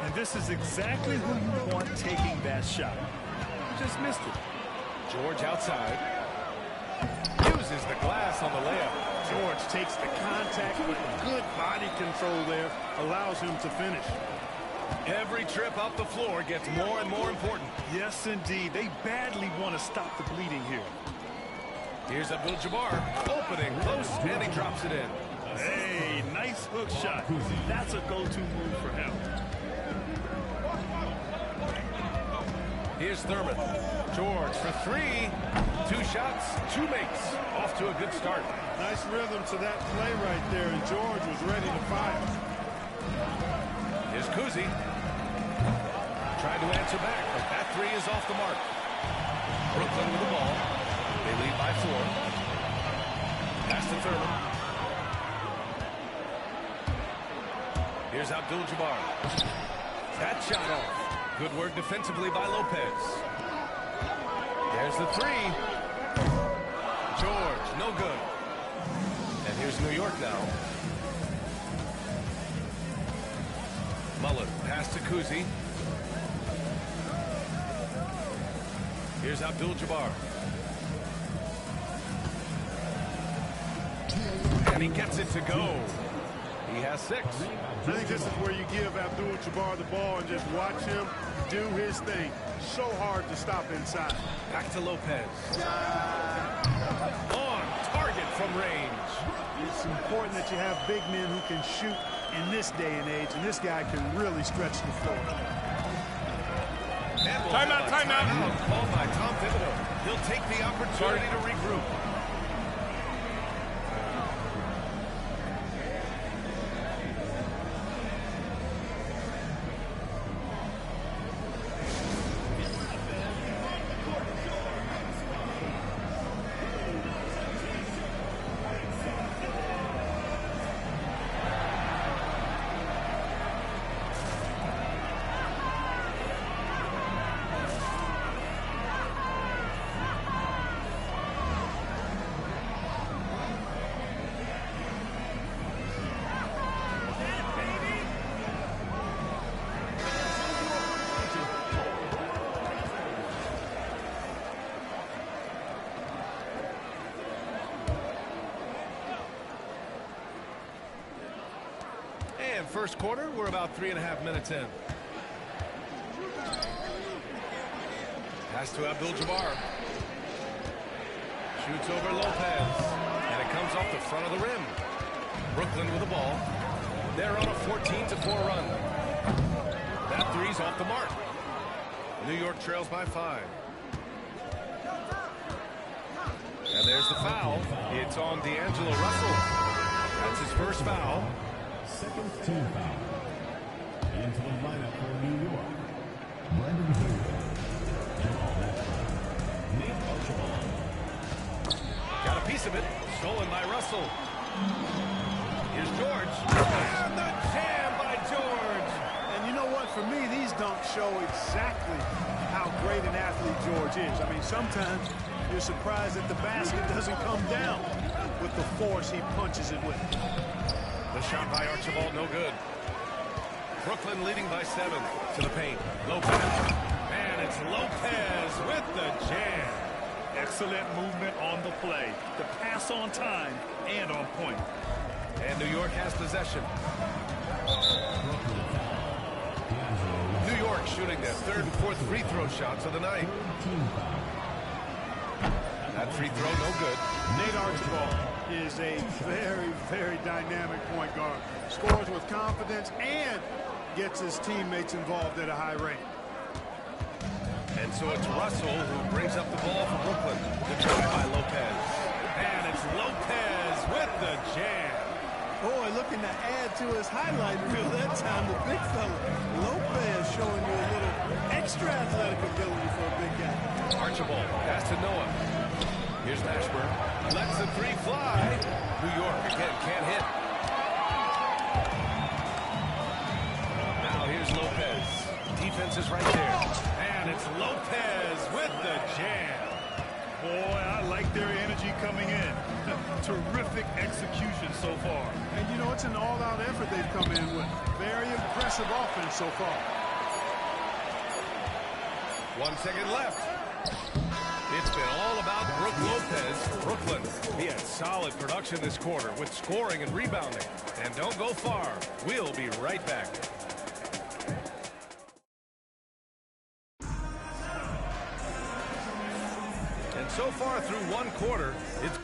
And this is exactly who you want taking that shot. Just missed it. George outside. Uses the glass on the layup. George takes the contact with good body control there. Allows him to finish. Every trip up the floor gets more and more important. Yes, indeed. They badly want to stop the bleeding here. Here's Abdul-Jabbar. Opening close, and he drops it in. Hey, nice hook shot. That's a go-to move for him. Here's Thurman. George for three. Two shots, two makes. Off to a good start. Nice rhythm to that play right there, and George was ready to fire. Here's Kuzi. Tried to answer back, but that three is off the mark. Brooklyn with the ball. They lead by 4. Pass to Thurman. Here's Abdul-Jabbar. That shot off. Good work defensively by Lopez. There's the three. George, no good. And here's New York now. Mullen, pass to Kuzi. Here's Abdul-Jabbar. And he gets it to go. He has 6. I think this is where you give Abdul-Jabbar the ball and just watch him do his thing. So hard to stop inside. Back to Lopez. On target from range. It's important that you have big men who can shoot in this day and age, and this guy can really stretch the floor. Timeout. Called by Tom Thibodeau. He'll take the opportunity to regroup. first quarter. We're about 3.5 minutes in. Pass to Abdul-Jabbar. Shoots over Lopez. And it comes off the front of the rim. Brooklyn with the ball. They're on a 14-4 run. That three's off the mark. New York trails by 5. And there's the foul. It's on D'Angelo Russell. That's his first foul. Second team foul. Into the lineup for New York. Brandon Hill. Nate Archibald. Got a piece of it. Stolen by Russell. Here's George. And the jam by George. And you know what? For me, these dunks show exactly how great an athlete George is. I mean, sometimes you're surprised that the basket doesn't come down with the force he punches it with. The shot by Archibald, no good. Brooklyn leading by 7 to the paint. Lopez. And it's Lopez with the jam. Excellent movement on the play. The pass on time and on point. And New York has possession. New York shooting their third and fourth free throw shots of the night. That free throw, no good. Nate Archibald is a very, very dynamic point guard. Scores with confidence and gets his teammates involved at a high rate. And so it's Russell who brings up the ball for Brooklyn. Good try by Lopez. And it's Lopez with the jam. Boy, looking to add to his highlight reel that time, the big fella. Lopez showing you a little extra athletic ability for a big guy. Archibald, pass to Noah. Here's Mashburn. Lets the three fly. New York again can't hit. Now here's Lopez. Defense is right there. And it's Lopez with the jam. Boy, I like their energy coming in. Terrific execution so far. And you know, it's an all-out effort they've come in with. Very impressive offense so far. 1 second left. It's been all about Brook Lopez for Brooklyn. He had solid production this quarter with scoring and rebounding. And don't go far. We'll be right back. And so far through one quarter, it's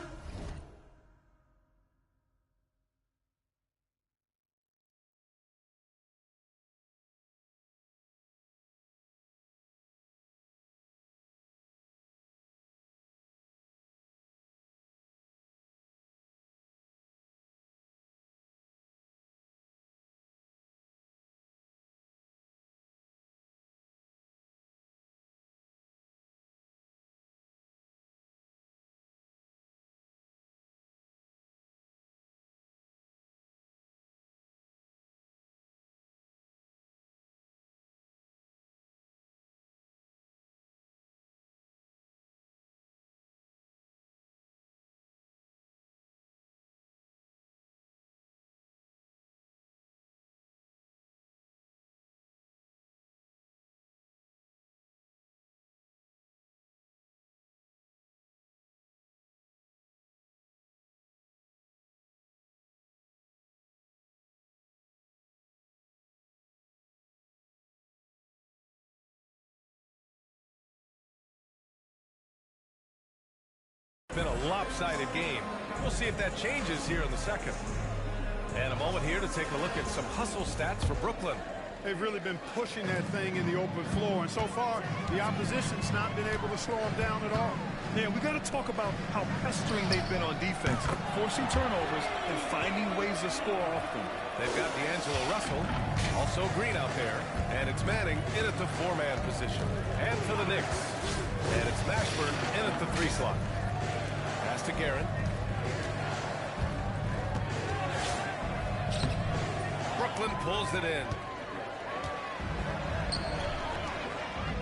been a lopsided game. We'll see if that changes here in the second. And a moment here to take a look at some hustle stats for Brooklyn. They've really been pushing that thing in the open floor, and so far, the opposition's not been able to slow them down at all. Yeah, we got to talk about how pestering they've been on defense, forcing turnovers and finding ways to score off them. They've got D'Angelo Russell, also Green out there, and it's Manning in at the 4-man position. And for the Knicks, and it's Mashburn in at the 3 slot. Pass to Guerin. Brooklyn pulls it in.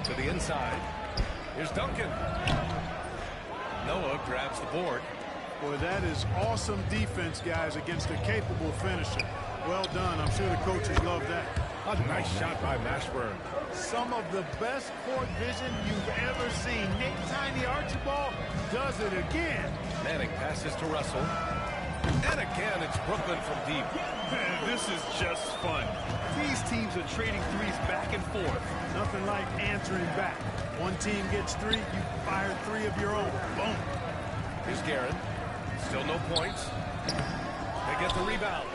To the inside. Here's Duncan. Noah grabs the board. Boy, that is awesome defense, guys, against a capable finisher. Well done. I'm sure the coaches love that. A nice shot by Mashburn. Some of the best court vision you've ever seen. Nick Tiny Archibald does it again. Manning passes to Russell. And again, it's Brooklyn from deep. Man, this is just fun. These teams are trading threes back and forth. Nothing like answering back. One team gets 3, you fire 3 of your own. Boom. Here's Guerin. Still no points. They get the rebound.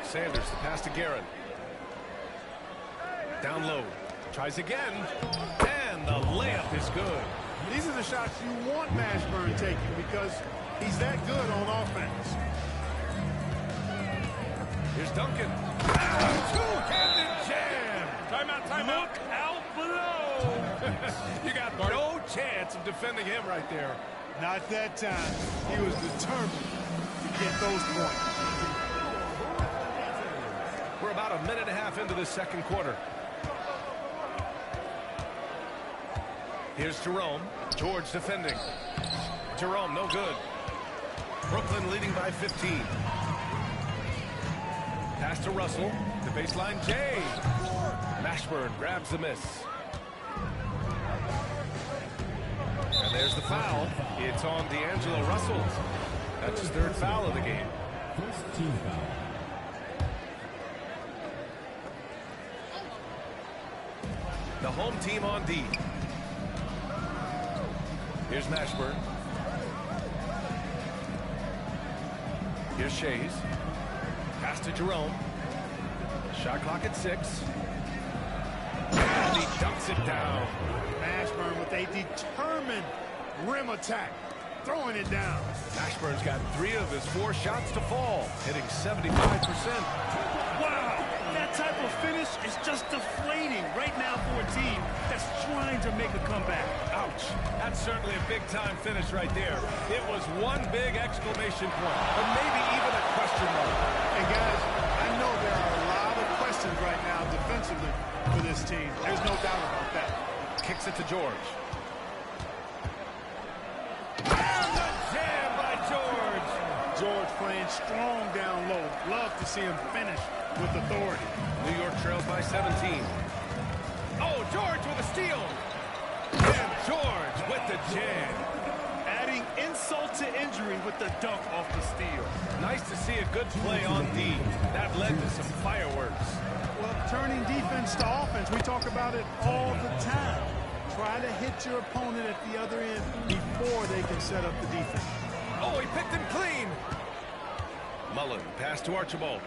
Sanders, the pass to Guerin. Down low. Tries again. And the layup is good. These are the shots you want Mashburn taking because he's that good on offense. Here's Duncan. Two-handed jam. Timeout. Look out below. You got no chance of defending him right there. Not that time. He was determined to get those points. We're about a minute and a half into the second quarter. Here's Jerome. George defending. Jerome, no good. Brooklyn leading by 15. Pass to Russell. The baseline, Jay. Mashburn grabs the miss. And there's the foul. It's on D'Angelo Russell. That's his 3rd foul of the game. First team foul. The home team on D. Here's Mashburn. Here's Shays. Pass to Jerome. Shot clock at 6. And he dumps it down. Mashburn with a determined rim attack. Throwing it down. Mashburn's got 3 of his 4 shots to fall, hitting 75%. Wow, that type of finish is just deflating right now for a team that's trying to make a comeback. Ouch. That's certainly a big-time finish right there. It was one big exclamation point, or maybe even a question mark. Hey, guys, I know there are a lot of questions right now defensively for this team. There's no doubt about that. Kicks it to George. And the jam by George. George playing strong down low. Love to see him finish with authority. New York trails by 17. Oh, George with a steal. And George with the jam. Adding insult to injury with the dunk off the steal. Nice to see a good play on D. That led to some fireworks. Well, turning defense to offense, we talk about it all the time. Try to hit your opponent at the other end before they can set up the defense. Oh, he picked him clean. Mullen, pass to Archibald.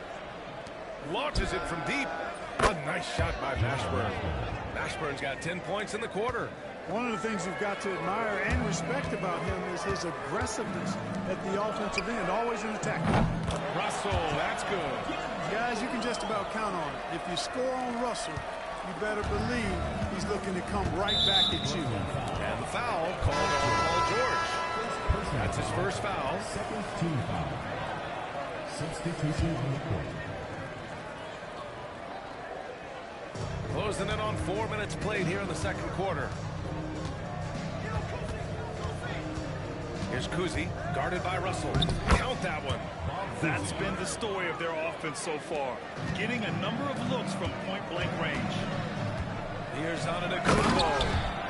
Launches it from deep. A nice shot by Mashburn. Mashburn's got 10 points in the quarter. One of the things you've got to admire and respect about him is his aggressiveness at the offensive end, always in attack. Russell, that's good. Guys, you can just about count on it. If you score on Russell, you better believe he's looking to come right back at you. And the foul called on Paul George. That's his first foul. Second team foul. Substitution on the court. Closing in on 4 minutes played here in the second quarter. Here's Kuzi, guarded by Russell. Count that one. That's been the story of their offense so far. Getting a number of looks from point-blank range. Here's Antetokounmpo.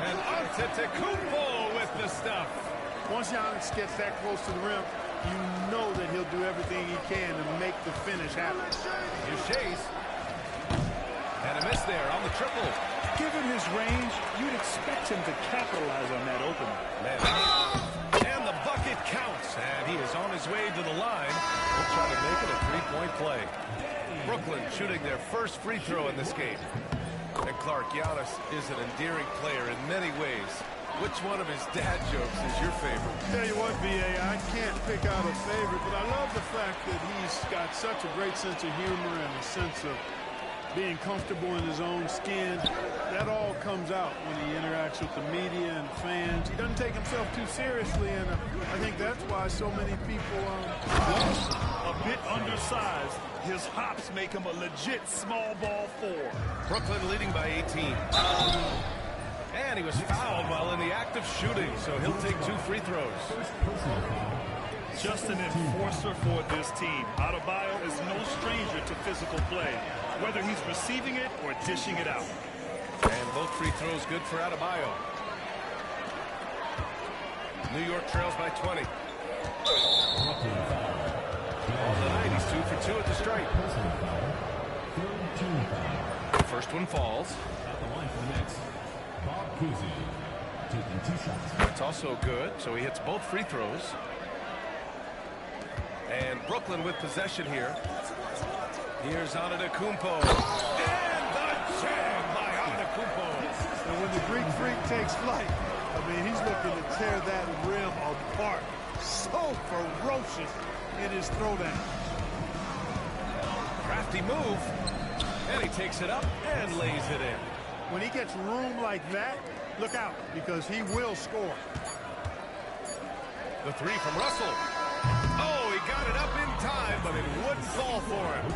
And Antetokounmpo with the stuff. Once Giannis gets that close to the rim, you know that he'll do everything he can to make the finish happen. Here's Chase. And a miss there on the triple. Given his range, you'd expect him to capitalize on that opening. And the bucket counts. And he is on his way to the line. He'll try to make it a three-point play. Brooklyn shooting their first free throw in this game. And Clark, Giannis is an endearing player in many ways. Which one of his dad jokes is your favorite? Tell you what, B.A., I can't pick out a favorite, but I love the fact that he's got such a great sense of humor and a sense of being comfortable in his own skin. That all comes out when he interacts with the media and fans. He doesn't take himself too seriously, and I think that's why so many people a bit undersized. His hops make him a legit small ball 4. Brooklyn leading by 18. And he was fouled while in the act of shooting, so he'll take 2 free throws. Just an enforcer for this team. Adebayo is no stranger to physical play, whether he's receiving it or dishing it out. And both free throws good for Adebayo. New York trails by 20. On the night, he's 2 for 2 at the stripe. Personal foul. Third team foul. First one falls. At the line for the Knicks, Bob Cousy, taking 2 shots. It's also good, so he hits both free throws. And Brooklyn with possession here. Here's Antetokounmpo. And the jam by Antetokounmpo. And when the Greek Freak takes flight, I mean, he's looking to tear that rim apart. So ferocious in his throwdown. Crafty move. And he takes it up and lays it in. When he gets room like that, look out, because he will score. The three from Russell. Oh, he got it up in time, but it wouldn't fall for him.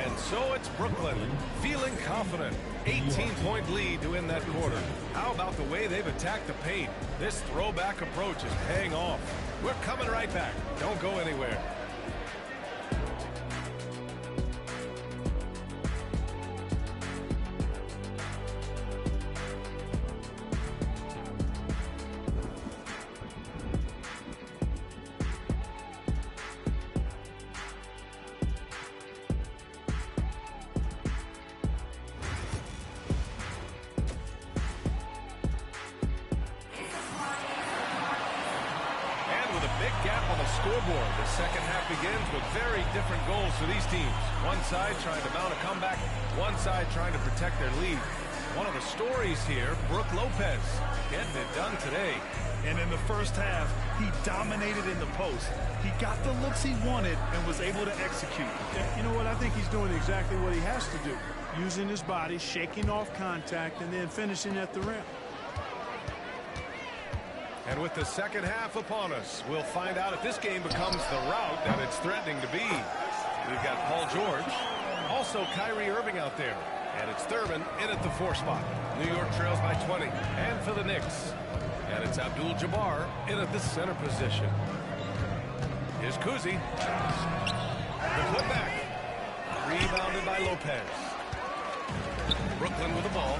And so it's Brooklyn, feeling confident. 18-point lead to win that quarter. How about the way they've attacked the paint? This throwback approach is paying off. We're coming right back. Don't go anywhere. Scoreboard. The second half begins with very different goals for these teams. One side trying to mount a comeback, one side trying to protect their lead. One of the stories here, Brook Lopez, getting it done today. And in the first half, he dominated in the post. He got the looks he wanted and was able to execute. You know what? I think he's doing exactly what he has to do. Using his body, shaking off contact, and then finishing at the rim. And with the second half upon us, we'll find out if this game becomes the route that it's threatening to be. We've got Paul George, also Kyrie Irving out there. And it's Thurman in at the 4 spot. New York trails by 20. And for the Knicks. And it's Abdul-Jabbar in at the center position. Here's Cousy. The putback. Rebounded by Lopez. Brooklyn with the ball.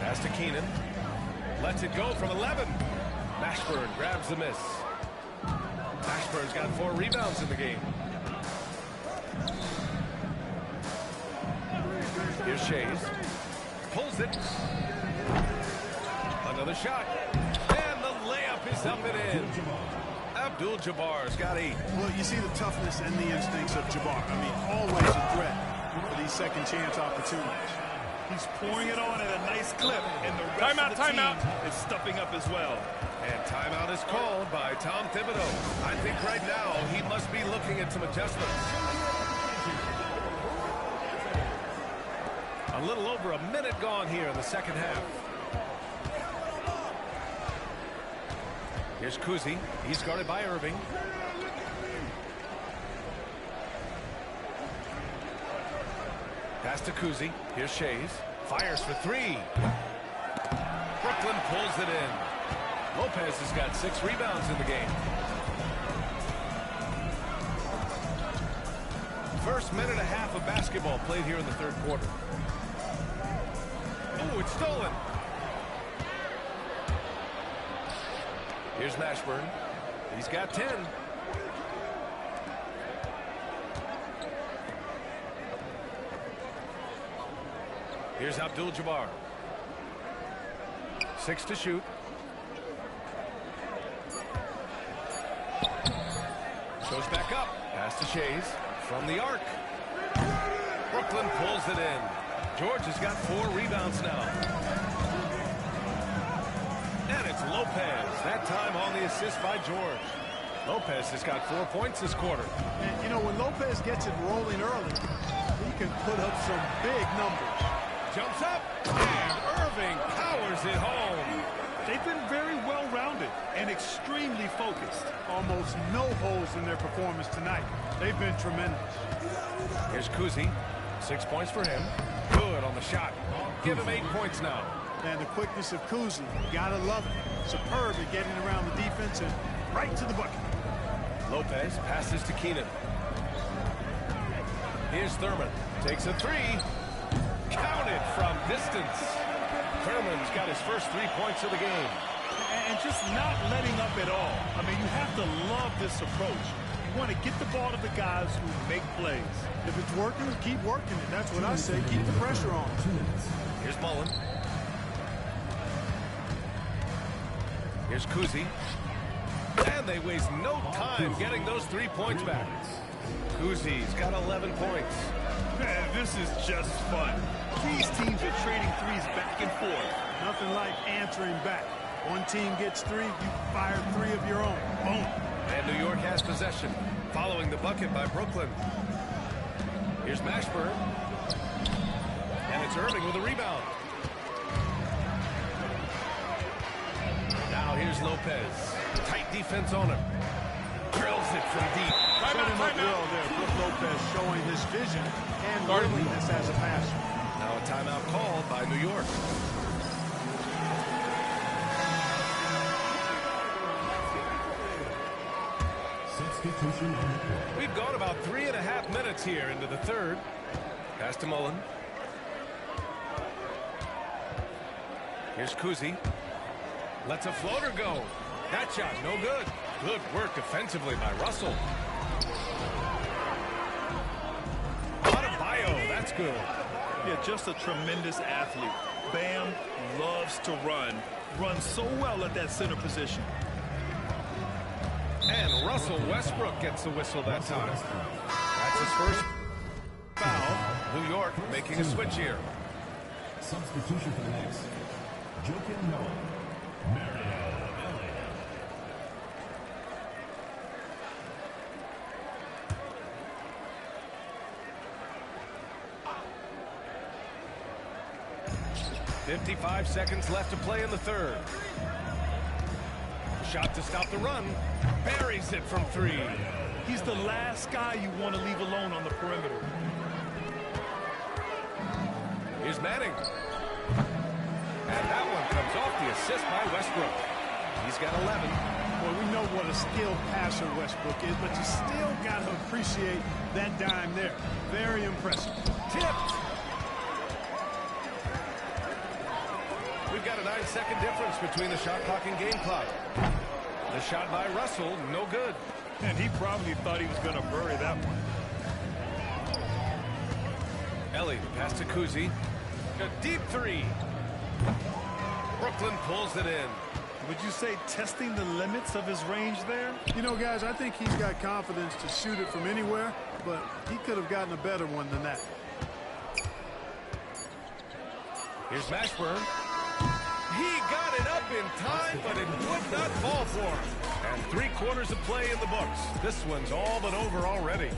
Pass to Keenan. Lets it go from 11. Mashburn grabs the miss. Mashburn's got 4 rebounds in the game. Here's Shays. Pulls it. Another shot. And the layup is up and in. Abdul-Jabbar's got 8. Well, you see the toughness and the instincts of Jabbar. I mean, always a threat for these second chance opportunities. He's pouring it on at a nice clip, and the rest of the team is stepping up as well. And timeout is called by Tom Thibodeau. I think right now he must be looking at some adjustments. A little over a minute gone here in the second half. Here's Cousy. He's guarded by Irving. Pass to Cousy. Here's Shays. Fires for 3. Brooklyn pulls it in. Lopez has got 6 rebounds in the game. First minute and a half of basketball played here in the third quarter. Oh, it's stolen. Here's Mashburn. He's got 10. Here's Abdul-Jabbar. 6 to shoot. Goes back up. Pass to Shays. From the arc. Brooklyn pulls it in. George has got 4 rebounds now. And it's Lopez. That time on the assist by George. Lopez has got 4 points this quarter. And, you know, when Lopez gets it rolling early, he can put up some big numbers. Jumps up, and Irving powers it home. They've been very well-rounded and extremely focused. Almost no holes in their performance tonight. They've been tremendous. Here's Cousy. 6 points for him. Good on the shot. Give him 8 points now. And the quickness of Cousy, gotta love it. Superb at getting around the defense and right to the bucket. Lopez passes to Keenan. Here's Thurman. Takes a 3. Counted from distance. Thurman's got his first 3 points of the game. And just not letting up at all. I mean, you have to love this approach. You want to get the ball to the guys who make plays. If it's working, keep working it. That's what I say. Keep the pressure on. Here's Mullen. Here's Kuzi. And they waste no time getting those 3 points back. Kuzi's got 11 points. Man, this is just fun. These teams are trading threes back and forth. Nothing like answering back. One team gets 3, you fire 3 of your own. Boom. And New York has possession, following the bucket by Brooklyn. Here's Mashburn. And it's Irving with a rebound. Now here's Lopez. Tight defense on him. Drills it from deep. Set him up well there. Brook Lopez showing his vision and willingness as a passer. Now a timeout called by New York. We've gone about 3.5 minutes here into the third. Pass to Mullen. Here's Kuzi. Lets a floater go. That shot no good. Good work defensively by Russell. Adebayo, that's good. Yeah, just a tremendous athlete. Bam loves to run. Runs so well at that center position. And Russell Westbrook gets the whistle that time. That's his first foul. New York making a switch here. Substitution for the next. Joakim Noah. Mario Elliott. .55 seconds left to play in the third. Shot to stop the run. Buries it from 3. He's the last guy you want to leave alone on the perimeter. Here's Manning. And that one comes off the assist by Westbrook. He's got 11. Well, we know what a skilled passer Westbrook is, but you still got to appreciate that dime there. Very impressive. Tipped. We've got a 9-second difference between the shot clock and game clock. The shot by Russell, no good. And he probably thought he was going to bury that one. Elliott, pass to Kuzi. A deep 3. Brooklyn pulls it in. Would you say testing the limits of his range there? You know, guys, I think he's got confidence to shoot it from anywhere, but he could have gotten a better one than that. Here's Mashburn. He got it up in time, but it would not fall for him. And 3 quarters of play in the books. This one's all but over already.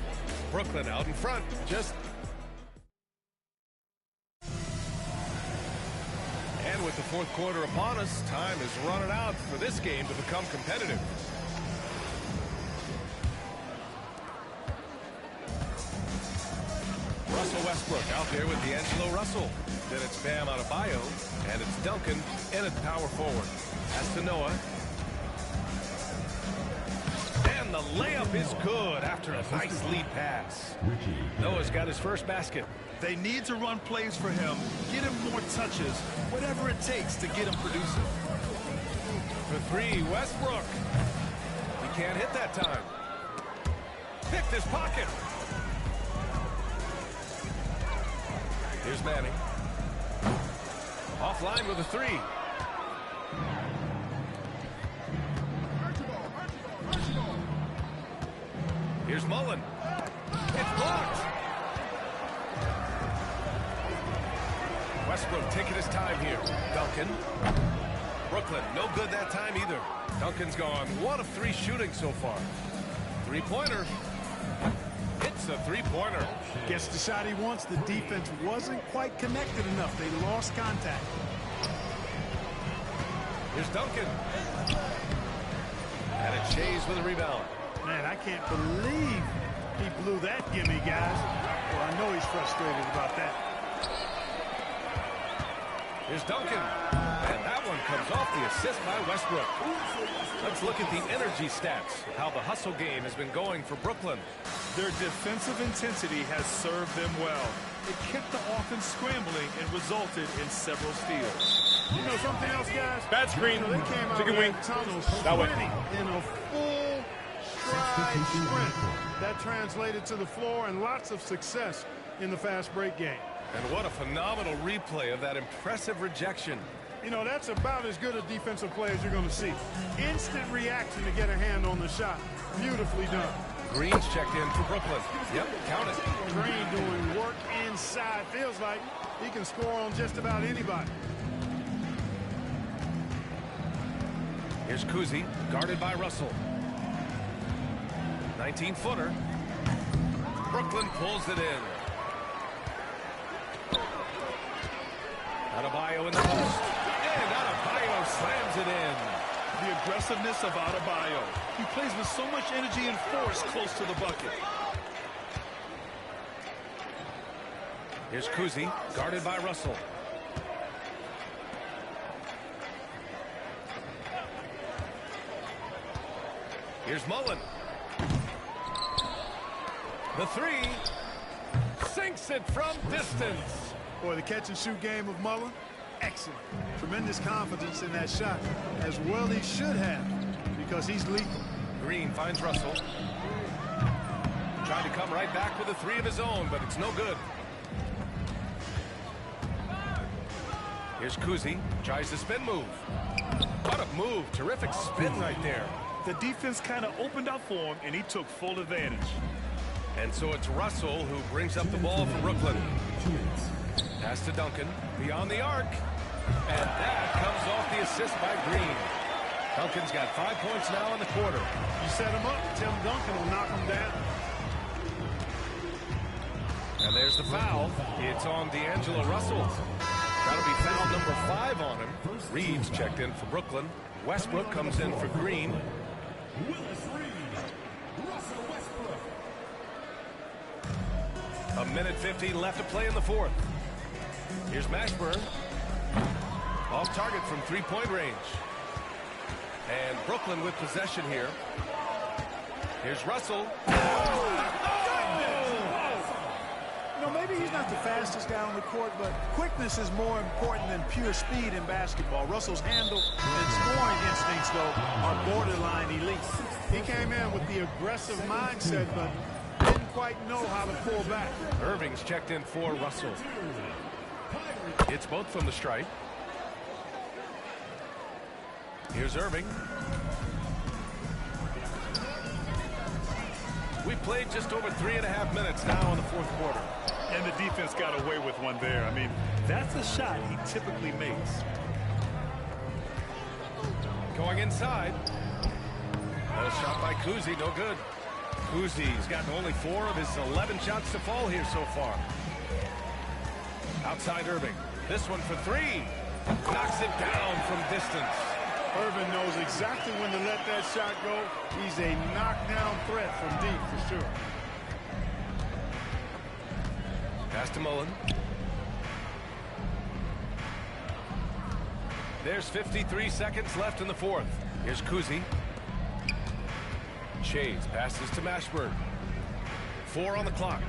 Brooklyn out in front. And with the fourth quarter upon us, time is running out for this game to become competitive. Russell Westbrook out there with D'Angelo Russell. Then it's Bam Adebayo, and it's Duncan in at power forward. That's to Noah. And the layup is good after a nice lead pass. Noah's got his first basket. They need to run plays for him, get him more touches, whatever it takes to get him producing. For 3, Westbrook. He can't hit that time. Picked his pocket. Here's Manning. Offline with a 3. Here's Mullen. It's blocked. Westbrook taking his time here. Duncan. Brooklyn, no good that time either. Duncan's gone 1 of 3 shooting so far. 3-pointer. It's a 3-pointer. Gets the shot he wants. The defense wasn't quite connected enough. They lost contact. Here's Duncan. And it's Shays with a rebound. Man, I can't believe he blew that gimme, guys. Well, I know he's frustrated about that. Here's Duncan. And that one comes off the assist by Westbrook. Let's look at the energy stats, how the hustle game has been going for Brooklyn. Their defensive intensity has served them well. It kept the offense scrambling and resulted in several steals. You know something else, guys? Bad screen. You know, they came out Chicken of wing. that tunnel That way. sweating in a full stride, sprint. That translated to the floor and lots of success in the fast break game. And what a phenomenal replay of that impressive rejection. You know, that's about as good a defensive play as you're going to see. Instant reaction to get a hand on the shot. Beautifully done. Green's checked in for Brooklyn. Yep, count it. Green doing work inside. Feels like he can score on just about anybody. Here's Kuzi, guarded by Russell. 19-footer. Brooklyn pulls it in. Adebayo in the post. And Adebayo slams it in. The aggressiveness of Adebayo. He plays with so much energy and force close to the bucket. Here's Kuzi, guarded by Russell. Here's Mullen. The three. Sinks it from distance. Boy, the catch-and-shoot game of Mullen, excellent. Tremendous confidence in that shot, as well he should have, because he's lethal. Green finds Russell. Trying to come right back with a three of his own, but it's no good. Here's Kuzi, tries the spin move. What a move, terrific spin right there. The defense kind of opened up for him, and he took full advantage. And so it's Russell who brings up the ball for Brooklyn. Pass to Duncan, beyond the arc. And that comes off the assist by Green. Duncan's got 5 points now in the quarter. You set him up, Tim Duncan will knock him down. And there's the foul. It's on D'Angelo Russell. That'll be foul number 5 on him. Reeves checked in for Brooklyn. Westbrook comes in for Green. A minute 15 left to play in the fourth. Here's Mashburn. Off target from three-point range. And Brooklyn with possession here. Here's Russell. You know, maybe he's not the fastest guy on the court, but quickness is more important than pure speed in basketball. Russell's handle and scoring instincts, though, are borderline elite. He came in with the aggressive mindset, but didn't quite know how to pull back. Irving's checked in for Russell. It's both from the stripe. Here's Irving. We played just over 3.5 minutes now in the fourth quarter. And the defense got away with one there. I mean, that's a shot he typically makes. Going inside. A shot by Kuzi, no good. Kuzi's gotten only 4 of his 11 shots to fall here so far. Outside Irving. This one for 3. Knocks it down from distance. Irving knows exactly when to let that shot go. He's a knockdown threat from deep for sure. Pass to Mullen. There's 53 seconds left in the fourth. Here's Kuzi. Shades passes to Mashburn. 4 on the clock.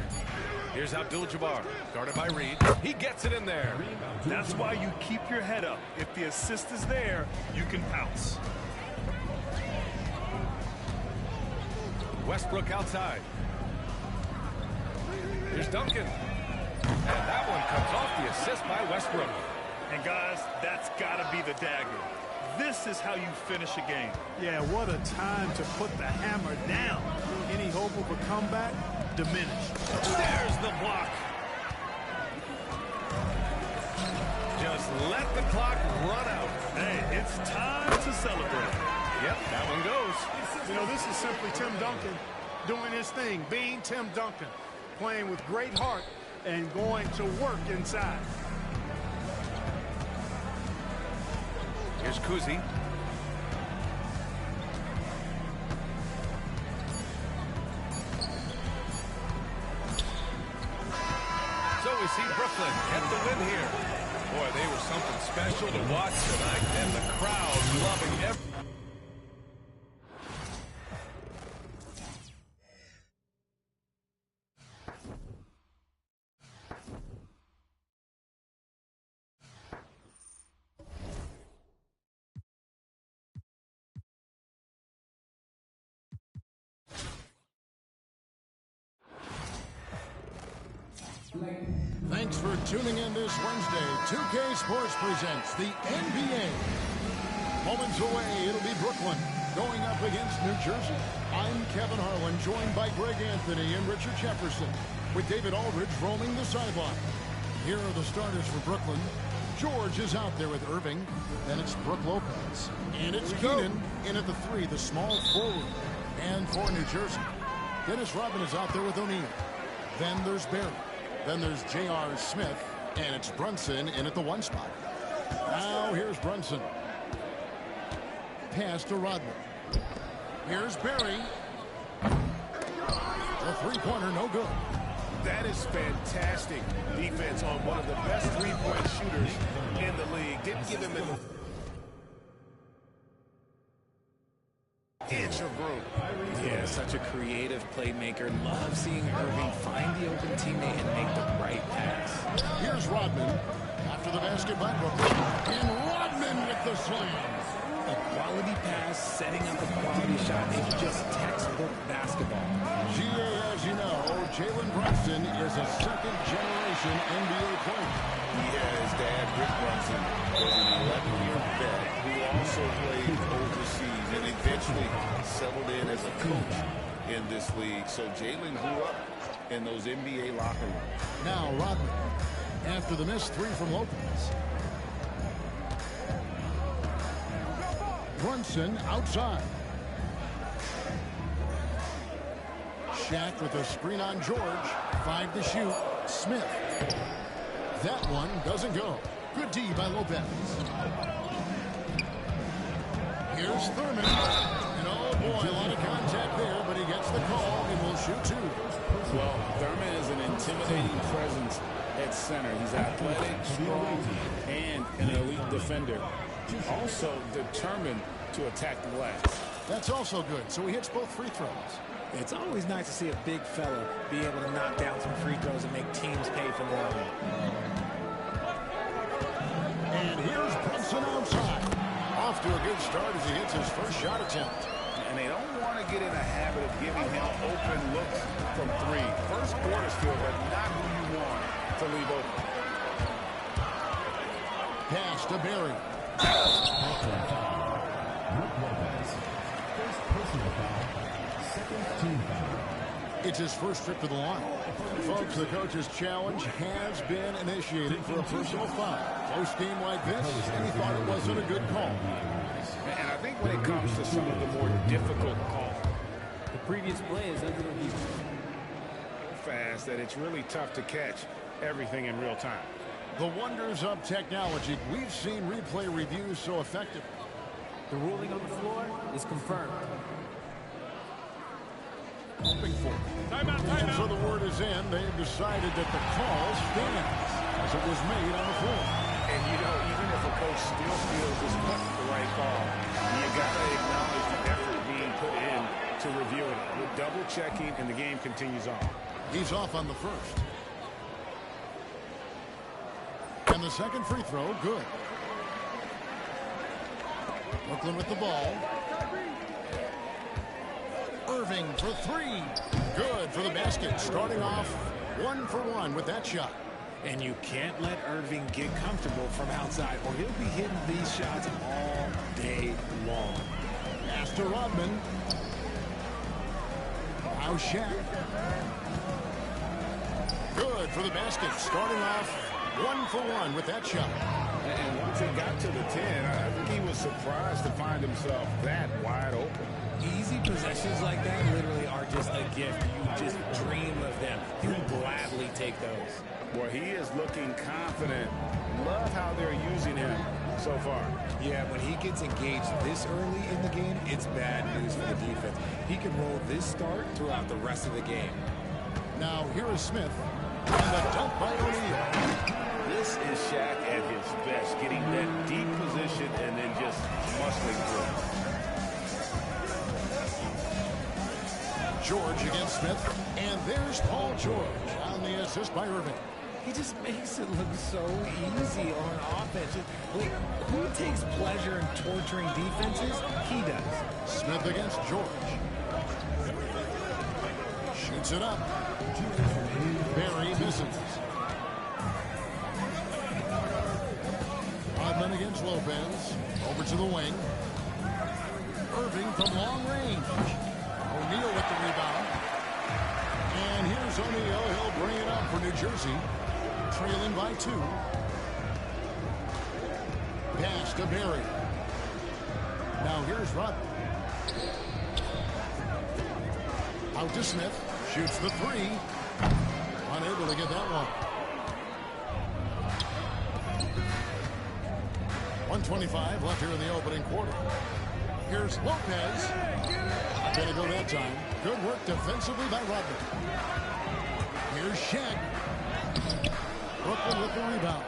Here's Abdul-Jabbar, guarded by Reed. He gets it in there. That's why you keep your head up. If the assist is there, you can pounce. Westbrook outside. Here's Duncan. And that one comes off the assist by Westbrook. And guys, that's got to be the dagger. This is how you finish a game. Yeah, what a time to put the hammer down. Any hope of a comeback diminished. There's the block. Just let the clock run out. Hey, it's time to celebrate. Yep, that one goes. You know, this is simply Tim Duncan doing his thing, being Tim Duncan, playing with great heart and going to work inside. Here's Kuzi. So we see Brooklyn get the win here. Boy, they were something special to watch tonight, and the crowd loving every... Thanks for tuning in this Wednesday. 2K Sports presents the NBA. Moments away, it'll be Brooklyn going up against New Jersey. I'm Kevin Harlan, joined by Greg Anthony and Richard Jefferson, with David Aldridge roaming the sideline. Here are the starters for Brooklyn. George is out there with Irving. Then it's Brook Lopez. And it's Keenan in at the 3, the small forward. And for New Jersey, Dennis Rodman is out there with O'Neal. Then there's Barry. Then there's J.R. Smith. And it's Brunson in at the 1 spot. Now here's Brunson. Pass to Rodman. Here's Barry. The three-pointer, no good. That is fantastic defense on one of the best three-point shooters in the league. Didn't give him an inch of room. Yeah, such a creative playmaker. Love seeing Irving find the open teammate and make the right pass. Here's Rodman after the basket by Brooklyn. And Rodman with the slam. A quality pass, setting up a quality shot. It's just textbook basketball. GA, as you know, Jalen Brunson is a second-generation NBA player. Yeah, his dad, Rick Brunson, was an 11-year vet who also played overseas and eventually settled in as a coach in this league. So Jalen grew up in those NBA locker rooms. Now Rodman, after the missed 3 from Lopez. Brunson outside. Shaq with a screen on George. 5 to shoot. Smith. That one doesn't go. Good D by Lopez. Here's Thurman. And oh boy, a lot of contact there, but he gets the call and will shoot 2. Well, Thurman is an intimidating presence at center. He's athletic, strong, and an elite defender. Also determined to attack the glass. That's also good. So he hits both free throws. It's always nice to see a big fella be able to knock down some free throws and make teams pay for more of them. And here's Brunson outside. Off to a good start as he hits his first shot attempt. And they don't want to get in a habit of giving him open looks from 3. First quarters feel, but not who you want to leave open. Pass to Barry. It's his first trip to the line. Folks, the coach's challenge has been initiated for a personal foul. Close game like this, and he thought it wasn't a good call. And I think when it comes to some of the more difficult calls, the previous play is under review. Fast that it's really tough to catch everything in real time. The wonders of technology. We've seen replay reviews so effective. The ruling on the floor is confirmed. Hoping for it. And so the word is in. They've decided that the call stands as it was made on the floor. And you know, even if a coach still feels this wasn't the right call, you got to acknowledge the effort being put in to reviewing it. With double checking, and the game continues on. He's off on the first. And the second free throw, good. Brooklyn with the ball. Irving for 3. Good for the basket. Starting off 1 for 1 with that shot. And you can't let Irving get comfortable from outside, or he'll be hitting these shots all day long. Pass to Rodman. Now Shaq. Good for the basket. Starting off 1 for 1 with that shot. And once he got to the 10, I think he was surprised to find himself that wide open. Easy possessions like that literally are just a gift. You just dream of them. You will gladly take those. Well, he is looking confident. Love how they're using him so far. Yeah, when he gets engaged this early in the game, it's bad news for the defense. He can roll this start throughout the rest of the game. Now here is Smith. And a dunk by O'Neal. This is Shaq at his best, getting that deep position and then just muscling through. George against Smith. And there's Paul George on the assist by Irving. He just makes it look so easy on offense. Like, who takes pleasure in torturing defenses? He does. Smith against George. Shoots it up. Barry misses. Rodman against Lopez. Over to the wing. Irving from long range. O'Neal with the rebound. And here's O'Neal. He'll bring it up for New Jersey. Trailing by 2. Pass to Barry. Now here's Rodman. Out to Smith. Shoots the 3. Unable to get that one. 1:25 left here in the opening quarter. Here's Lopez. Going to go that time. Good work defensively by Rodman. Here's Shaq. Brooklyn with the rebound.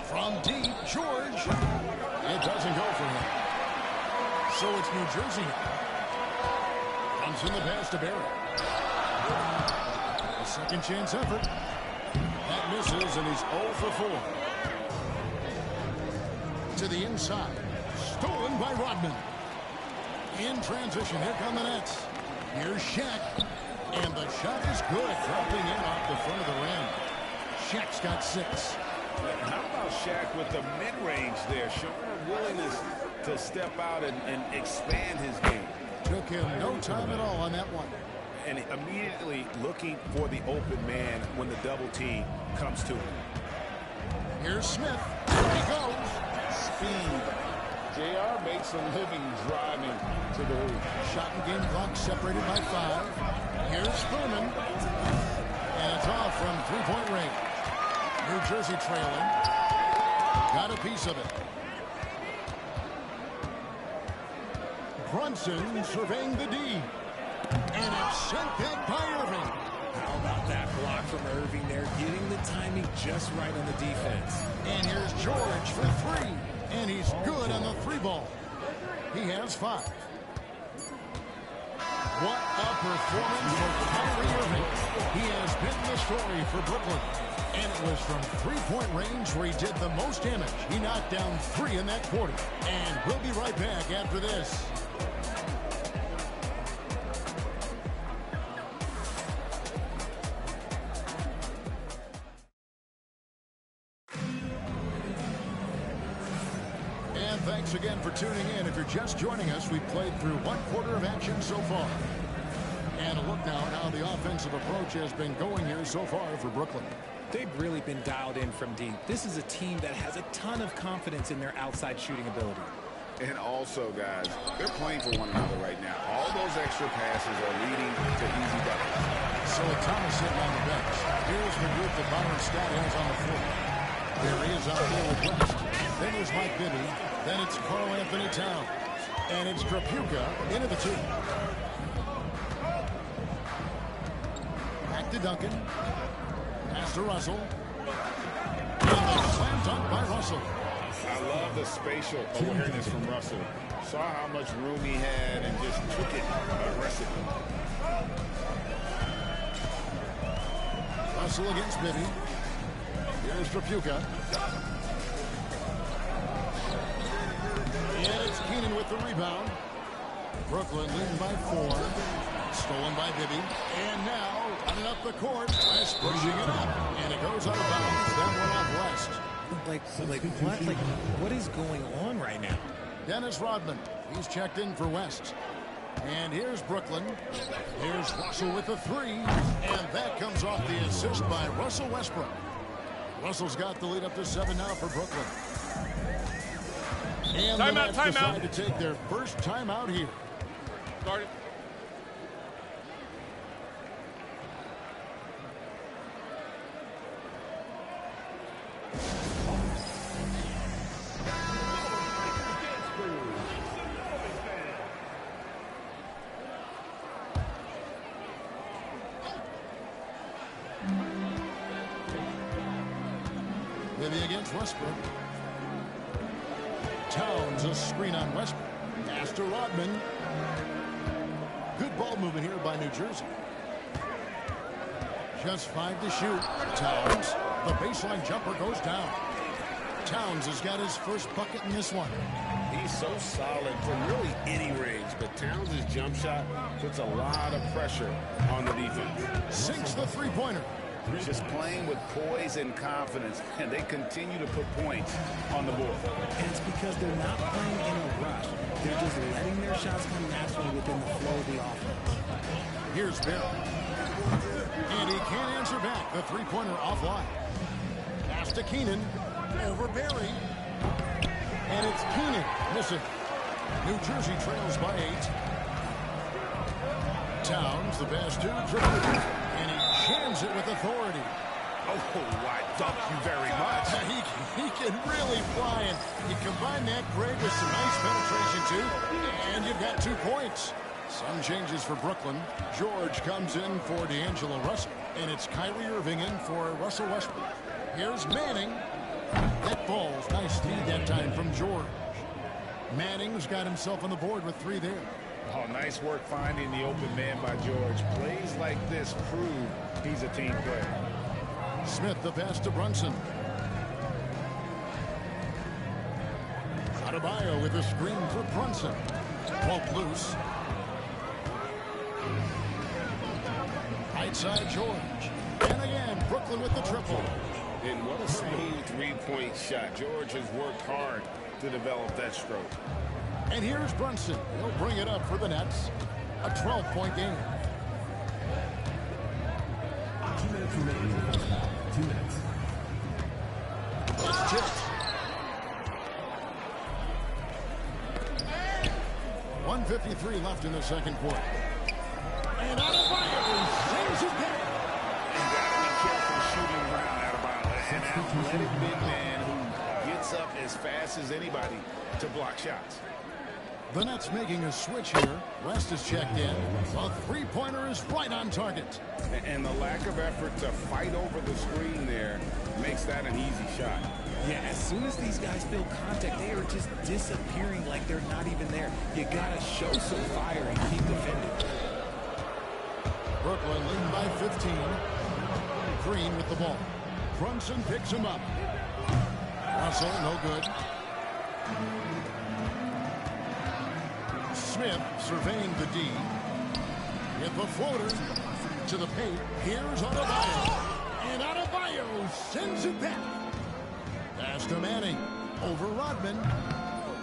From deep, George. It doesn't go for him. So it's New Jersey. Comes in the pass to Barry. A second chance effort. That misses, and he's 0 for 4. To the inside. Stolen by Rodman. In transition, here come the Nets. Here's Shaq. And the shot is good. Dropping in off the front of the rim. Shaq's got 6. How about Shaq with the mid-range there, showing a willingness to step out and expand his game. Took him no time at all on that one. And immediately looking for the open man when the double team comes to him. Here's Smith. There he goes. Speed. JR makes a living driving to the hoop. Shot and game clock separated by 5. Here's Furman. And it's off from 3-point range. New Jersey trailing. Got a piece of it. Brunson surveying the D. And it's sent back by Irving. How about that block from Irving there, getting the timing just right on the defense. And here's George for 3. And he's good on the 3 ball. He has 5. What a performance for Kyrie Irving. He has been the story for Brooklyn. And it was from 3-point range where he did the most damage. He knocked down 3 in that quarter. And we'll be right back after this. And thanks again for tuning in. If you're just joining us, we've played through 1 quarter of action so far. And a look now at how the offensive approach has been going here so far for Brooklyn. They've really been dialed in from deep. This is a team that has a ton of confidence in their outside shooting ability. And also, guys, they're playing for one another right now. All those extra passes are leading to easy buckets. So with Thomas sitting on the bench, here's the group that Byron Scott has on the floor. There he is out there with West. Then there's Mike Bibby. Then it's Karl Anthony Towns. And it's Trapuka into the 2. Back to Duncan. Pass to Russell. And the slam dunk by Russell. I love the spatial awareness from Russell. Saw how much room he had and just took it aggressively. Russell against Bibby. Here's Trapuka. And it's Keenan with the rebound. Brooklyn leading by 4. Stolen by Bibby. And now, running up the court. West pushing it up. And it goes out of bounds. That one off West. What is going on right now? Dennis Rodman. He's checked in for West. And here's Brooklyn. Here's Russell with the 3. And that comes off the assist by Russell Westbrook. Russell's got the lead up to 7 now for Brooklyn. And the Nets decide to take their first timeout here. Started. Bibby against Westbrook. Towns a screen on Westbrook. Pass to Rodman. Good ball movement here by New Jersey. Just 5 to shoot. Towns. The baseline jumper goes down. Towns has got his first bucket in this one. He's so solid from really any range, but Towns' jump shot puts a lot of pressure on the defense. Sinks the three-pointer. Just playing with poise and confidence, and they continue to put points on the board. And it's because they're not playing in a rush. They're just letting their shots come naturally within the flow of the offense. Here's Bill. And he can't answer back. The three-pointer offline. Pass to Keenan. Over Barry. And it's Keenan missing. New Jersey trails by 8. Towns, the pass to dribble. And he jams it with authority. Oh, I thank you very much. He can really fly, and you combine that, Greg, with some nice penetration, too, and you've got 2 points. Some changes for Brooklyn. George comes in for D'Angelo Russell, and it's Kyrie Irving in for Russell Westbrook. Here's Manning. That ball's nice lead that time from George. Manning's got himself on the board with 3 there. Oh, nice work finding the open man by George. Plays like this prove he's a team player. Smith, the pass to Brunson. Adebayo with a screen for Brunson. Won't loose. Right side George. And again, Brooklyn with the triple. And what a smooth three-point shot. George has worked hard to develop that stroke. And here's Brunson. He'll bring it up for the Nets. A 12-point game. 2 minutes remaining in the first half. 2 minutes. It's tipped. 1:53 left in the second quarter. And Adebayo sends it down. You got to be careful shooting around Adebayo. An athletic big man who gets up as fast as anybody to block shots. The Nets making a switch here. West is checked in. A three-pointer is right on target. And the lack of effort to fight over the screen there makes that an easy shot. Yeah, as soon as these guys feel contact, they are just disappearing like they're not even there. You gotta show some fire and keep defending. Brooklyn leading by 15. Green with the ball. Brunson picks him up. Russell, no good. Smith surveying the D. With the floater to the paint. Here's Adebayo. And Adebayo sends it back. Pass to Manning. Over Rodman.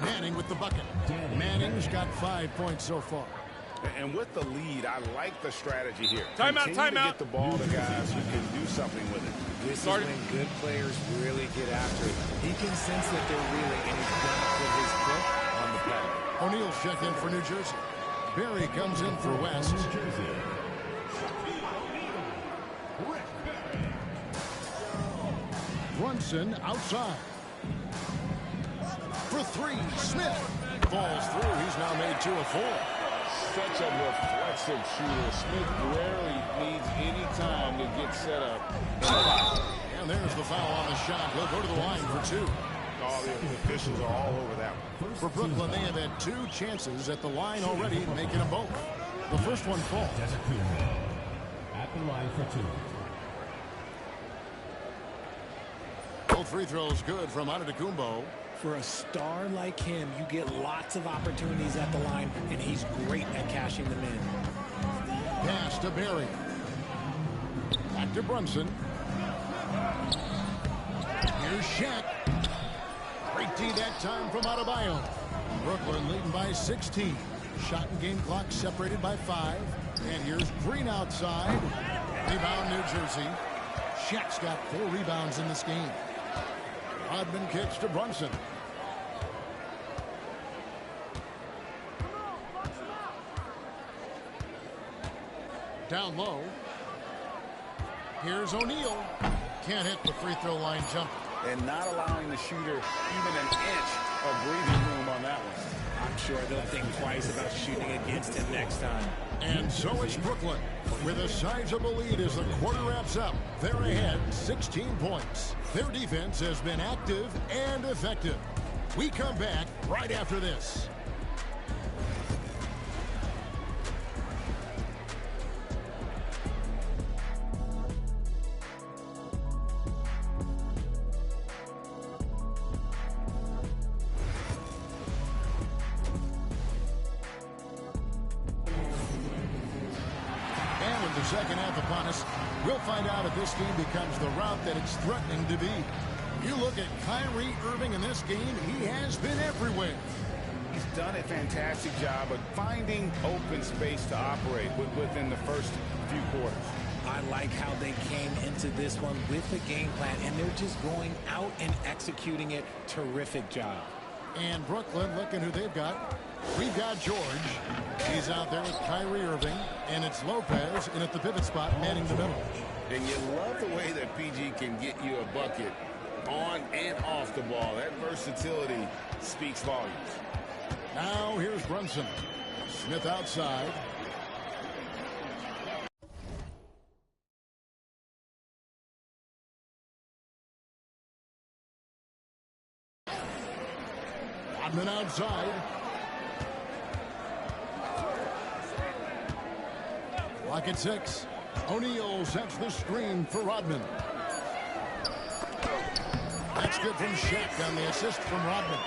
Manning with the bucket. Manning's got 5 points so far. And with the lead, I like the strategy here. Timeout, Continue to timeout. get the ball to guys who can do something with it. This is when good players really get after it. He can sense that they're reeling, and he's gonna put his foot on the pedal. O'Neal's checked in for New Jersey. Barry comes in for West. Brunson outside. For 3, Smith falls through. He's now made 2 of 4. Such a reflexive shooter. Smith rarely needs any time to get set up. And there's the foul on the shot. He'll go to the line for 2. All the officials are all over that one. For Brooklyn, they have had 2 chances at the line already, making them both. The first one falls. At the line for 2. Both free throws good from Antetokounmpo. For a star like him, you get lots of opportunities at the line, and he's great at cashing them in. Pass to Barry. Back to Brunson. Here's Shaq. Great D that time from Adebayo. Brooklyn leading by 16. Shot and game clock separated by 5. And here's Green outside. Rebound New Jersey. Shaq's got 4 rebounds in this game. Rodman kicks to Brunson. Down low. Here's O'Neal. Can't hit the free throw line jump. And not allowing the shooter even an inch of breathing room on that one. I'm sure they'll think twice about shooting against him next time. And so it's Brooklyn with a sizable lead as the quarter wraps up. They're ahead 16 points. Their defense has been active and effective. We come back right after this. With the second half upon us, we'll find out if this game becomes the route that it's threatening to be. You look at Kyrie Irving in this game, he has been everywhere. He's done a fantastic job of finding open space to operate within the first few quarters. I like how they came into this one with a game plan, and they're just going out and executing it. Terrific job. And Brooklyn, looking who they've got. We've got George. He's out there with Kyrie Irving, and it's Lopez in at the pivot spot, manning the middle. And you love the way that PG can get you a bucket on and off the ball. That versatility speaks volumes. Now here's Brunson. Smith outside. Rodman outside. Clock at 6. O'Neal sets the screen for Rodman. That's good from Shaq on the assist from Rodman.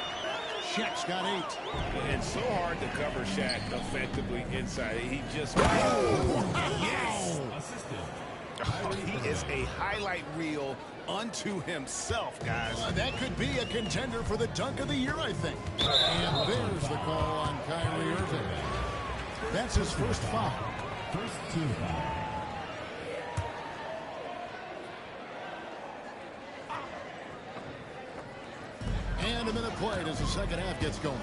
Shaq's got 8. And so hard to cover Shaq effectively inside. He just... Yes! He is a highlight reel unto himself, guys. That could be a contender for the dunk of the year, I think. And there's the call on Kyrie Irving. That's his first foul. First team foul. And a minute played as the second half gets going.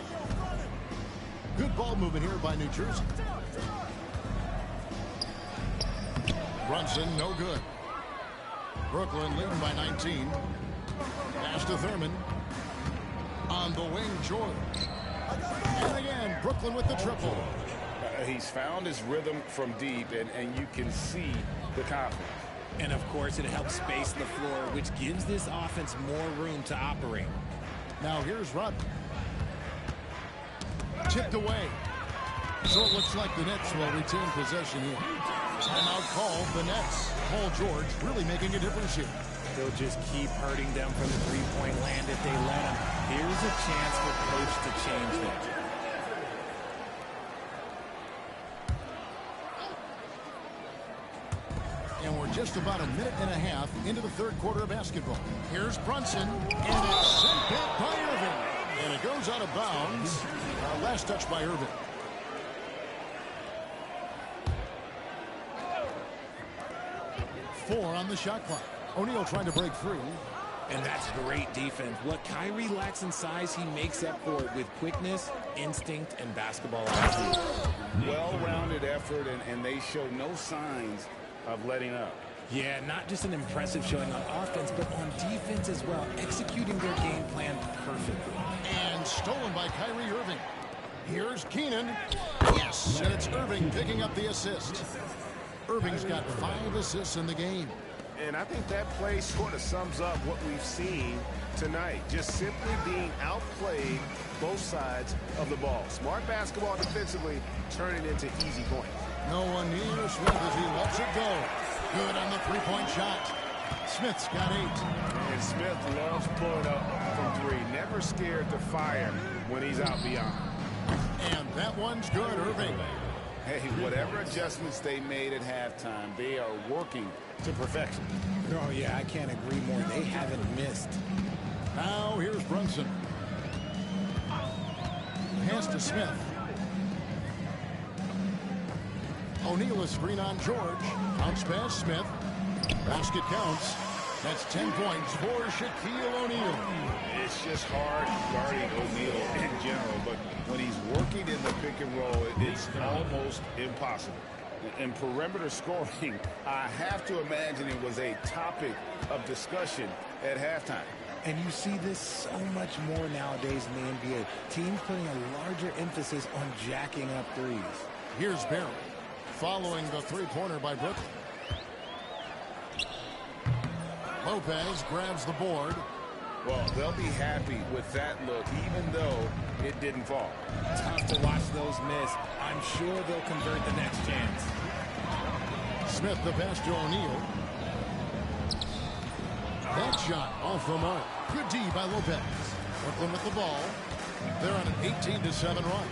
Good ball movement here by New Jersey. Brunson, no good. Brooklyn leading by 19. Pass to Thurman. On the wing, George. And again, Brooklyn with the triple. He's found his rhythm from deep, and you can see the confidence. And, of course, it helps space the floor, which gives this offense more room to operate. Now here's Rodman. Tipped away. So it looks like the Nets will retain possession here. Timeout called. The Nets. Paul George really making a difference here. They'll just keep hurting them from the three-point land if they let them. Here's a chance for coach to change that. And we're just about a minute and a half into the third quarter of basketball. Here's Brunson, and it's sent back by Irving. And it goes out of bounds. Last touch by Irving. Four on the shot clock. O'Neal trying to break free. And that's great defense. What Kyrie lacks in size, he makes up for it with quickness, instinct, and basketball IQ. Well-rounded effort, and they show no signs of letting up. Yeah, not just an impressive showing on offense, but on defense as well, executing their game plan perfectly. And stolen by Kyrie Irving. Here's Keenan. Yes, and it's Irving picking up the assist. Irving's got 5 assists in the game. And I think that play sort of sums up what we've seen tonight. Just simply being outplayed both sides of the ball. Smart basketball defensively, turning into easy points. No one near Smith as he lets it go. Good on the three-point shot. Smith's got 8. And Smith loves pulling up from 3. Never scared to fire when he's out beyond. And that one's good, Irving. Hey, whatever adjustments they made at halftime, they are working to perfection. Oh, yeah, I can't agree more. They haven't missed. Now here's Brunson. Pass to Smith. O'Neal a screen on George. Bounce pass Smith. Basket counts. That's 10 points for Shaquille O'Neal. It's just hard guarding O'Neal in general, but when he's working in the pick and roll, it's almost impossible. In perimeter scoring, I have to imagine it was a topic of discussion at halftime. And you see this so much more nowadays in the NBA. Teams putting a larger emphasis on jacking up threes. Here's Barry following the three-pointer by Brooklyn. Lopez grabs the board. Well, they'll be happy with that look, even though it didn't fall. Tough to watch those miss. I'm sure they'll convert the next chance. Smith the pass to O'Neal. That shot off the mark. Good D by Lopez. Brooklyn with the ball. They're on an 18-7 run.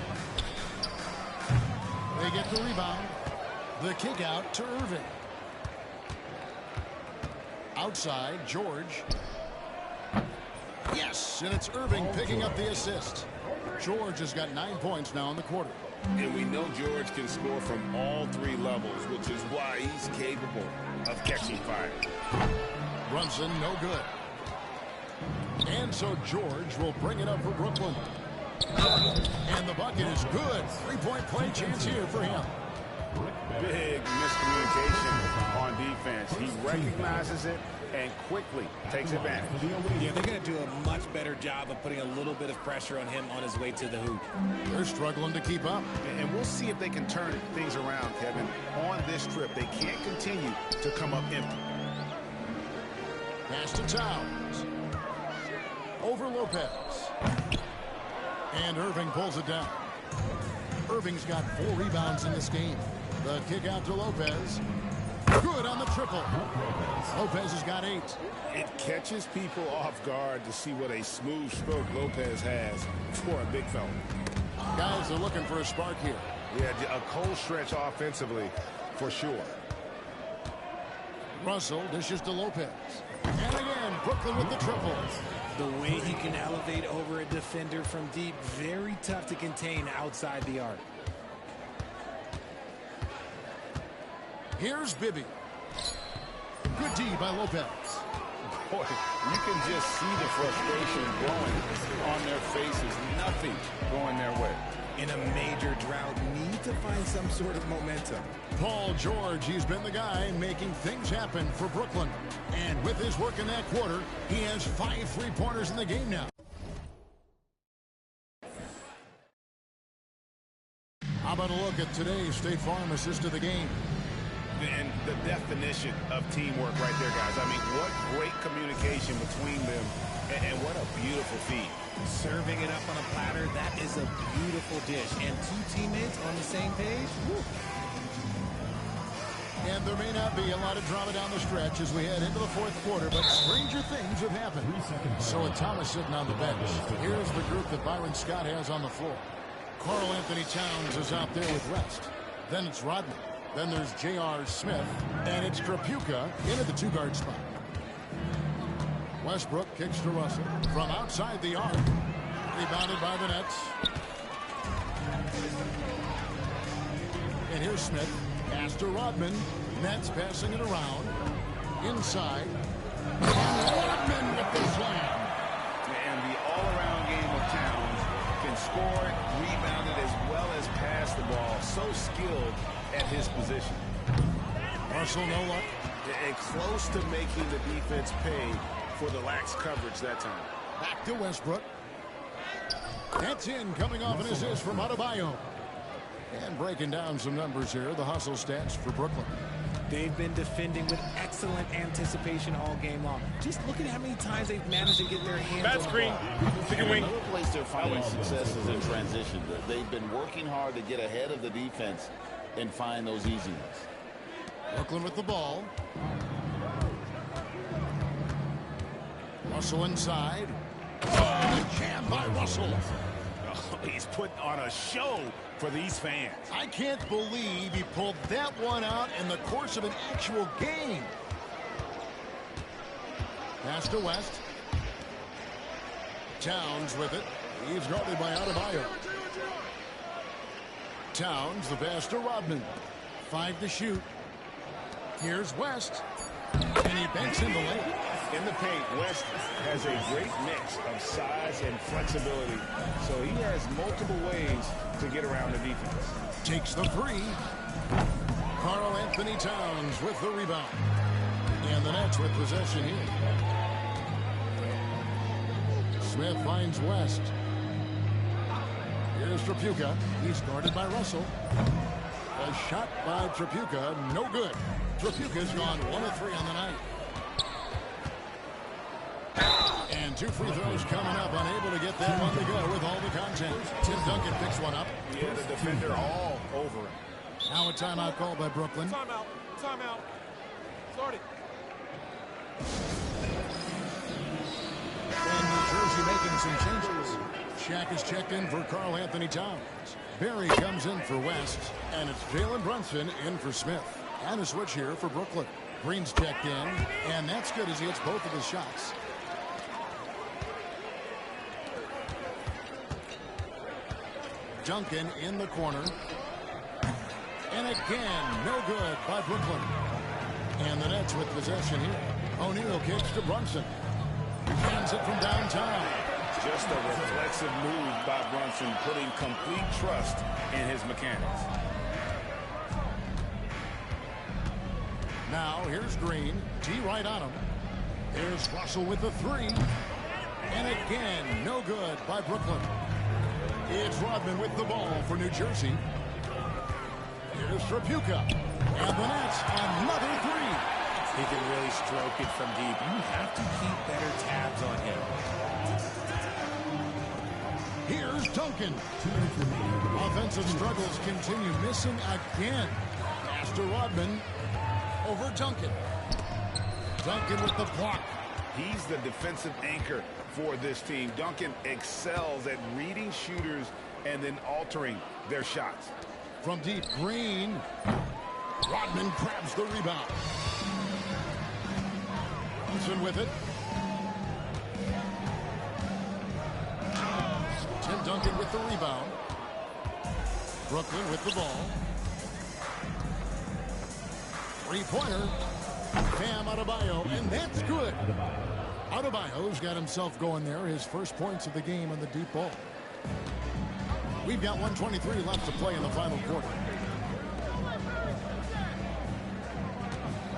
They get the rebound. The kick out to Irving. Outside, George. Yes, and it's Irving picking up the assist. George has got 9 points now in the quarter. And we know George can score from all 3 levels, which is why he's capable of catching fire. Brunson, no good. And so George will bring it up for Brooklyn. And the bucket is good. 3-point play chance here for him. Big miscommunication on defense. He recognizes it and quickly takes advantage. Yeah, they're going to do a much better job of putting a little bit of pressure on him on his way to the hoop. They're struggling to keep up. And we'll see if they can turn things around, Kevin. On this trip, they can't continue to come up empty. Pass to Towns. Over Lopez. And Irving pulls it down. Irving's got 4 rebounds in this game. The kick out to Lopez. Good on the triple. Lopez has got 8. It catches people off guard to see what a smooth stroke Lopez has for a big fella. Guys are looking for a spark here. Yeah, a cold stretch offensively for sure. Russell dishes to Lopez. And again, Brooklyn with the triple. The way he can elevate over a defender from deep, very tough to contain outside the arc. Here's Bibby. Good D by Lopez. Boy, you can just see the frustration growing on their faces. Nothing going their way. In a major drought, need to find some sort of momentum. Paul George, he's been the guy making things happen for Brooklyn. And with his work in that quarter, he has 5 3-pointers in the game now. How about a look at today's State Farm assist of the game? And the definition of teamwork right there, guys. I mean, what great communication between them, and what a beautiful feed. Serving it up on a platter, that is a beautiful dish. And 2 teammates on the same page. Woo. And there may not be a lot of drama down the stretch as we head into the 4th quarter, but stranger things have happened. So with Thomas sitting on the bench, here's the group that Byron Scott has on the floor. Karl Anthony Towns is out there with rest. Then it's Rodman. Then there's J.R. Smith. And it's Trapuka into the 2-guard spot. Westbrook kicks to Russell from outside the arc. Rebounded by the Nets. And here's Smith. Pass to Rodman. Nets passing it around. Inside. Rodman with the slam. And the all-around game of Towns can score it, rebound it, as well as pass the ball. So skilled at his position. Russell, no luck. And close to making the defense pay for the lax coverage that time. Back to Westbrook. That's in, coming off an assist from Adebayo. And breaking down some numbers here, the hustle stats for Brooklyn. They've been defending with excellent anticipation all game long. Just look at how many times they've managed to get their hands on the ball. Another place they're finding success is in transition. They've been working hard to get ahead of the defense and find those easy ones. Brooklyn with the ball. Russell inside. Oh, jam by Russell. Oh, he's put on a show for these fans. I can't believe he pulled that one out in the course of an actual game. Pass to West. Towns with it. He's guarded by Adebayo. Towns, the pass to Rodman. 5 to shoot. Here's West. And he banks in the lane. In the paint, West has a great mix of size and flexibility, so he has multiple ways to get around the defense. Takes the 3. Karl Anthony Towns with the rebound. And the Nets with possession here. Smith finds West. Here's Trapuka. He's guarded by Russell. A shot by Trapuka, no good. Trapuka's gone 1 of 3 on the night. And 2 free throws coming up, unable to get that one to go with all the content. Tim Duncan picks one up. Yeah, the defender all over him. Now a timeout called by Brooklyn. Timeout. Timeout. Start it. And New Jersey making some changes. Shaq is checked in for Karl Anthony Towns. Barry comes in for West, and it's Jalen Brunson in for Smith. And a switch here for Brooklyn. Green's checked in, and that's good as he hits both of his shots. Duncan in the corner. And again, no good by Brooklyn. And the Nets with possession here. O'Neal kicks to Brunson. Hands it from downtown. Just a reflexive move by Brunson, putting complete trust in his mechanics. Now here's Green. T right on him. Here's Russell with the three. And again, no good by Brooklyn. It's Rodman with the ball for New Jersey. Here's Trapuka. And the Nets, another three. He can really stroke it from deep. You have to keep better tabs on him. Here's Duncan. Offensive struggles continue, missing again. Pass to Rodman. Over Duncan. Duncan with the block. He's the defensive anchor for this team. Duncan excels at reading shooters and then altering their shots. From deep, Green. Rodman grabs the rebound. Brunson with it. Tim Duncan with the rebound. Brooklyn with the ball. Three-pointer. Bam Adebayo, and that's good. Adebayo's got himself going there. His first points of the game on the deep ball. We've got 1:23 left to play in the final quarter.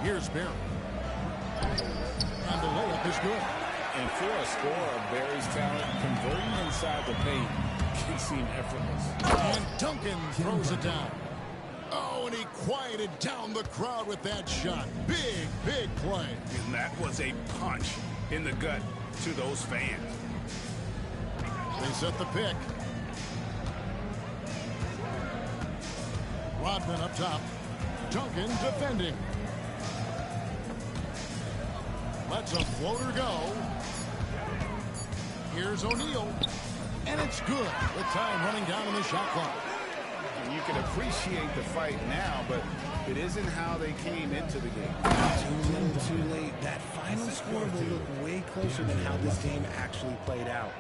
Here's Barry. And the layup is good. And for a scorer of Barry's talent, converting inside the paint can seem effortless. And Duncan throws it down. Oh, and he quieted down the crowd with that shot. Big, big play. And that was a punch in the gut to those fans. They set the pick. Rodman up top. Duncan defending. Lets a floater go. Here's O'Neal. And it's good with time running down in the shot clock. You can appreciate the fight now, but it isn't how they came into the game. Too little, too late. That final score will look way closer than how this game actually played out.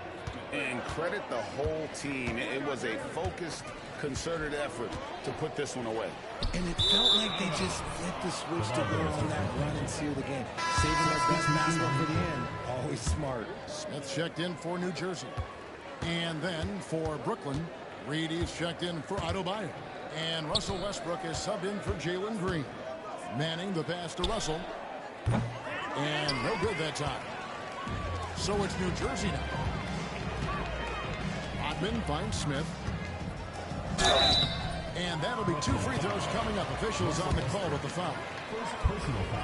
And credit the whole team. It was a focused, concerted effort to put this one away. And it felt like they just flipped the switch to go on that run and seal the game. Saving their best basketball for the end. Always smart. Smith checked in for New Jersey. And then for Brooklyn, Reedy's checked in for Adebayo. And Russell Westbrook is subbed in for Jalen Green. Manning the pass to Russell. And no good that time. So it's New Jersey now. Rodman finds Smith. And that'll be 2 free throws coming up. Officials on the call with the foul.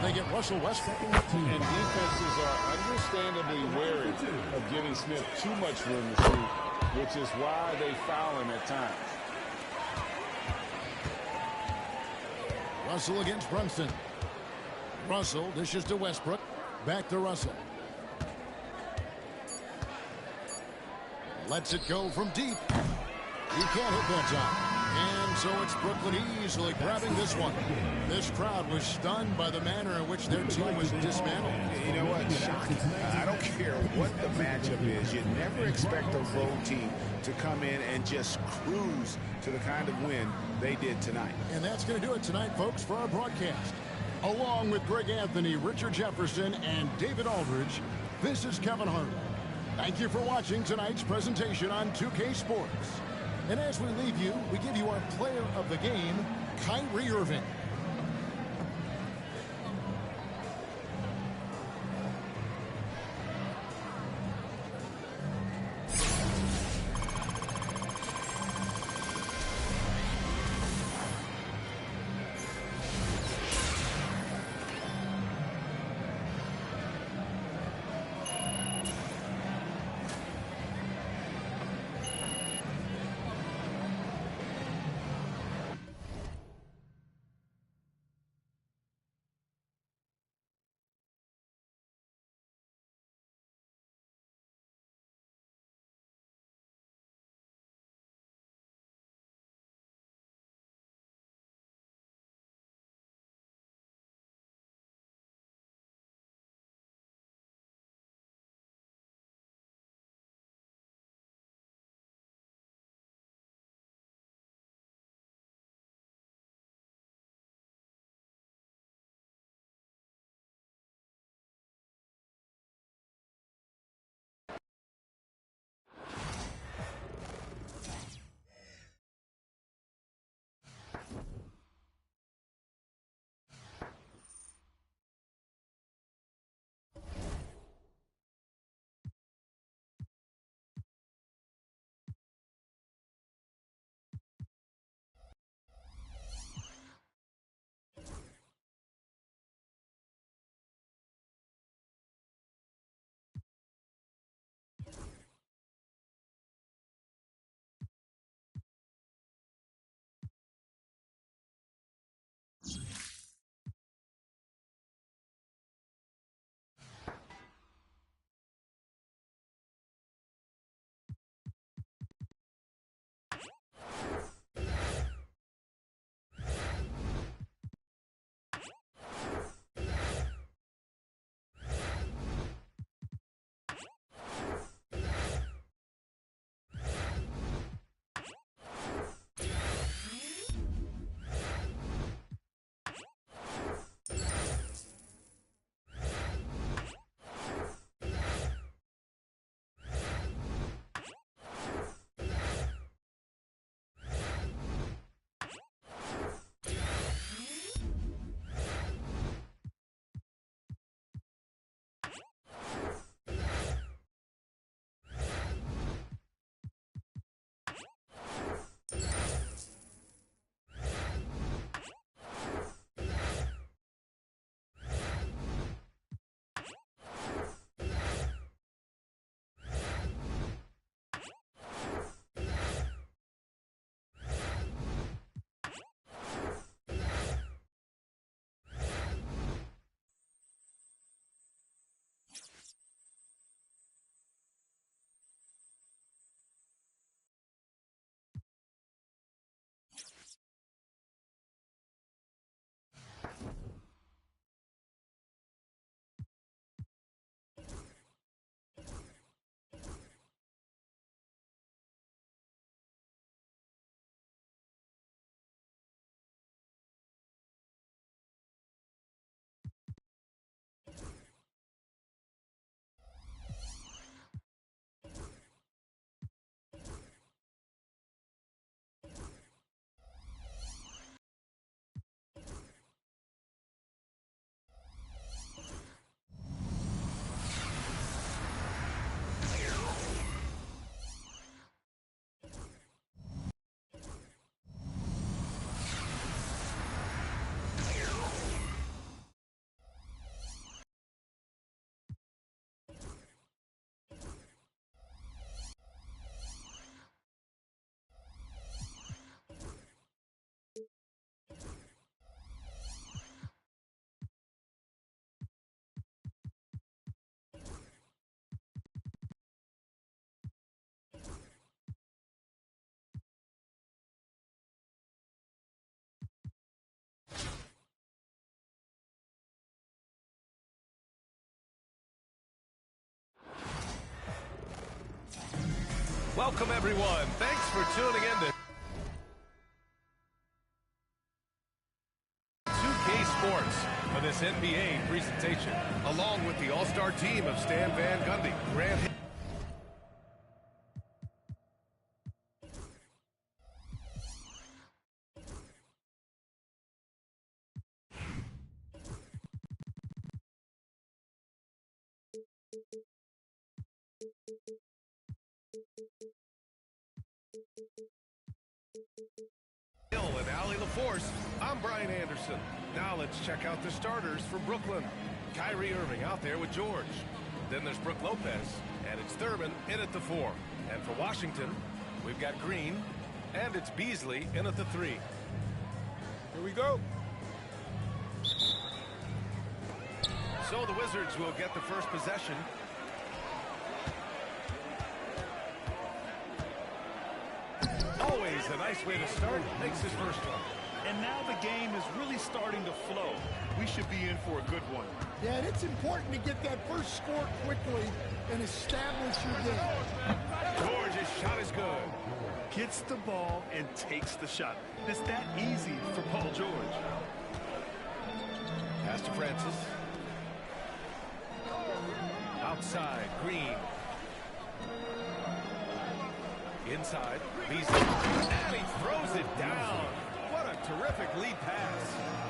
They get Russell Westbrook. And defenses are understandably wary of giving Smith too much room to shoot, which is why they foul him at times. Russell against Brunson. Russell dishes to Westbrook. Back to Russell. Lets it go from deep. He can't hit that time. And so it's Brooklyn easily grabbing this one. This crowd was stunned by the manner in which their team was dismantled. You know what? Shocking. I don't care what the matchup is. You never expect a road team to come in and just cruise to the kind of win they did tonight. And that's going to do it tonight, folks, for our broadcast. Along with Greg Anthony, Richard Jefferson, and David Aldridge, this is Kevin Harlan. Thank you for watching tonight's presentation on 2K Sports. And as we leave you, we give you our player of the game, Kyrie Irving. Welcome, everyone. Thanks for tuning in to 2K Sports for this NBA presentation, along with the all-star team of Stan Van Gundy, Grant Hill. And Allie LaForce. I'm Brian Anderson. Now let's check out the starters for Brooklyn. Kyrie Irving out there with George. Then there's Brook Lopez, and it's Thurman in at the 4. And for Washington, we've got Green, and it's Beasley in at the 3. Here we go. So the Wizards will get the first possession. Always a nice way to start. Makes his first one. And now the game is really starting to flow. We should be in for a good one. Yeah, and it's important to get that first score quickly and establish your game. George's shot is good. Gets the ball and takes the shot. It's that easy for Paul George. Pass to Francis. Outside, Green. Inside, Beasley. And he throws it down. What a terrific lead pass.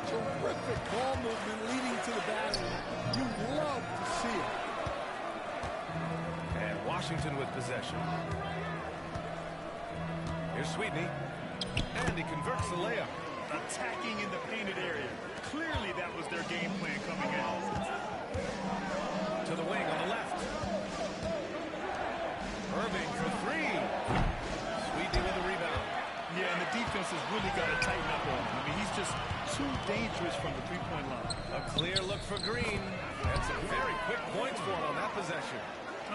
Terrific ball movement leading to the basket. You love to see it. And Washington with possession. Here's Sweetney. And he converts the layup. Attacking in the painted area. Clearly that was their game plan coming out. To the wing on the left. Irving for 3. Sweetney with a rebound. Yeah, and the defense has really got to tighten up on him. I mean, he's just too dangerous from the three-point line. A clear look for Green. And some very quick points for him on that possession.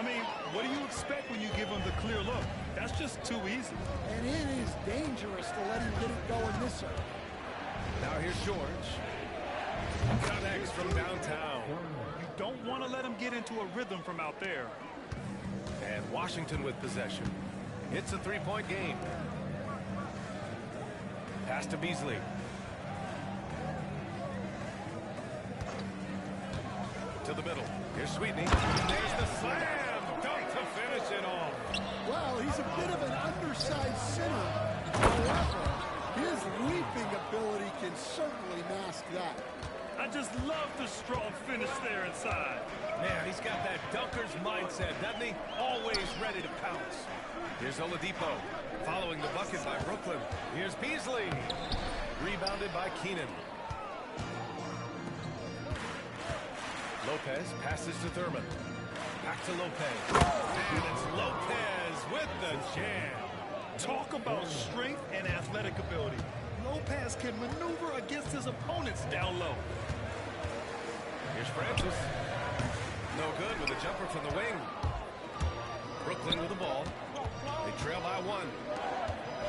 I mean, what do you expect when you give him the clear look? That's just too easy. And it is dangerous to let him get it going this early. Now here's George. Connects from downtown. You don't want to let him get into a rhythm from out there. And Washington with possession. It's a three-point game. Pass to Beasley. To the middle. Here's Sweetney. There's the slam. Dunk to finish it off. Well, he's a bit of an undersized center. However, his leaping ability can certainly mask that. I just love the strong finish there inside. Man, he's got that dunker's mindset, doesn't he? Always ready to pounce. Here's Oladipo, following the bucket by Brooklyn. Here's Beasley, rebounded by Keenan. Lopez passes to Thurman. Back to Lopez. And it's Lopez with the jam. Talk about strength and athletic ability. Lopez can maneuver against his opponents down low. Here's Francis. No good with a jumper from the wing. Brooklyn with the ball. They trail by 1.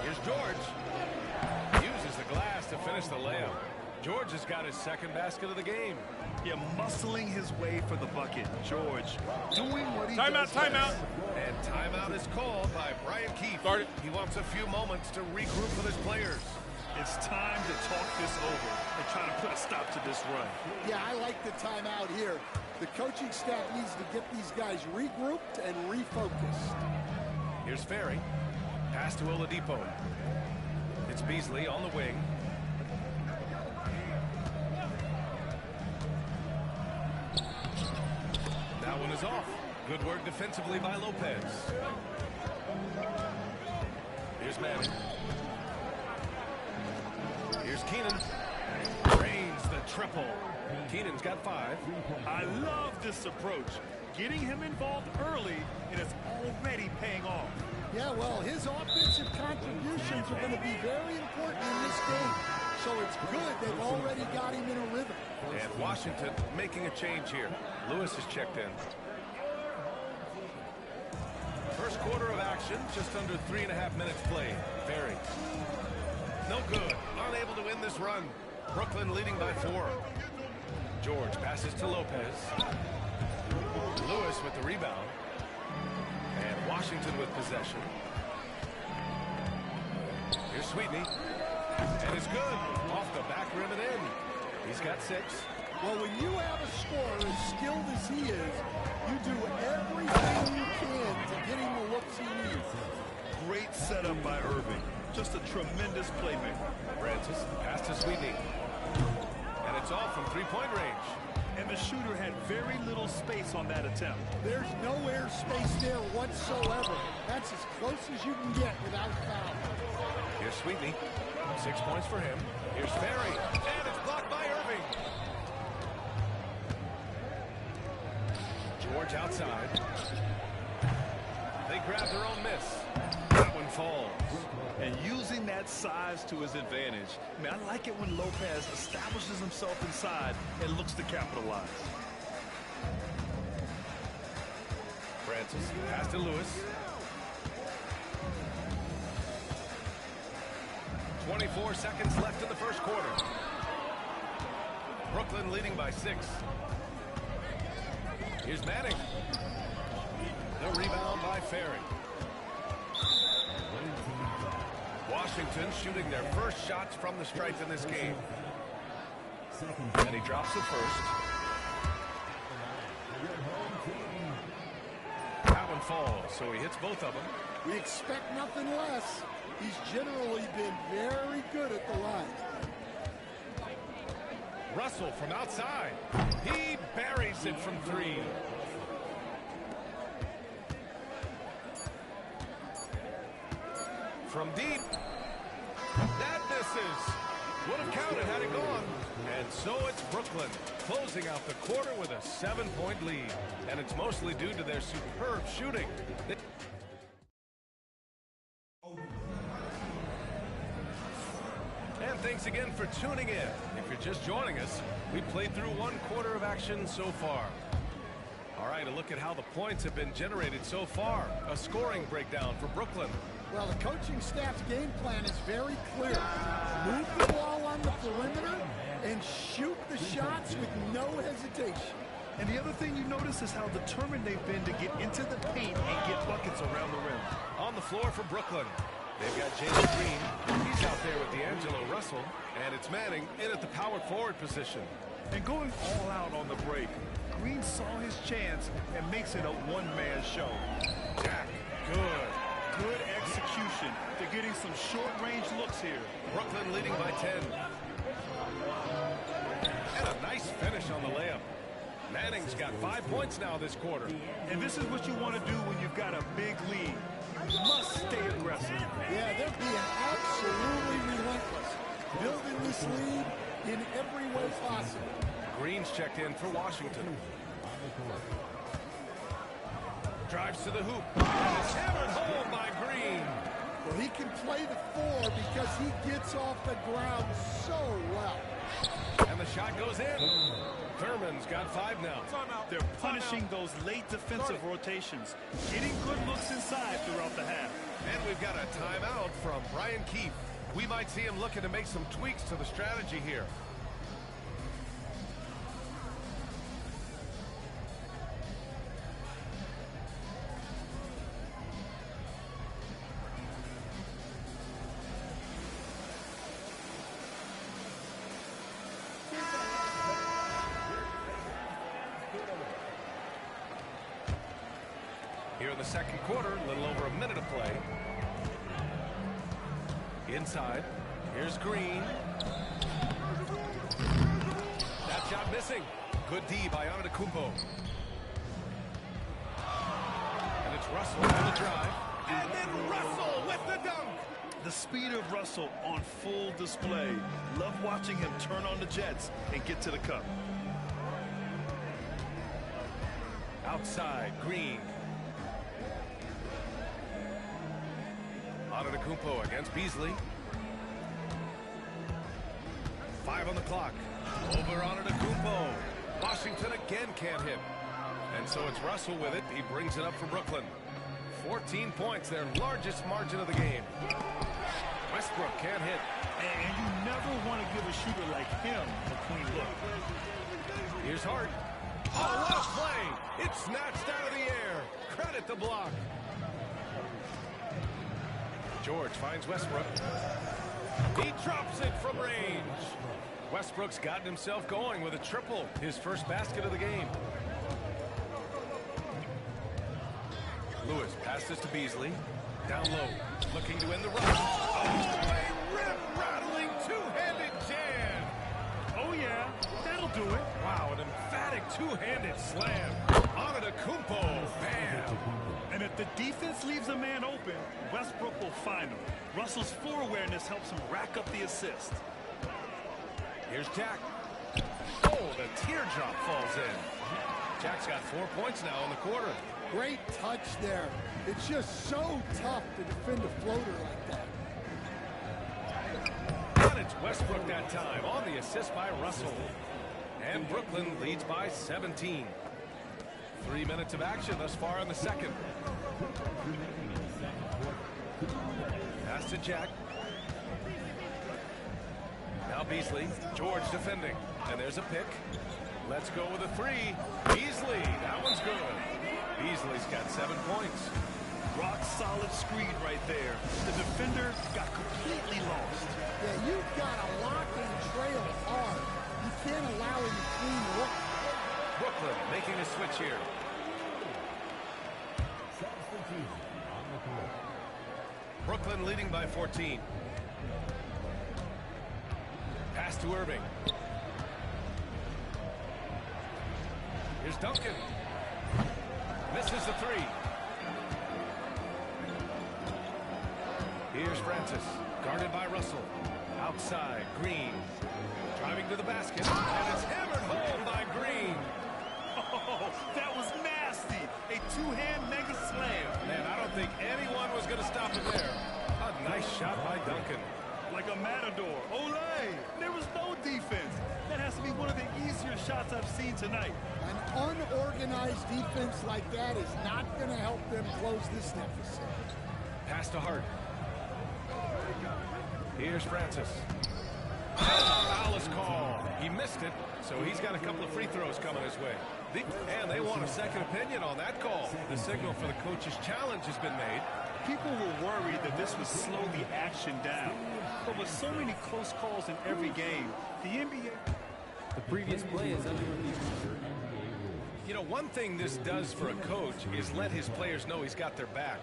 Here's George. Uses the glass to finish the layup. George has got his second basket of the game. Yeah, muscling his way for the bucket. George doing what he does. Timeout. And timeout is called by Brian Keefe. He wants a few moments to regroup with his players. It's time to talk this over and try to put a stop to this run. Yeah, I like the timeout here. The coaching staff needs to get these guys regrouped and refocused. Here's Ferry. Pass to Oladipo. It's Beasley on the wing. That one is off. Good work defensively by Lopez. Here's Manning. Here's Keenan. Drains the triple. Keenan's got 5. I love this approach. Getting him involved early, and it's already paying off. Yeah, well, his offensive contributions are going to be very important in this game. So it's good they've already got him in a rhythm. And Washington making a change here. Lewis is checked in. First quarter of action, just under 3.5 minutes played. Ferry. No good. Unable to win this run. Brooklyn leading by 4. George passes to Lopez. Lewis with the rebound. And Washington with possession. Here's Sweetney. And it's good. Off the back rim and in. He's got 6. Well, when you have a scorer as skilled as he is, you do everything you can to get him the looks he needs. Great setup by Irving. Just a tremendous playmaker. Francis, pass to Sweetney. And it's all from three-point range. And the shooter had very little space on that attempt. There's no air space there whatsoever. That's as close as you can get without foul. Here's Sweetney. 6 points for him. Here's Ferry. And it's blocked by Irving. George outside. They grab their own miss. That one falls. And using that size to his advantage. I mean, I like it when Lopez establishes himself inside and looks to capitalize. Francis, pass to Lewis. 24 seconds left in the first quarter. Brooklyn leading by 6. Here's Manning. The rebound by Ferry. Washington shooting their first shots from the stripe in this game. And he drops the first. That one falls, so he hits both of them. We expect nothing less. He's generally been very good at the line. Russell from outside. He buries it from 3. From deep. That misses. Would have counted had it gone. And so it's Brooklyn closing out the quarter with a 7-point lead. And it's mostly due to their superb shooting. And thanks again for tuning in. If you're just joining us, we played through 1 quarter of action so far. All right, a look at how the points have been generated so far. A scoring breakdown for Brooklyn. Well, the coaching staff's game plan is very clear. Move the ball on the perimeter and shoot the shots with no hesitation. And the other thing you notice is how determined they've been to get into the paint and get buckets around the rim. On the floor for Brooklyn, they've got Jalen Green. He's out there with D'Angelo Russell. And it's Manning in at the power forward position. And going all out on the break, Green saw his chance and makes it a one-man show. Jack, good. Good execution. They're getting some short-range looks here. Brooklyn leading by 10. And a nice finish on the layup. Manning's got 5 points now this quarter. And this is what you want to do when you've got a big lead. You must stay aggressive. Yeah, they're being absolutely relentless. Building this lead in every way possible. Green's checked in for Washington. Drives to the hoop. And it's hammered home by Green. Well, he can play the 4 because he gets off the ground so well. And the shot goes in. Thurman's got 5 now. They're punishing those late defensive rotations, getting good looks inside throughout the half. And we've got a timeout from Brian Keefe. We might see him looking to make some tweaks to the strategy here. Here in the second quarter, a little over a minute of play. Inside, here's Green. That shot missing. Good D by Antetokounmpo. And it's Russell on the drive. And then Russell with the dunk. The speed of Russell on full display. Love watching him turn on the jets and get to the cup. Outside, Green. Antetokounmpo against Beasley. 5 on the clock. Over Antetokounmpo. Washington again can't hit. And so it's Russell with it. He brings it up for Brooklyn. 14 points, their largest margin of the game. Westbrook can't hit. And you never want to give a shooter like him a clean look. Here's Hart. Oh, what a play! It's snatched out of the air. Credit the block. George finds Westbrook. He drops it from range. Westbrook's gotten himself going with a triple, his first basket of the game. Lewis passes to Beasley. Down low, looking to end the rush. Oh, a rim-rattling two-handed jam. Oh, yeah, that'll do it. Wow, an emphatic two-handed slam. Antetokounmpo, bam. And if the defense leaves a man open, Westbrook will find him. Russell's floor awareness helps him rack up the assist. Here's Jack. Oh, the teardrop falls in. Jack's got 4 points now in the quarter. Great touch there. It's just so tough to defend a floater like that. And it's Westbrook that time on the assist by Russell. And Brooklyn leads by 17. 3 minutes of action thus far in the second. Pass to Jack. Now Beasley. George defending. And there's a pick. Let's go with a three. Beasley. That one's good. Beasley's got 7 points. Rock solid screen right there. The defender got completely lost. Yeah, you've got to lock and trail hard. You can't allow him to clean look. Brooklyn making a switch here. Brooklyn leading by 14. Pass to Irving. Here's Duncan. Misses the three. Here's Francis. Guarded by Russell. Outside, Green. Driving to the basket. And it's hammered home by Green. Oh, that was nasty. A two-hand mega slam. Man, I don't think anyone was going to stop him there. A nice shot by Duncan. Like a matador. Olay! There was no defense. That has to be one of the easier shots I've seen tonight. An unorganized defense like that is not going to help them close this deficit. Pass to Hart. Here's Francis. Foul is called. He missed it, so he's got a couple of free throws coming his way. And they want a second opinion on that call. The signal for the coach's challenge has been made. People were worried that this would slow the action down. But with so many close calls in every game, the NBA... The previous play is under review. You know, one thing this does for a coach is let his players know he's got their back.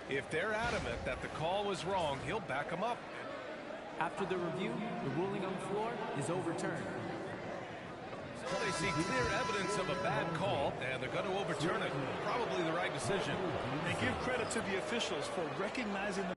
If they're adamant that the call was wrong, he'll back them up. After the review, the ruling on the floor is overturned. So they see clear evidence of a bad call, and they're going to overturn it. Probably the right decision. And give credit to the officials for recognizing the...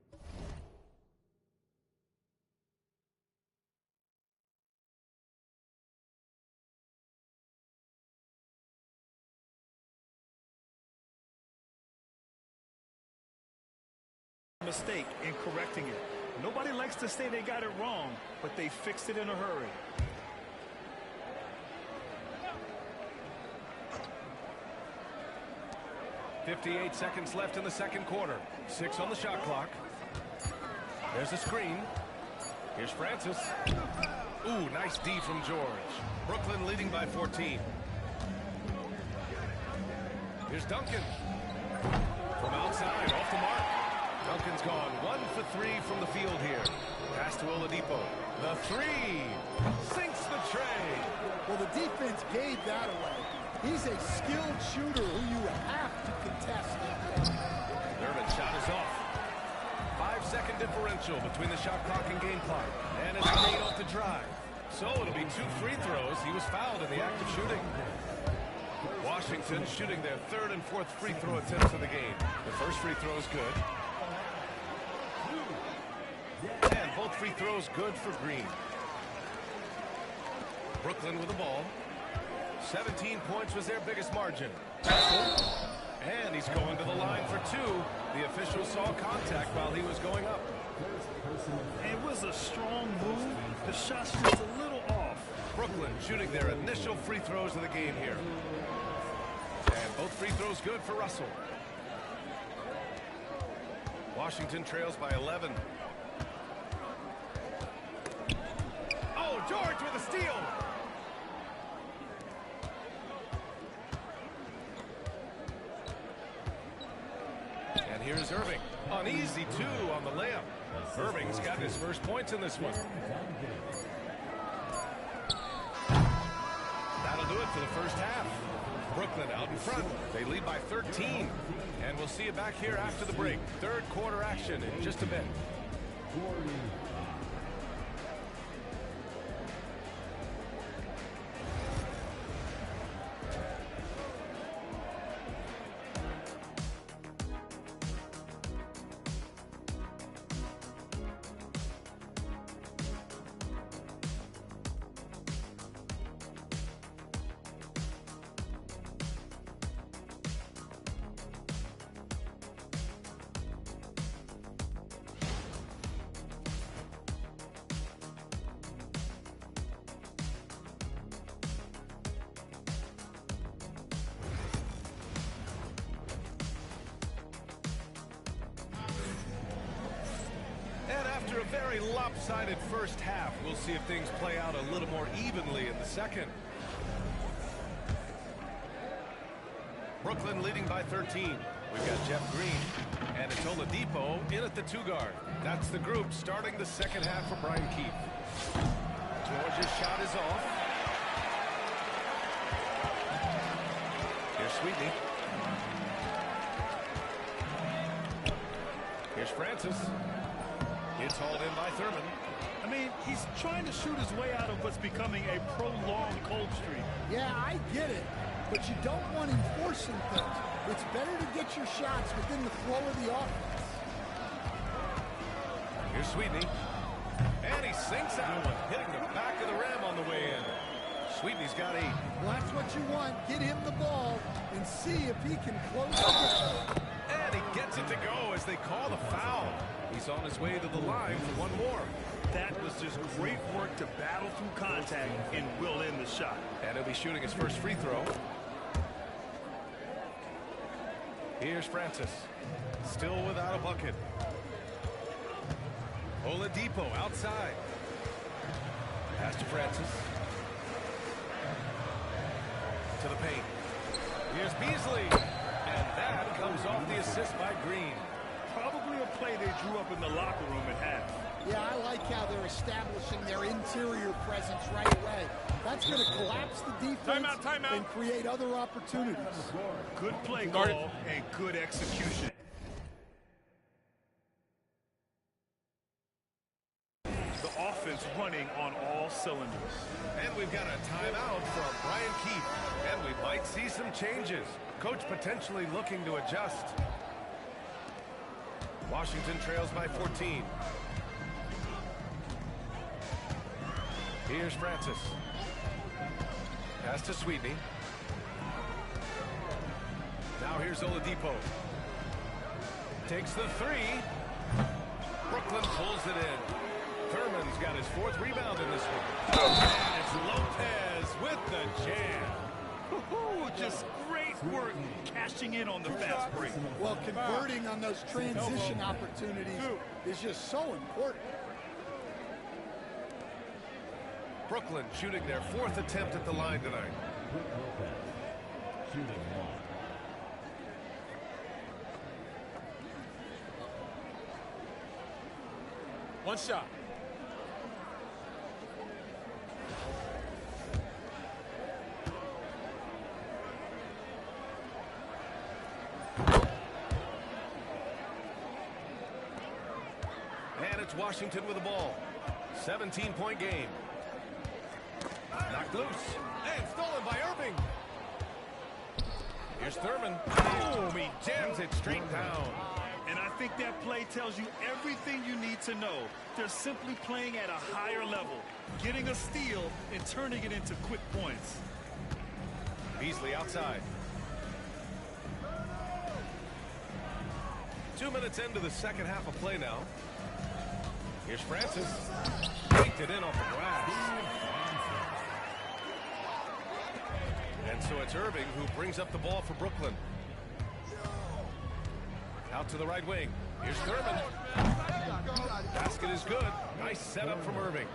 mistake in correcting it. Nobody likes to say they got it wrong, but they fixed it in a hurry. .58 seconds left in the second quarter. 6 on the shot clock. There's a screen. Here's Francis. Ooh, nice D from George. Brooklyn leading by 14. Here's Duncan. From outside, off the mark. Duncan's gone 1 for 3 from the field here. Pass to Oladipo. The three sinks the tray. Well, the defense gave that away. He's a skilled shooter who you have to contest. Thurman's shot is off. 5-second differential between the shot clock and game clock. And it's Green off the drive. So it'll be 2 free throws. He was fouled in the act of shooting. Washington shooting their 3rd and 4th free throw attempts of the game. The first free throw is good. And both free throws good for Green. Brooklyn with the ball. 17 points was their biggest margin. And he's going to the line for 2. The official saw contact while he was going up. It was a strong move. The shot's just a little off. Brooklyn shooting their initial free throws of the game here. And both free throws good for Russell. Washington trails by 11. Oh, George with a steal. And here's Irving. An easy 2 on the layup. Irving's got his first points in this one. That'll do it for the first half. Brooklyn out in front. They lead by 13. And we'll see you back here after the break. Third quarter action in just a bit. After a very lopsided first half, we'll see if things play out a little more evenly in the second. Brooklyn leading by 13. We've got Jeff Green and it's Oladipo in at the 2 guard. That's the group starting the second half for Brian Keefe. George's shot is off. Here's Sweetney. Here's Francis. It's hauled in by Thurman. I mean, he's trying to shoot his way out of what's becoming a prolonged cold streak. Yeah, I get it, but you don't want him forcing things. It's better to get your shots within the flow of the offense. Here's Sweetney. And he sinks that one, hitting the back of the rim on the way in. Sweetney's got 8. Well, that's what you want. Get him the ball and see if he can close the gap. And he gets it to go as they call the foul. He's on his way to the line for one more. That was just great work to battle through contact and will in the shot. And he'll be shooting his first free throw. Here's Francis. Still without a bucket. Oladipo outside. Pass to Francis. To the paint. Here's Beasley. And that comes off the assist by Green. Probably a play they drew up in the locker room at half. Yeah, I like how they're establishing their interior presence right away. That's going to collapse the defense and create other opportunities. Good play call and good execution. The offense running on all cylinders. And we've got a timeout from Brian Keefe. And we might see some changes. Coach potentially looking to adjust. Washington trails by 14. Here's Francis. Pass to Sweetney. Now here's Oladipo. Takes the 3. Brooklyn pulls it in. Thurman's got his 4th rebound in this one. And it's Lopez with the jam. Just great work cashing in on the fast break. Well, converting on those transition opportunities is just so important. Brooklyn shooting their 4th attempt at the line tonight. Shooting 1. One shot. And it's Washington with the ball. 17-point game. Knocked loose. And stolen by Irving. Here's Thurman. Boom! He jams it straight down. And I think that play tells you everything you need to know. They're simply playing at a higher level, getting a steal and turning it into quick points. Beasley outside. 2 minutes into the second half of play now. Here's Francis. Baked it in off the glass. And so it's Irving who brings up the ball for Brooklyn. Out to the right wing. Here's Thurman. Basket is good. Nice setup from Irving.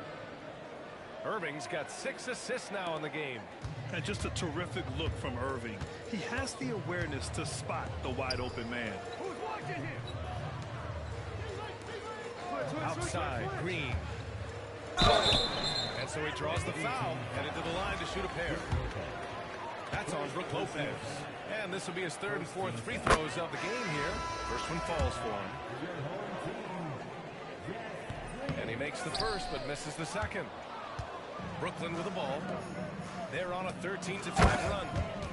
Irving's got 6 assists now in the game. And just a terrific look from Irving. He has the awareness to spot the wide open man. Outside, Green. And so he draws the foul, headed to the line to shoot a pair. That's on Brook Lopez. And this will be his third and fourth free throws of the game here. First one falls for him. And he makes the first, but misses the second. Brooklyn with the ball. They're on a 13-5 run.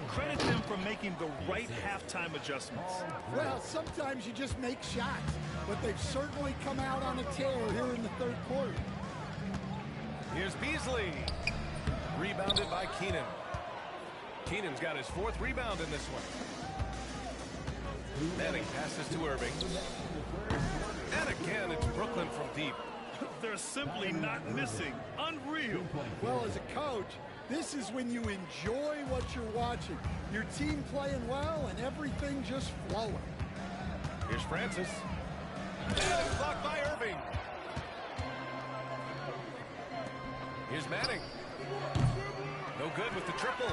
Credit them for making the right halftime adjustments. Well, sometimes you just make shots, but they've certainly come out on a tear here in the third quarter. Here's Beasley. Rebounded by Keenan. Keenan's got his fourth rebound in this one. Manning passes to Irving. And again, it's Brooklyn from deep. They're simply not missing. Unreal. Well, as a coach, this is when you enjoy what you're watching. Your team playing well and everything just flowing. Here's Francis. And it's blocked by Irving. Here's Manning. No good with the triple.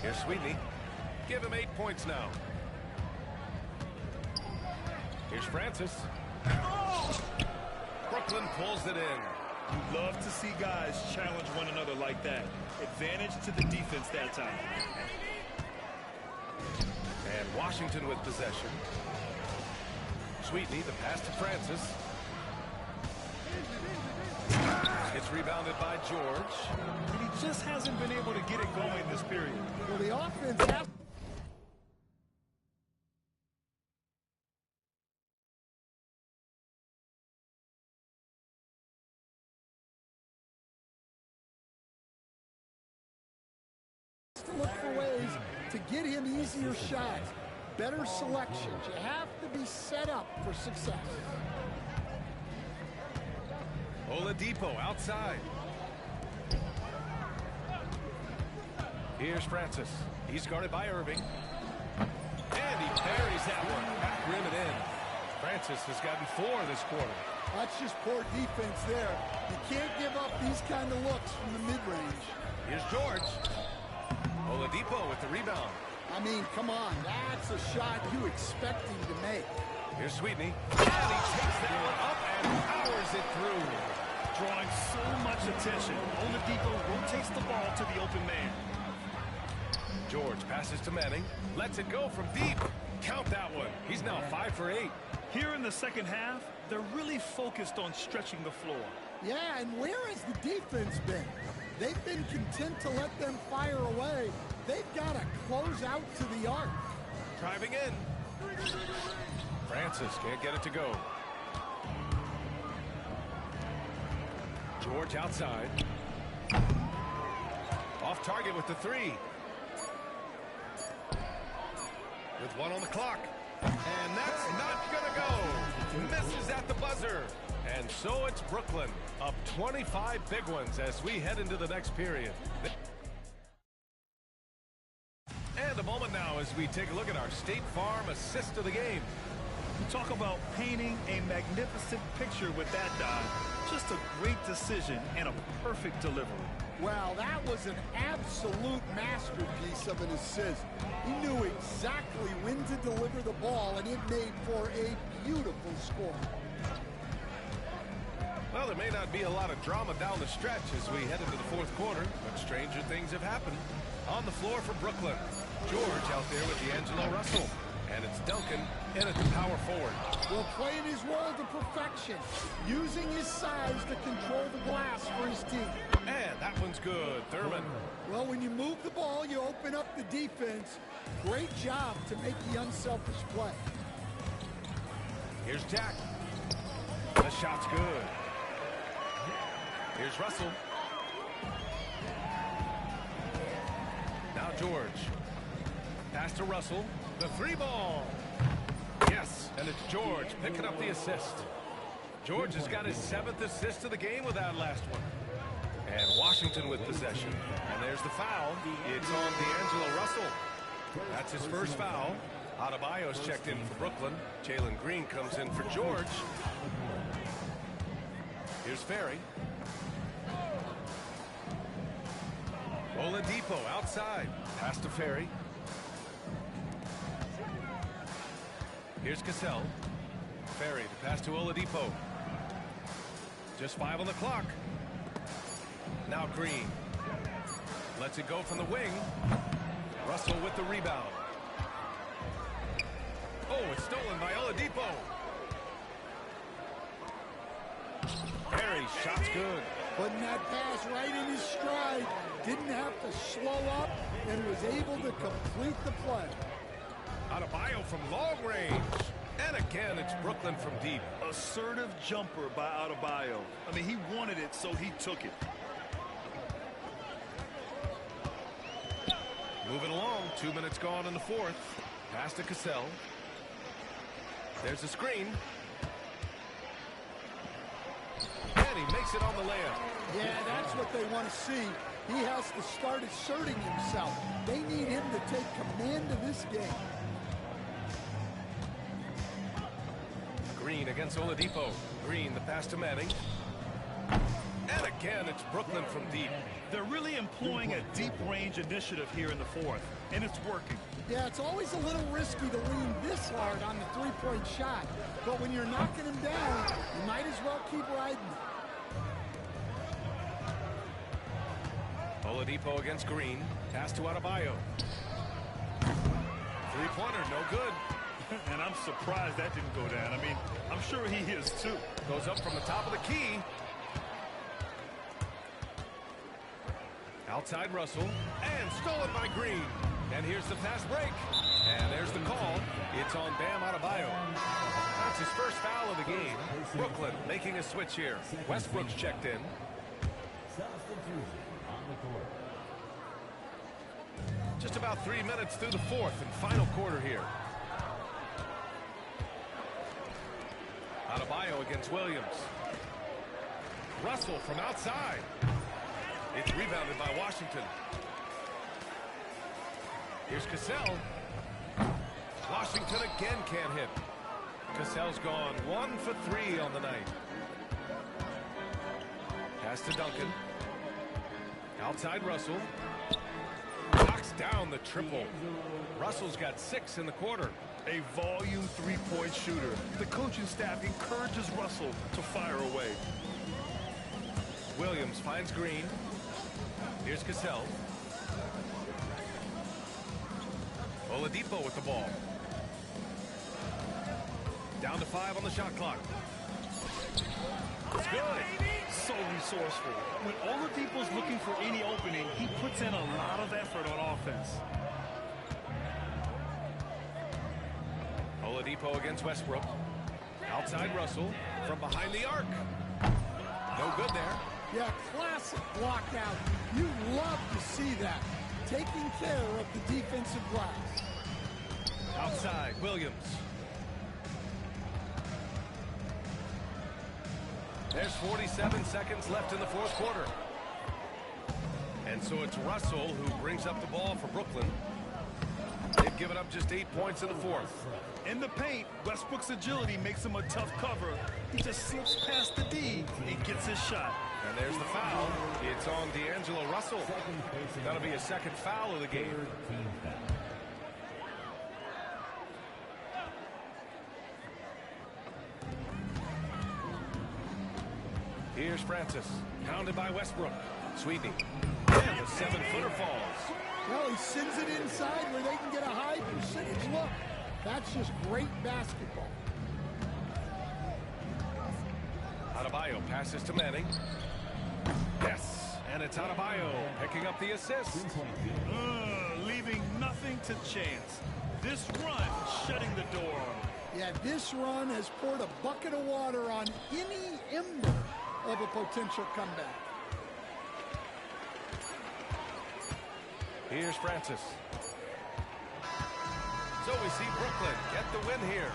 Here's Sweetney. Give him 8 points now. Here's Francis. Brooklyn pulls it in. You love to see guys challenge one another like that. Advantage to the defense that time. And Washington with possession. Sweetney, the pass to Francis. It's rebounded by George. And he just hasn't been able to get it going this period. Well, the offense has... to look for ways to get him easier shots, better selections. You have to be set up for success. Oladipo outside. Here's Francis. He's guarded by Irving. And he parries that one. Back rim and in. Francis has gotten 4 this quarter. That's just poor defense there. You can't give up these kind of looks from the mid-range. Here's George. Oladipo with the rebound. I mean, come on. That's a shot you expect him to make. Here's Sweetney. And he takes that one up and powers it through. Drawing so much attention. Oladipo rotates the ball to the open man. George passes to Manning. Lets it go from deep. Count that one. He's now 5 for 8. Here in the second half, they're really focused on stretching the floor. Yeah, and where has the defense been? They've been content to let them fire away. They've got to close out to the arc. Driving in. Francis can't get it to go. George outside. Off target with the 3. With 1 on the clock. And that's not going to go. Misses at the buzzer. And so it's Brooklyn up 25 big ones as we head into the next period. And a moment now as we take a look at our State Farm assist of the game. You talk about painting a magnificent picture with that dive. Just a great decision and a perfect delivery. Well, that was an absolute masterpiece of an assist. He knew exactly when to deliver the ball, and it made for a beautiful score. Well, there may not be a lot of drama down the stretch as we head into the fourth quarter, but stranger things have happened. On the floor for Brooklyn, George out there with D'Angelo Russell. And it's Duncan in at the power forward. Well, playing his role to perfection, using his size to control the glass for his team. And that one's good. Thurman. Well, when you move the ball, you open up the defense. Great job to make the unselfish play. Here's Jack. The shot's good. Here's Russell. Now George. Pass to Russell. The 3 ball. Yes, and it's George picking up the assist. George has got his 7th assist of the game with that last one. And Washington with possession. And there's the foul. It's on D'Angelo Russell. That's his first foul. Adebayo's checked in for Brooklyn. Jalen Green comes in for George. Here's Ferry. Oladipo outside. Pass to Ferry. Here's Cassell. Ferry, the pass to Oladipo. Just 5 on the clock. Now Green. Lets it go from the wing. Russell with the rebound. Oh, it's stolen by Oladipo. Ferry, shot's good. Putting that pass right in his stride. Didn't have to slow up and was able to complete the play. Adebayo from long range. And again, it's Brooklyn from deep. Assertive jumper by Adebayo. I mean, he wanted it, so he took it. Moving along, 2 minutes gone in the fourth. Pass to Cassell. There's a screen. And he makes it on the layup. Yeah, that's what they want to see. He has to start asserting himself. They need him to take command of this game. Green against Oladipo. Green, the pass to Manning. And again, it's Brooklyn from deep. They're really employing a deep-range initiative here in the fourth, and it's working. Yeah, it's always a little risky to lean this hard on the three-point shot. But when you're knocking him down, you might as well keep riding it. Oladipo against Green. Pass to Adebayo. Three-pointer, no good. And I'm surprised that didn't go down. I mean, I'm sure he is too. Goes up from the top of the key. Outside Russell. And stolen by Green. And here's the fast break. And there's the call. It's on Bam Adebayo. That's his first foul of the game. Brooklyn making a switch here. Westbrook's checked in. Just about 3 minutes through the fourth and final quarter here. Adebayo against Williams. Russell from outside. It's rebounded by Washington. Here's Cassell. Washington again can't hit. Cassell's gone 1 for 3 on the night. Pass to Duncan. Outside Russell. Knocks down the triple. Russell's got 6 in the quarter. A volume three-point shooter. The coaching staff encourages Russell to fire away. Williams finds Green. Here's Cassell. Oladipo with the ball. Down to 5 on the shot clock. It's good. So resourceful. When Oladipo's looking for any opening, he puts in a lot of effort on offense. Oladipo against Westbrook. Outside Russell from behind the arc. No good there. Yeah, classic block out. You love to see that. Taking care of the defensive glass. Outside, Williams. There's 47 seconds left in the fourth quarter. And so it's Russell who brings up the ball for Brooklyn. They've given up just 8 points in the fourth. In the paint, Westbrook's agility makes him a tough cover. He just slips past the D and gets his shot. And there's the foul. It's on D'Angelo Russell. That'll be his second foul of the game. Here's Francis. Pounded by Westbrook. Sweeping. And the 7-footer falls. Well, he sends it inside where they can get a high percentage look. That's just great basketball. Adebayo passes to Manning. Yes, and it's Adebayo picking up the assist. Leaving nothing to chance. This run shutting the door on him. Yeah, this run has poured a bucket of water on any ember of a potential comeback. Here's Francis. So we see Brooklyn get the win here.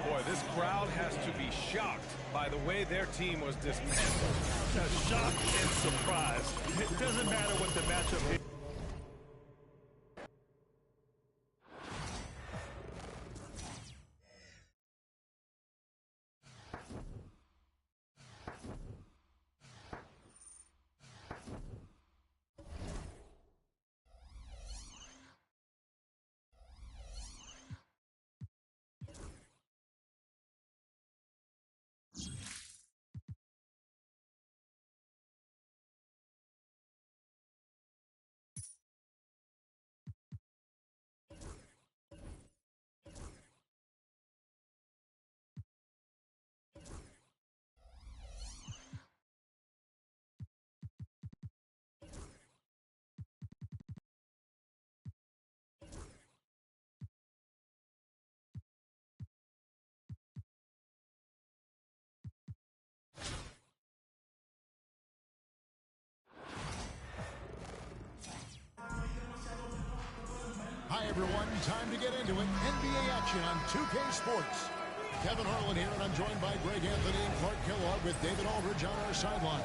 Boy, this crowd has to be shocked by the way their team was dismantled. Shocked and surprised. It doesn't matter what the matchup is. everyone. Time to get into it. NBA action on 2K Sports. Kevin Harlan here, and I'm joined by Greg Anthony and Clark Kellogg with David Aldridge on our sideline.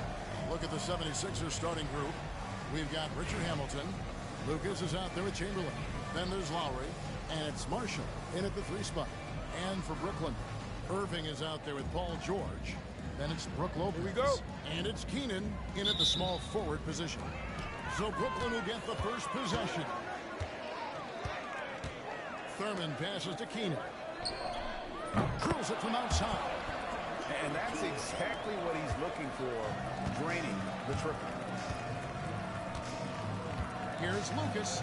Look at the 76ers starting group. We've got Richard Hamilton. Lucas is out there with Chamberlain. Then there's Lowry, and it's Marshall in at the 3 spot. And for Brooklyn, Irving is out there with Paul George. Then it's Brook Lopez. Here we go. And it's Keenan in at the small forward position. So Brooklyn will get the first possession. Thurman passes to Keenan. Drills it from outside. And that's exactly what he's looking for, draining the triple. Here's Lucas.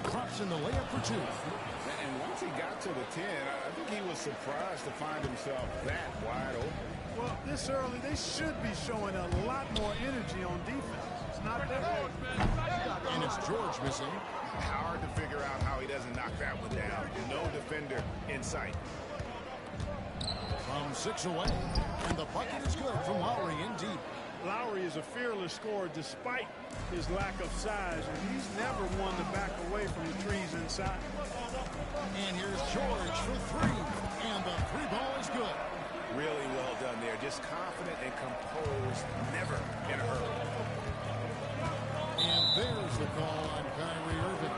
Drops in the layup for 2. And once he got to the 10, I think he was surprised to find himself that wide open. Well, this early, they should be showing a lot more energy on defense. It's not that way. And it's George missing. Hard to figure out how he doesn't knock that one down. No defender in sight. From 6 away. And the bucket is good from Lowry in deep. Lowry is a fearless scorer despite his lack of size, and he's never one to back away from the trees inside. And here's George for 3. And the 3 ball is good. Really well done there. Just confident and composed, never in a hurry. And there's the call on Kyrie Irving.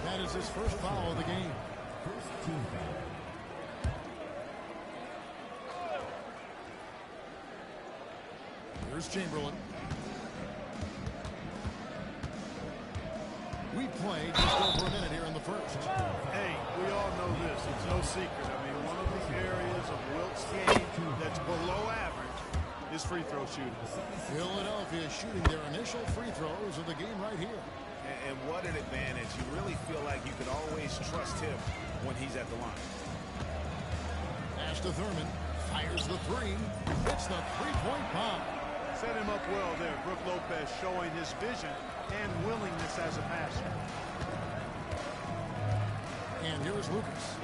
That is his first foul of the game. First team foul. Here's Chamberlain. We played just over a minute here in the first. Hey, we all know this. It's no secret. I mean, one of the areas of Wilt's game that's below average is free throw shooting. Philadelphia is shooting their initial free throws of the game right here. And what an advantage. You really feel like you can always trust him when he's at the line. Pass to Thurman. Fires the 3. Hits the 3-point bomb. Set him up well there. Brook Lopez showing his vision and willingness as a passer. And here's Lucas.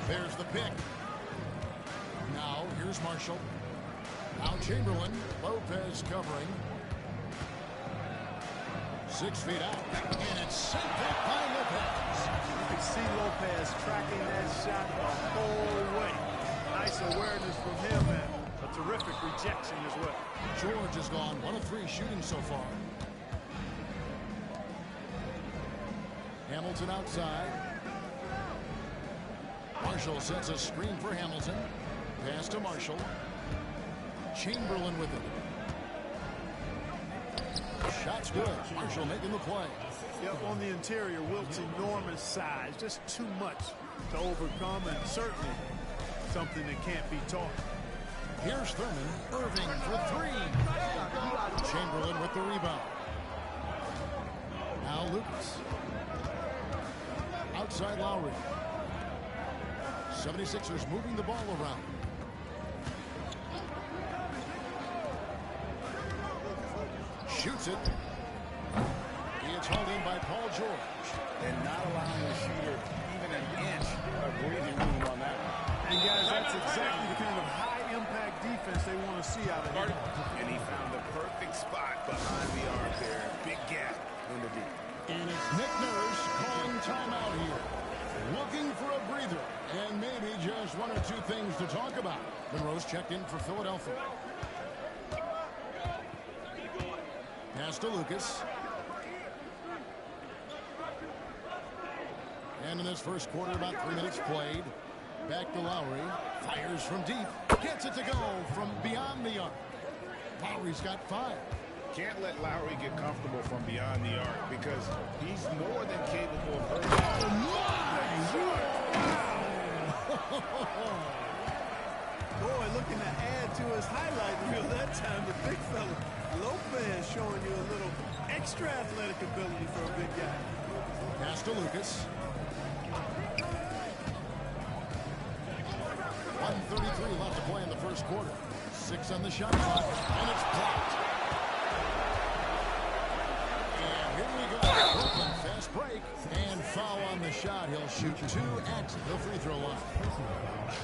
There's the pick. Now here's Marshall. Now Chamberlain. Lopez covering. 6 feet out. And it's sent back by Lopez. You can see Lopez tracking that shot the whole way. Nice awareness from him and a terrific rejection as well. George has gone 1 of 3 shooting so far. Hamilton outside. Marshall sets a screen for Hamilton. Pass to Marshall. Chamberlain with it. Shot's good. Marshall making the play. Yep, on the interior, Wilt's enormous size. Just too much to overcome, and certainly something that can't be taught. Here's Thurman. Irving for 3. Chamberlain with the rebound. Now Lucas. Outside Lowry. 76ers moving the ball around. Shoots it. It's hauled in by Paul George. And not allowing the shooter even an inch of breathing room on that one. And guys, that's exactly the kind of high-impact defense they want to see out of him. And he found the perfect spot behind the arc there. Big gap in the deep. And it's Nick Nurse calling timeout here. Looking for a breather. And maybe just 1 or 2 things to talk about. Monroe's checked in for Philadelphia. Pass to Lucas. And in this first quarter, about 3 minutes played. Back to Lowry. Fires from deep. Gets it to go from beyond the arc. Lowry's got 5. Can't let Lowry get comfortable from beyond the arc because he's more than capable of hurting. Boy, looking to add to his highlight reel that time, the big fella. Lopez showing you a little extra athletic ability for a big guy. Pass to Lucas. 1:33 left to play in the first quarter. 6 on the shot clock, and it's blocked. And here we go. Brooklyn fast break and foul on the shot. He'll shoot 2 at the free throw line.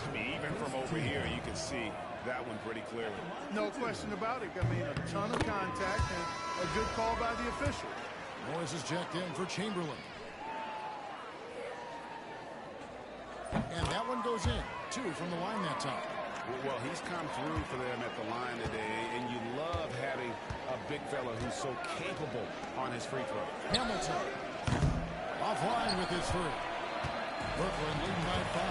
I mean, even from over here, you can see that one pretty clearly. No question about it. I mean, a ton of contact and a good call by the official. Morris is checked in for Chamberlain. And that one goes in. 2 from the line that time. Well, he's come through for them at the line today, and you love having a big fella who's so capable on his free throw. Hamilton offline with his 3. Brooklyn leading by 5.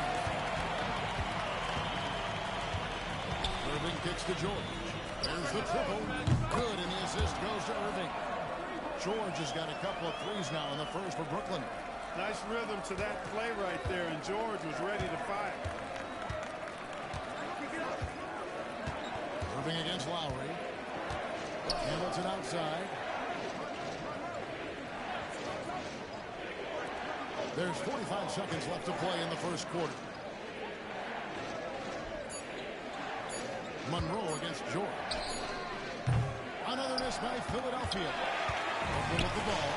Irving kicks to George. There's the triple. Good, and the assist goes to Irving. George has got a couple of threes now in the first for Brooklyn. Nice rhythm to that play right there, and George was ready to fire. Irving against Lowry. Hamilton outside. There's 45 seconds left to play in the first quarter. Monroe against George. Another miss by Philadelphia. Brooklyn with the ball.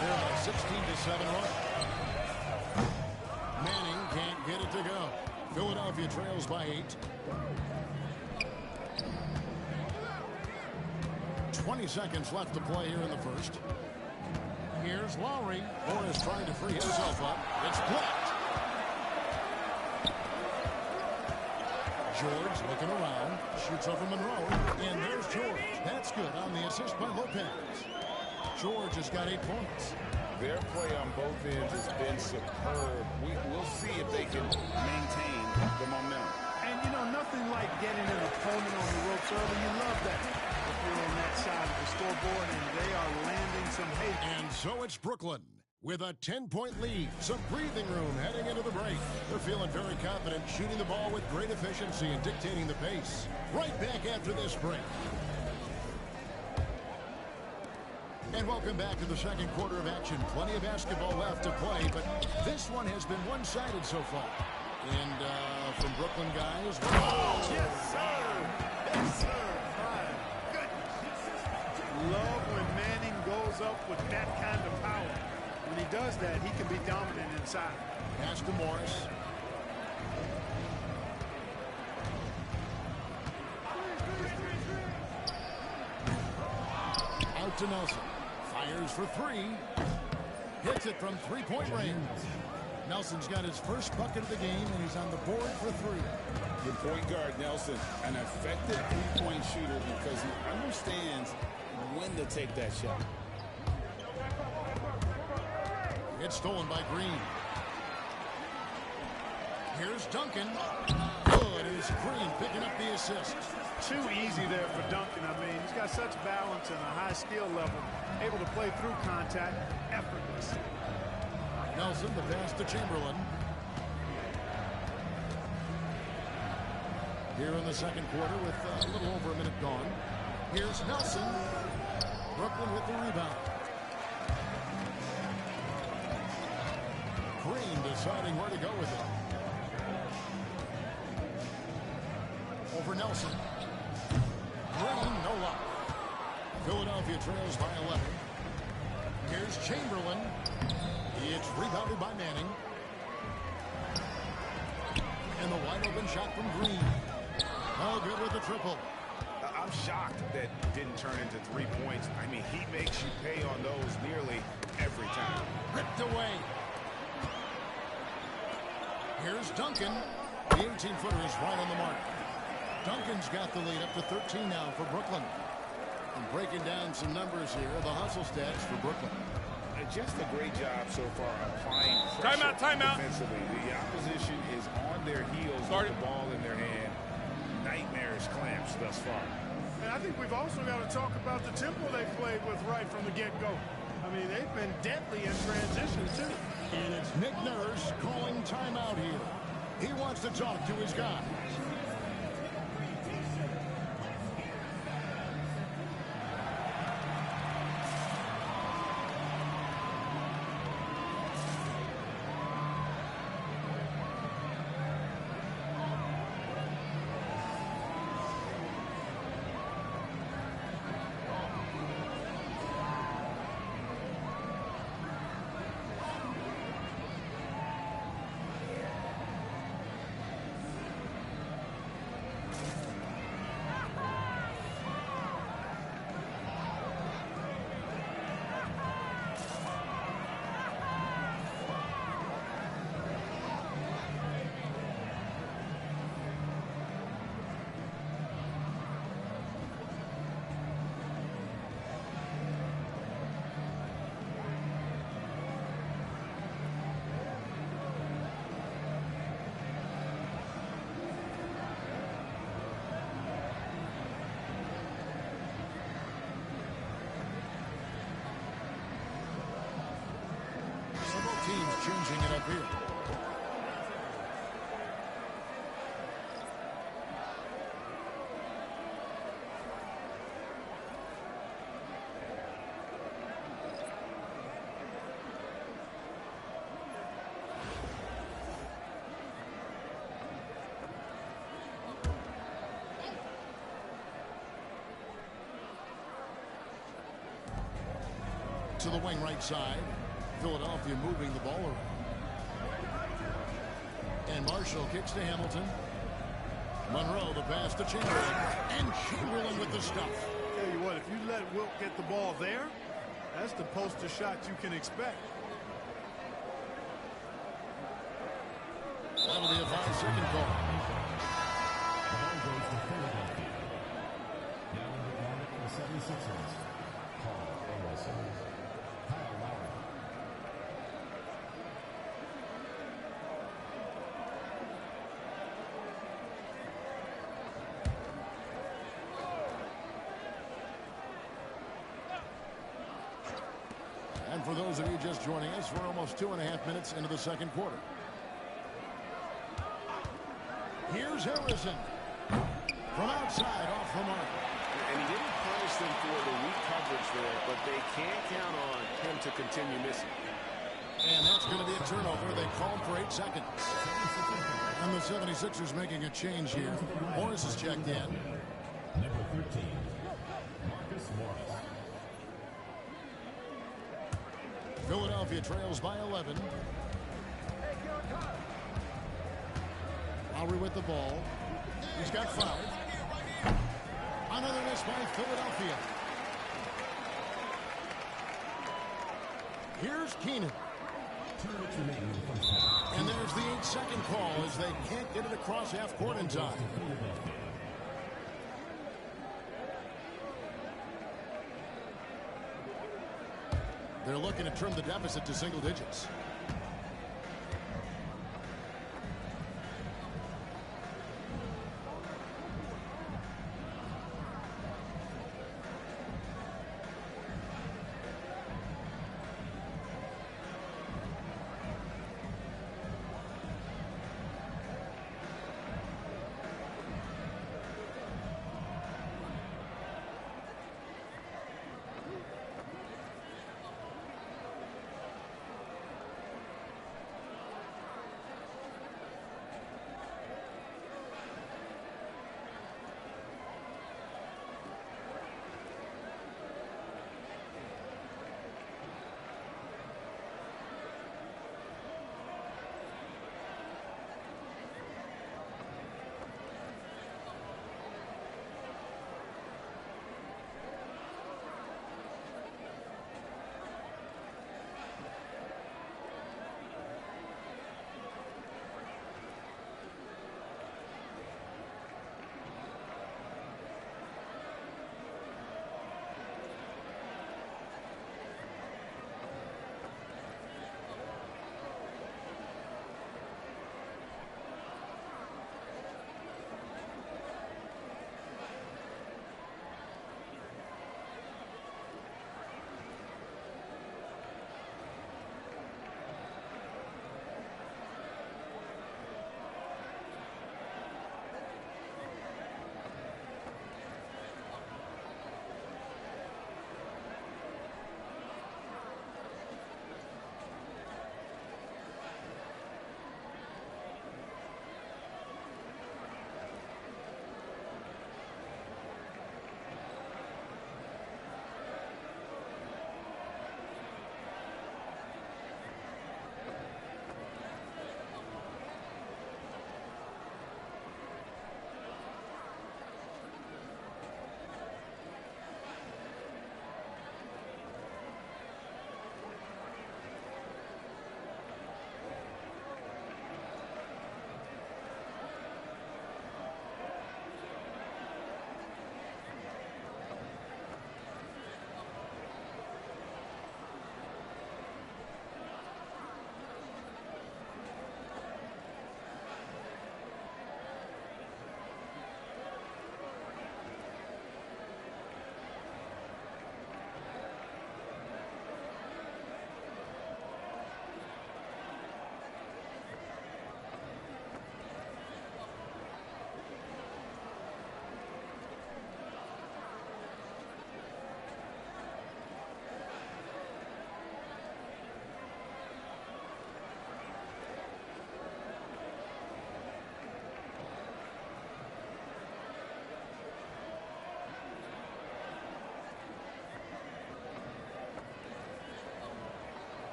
They're on a 16-7 run. Manning can't get it to go. Philadelphia trails by 8. 20 seconds left to play here in the first. Here's Lowry. Morris trying to free himself up. It's blocked. George looking around. Shoots over Monroe. And there's George. That's good on the assist by Lopez. George has got 8 points. Their play on both ends has been superb. We'll see if they can maintain the momentum. And, you know, nothing like getting an opponent on the ropes early. You love that. If you're on that side of the scoreboard, and they are landing some hate. And so it's Brooklyn with a 10-point lead. Some breathing room heading into the break. They're feeling very confident, shooting the ball with great efficiency and dictating the pace. Right back after this break. And welcome back to the second quarter of action. Plenty of basketball left to play, but this one has been one-sided so far. And from Brooklyn guys. Oh, yes, sir. Yes, sir. My goodness. Love when Manning goes up with that kind of power. When he does that, he can be dominant inside. Pass to Morris. Out to Nelson. Fires for 3. Hits it from 3-point range. Nelson's got his first bucket of the game, and he's on the board for 3. The point guard, Nelson, an effective three-point shooter because he understands when to take that shot. It's stolen by Green. Here's Duncan. Good is Green picking up the assist. Too easy there for Duncan. I mean, he's got such balance and a high skill level. Able to play through contact. Effortless. Nelson, the pass to Chamberlain. Here in the second quarter with a little over a minute gone. Here's Nelson. Brooklyn with the rebound. Green deciding where to go with it. Over Nelson. Green, no luck. Philadelphia trails by 11. Here's Chamberlain. It's rebounded by Manning. And the wide open shot from Green. Oh, good with the triple. I'm shocked that didn't turn into 3 points. I mean, he makes you pay on those nearly every time. Ripped away. Here's Duncan. The 18-footer is right on the mark. Duncan's got the lead up to 13 now for Brooklyn. And breaking down some numbers here, the hustle stats for Brooklyn. Just a great job so far applying pressure defensively. The opposition is on their heels with the ball in their hand. Nightmarish clamps thus far. And I think we've also got to talk about the tempo they played with right from the get-go. I mean, they've been deadly in transition, too. And it's Nick Nurse calling timeout here. He wants to talk to his guys. changing it upfield. To the wing right side. Philadelphia moving the ball around. And Marshall kicks to Hamilton. Monroe the pass to Chamberlain. And Chamberlain with the stuff. Tell you what, if you let Wilt get the ball there, that's the poster shot you can expect. That'll be a 5-second call. The ball goes to Philadelphia. Now in the corner for the 76ers. Paul Anderson. Kyle Lowry. And for those of you just joining us, we're almost 2.5 minutes into the second quarter. Here's Harrison. From outside, off the mark. And he didn't punish them for the weak coverage there, but they can't count on him to continue missing. And that's going to be a turnover. They called for 8 seconds. And the 76ers making a change here. Morris is checked in. Number 13, Marcus Morris. Philadelphia trails by 11. Lowry with the ball. He's got fouled. Another miss by Philadelphia. Here's Keenan. 2 minutes remaining in the first half. And there's the 8-second call as they can't get it across half court in time. They're looking to trim the deficit to single digits.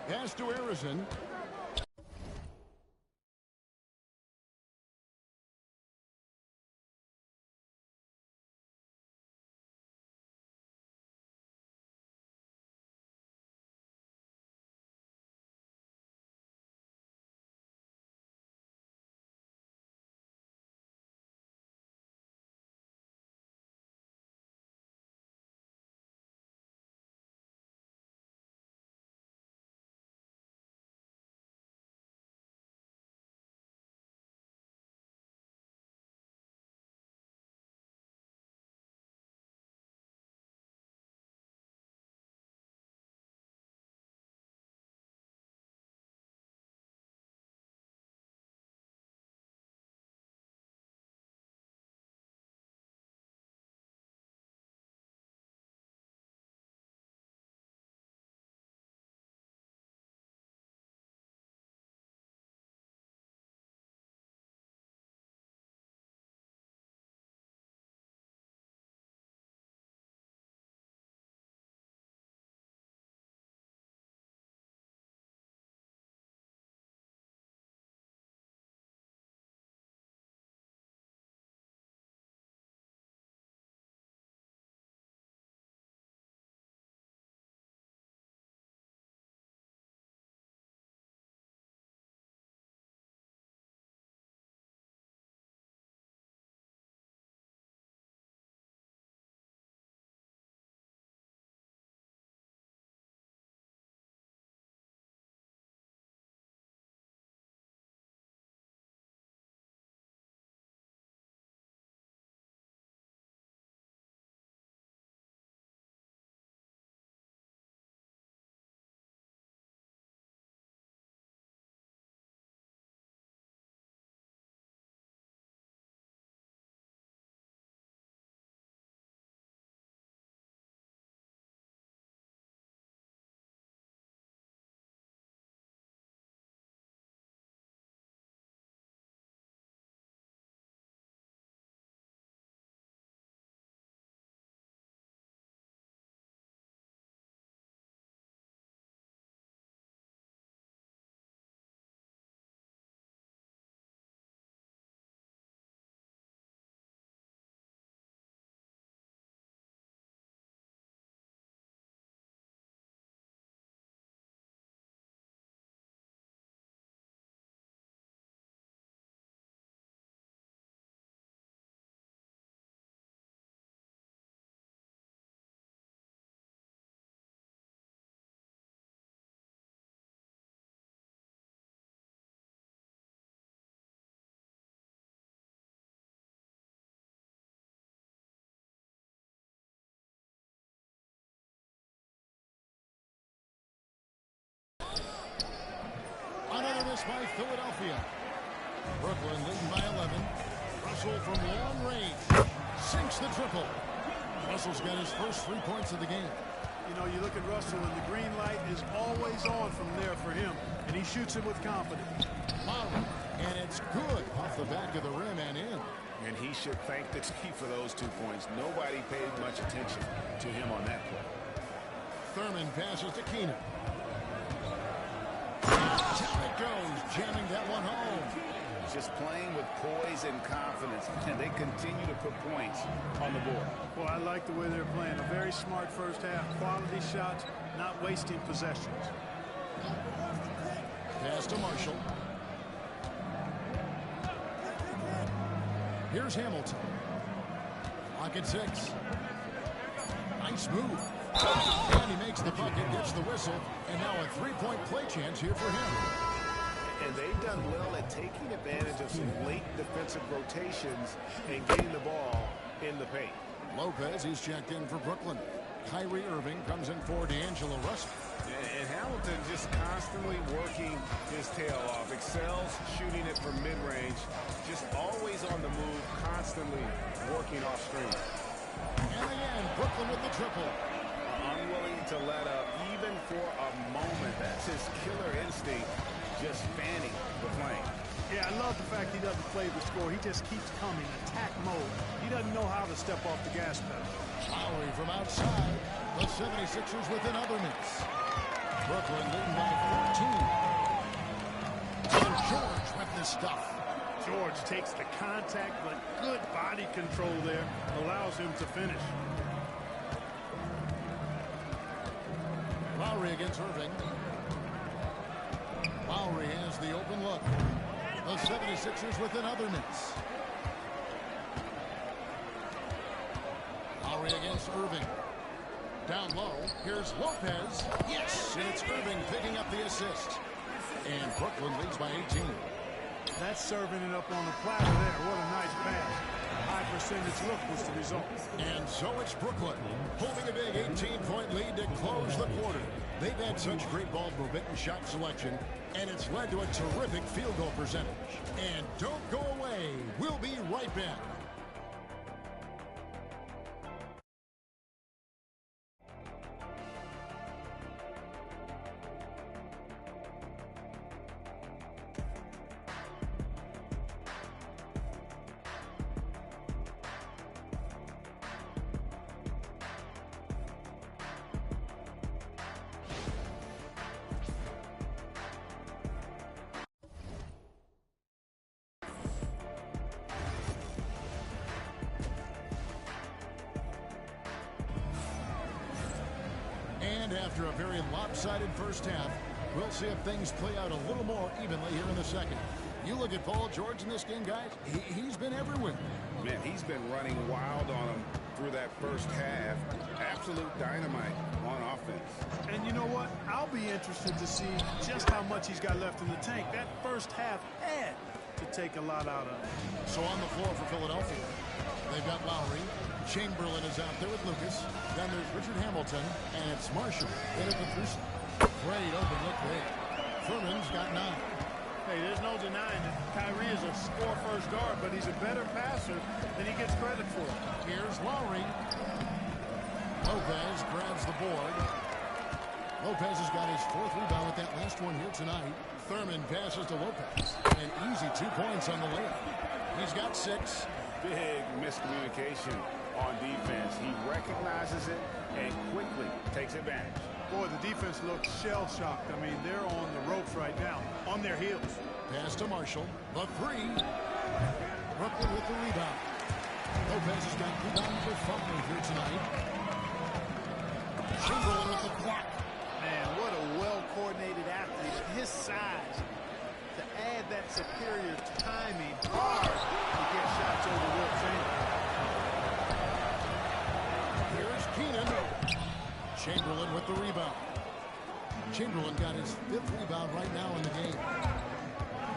Pass to Harrison. Another miss by Philadelphia. Brooklyn leading by 11. Russell from long range sinks the triple. Russell's got his first 3 points of the game. You know, you look at Russell, and the green light is always on from there for him, and he shoots it with confidence. Lowry, and it's good off the back of the rim and in. And he should thank the team for those 2 points. Nobody paid much attention to him on that play. Thurman passes to Keenan. Down it goes, jamming that one home. Just playing with poise and confidence, and they continue to put points on the board. Well, I like the way they're playing. A very smart first half. Quality shots, not wasting possessions. Pass to Marshall. Here's Hamilton. Lock at 6. Nice move. And he makes the bucket, gets the whistle, and now a three-point play chance here for him. And they've done well at taking advantage of some late defensive rotations and getting the ball in the paint. Lopez, he's checked in for Brooklyn. Kyrie Irving comes in for D'Angelo Russell. And Hamilton just constantly working his tail off. Excels shooting it from mid-range. Just always on the move, constantly working off screen. And again, Brooklyn with the triple. Unwilling to let up even for a moment. That's his killer instinct, just fanning the flame. Yeah, I love the fact he doesn't play the score. He just keeps coming, attack mode. He doesn't know how to step off the gas pedal. Lowry from outside. The 76ers with another miss. Brooklyn leading by 14. And George with this stuff. George takes the contact, but good body control there allows him to finish. Lowry against Irving. Lowry has the open look. The 76ers with another miss. Lowry against Irving. Down low, here's Lopez. Yes, and it's Irving picking up the assist. And Brooklyn leads by 18. That's serving it up on the platter there. What a nice pass. High percentage look was the result. And so it's Brooklyn holding a big 18-point lead to close the quarter. They've had such great ball movement and shot selection, and it's led to a terrific field goal percentage. And don't go away. We'll be right back. And after a very lopsided first half, we'll see if things play out a little more evenly here in the second. You look at Paul George in this game, guys. He's been everywhere. Man, he's been running wild on him through that first half. Absolute dynamite on offense. And you know what? I'll be interested to see just how much he's got left in the tank. That first half had to take a lot out of it. So on the floor for Philadelphia, they've got Lowry. Chamberlain is out there with Lucas. Then there's Richard Hamilton, and it's Marshall in at the three. Great open look there. Furman's got 9. Hey, there's no denying that Kyrie is a score-first guard, but he's a better passer than he gets credit for. Here's Lowry. Lopez grabs the board. Lopez has got his 4th rebound with that last one here tonight. Thurman passes to Lopez. An easy 2 points on the layup. He's got 6. Big miscommunication on defense. He recognizes it and quickly takes advantage. Boy, the defense looks shell-shocked. I mean, they're on the ropes right now, on their heels. Pass to Marshall. The 3. Brooklyn with the rebound. Lopez has got rebound number 5 here tonight. Chamberlain with the block. Man, what a well-coordinated athlete at his size. To add that superior timing, hard to get shots over Will Chamberlain. Here's Keenan. Chamberlain with the rebound. Chamberlain got his 5th rebound right now in the game.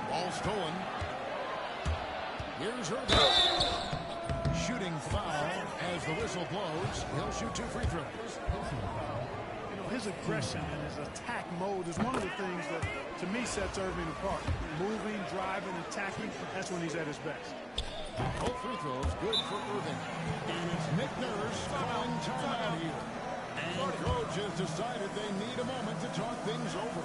Ball stolen. Here's Irving. Shooting foul as the whistle blows. He'll shoot 2 free throws. You know, his aggression and his attack mode is one of the things that, to me, sets Irving apart. Moving, driving, attacking, that's when he's at his best. Both free throws good for Irving. And it's Nick Nurse calling timeout here. And coach has decided they need a moment to talk things over.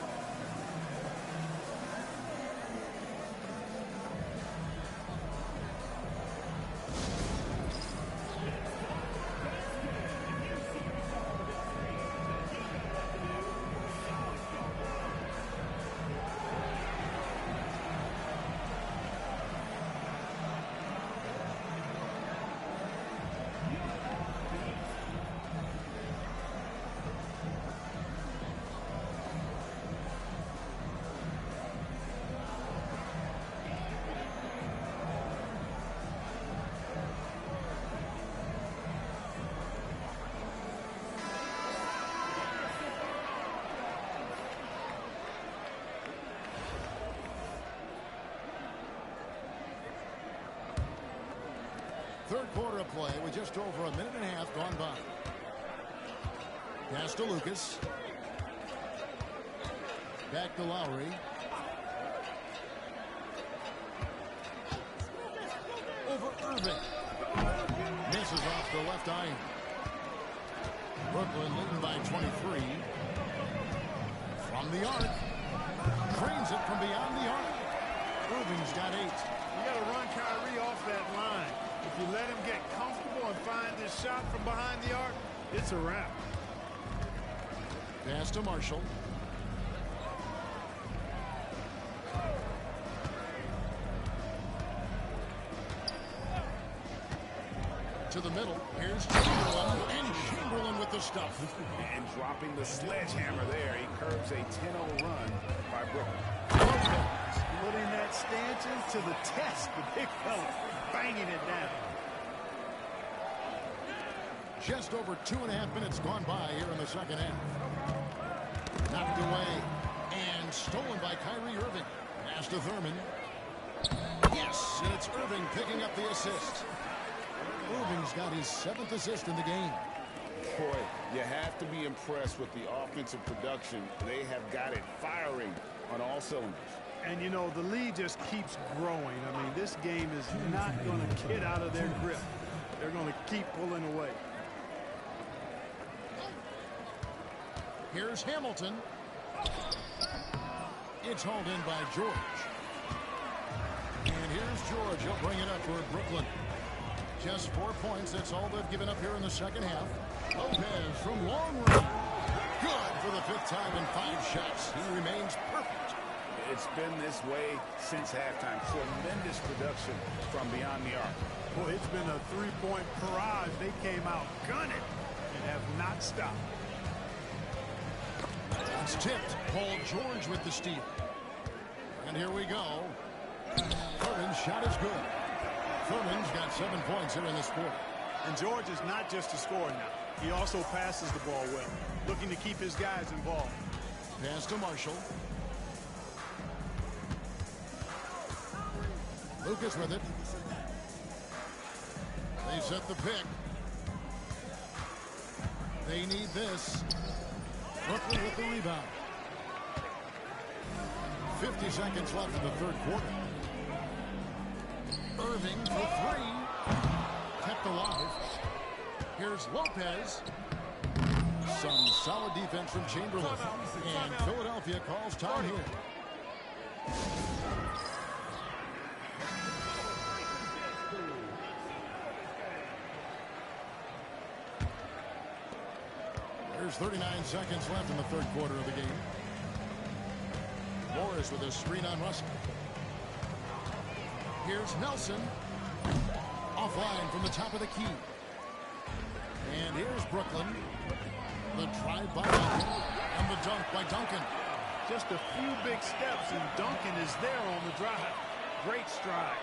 Third quarter of play with just over a minute and a half gone by. Pass to Lucas. Back to Lowry. Over Irving. Misses off the left iron. Brooklyn leading by 23. From the arc. Drains it from beyond the arc. Irving's got 8. You got to run Kyrie off that line. If you let him get comfortable and find this shot from behind the arc, it's a wrap. Pass to Marshall. middle. Here's Chamberlain, and Chamberlain with the stuff. And dropping the sledgehammer there, he curbs a 10-0 run by Brooklyn. Putting that stanchion to the test, the big fella, banging it down. Just over 2.5 minutes gone by here in the second half. Knocked away and stolen by Kyrie Irving. Pass to Thurman. Yes, and it's Irving picking up the assist. Irving's got his 7th assist in the game. Boy, you have to be impressed with the offensive production. They have got it firing on all cylinders. And, you know, the lead just keeps growing. I mean, this game is not going to get out of their grip. They're going to keep pulling away. Here's Hamilton. It's hauled in by George. And here's George. He'll bring it up for Brooklyn. Just 4 points. That's all they've given up here in the second half. Lopez from long range. Good for the 5th time in 5 shots. He remains perfect. It's been this way since halftime. Tremendous production from beyond the arc. Boy, it's been a 3-point barrage. They came out gunning and have not stopped. It's tipped. Paul George with the steal. And here we go. Thurman's shot is good. Thurman's got 7 points here in this quarter. And George is not just a scorer now. He also passes the ball well, looking to keep his guys involved. Pass to Marshall. Lucas with it. They set the pick. They need this. Brooklyn with the rebound. 50 seconds left in the 3rd quarter. Irving for 3. Kept alive. Here's Lopez. Some solid defense from Chamberlain. And Philadelphia calls time here. There's 39 seconds left in the 3rd quarter of the game. Morris with a screen on Russell. Here's Nelson. Offline from the top of the key. And here's Brooklyn. The drive by Duncan. And the dunk by Duncan. Just a few big steps, and Duncan is there on the drive. Great stride.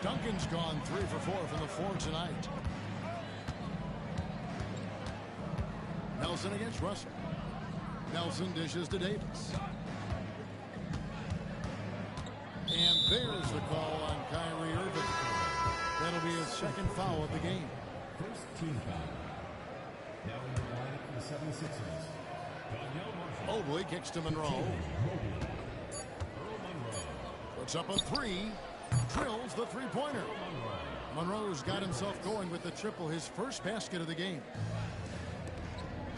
Duncan's gone 3 for 4 from the floor tonight. Nelson against Russell. Nelson dishes to Davis. And there's the call on Kyrie Irving. That'll be his 2nd foul of the game. First team foul. Now in the line for the 76ers. Mobley kicks to Monroe. Puts up a 3. Drills the 3-pointer. Monroe's got himself going with the triple, his first basket of the game.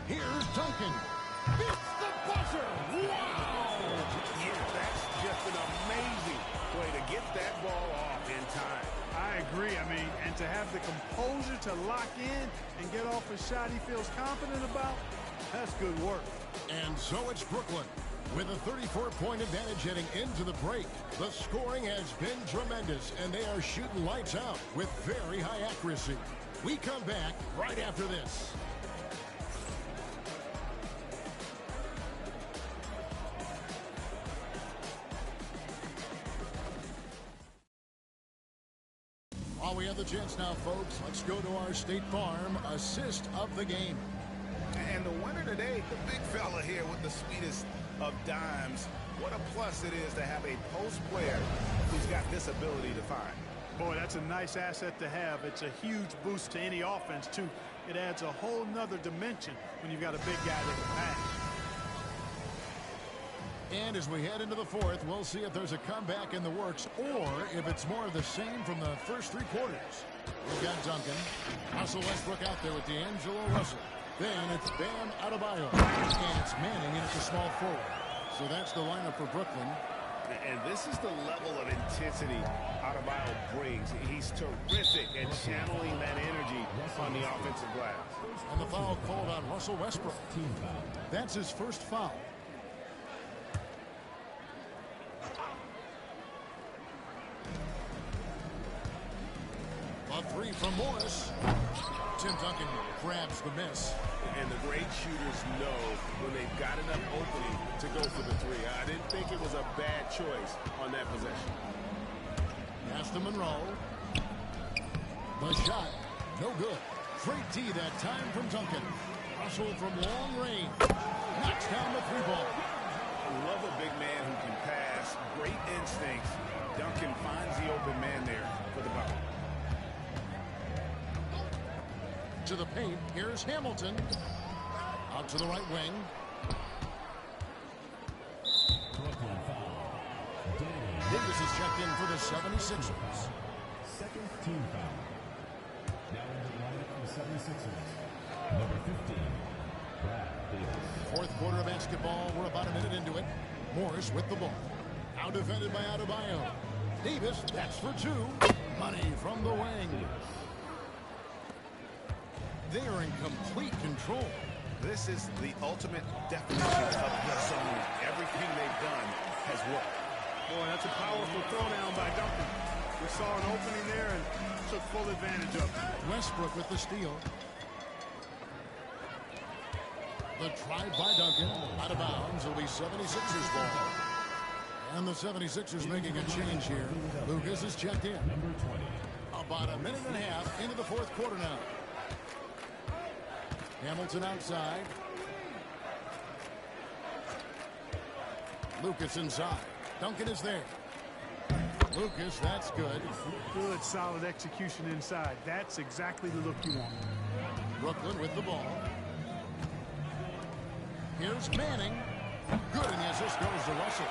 Here's Duncan. It's the buzzer. Wow! Yeah, that's just an amazing way to get that ball off in time. I agree. I mean, and to have the composure to lock in and get off a shot he feels confident about, that's good work. And so it's Brooklyn with a 34-point advantage heading into the break. The scoring has been tremendous, and they are shooting lights out with very high accuracy. We come back right after this. While we have the chance now, folks, let's go to our State Farm assist of the game. And the winner today, the big fella here with the sweetest of dimes. What a plus it is to have a post player who's got this ability to find. Boy, that's a nice asset to have. It's a huge boost to any offense, too. It adds a whole nother dimension when you've got a big guy that can pass. And as we head into the 4th, we'll see if there's a comeback in the works or if it's more of the same from the first 3 quarters. We've got Duncan. Russell Westbrook out there with D'Angelo Russell. Then it's Bam Adebayo. And it's Manning in at the small forward. So that's the lineup for Brooklyn. And this is the level of intensity Adebayo brings. He's terrific at channeling that energy on the offensive glass. And the foul called on Russell Westbrook. That's his first foul. A 3 from Morris. Tim Duncan grabs the miss. And the great shooters know when they've got enough opening to go for the three. I didn't think it was a bad choice on that possession. Pass to Monroe. The shot, no good. Straight D that time from Duncan. Russell from long range. Knocks down the three ball. Love a big man who can pass. Great instincts. Duncan finds the open man there for the bucket. To the paint, here's Hamilton. Out to the right wing. Davis is checked in for the 76ers. Second team foul. Now in the lineup for the 76ers. Number 15, Brad Davis. Fourth quarter of basketball. We're about a minute into it. Morris with the ball. Now defended by Adebayo. Davis, that's for two. Money from the wing. They are in complete control. This is the ultimate definition of the zone. Everything they've done has worked. Boy, that's a powerful throwdown by Duncan. We saw an opening there and took full advantage of it. Westbrook with the steal. The try by Duncan. Out of bounds. It'll be 76ers ball. And the 76ers making a change here. Lucas is checked in. Number 20. About a minute and a half into the fourth quarter now. Hamilton outside. Lucas inside. Duncan is there. Lucas, that's good. Good, solid execution inside. That's exactly the look you want. Brooklyn with the ball. Here's Manning. Good, and the assist goes to Russell.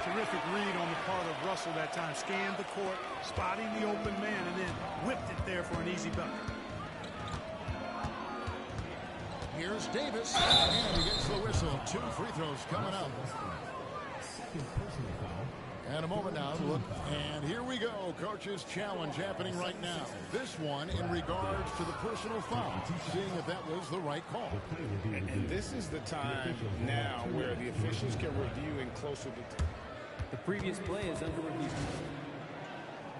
Terrific read on the part of Russell that time. Scanned the court, spotting the open man, and then whipped it there for an easy bucket. Here's Davis, and he gets the whistle. 2 free throws coming up. Second personal foul. And a moment now to look. And here we go. Coach's challenge happening right now. This one in regards to the personal foul. Seeing if that was the right call. And this is the time now where the officials can review in closer to... The previous play is under review.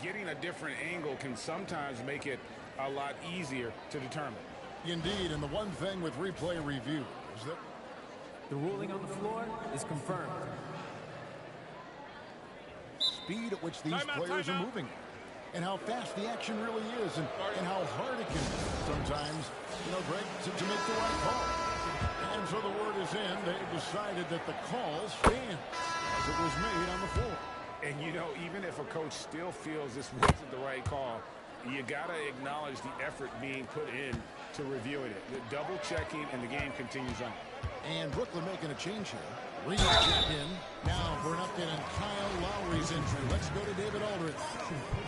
Getting a different angle can sometimes make it a lot easier to determine. Indeed, and the one thing with replay review is that the ruling on the floor is confirmed. Speed at which these players are moving, and how fast the action really is, and how hard it can be sometimes, Greg, to make the right call. And so the word is in. They've decided that the call stands as it was made on the floor. And, even if a coach still feels this wasn't the right call, you got to acknowledge the effort being put in to reviewing it. The double checking, and the game continues on. And Brooklyn making a change here. Reed checked in. Now for an update on Kyle Lowry's injury. Let's go to David Aldridge.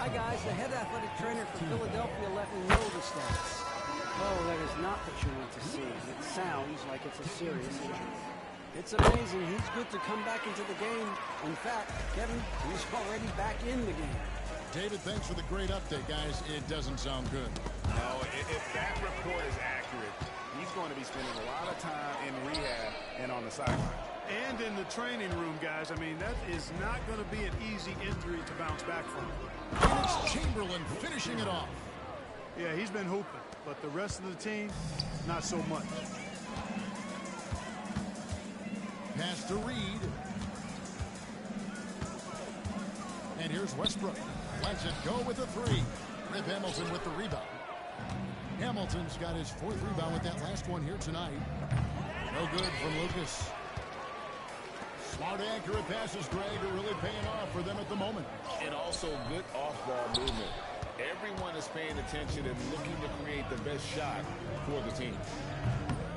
Hi, guys. The head athletic trainer for Philadelphia let me know the stats. Oh, that is not what you want to see. It sounds like it's a serious injury. It's amazing. He's good to come back into the game. In fact, Kevin, he's already back in the game. David, thanks for the great update, guys. It doesn't sound good. No, if that report is accurate, he's going to be spending a lot of time in rehab and on the sideline. And in the training room, guys. I mean, that is not going to be an easy injury to bounce back from. And it's Chamberlain finishing it off. Yeah, he's been hooping, but the rest of the team, not so much. Pass to Reed. And here's Westbrook. Lets it go with a three. Rip Hamilton with the rebound. Hamilton's got his 4th rebound with that last one here tonight. No good from Lucas. Smart, accurate passes, Greg, are really paying off for them at the moment. And also good off-ball movement. Everyone is paying attention and looking to create the best shot for the team.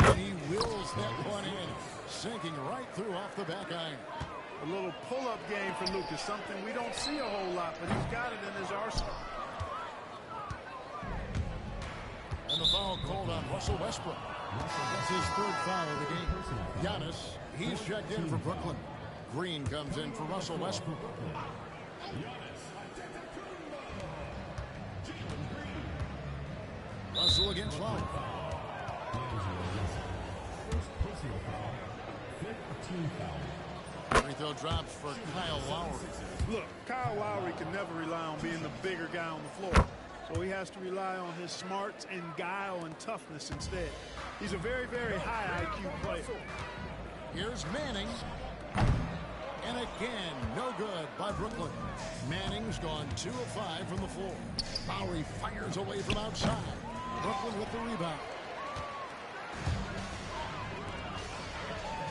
And he wills that one in, sinking right through off the back iron. A little pull-up game for Lucas, something we don't see a whole lot, but he's got it in his arsenal. And the foul called on Russell Westbrook. That's his 3rd foul of the game. Giannis, he's checked in for Brooklyn. Green comes in for Russell Westbrook. Russell against Lowry. Free throw drops for Kyle Lowry. Look, Kyle Lowry can never rely on being the bigger guy on the floor. So he has to rely on his smarts and guile and toughness instead. He's a very, very high IQ player. Here's Manning. And again, no good by Brooklyn. Manning's gone 2 of 5 from the floor. Lowry fires away from outside. Brooklyn with the rebound.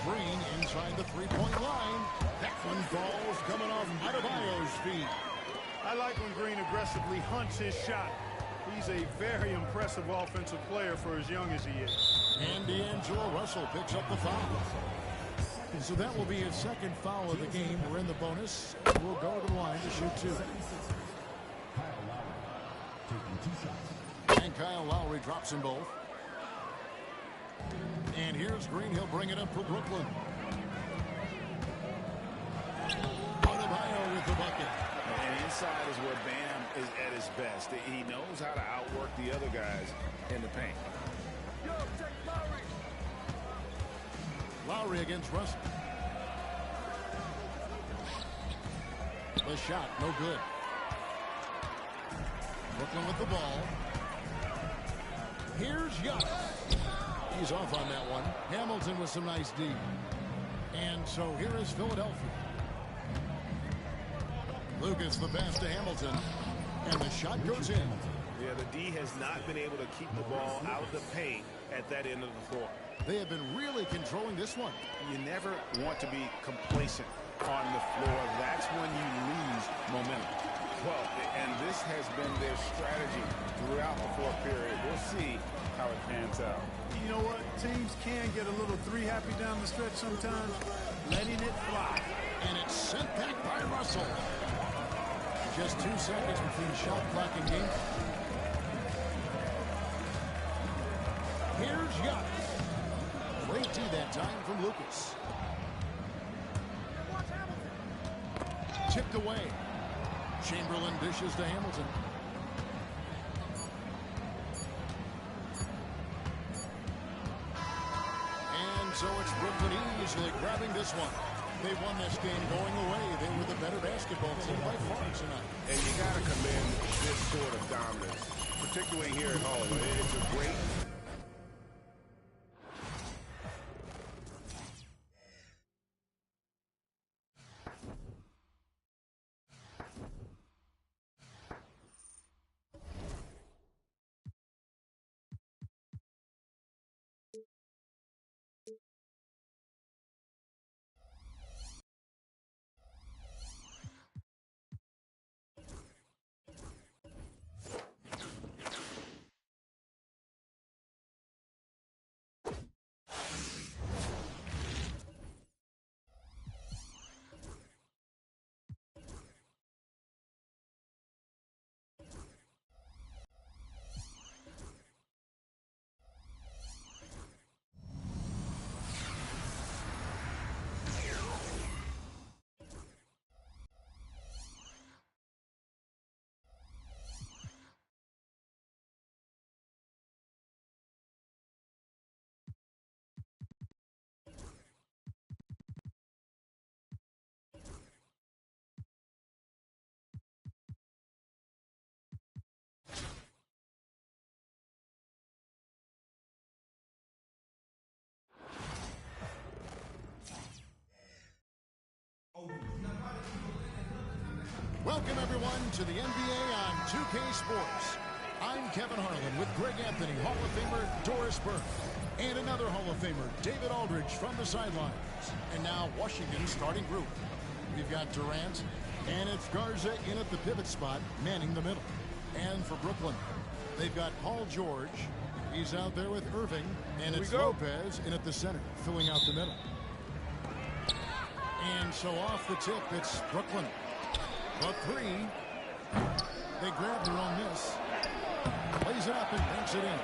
Green inside the three-point line. That one falls coming off Adebayo's feet. I like when Green aggressively hunts his shot. He's a very impressive offensive player for as young as he is. And D'Angelo Russell picks up the foul. And so that will be his second foul of the game. We're in the bonus. We'll go to the line to shoot 2. And Kyle Lowry drops them both. And here's Green. He'll bring it up for Brooklyn. Adebayo with the bucket. And inside is where Bam is at his best. He knows how to outwork the other guys in the paint. Lowry against Russell. The shot, no good. Brooklyn with the ball. Here's Young. He's off on that one. Hamilton with some nice D. And so here is Philadelphia. Lucas the pass to Hamilton. And the shot goes in. Yeah, the D has not been able to keep the ball out of the paint at that end of the floor. They have been really controlling this one. You never want to be complacent on the floor. That's when you lose momentum. Well, and this has been their strategy throughout the fourth period. We'll see how it pans out. You know what? Teams can get a little three-happy down the stretch sometimes, letting it fly. And it's sent back by Russell. Just 2 seconds between shot clock and game. Here's Young. Great D that time from Lucas. Tipped away. Chamberlain dishes to Hamilton. And so it's Brooklyn easily grabbing this one. They won this game going away. They were the better basketball team by far tonight. And you got to commend this sort of dominance, particularly here at home. It's a great... Welcome, everyone, to the NBA on 2K Sports. I'm Kevin Harlan with Greg Anthony, Hall of Famer Doris Burke, and another Hall of Famer, David Aldridge, from the sidelines. And now Washington's starting group. We've got Durant, and it's Garza in at the pivot spot, manning the middle. And for Brooklyn, they've got Paul George. He's out there with Irving, and it's Lopez in at the center, filling out the middle. And so off the tip, it's Brooklyn. A 3. They grab their own miss. Plays it up and banks it in.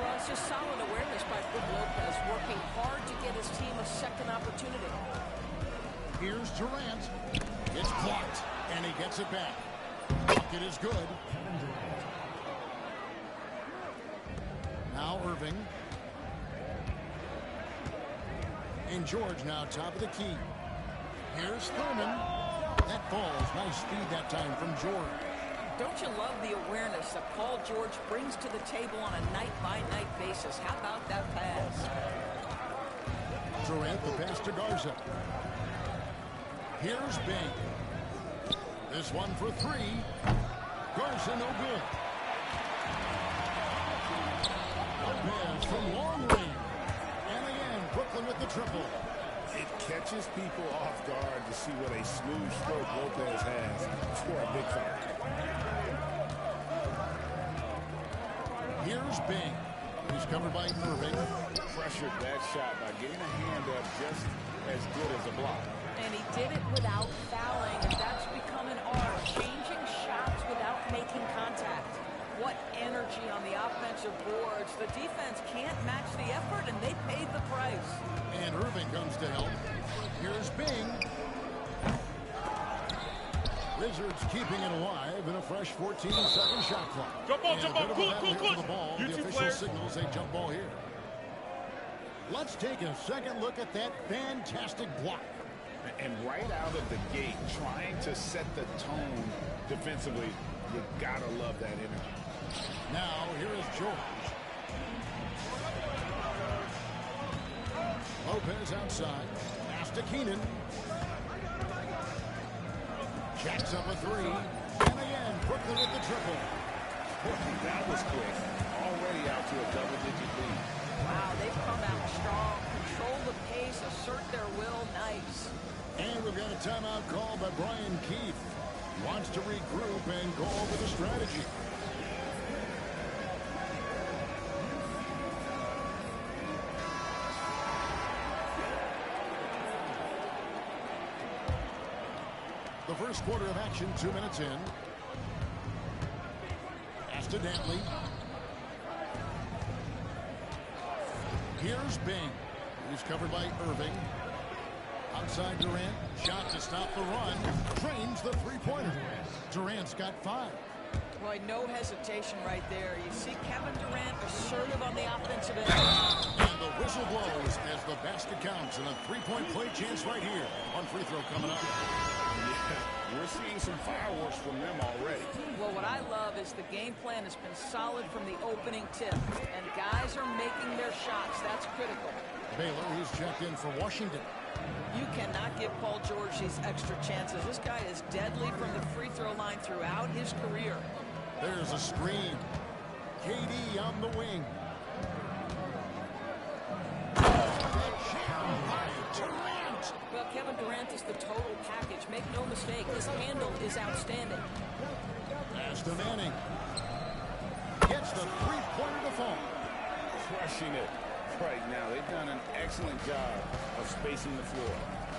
Well, it's just solid awareness by Brook Lopez, working hard to get his team a second opportunity. Here's Durant. It's blocked, and he gets it back. Bucket is good. Now Irving. And George now top of the key. Here's Thurman. That falls. Nice feed that time from George. Don't you love the awareness that Paul George brings to the table on a night-by-night basis? How about that pass? Durant, the pass to Garza. Here's Bing. This one for three. Garza no good. Lopez from long range. And again, Brooklyn with the triple. It catches people off guard to see what a smooth stroke Lopez has for a big foul. Here's Bing. He's covered by Irving. Pressured that shot by getting a hand up just as good as a block. And he did it without fouling, and that's become an art. Changing shots without making contact. What energy on the offensive boards. The defense can't match the effort, and they paid the price. And Irving comes to help. Here's Bing. Wizards keeping it alive in a fresh 14-second shot clock. Jump ball, jump ball, cool. The ball. The official signals a jump ball here. Let's take a second look at that fantastic block. And right out of the gate, trying to set the tone defensively, you gotta love that energy. Now, here is George. Lopez outside. Pass to Keenan. Jacks up a three. And again, Brooklyn with the triple. That was quick. Already out to a double-digit lead. Wow, they've come out strong. Control the pace, assert their will. Nice. And we've got a timeout called by Brian Keefe. Wants to regroup and go over the strategy. The first quarter of action, 2 minutes in. Pass to Dantley. Here's Bing. He's covered by Irving. Outside Durant. Shot to stop the run. Drains the three-pointer. Durant's got 5. Boy, no hesitation right there. You see Kevin Durant assertive on the offensive end. And the whistle blows as the basket counts, and a three-point play chance right here. One free throw coming up. Yeah, we're seeing some fireworks from them already. Well, what I love is the game plan has been solid from the opening tip, and guys are making their shots. That's critical. Baylor, who's checked in for Washington. You cannot give Paul George these extra chances. This guy is deadly from the free throw line throughout his career. There's a screen. KD on the wing. Well, Kevin Durant is the total package. Make no mistake, his handle is outstanding. Pass to Manning. Gets the three-pointer to fall. Crushing it right now. They've done an excellent job of spacing the floor.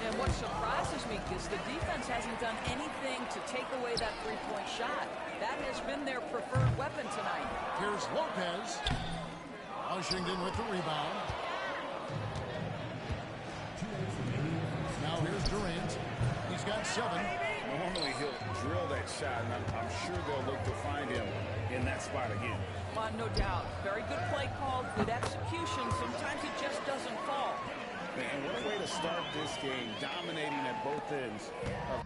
And what surprises me is the defense hasn't done anything to take away that three-point shot. That has been their preferred weapon tonight. Here's Lopez. Washington with the rebound. Now here's Durant. He's got 7. Normally he'll drill that shot, and I'm sure they'll look to find him in that spot again. No doubt. Very good play call, good execution. Sometimes it just doesn't fall. And what a way to start this game, dominating at both ends of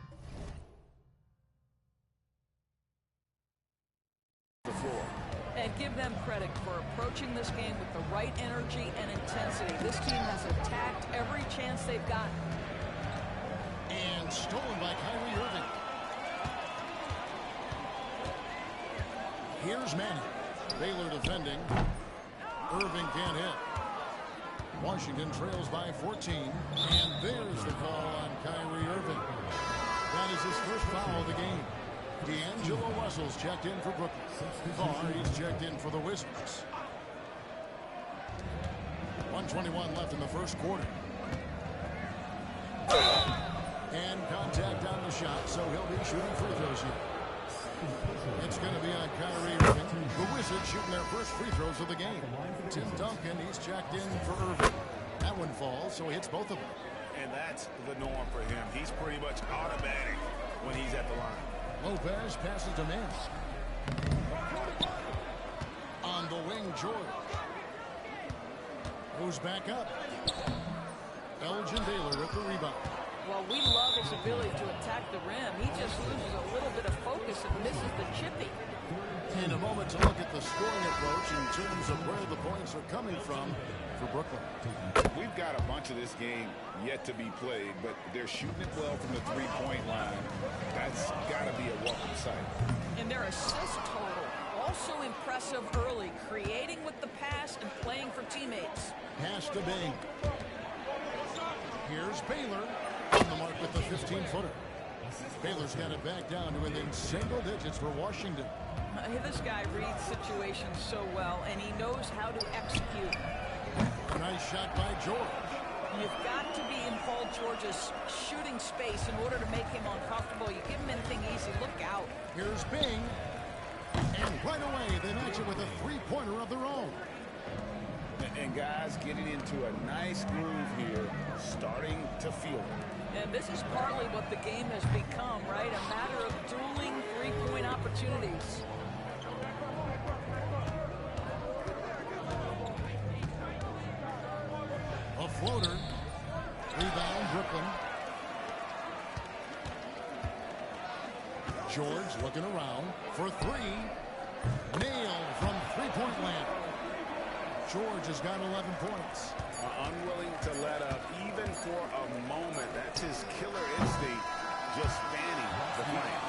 the floor. And give them credit for approaching this game with the right energy and intensity. This team has attacked every chance they've gotten. And stolen by Kyrie Irving. Here's Manning. Baylor defending. Irving can't hit. Washington trails by 14. And there's the call on Kyrie Irving. That is his first foul of the game. D'Angelo Russell's checked in for Brooklyn. Carr, he's checked in for the Wizards. 1:21 left in the first quarter. And contact on the shot, so he'll be shooting free throws here. It's going to be on Kyrie Irving. The Wizards shooting their first free throws of the game. Tim Duncan, he's checked in for Irving. That one falls, so he hits both of them. And that's the norm for him. He's pretty much automatic when he's at the line. Lopez passes to Manning. On the wing, George. Goes back up. Elgin Baylor with the rebound. Well, we love his ability to attack the rim. He just loses a little bit of focus and misses the chippy. In a moment to look at the scoring approach in terms of where the points are coming from for Brooklyn. We've got a bunch of this game yet to be played, but they're shooting it well from the three-point line. That's got to be a welcome sight. And their assist total, also impressive early, creating with the pass and playing for teammates. Pass to Bing. Here's Baylor on the mark with the 15-footer. Baylor's got it back down to within single digits for Washington. This guy reads situations so well, and he knows how to execute. A nice shot by George. You've got to be in Paul George's shooting space in order to make him uncomfortable. You give him anything easy, look out. Here's Bing. And right away, they match it with a three-pointer of their own. And guys getting into a nice groove here, starting to feel it. And this is partly what the game has become, right? A matter of dueling three-point opportunities. A floater. Rebound, Brooklyn. George looking around for three. Nailed from three-point land. George has got 11 points. Unwilling to let up even for a moment. That's his killer instinct, just fanning the flame.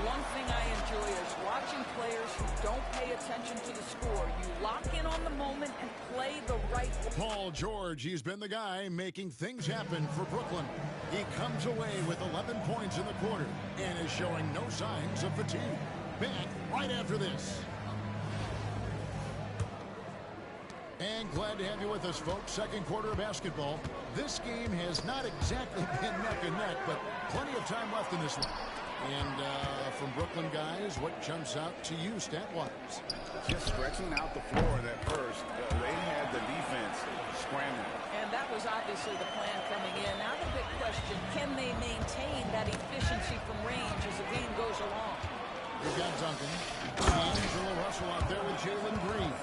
One thing I enjoy is watching players who don't pay attention to the score. You lock in on the moment and play the right way. Paul George, he's been the guy making things happen for Brooklyn. He comes away with 11 points in the quarter and is showing no signs of fatigue. Back right after this. And glad to have you with us, folks. Second quarter of basketball. This game has not exactly been neck and neck, but plenty of time left in this one. And from Brooklyn guys, what jumps out to you stat-wise? Just stretching out the floor that first. They had the defense scrambling. And that was obviously the plan coming in. Now the big question, can they maintain that efficiency from range as the game goes along? We've got Duncan. D'Angelo Russell out there with Jalen Green.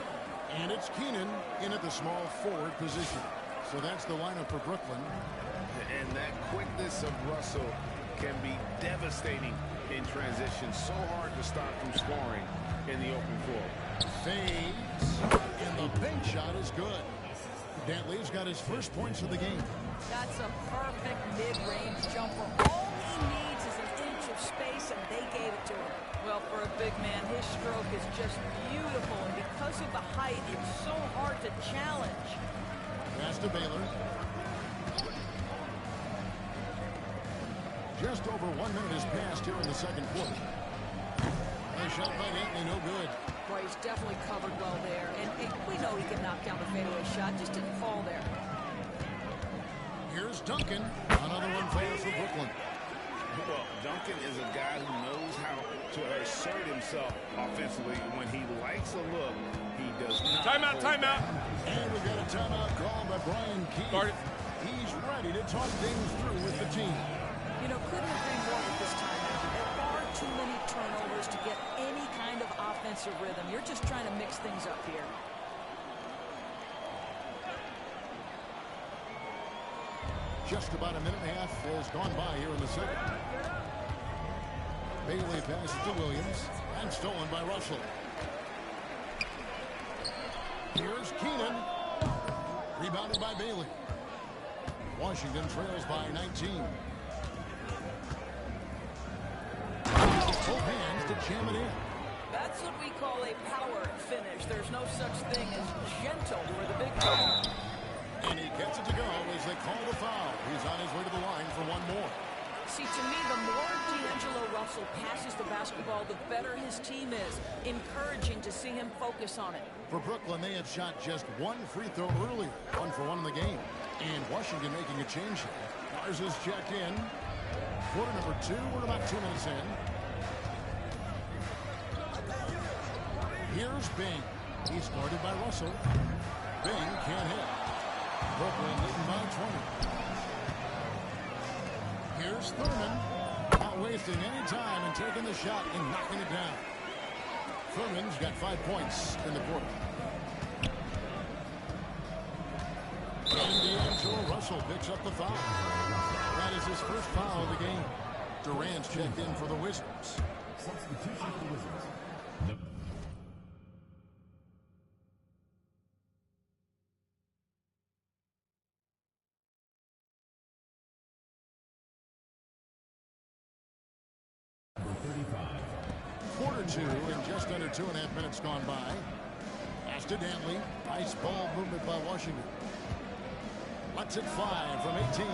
And it's Keenan in at the small forward position. So that's the lineup for Brooklyn. And that quickness of Russell can be devastating in transition. So hard to stop from scoring in the open floor. Fades. And the bank shot is good. Dantley's got his first points of the game. That's a perfect mid-range jumper. All he needs is an inch of space, and they gave it to him. Well, for a big man, his stroke is just beautiful, and because of the height, it's so hard to challenge. Pass to Baylor. Just over 1 minute has passed here in the second quarter. Nice shot by Dantley, no good. Boy, he's definitely covered well there, and we know he can knock down the fadeaway shot, just didn't fall there. Here's Duncan. Another one falls for Brooklyn. Well, Duncan is a guy who knows how to assert himself offensively. When he likes a look, he does not. Timeout, timeout. And we've got a timeout called by Brian Keith. He's ready to talk things through with the team. You know, couldn't agree more with this timeout. There are too many turnovers to get any kind of offensive rhythm. You're just trying to mix things up here. Just about a minute and a half has gone by here in the second. Bailey passes to Williams and stolen by Russell. Here's Keenan. Rebounded by Bailey. Washington trails by 19. Both hands to jam it in. That's what we call a power finish. There's no such thing as gentle for the big man. And he gets it to go as they call the foul. He's on his way to the line for one more. See, to me, the more D'Angelo Russell passes the basketball, the better his team is. Encouraging to see him focus on it. For Brooklyn, they had shot just one free throw earlier. 1 for 1 in the game. And Washington making a change here. Mars is checked in. Quarter number 2. We're about 2 minutes in. Here's Bing. He's guarded by Russell. Bing can't hit. Brooklyn leading by 20. Here's Thurman. Not wasting any time and taking the shot and knocking it down. Thurman's got 5 points in the quarter. And D'Angelo Russell Russell picks up the foul. That is his first foul of the game. Durant's checked in for the Wizards. Substitution for the Wizards. Quarter two and just under 2.5 minutes gone by. Pass to Dantley. Nice ball movement by Washington. Lets it fly from 18.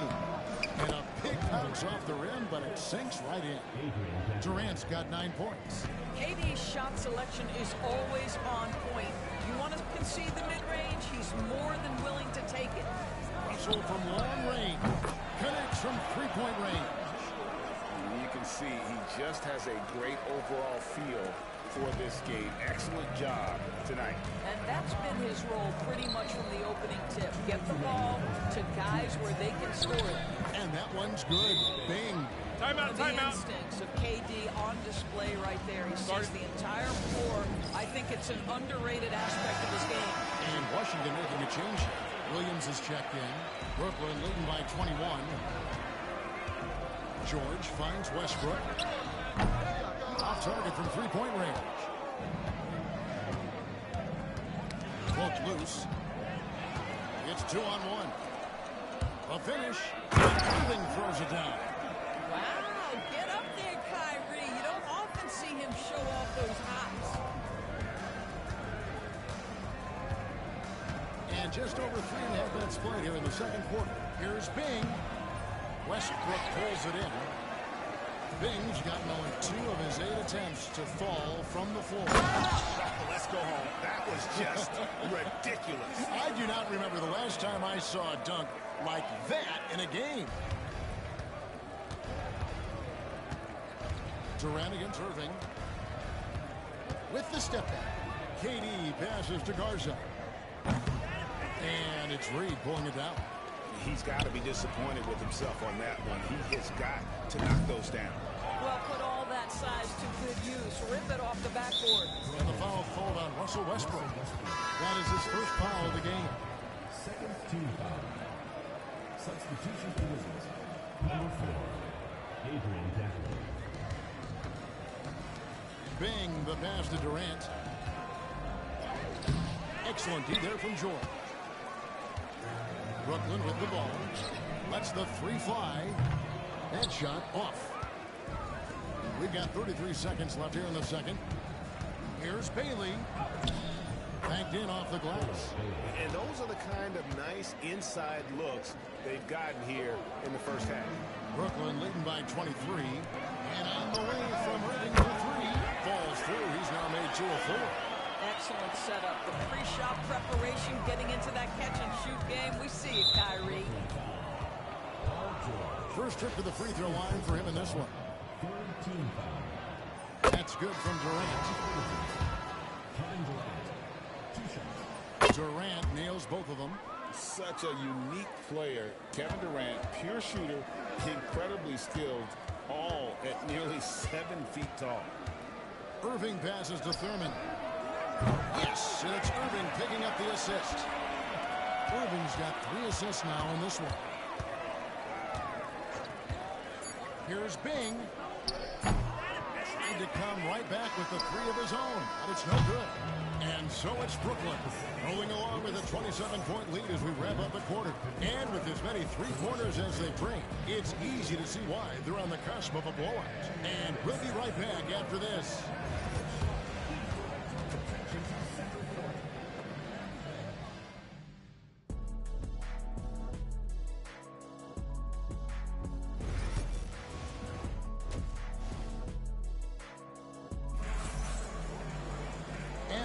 And a pick bounce off the rim, but it sinks right in. Durant's got 9 points. KD's shot selection is always on point. You want to concede the mid-range, he's more than willing to take it. Russell from long range. Connects from three-point range. You can see he just has a great overall feel for this game. Excellent job tonight. And that's been his role pretty much from the opening tip. Get the ball to guys where they can score it. And that one's good. Bing. Timeout, timeout. The instincts of KD on display right there. He sees the entire floor. I think it's an underrated aspect of his game. And Washington making a change. Williams is checked in. Brooklyn leading by 21. George finds Westbrook. Off target from three-point range. Cloak loose. It's 2-on-1. A finish. Irving throws it down. Wow, get up there, Kyrie. You don't often see him show off those hops. And just over 3.5 minutes played here in the second quarter. Here's Bing. Westbrook pulls it in. Bing's gotten only 2 of his 8 attempts to fall from the floor. Let's go home. That was just ridiculous. I do not remember the last time I saw a dunk like that in a game. Durant against Irving. With the step back. KD passes to Garza. And it's Reed pulling it down. He's got to be disappointed with himself on that one. He has got to knock those down. Well, put all that size to good use. Rip it off the backboard. And the foul called on Russell Westbrook. That is his first foul of the game. Second team foul. Substitution for Wizards. Number 4, Adrian Dantley. Bing the pass to Durant. Excellent D there from George. Brooklyn with the ball. Lets the three fly. That shot off. We've got 33 seconds left here in the second. Here's Bailey. Banked in off the glass. And those are the kind of nice inside looks they've gotten here in the first half. Brooklyn leading by 23. And on the way from Irving for 3. Falls through. He's now made 2 of 4. Excellent setup. The pre-shot preparation getting into that catch-and-shoot game. We see it, Kyrie. First trip to the free throw line for him in this one. Third team foul. That's good from Durant. Kevin Durant. 2 shots. Durant nails both of them. Such a unique player. Kevin Durant, pure shooter, incredibly skilled, all at nearly 7 feet tall. Irving passes to Thurman. Yes, and it's Irving picking up the assist. Irving's got 3 assists now in this one. Here's Bing. Trying to come right back with the 3 of his own, but it's no good. And so it's Brooklyn rolling along with a 27-point lead as we wrap up the quarter. And with as many three-pointers as they bring, it's easy to see why they're on the cusp of a blowout. And we'll be right back after this.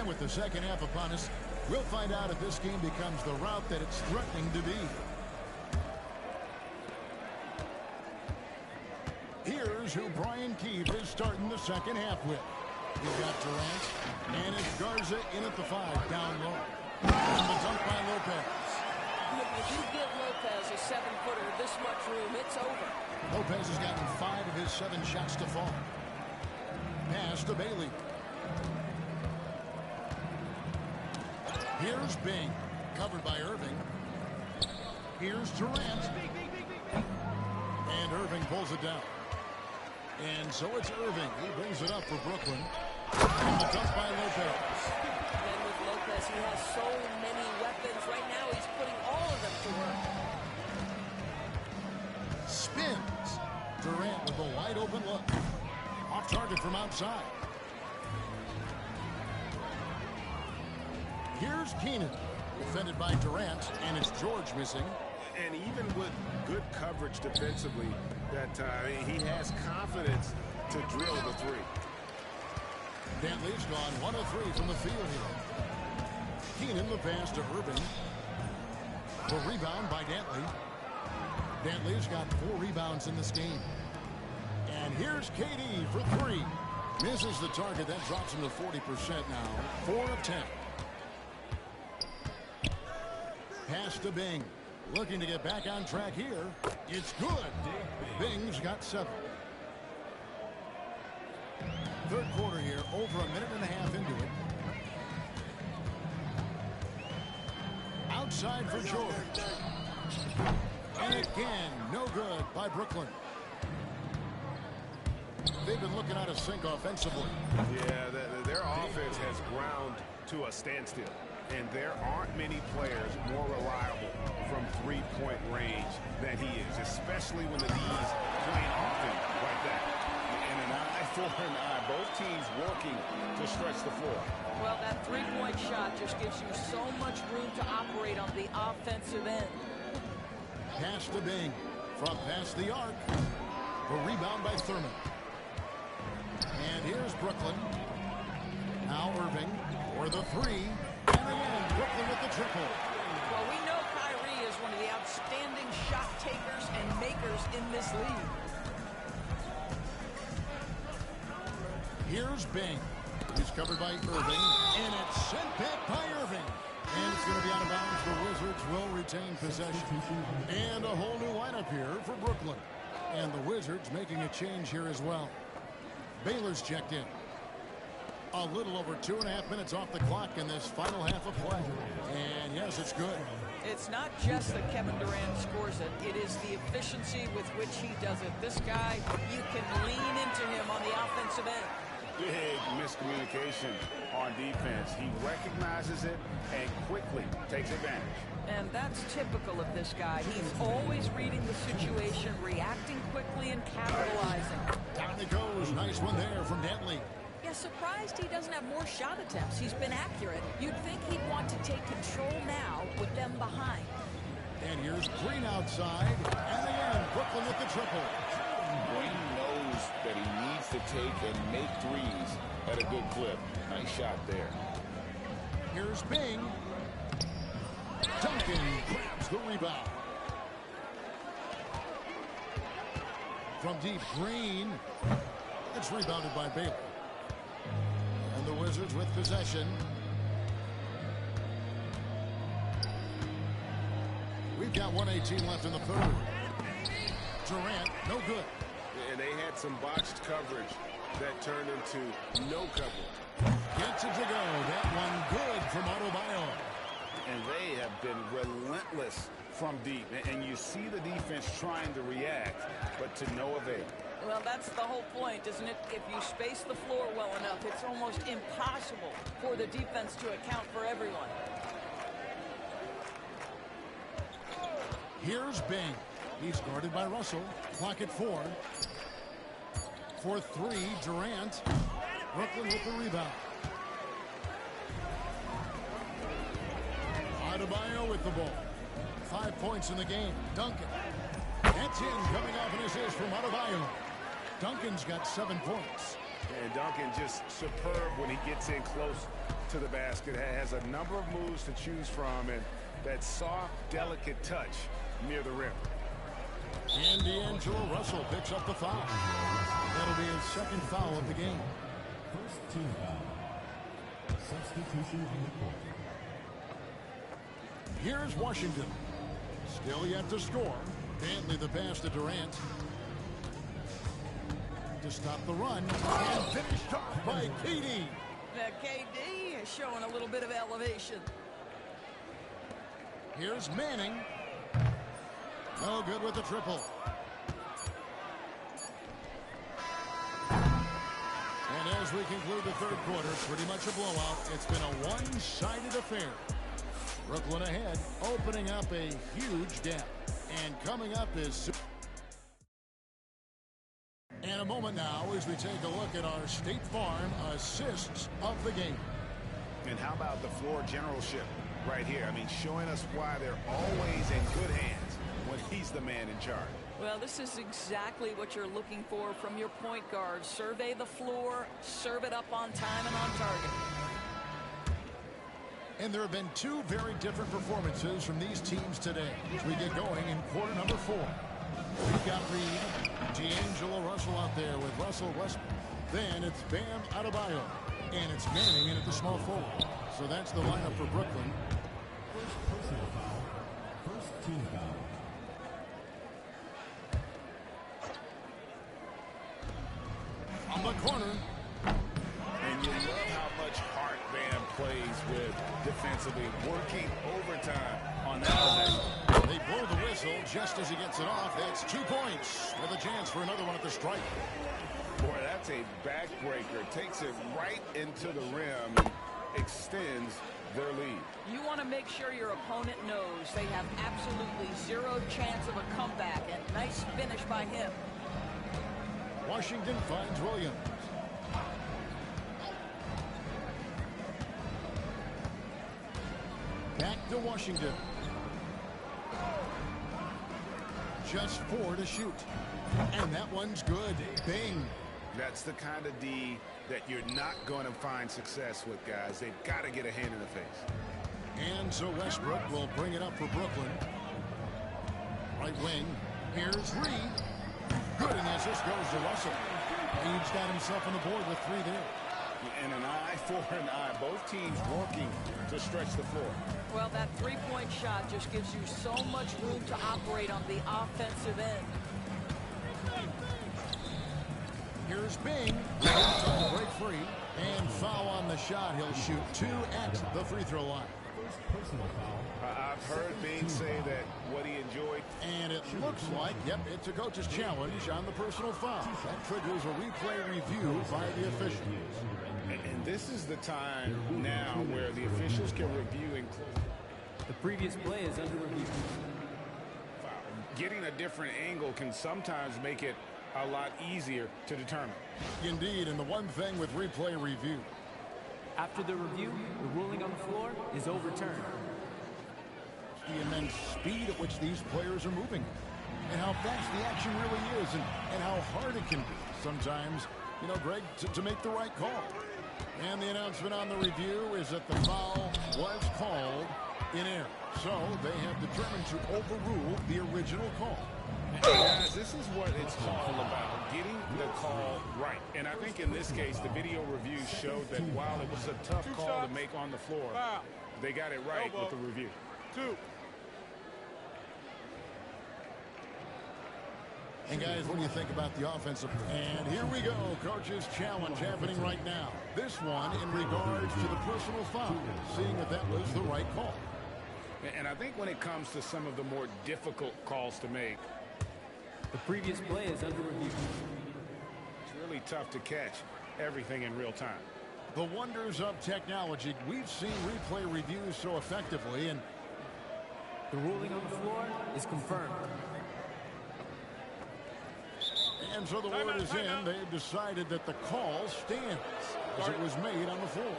With the second half upon us, we'll find out if this game becomes the route that it's threatening to be. Here's who Brian Keefe is starting the second half with. We've got Durant, and it's Garza in at the 5, down low. And the dunk by Lopez. If you give Lopez a 7-footer this much room, it's over. Lopez has gotten 5 of his 7 shots to fall. Pass to Bailey. Here's Bing, covered by Irving. Here's Durant. And Irving pulls it down. And so it's Irving. He brings it up for Brooklyn. And the dunk by Lopez. And with Lopez, he has so many weapons. Right now, he's putting all of them to work. Spins. Durant with a wide open look. Off target from outside. Here's Keenan. Defended by Durant, and it's George missing. And even with good coverage defensively that time, he has confidence to drill the three. Dantley's gone 1 of 3 from the field here. Keenan the pass to Irving. The rebound by Dantley. Dantley's got 4 rebounds in this game. And here's KD for 3. Misses the target. That drops him to 40% now. 4 of 10. Pass to Bing. Looking to get back on track here. It's good. Bing's got 7. Third quarter here, over a minute and a half into it. Outside for George. And again, no good by Brooklyn. They've been looking out of sync offensively. Yeah, their offense has ground to a standstill. And there aren't many players more reliable from three-point range than he is, especially when the D's playing often like that. And an eye for an eye. Both teams working to stretch the floor. Well, that three-point shot just gives you so much room to operate on the offensive end. Pass to Bing. From past the arc. The rebound by Thurman. And here's Brooklyn. Now Irving for the 3. And again, Brooklyn with the triple. Well, we know Kyrie is one of the outstanding shot takers and makers in this league. Here's Bing. He's covered by Irving. And it's sent back by Irving. And it's going to be out of bounds. The Wizards will retain possession. And a whole new lineup here for Brooklyn. And the Wizards making a change here as well. Baylor's checked in. A little over 2.5 minutes off the clock in this final half of play. And yes, it's good. It's not just that Kevin Durant scores it. It is the efficiency with which he does it. This guy, you can lean into him on the offensive end. Big miscommunication on defense. He recognizes it and quickly takes advantage. And that's typical of this guy. He's always reading the situation, reacting quickly, and capitalizing. Down it goes. Nice one there from Dantley. Yeah, surprised he doesn't have more shot attempts. He's been accurate. You'd think he'd want to take control now with them behind. And here's Green outside. And again, Brooklyn with the triple. Green knows that he needs to take and make threes at a good clip. Nice shot there. Here's Bing. Duncan grabs the rebound. From deep, Green. It's rebounded by Baylor. And the Wizards with possession. We've got 1:18 left in the third. Durant, no good. And they had some botched coverage that turned into no coverage. Gets it to go. That one good from Adebayo. And they have been relentless from deep. And you see the defense trying to react, but to no avail. Well, that's the whole point, isn't it? If you space the floor well enough, it's almost impossible for the defense to account for everyone. Here's Bing. He's guarded by Russell. Clock at 4. For 3, Durant. Brooklyn with the rebound. Adebayo with the ball. 5 points in the game. Duncan. That's in, coming off an assist from Adebayo. Duncan's got 7 points. And Duncan just superb when he gets in close to the basket. Has a number of moves to choose from, and that soft, delicate touch near the rim. And D'Angelo Russell picks up the foul. That'll be his second foul of the game. First team foul. Substitution on the court. Here's Washington. Still yet to score. Dantley the pass to Durant. To stop the run. And finished off by KD. Now, KD is showing a little bit of elevation. Here's Manning. No good with the triple. And as we conclude the third quarter, pretty much a blowout. It's been a one-sided affair. Brooklyn ahead, opening up a huge gap. And coming up is... And a moment now as we take a look at our State Farm assists of the game. And how about the floor generalship right here? I mean, showing us why they're always in good hands when he's the man in charge. Well, this is exactly what you're looking for from your point guard. Survey the floor, serve it up on time and on target. And there have been two very different performances from these teams today as we get going in quarter number 4. We've got Reed, D'Angelo Russell out there with Russell Westbrook. Then it's Bam Adebayo. And it's Manning in at the small forward. So that's the lineup for Brooklyn. First personal foul. First team foul. On the corner. And you love how much heart Bam plays with defensively, working overtime on that possession. They blow the whistle just as he gets it off. That's 2 points with a chance for another one at the stripe. Boy, that's a backbreaker. Takes it right into the rim and extends their lead. You want to make sure your opponent knows they have absolutely zero chance of a comeback, and nice finish by him. Washington finds Williams. Back to Washington. Just 4 to shoot. And that one's good. Bing. That's the kind of D that you're not going to find success with, guys. They've got to get a hand in the face. And so Westbrook will bring it up for Brooklyn. Right wing. Here's Reed. Good, and the assist goes to Russell. Reed's got himself on the board with 3 there. And an eye for an eye. Both teams working to stretch the floor. Well, that three-point shot just gives you so much room to operate on the offensive end. Here's Bing. Trying to break free. And foul on the shot. He'll shoot 2 at the free throw line. First personal foul. I've heard Bing say that what he enjoyed. And it looks like, yep, it's a coach's challenge on the personal foul. That triggers a replay review by the official. And this is the time now where the officials can review and close. The previous play is under review. Getting a different angle can sometimes make it a lot easier to determine. Indeed, and the one thing with replay review. After the review, the ruling on the floor is overturned. The immense speed at which these players are moving. And how fast the action really is. And how hard it can be sometimes, you know, Greg, to make the right call. And the announcement on the review is that the foul was called in error. So they have determined to overrule the original call. Guys, this is what it's all about, getting the call right. And I think in this case, the video review showed that while it was a tough call to make on the floor, they got it right with the review. 2. And guys, what do you think about the offensive? And here we go, coach's challenge happening right now. This one in regards to the personal foul, seeing if that was the right call. And I think when it comes to some of the more difficult calls to make, the previous play is under review. It's really tough to catch everything in real time. The wonders of technology. We've seen replay reviews so effectively, and the ruling on the floor is confirmed. And so the word is in. They've decided that the call stands as it was made on the floor.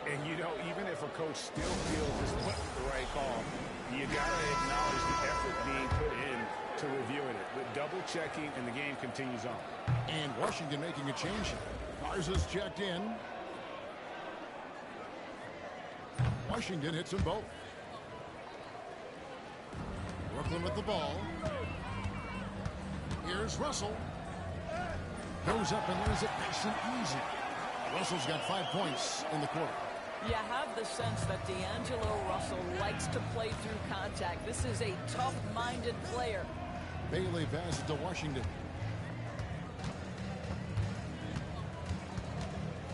And, you know, even if a coach still feels this wasn't the right call, you got to acknowledge the effort being put in to reviewing it. With double-checking, and the game continues on. And Washington making a change. Garza's checked in. Washington hits them both. Brooklyn with the ball. Here's Russell. Goes up and lays it nice and easy. Russell's got 5 points in the quarter. You have the sense that D'Angelo Russell likes to play through contact. This is a tough-minded player. Bailey passes to Washington.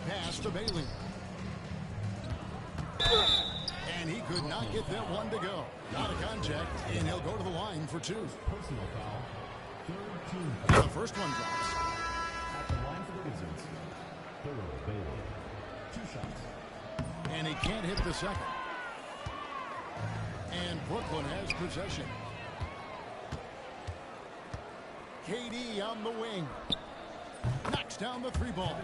Pass to Bailey. And he could not get that one to go. Out of contact, and he'll go to the line for 2. Personal foul. Third team And foul. the first one drops. At the line for the Wizards. Bailey. 2 shots. And he can't hit the second. And Brooklyn has possession. KD on the wing. Knocks down the 3 ball.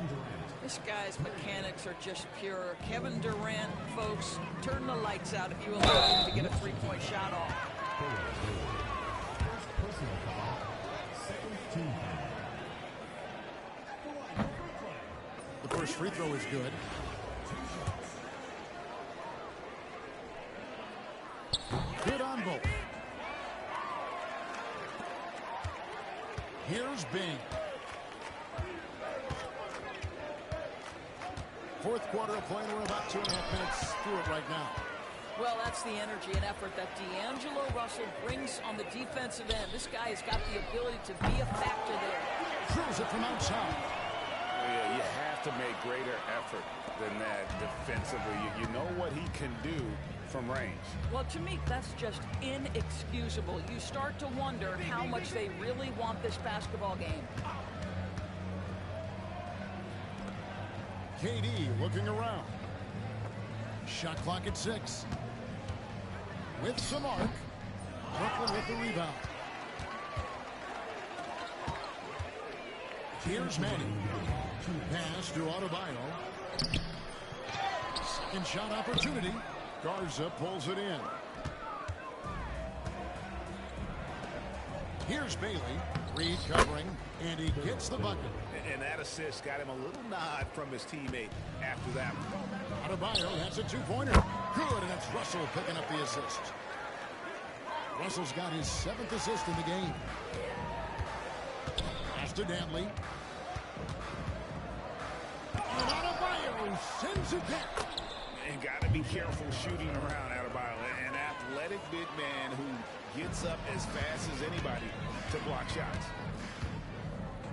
This guy's mechanics are just pure. Kevin Durant, folks, turn the lights out if you allow him to get a 3-point shot off. First personal foul. Second team foul. The first free throw is good. Good on both. Here's Bing. Fourth quarter of play, and we're about 2.5 minutes through it right now. Well, that's the energy and effort that D'Angelo Russell brings on the defensive end. This guy has got the ability to be a factor there. Throws it from outside. Yeah, you have to make greater effort than that defensively. You know what he can do from range. Well, to me, that's just inexcusable. You start to wonder how much they really want this basketball game. KD looking around. Shot clock at 6. With some arc. Brooklyn with the rebound. Here's Manning. Pass to Adebayo. Second shot opportunity. Garza pulls it in. Here's Bailey. Reed covering, and he gets the bucket. And that assist got him a little nod from his teammate after that one. Adebayo, that's a 2-pointer. Good, and it's Russell picking up the assist. Russell's got his 7th assist in the game. Pass to Dantley. And Adebayo sends it back. And got to be careful shooting around Adebayo. An athletic big man who gets up as fast as anybody to block shots.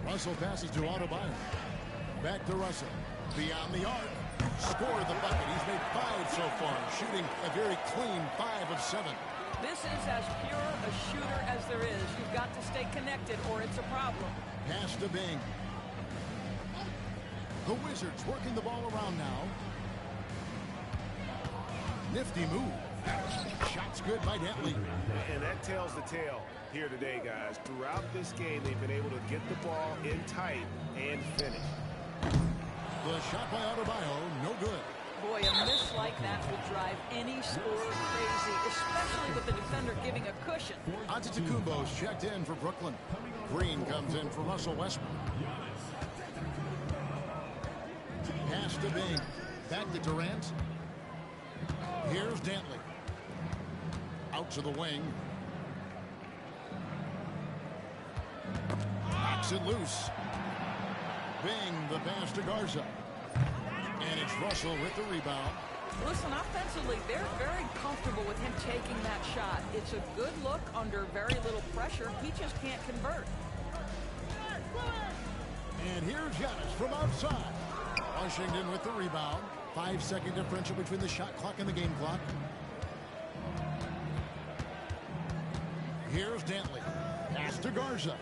Russell passes to Adebayo. Back to Russell. Beyond the arc. Scored the bucket. He's made 5 so far. Shooting a very clean 5 of 7. This is as pure a shooter as there is. You've got to stay connected or it's a problem. Pass to Bing. The Wizards working the ball around now. Nifty move. Shots good by Dantley. And that tells the tale here today, guys. Throughout this game, they've been able to get the ball in tight and finish. The shot by Adebayo, no good. Boy, a miss like that will drive any scorer crazy, especially with the defender giving a cushion. Antetokounmpo's checked in for Brooklyn. Green comes in for Russell Westbrook. Pass to Bing. Back to Durant. Here's Dantley. Out to the wing. Knocks it loose. Bing, the pass to Garza. And it's Russell with the rebound. Listen, offensively, they're very comfortable with him taking that shot. It's a good look under very little pressure. He just can't convert. And here's Giannis from outside. Washington with the rebound. 5-second differential between the shot clock and the game clock. Here's Dantley. Pass to Garza.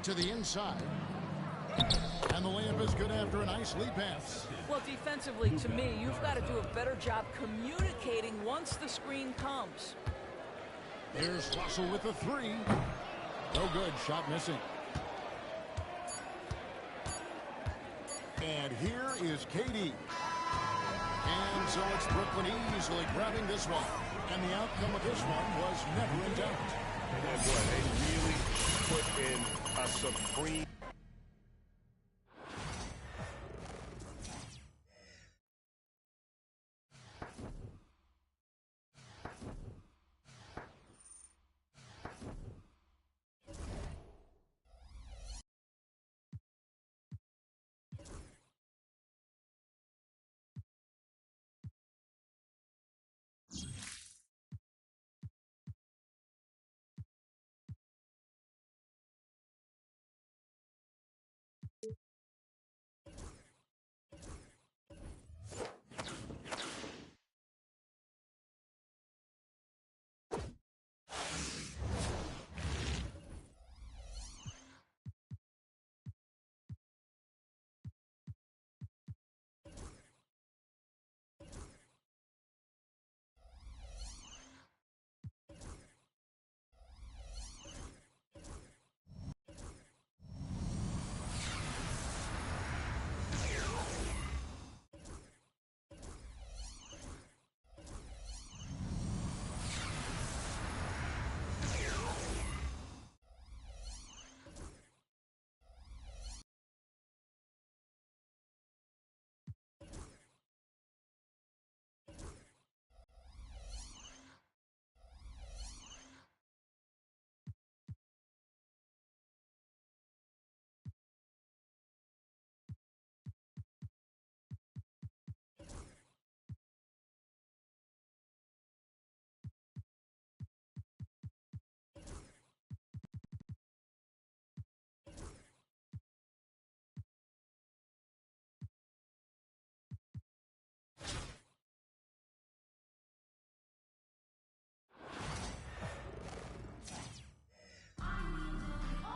To the inside. And the layup is good after a nice lead pass. Well, defensively, to me, you've got to do a better job communicating once the screen comes. Here's Russell with the 3. No good. Shot missing. And here is KD. And so it's Brooklyn easily grabbing this one. And the outcome of this one was never in doubt. And boy, they really put in a supreme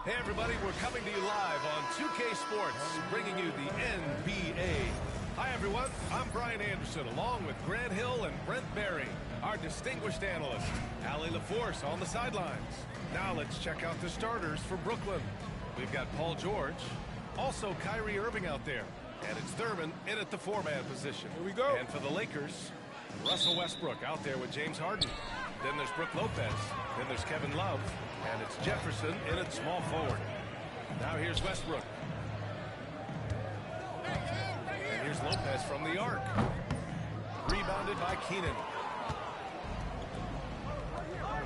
Hey everybody, we're coming to you live on 2K Sports, bringing you the NBA. Hi everyone, I'm Brian Anderson, along with Grant Hill and Brent Barry, our distinguished analyst, Allie LaForce on the sidelines. Now let's check out the starters for Brooklyn. We've got Paul George, also Kyrie Irving out there, and it's Thurman in at the 4-man position. Here we go. And for the Lakers, Russell Westbrook out there with James Harden. Then there's Brook Lopez. Then there's Kevin Love. And it's Jefferson in at small forward. Now here's Westbrook. And here's Lopez from the arc. Rebounded by Keenan.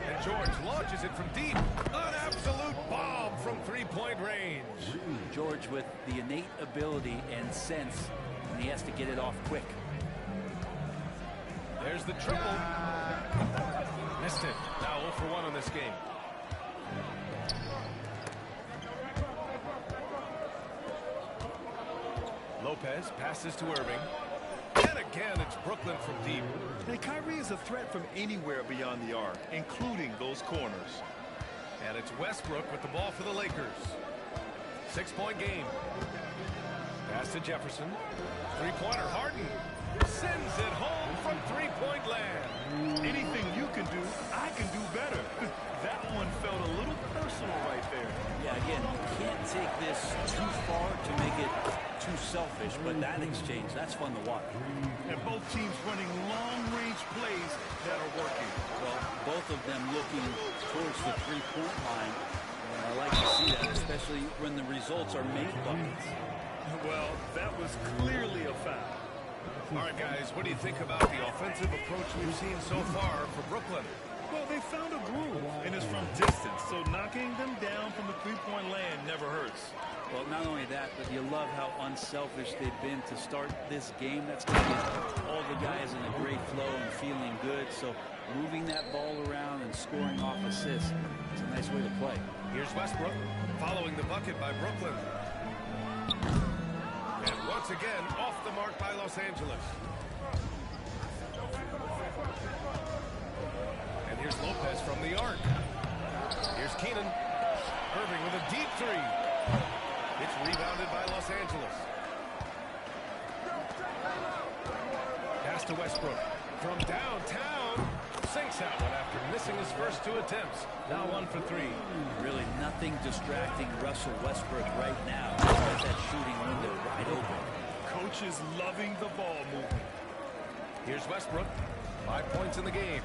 And George launches it from deep. An absolute bomb from three-point range. George with the innate ability and sense when he has to get it off quick. There's the triple. Missed it. Now 0 for 1 on this game. Lopez passes to Irving. And again, it's Brooklyn from deep. And Kyrie is a threat from anywhere beyond the arc, including those corners. And it's Westbrook with the ball for the Lakers. 6-point game. Pass to Jefferson. Three-pointer, Harden. Sends it home from three-point land. Anything you can do, I can do better. That one felt a little personal right there. Yeah, again, you can't take this too far to make it too selfish, but that exchange, that's fun to watch. And both teams running long-range plays that are working. Well, both of them looking towards the three-point line. And I like to see that, especially when the results are made buckets. Well, that was clearly a foul. All right, guys, what do you think about the offensive approach we've seen so far for Brooklyn? Well, they found a groove, and it's from distance, so knocking them down from the three-point land never hurts. Well, not only that, but you love how unselfish they've been to start this game. That's going to get all the guys in a great flow and feeling good. So moving that ball around and scoring off assists, it's a nice way to play. Here's Westbrook following the bucket by Brooklyn. And once again, off the mark by Los Angeles. And here's Lopez from the arc. Here's Keenan. Irving with a deep three. It's rebounded by Los Angeles. Pass to Westbrook. From downtown. Sinks that one after missing his first 2 attempts. Now 1 for 3. Really nothing distracting Russell Westbrook right now. He's got that shooting window wide open. Coach is loving the ball movement. Here's Westbrook. 5 points in the game.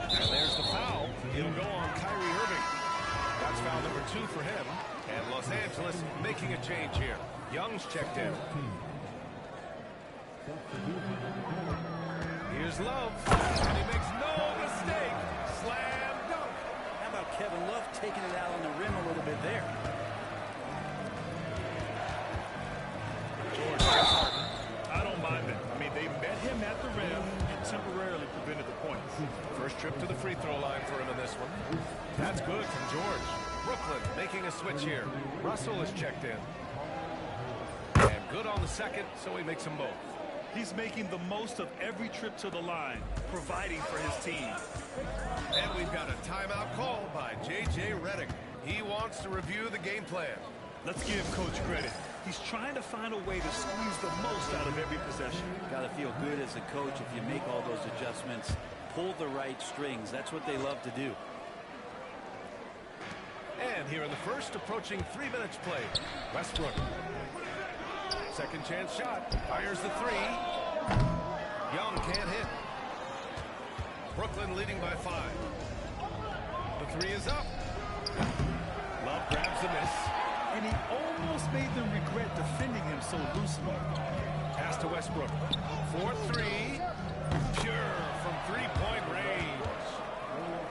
And there's the foul. It'll go on Kyrie Irving. That's foul number 2 for him. And Los Angeles making a change here. Young's checked in. Here's Love. And he makes no mistake. Slam dunk. How about Kevin Love taking it out on the rim a little bit there? George Harden. I don't mind that. I mean, they met him at the rim and temporarily prevented the points. First trip to the free throw line for him in this one. That's good from George. Brooklyn making a switch here. Russell is checked in. And good on the second, so he makes them both. He's making the most of every trip to the line, providing for his team. And we've got a timeout call by J.J. Redick. He wants to review the game plan. Let's give Coach credit. He's trying to find a way to squeeze the most out of every possession. Got to feel good as a coach if you make all those adjustments. Pull the right strings. That's what they love to do. And here in the first, approaching 3 minutes played. Westbrook. Second chance shot. Fires the 3. Young can't hit. Brooklyn leading by 5. The 3 is up. Love grabs the miss. And he almost made them regret defending him so loosely. Pass to Westbrook. 4-3. Pure from three-point range.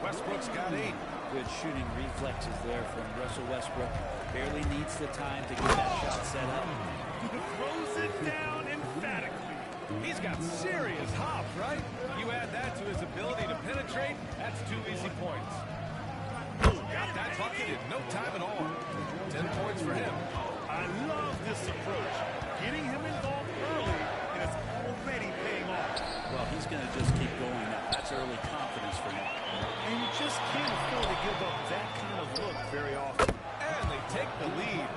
Westbrook's got 8. Good shooting reflexes there from Russell Westbrook. Barely needs the time to get that shot set up. Throws it down emphatically. He's got serious hop, right? You add that to his ability to penetrate, that's 2 easy points. Got that bucket in no time at all. 10 points for him. I love this approach. Getting him involved early, and it's already paying off. Well, he's going to just keep going now. That's early confidence for him. And you just can't afford to give up that kind of look very often. And they take the lead.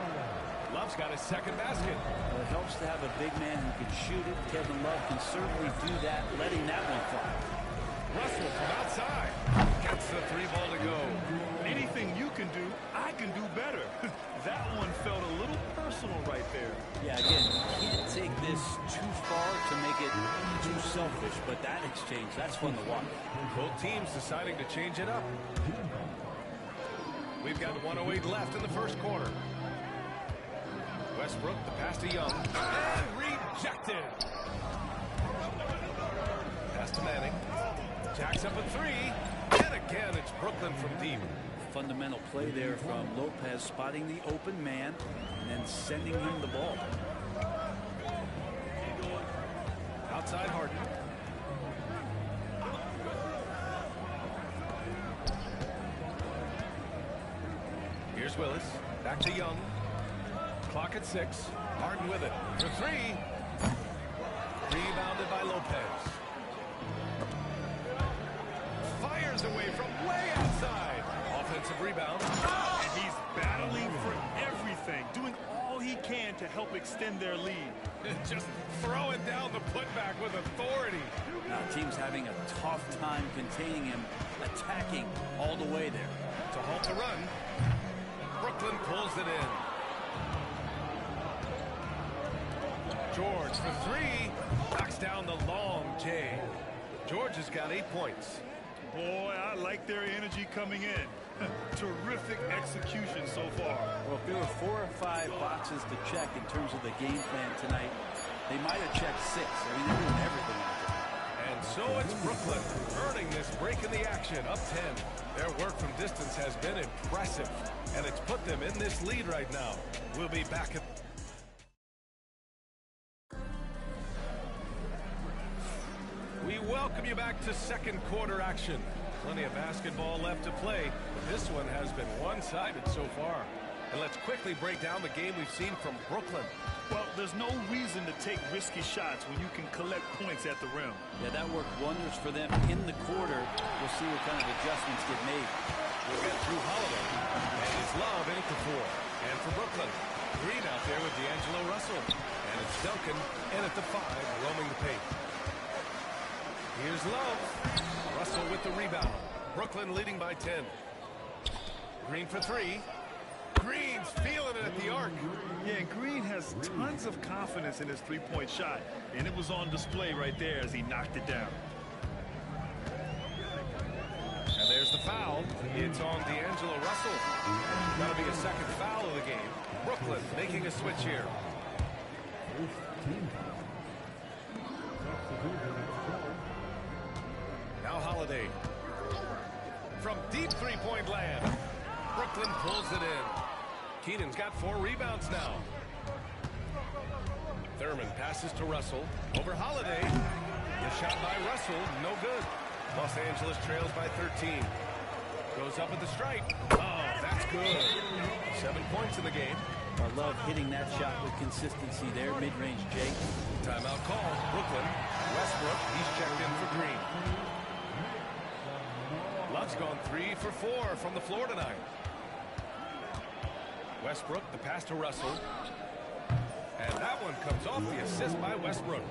Love's got his second basket. Well, it helps to have a big man who can shoot it. Kevin Love can certainly do that, letting that one fly. Russell from outside. Gets the 3 ball to go. Anything you can do, I can do better. That one felt a little personal right there. Yeah, again, you can't take this too far to make it too selfish, but that exchange, that's fun to watch. Both teams deciding to change it up. We've got 1:08 left in the first quarter. Westbrook, the pass to Young, and rejected. Pass to Manning. Jacks up a 3, and again it's Brooklyn from deep. Fundamental play there from Lopez, spotting the open man and then sending him the ball. Outside Harden. Here's Willis. Back to Young. Clock at 6. Harden with it. For 3. Rebounded by Lopez. Fires away from way outside. Offensive rebound. And he's battling for everything, doing all he can to help extend their lead. Just throwing down the putback with authority. Now, team's having a tough time containing him, attacking all the way there. To halt the run. Brooklyn pulls it in. George for 3. Knocks down the long J. George has got 8 points. Boy, I like their energy coming in. Terrific execution so far. Well, if there were 4 or 5 boxes to check in terms of the game plan tonight, they might have checked 6. I mean, they're doing everything out there. And so it's Brooklyn earning this break in the action, up 10. Their work from distance has been impressive, and it's put them in this lead right now. We'll be back at... We welcome you back to second quarter action. Plenty of basketball left to play, but this one has been one-sided so far. And let's quickly break down the game we've seen from Brooklyn. Well, there's no reason to take risky shots when you can collect points at the rim. Yeah, that worked wonders for them in the quarter. We'll see what kind of adjustments get made. We'll get through Holiday. And it's Love in at the 4. And for Brooklyn, Green out there with D'Angelo Russell. And it's Duncan in at the 5, roaming the paint. Here's Love. Russell with the rebound. Brooklyn leading by 10. Green for 3. Green's feeling it at the arc. Yeah, Green has tons of confidence in his three-point shot, and it was on display right there as he knocked it down. And there's the foul. It's on D'Angelo Russell. That'll be a second foul of the game. Brooklyn making a switch here. Now Holiday. From deep three-point land. Brooklyn pulls it in. Keenan's got 4 rebounds now. Thurman passes to Russell. Over Holiday. The shot by Russell, no good. Los Angeles trails by 13. Goes up at the stripe. Oh, that's good. 7 points in the game. I love hitting that shot with consistency there, mid-range Jake. Timeout call, Brooklyn. Westbrook, he's checked in for Green. Love's gone 3 for 4 from the floor tonight. Westbrook, the pass to Russell. And that one comes off the assist by Westbrook.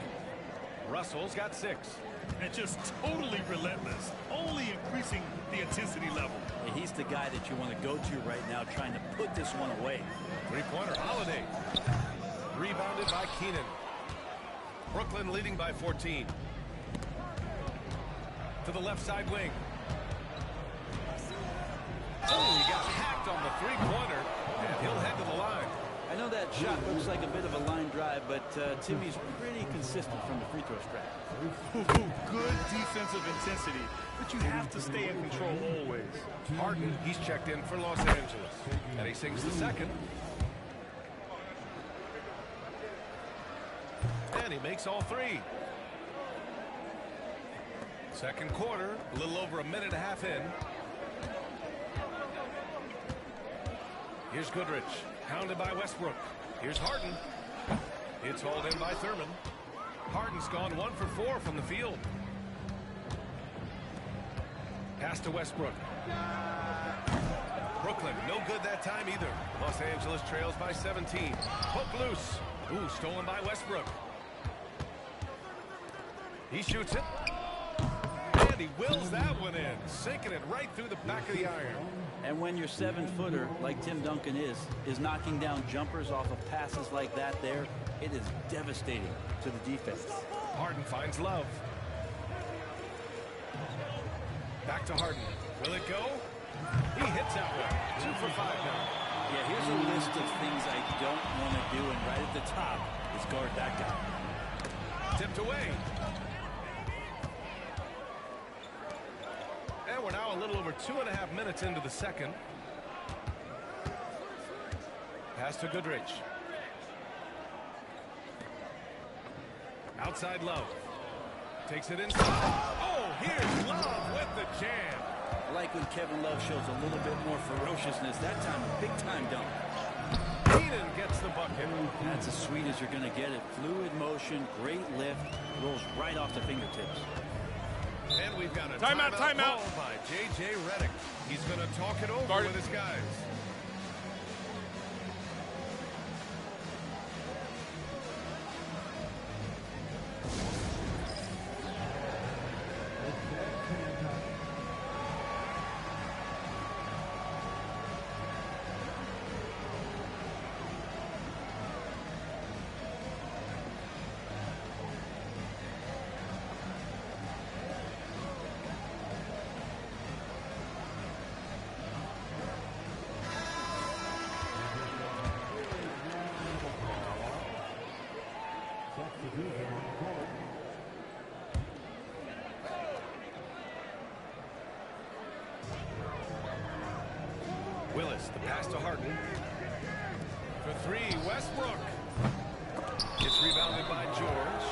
Russell's got 6. And just totally relentless, only increasing the intensity level. Yeah, he's the guy that you want to go to right now, trying to put this one away. Three-pointer, Holiday. Rebounded by Keenan. Brooklyn leading by 14. To the left side wing. Oh, he got hacked on the three-pointer, and he'll head to the line. I know that shot looks like a bit of a line drive, but Timmy's pretty consistent from the free throw strap. Good defensive intensity, but you have to stay in control always. Harden, he's checked in for Los Angeles, and he sings the second. And he makes all 3. Second quarter, a little over a minute and a half in. Here's Goodrich, hounded by Westbrook. Here's Harden. It's hauled in by Thurman. Harden's gone 1 for 4 from the field. Pass to Westbrook. Brooklyn, no good that time either. Los Angeles trails by 17. Poke loose. Ooh, stolen by Westbrook. He shoots it. And he wills that one in, sinking it right through the back of the iron. And when your 7-footer, like Tim Duncan is knocking down jumpers off of passes like that there, it is devastating to the defense. Harden finds Love. Back to Harden. Will it go? He hits that one. 2 for 5 now. Yeah, here's a list of things I don't want to do, and right at the top is guard that guy. Tipped away. And we're now a little over 2.5 minutes into the second. Pass to Goodrich. Outside Love. Takes it inside. Oh, here's Love with the jam. I like when Kevin Love shows a little bit more ferociousness. That time, a big-time dunk. Keenan gets the bucket. That's as sweet as you're going to get it. Fluid motion, great lift, rolls right off the fingertips. And we've got a timeout call by J.J. Redick. He's going to talk it over with his guys. Willis, the pass to Harden. For 3, Westbrook. It's rebounded by George.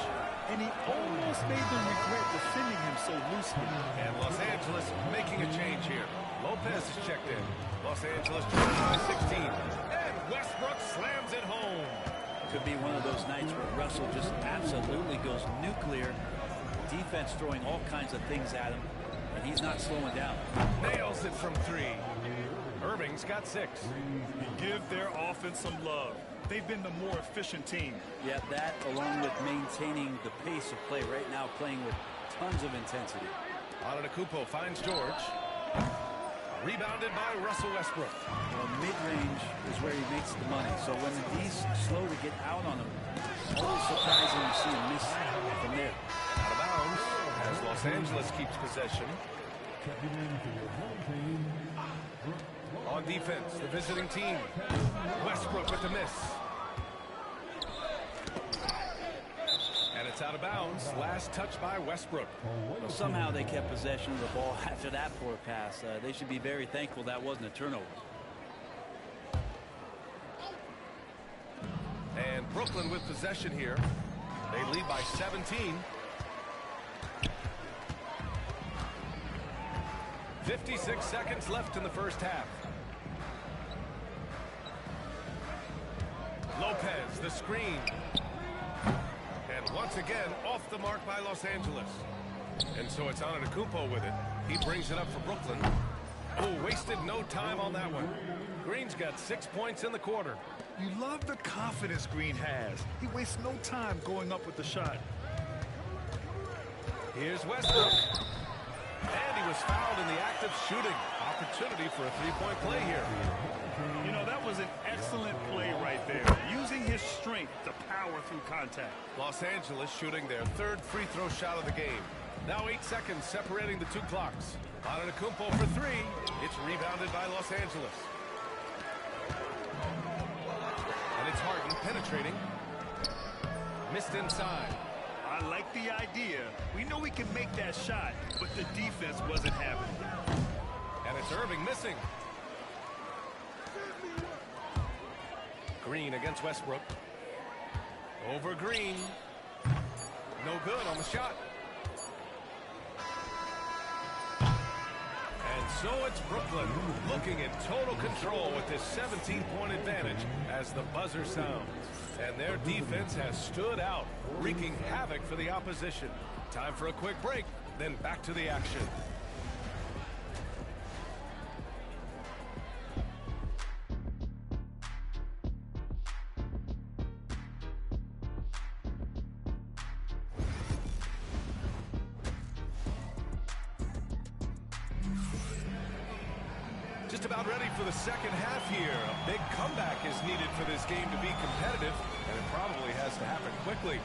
And he almost made them regret defending him so loosely. And Los Angeles making a change here. Lopez is checked in. Los Angeles trails by 16. And Westbrook slams it home. Could be one of those nights where Russell just absolutely goes nuclear. Defense throwing all kinds of things at him, and he's not slowing down. Nails it from 3. Irving's got 6. Give their offense some love. They've been the more efficient team. Yeah, that along with maintaining the pace of play right now, playing with tons of intensity. Antetokounmpo finds George. Rebounded by Russell Westbrook. Well, mid-range is where he makes the money. So when he's slow to get out on him, always surprising to see him miss from there. Out of bounds as Los Angeles keeps possession. On defense, the visiting team. Westbrook with the miss. And it's out of bounds. Last touch by Westbrook. Well, somehow they kept possession of the ball after that poor pass. They should be very thankful that wasn't a turnover. And Brooklyn with possession here. They lead by 17. 56 seconds left in the first half. Lopez, the screen. And once again, off the mark by Los Angeles. And so it's Antetokounmpo with it. He brings it up for Brooklyn. Oh, wasted no time on that one. Green's got 6 points in the quarter. You love the confidence Green has. He wastes no time going up with the shot. Here's Westbrook. And he was fouled in the act of shooting. Opportunity for a three-point play here. You know, that was an excellent play right there. Using his strength to power through contact. Los Angeles shooting their 3rd free throw shot of the game. Now 8 seconds separating the 2 clocks. Antetokounmpo for 3. It's rebounded by Los Angeles. And it's Harden penetrating. Missed inside. I like the idea. We know we can make that shot, but the defense wasn't having it. And it's Irving missing. Green against Westbrook. Over Green. No good on the shot. And so it's Brooklyn looking in total control with this 17-point advantage as the buzzer sounds. And their defense has stood out, wreaking havoc for the opposition. Time for a quick break, then back to the action. Just about ready for the second half here. A big comeback is needed for this game to be competitive, and it probably has to happen quickly.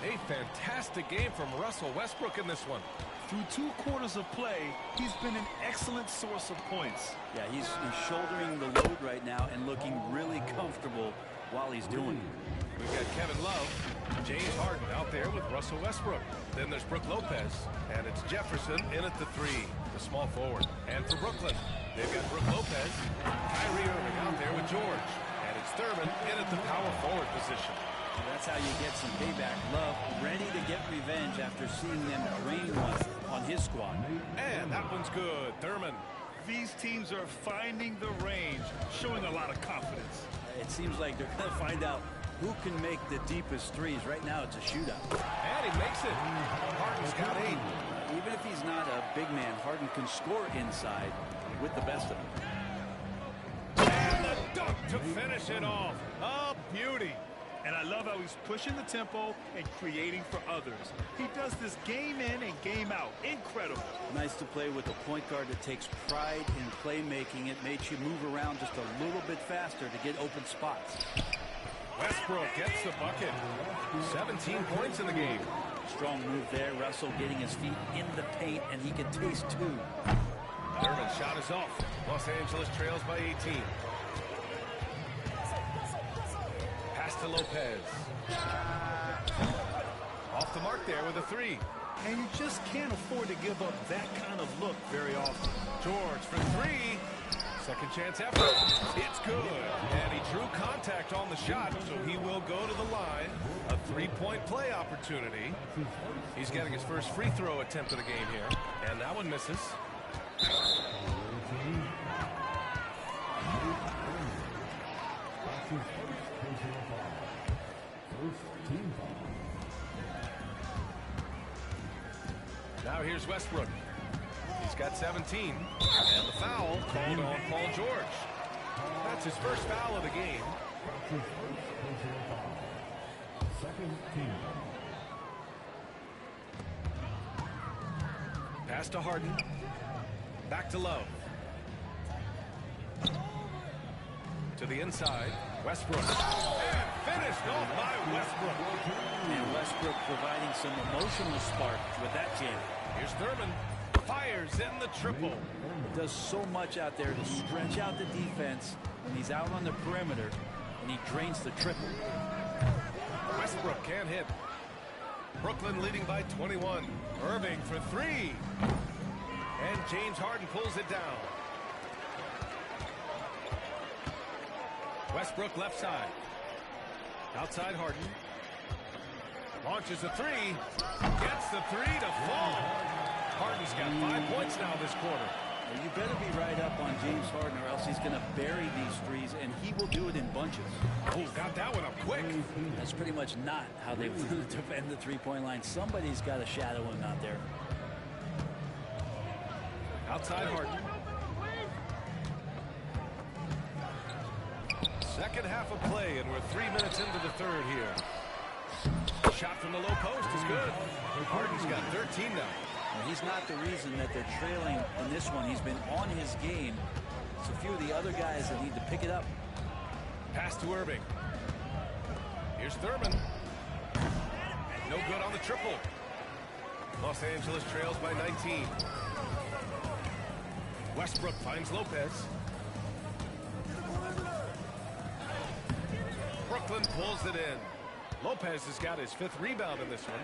A fantastic game from Russell Westbrook in this one. Through 2 quarters of play, he's been an excellent source of points. Yeah, he's shouldering the load right now and looking really comfortable while he's doing it. We've got Kevin Love, James Harden out there with Russell Westbrook. Then there's Brook Lopez, and it's Jefferson in at the 3, the small forward. And for Brooklyn, they've got Brook Lopez, Kyrie Irving out there with George, and it's Thurman in at the power forward position. That's how you get some payback. Love ready to get revenge after seeing them drain one on his squad. And that one's good. Thurman. These teams are finding the range, showing a lot of confidence. It seems like they're going to find out who can make the deepest threes. Right now, it's a shootout. And he makes it. Harden's got 8. Even if he's not a big man, Harden can score inside with the best of them. And the dunk to finish it off. A beauty. And I love how he's pushing the tempo and creating for others. He does this game in and game out. Incredible. Nice to play with a point guard that takes pride in playmaking. It makes you move around just a little bit faster to get open spots. Westbrook gets the bucket. 17 points in the game. Strong move there. Russell getting his feet in the paint, and he can taste 2. Thurman's shot is off. Los Angeles trails by 18. Pass to Lopez. Off the mark there with a 3. And you just can't afford to give up that kind of look very often. George for 3. Second chance effort. It's good. And he drew contact on the shot, so he will go to the line. A 3-point play opportunity. He's getting his first free throw attempt of the game here. And that one misses. Now here's Westbrook. He's got 17. And the foul called on Paul George. That's his first foul of the game. Pass to Harden. Back to Love. To the inside. Westbrook. And finished off by Westbrook. And Westbrook providing some emotional spark with that jam. Here's Thurman. Fires in the triple. Does so much out there to stretch out the defense when he's out on the perimeter, and he drains the triple. Westbrook can't hit. Brooklyn leading by 21. Irving for 3. And James Harden pulls it down. Westbrook left side. Outside Harden. Launches a 3. Gets the 3 to fall. Harden's got 5 points now this quarter. Well, you better be right up on James Harden or else he's going to bury these threes, and he will do it in bunches. Oh, got that one up quick. That's pretty much not how they want to defend the three-point line. Somebody's got to shadow him out there. Outside Harden. Second half of play, and we're 3 minutes into the third here. Shot from the low post is good. Harden's got 13 now. And he's not the reason that they're trailing in this one. He's been on his game. It's a few of the other guys that need to pick it up. Pass to Irving. Here's Thurman. No good on the triple. Los Angeles trails by 19. Westbrook finds Lopez. Brooklyn pulls it in. Lopez has got his 5th rebound in this one.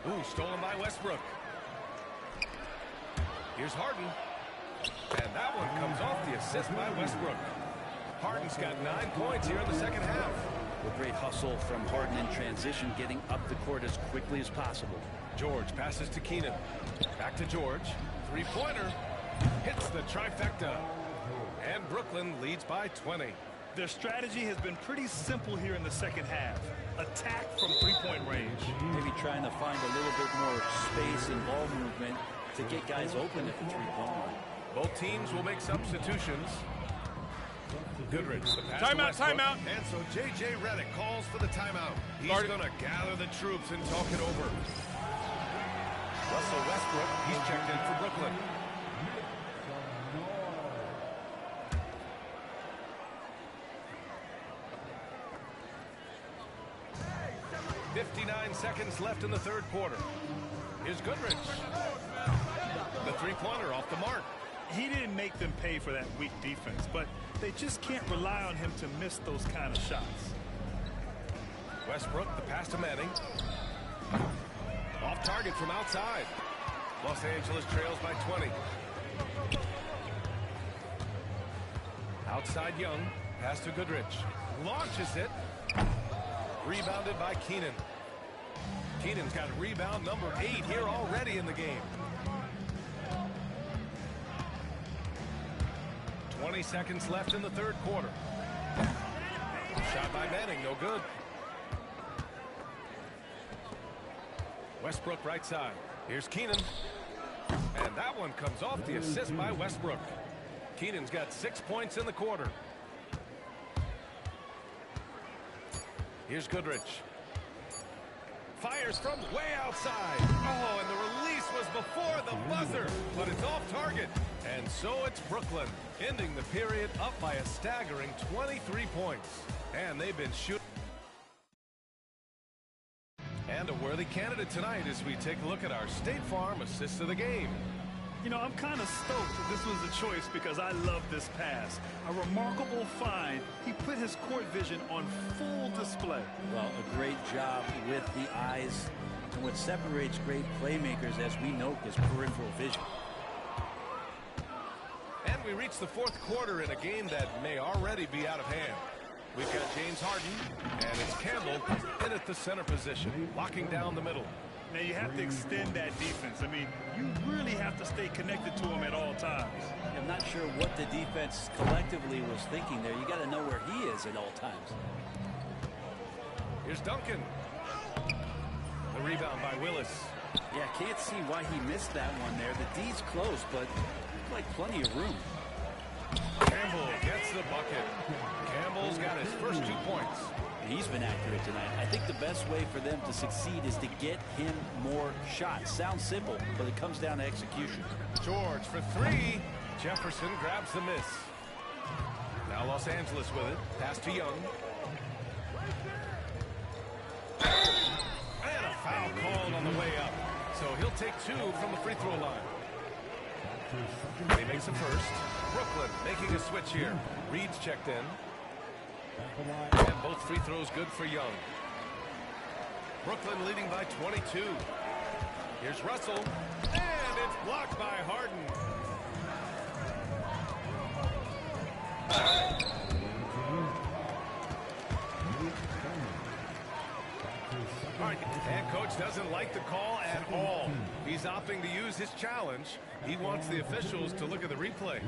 Ooh, stolen by Westbrook. Here's Harden. And that one comes off the assist by Westbrook. Harden's got 9 points here in the second half. A great hustle from Harden in transition, getting up the court as quickly as possible. George passes to Keenan. Back to George. 3-pointer. Hits the trifecta. And Brooklyn leads by 20. Their strategy has been pretty simple here in the second half. Attack from 3-point range. Maybe trying to find a little bit more space and ball movement to get guys open at the 3-point line. Both teams will make substitutions. Goodrich, the pass timeout, timeout. And so J.J. Redick calls for the timeout. He's going to gather the troops and talk it over. Russell Westbrook, he's checked in for Brooklyn. 29 seconds left in the third quarter. Here's Goodrich. The three-pointer off the mark. He didn't make them pay for that weak defense, but they just can't rely on him to miss those kind of shots. Westbrook, the pass to Manning. Off target from outside. Los Angeles trails by 20. Outside Young. Pass to Goodrich. Launches it. Rebounded by Keenan. Keenan's got rebound number 8 here already in the game. 20 seconds left in the third quarter. Shot by Manning, no good. Westbrook right side. Here's Keenan. And that one comes off the assist by Westbrook. Keenan's got 6 points in the quarter. Here's Goodrich. Fires from way outside. Oh, and the release was before the buzzer, but it's off target. And so it's Brooklyn, ending the period up by a staggering 23 points. And they've been shooting. And a worthy candidate tonight as we take a look at our State Farm assist of the game. You know, I'm kind of stoked that this was the choice because I love this pass. A remarkable find. He put his court vision on full display. Well, a great job with the eyes. And what separates great playmakers, as we note, is peripheral vision. And we reach the fourth quarter in a game that may already be out of hand. We've got James Harden, and it's Campbell in at the center position, locking down the middle. Now, you have to extend that defense. I mean, you really have to stay connected to him at all times. I'm not sure what the defense collectively was thinking there. You got to know where he is at all times. Here's Duncan. The rebound by Willis. Yeah, can't see why he missed that one there. The D's close, but like plenty of room. Campbell gets the bucket. Campbell's got his first 2 points. He's been accurate tonight. I think the best way for them to succeed is to get him more shots. Sounds simple, but it comes down to execution. George for 3. Jefferson grabs the miss. Now Los Angeles with it. Pass to Young. And a foul called on the way up. So he'll take 2 from the free throw line. He makes a first. Brooklyn making a switch here. Reed's checked in. And both free throws good for Young. Brooklyn leading by 22. Here's Russell. And it's blocked by Harden. All right, and coach doesn't like the call at all. He's opting to use his challenge. He wants the officials to look at the replay.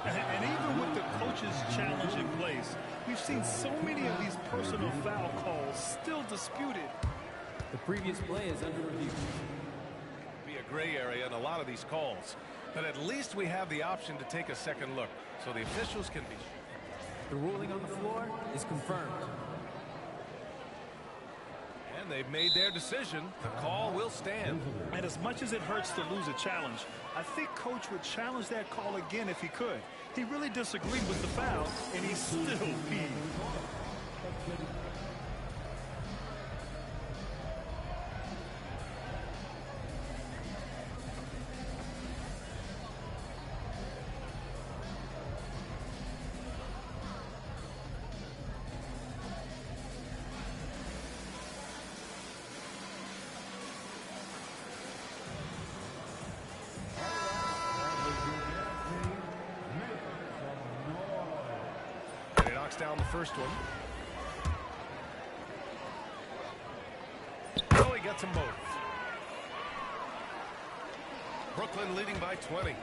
And even with the coach's challenge in place, we've seen so many of these personal foul calls still disputed. The previous play is under review. Be a gray area in a lot of these calls, but at least we have the option to take a second look, so the officials can be. The ruling on the floor is confirmed. And they've made their decision. The call will stand. And as much as it hurts to lose a challenge, I think coach would challenge that call again if he could. He really disagreed with the foul, and he's still peeved. Down the first one. Oh, he gets them both. Brooklyn leading by 20.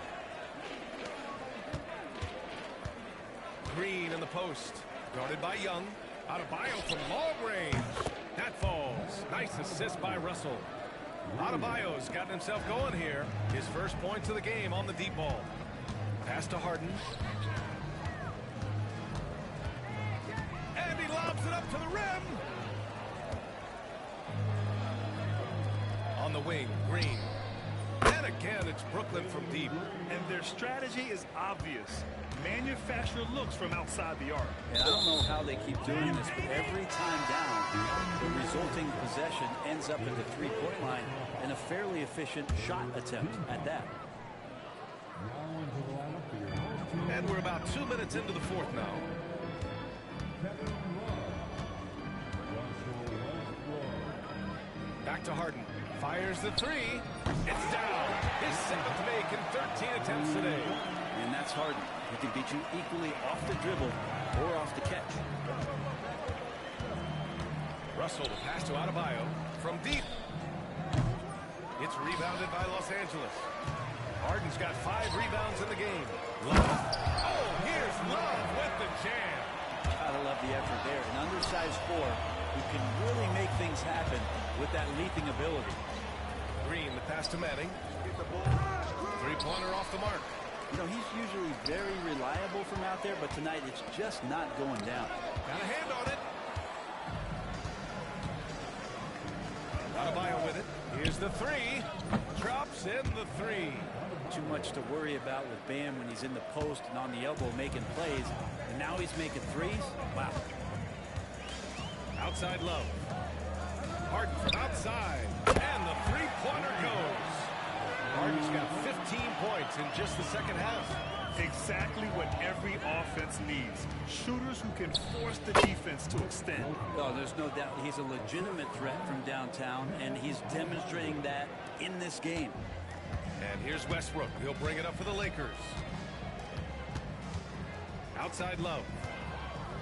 Green in the post. Guarded by Young. Adebayo from long range. That falls. Nice assist by Russell. Adebayo's gotten himself going here. His first points of the game on the deep ball. Pass to Harden. And he lobs it up to the rim. On the wing, Green. And And again, it's Brooklyn from deep. And their strategy is obvious. Manufacture looks from outside the arc. And I don't know how they keep doing this, but every time down, the resulting possession ends up at the three-point line and a fairly efficient shot attempt at that. And we're about 2 minutes into the fourth now. Back to Harden. Fires the three. It's down. His seventh make in 13 attempts today. And that's Harden. He can beat you equally off the dribble or off the catch. Russell to pass to Adebayo from deep. It's rebounded by Los Angeles. Harden's got 5 rebounds in the game. Love. Oh, here's Love with the jam. Gotta love the effort there. An undersized 4 who can really make things happen with that leaping ability. Green, the pass to Manning. Three-pointer off the mark. You know, he's usually very reliable from out there, but tonight it's just not going down. Got a hand on it. Adebayo with it. Here's the three. Drops in the three. Too much to worry about with Bam when he's in the post and on the elbow making plays. And now he's making threes. Wow. Outside Love. Harden from outside. And the three-pointer goes. Harden's got 15 points in just the second half. Exactly what every offense needs. Shooters who can force the defense to extend. Oh, there's no doubt he's a legitimate threat from downtown, and he's demonstrating that in this game. And here's Westbrook. He'll bring it up for the Lakers. Outside Love.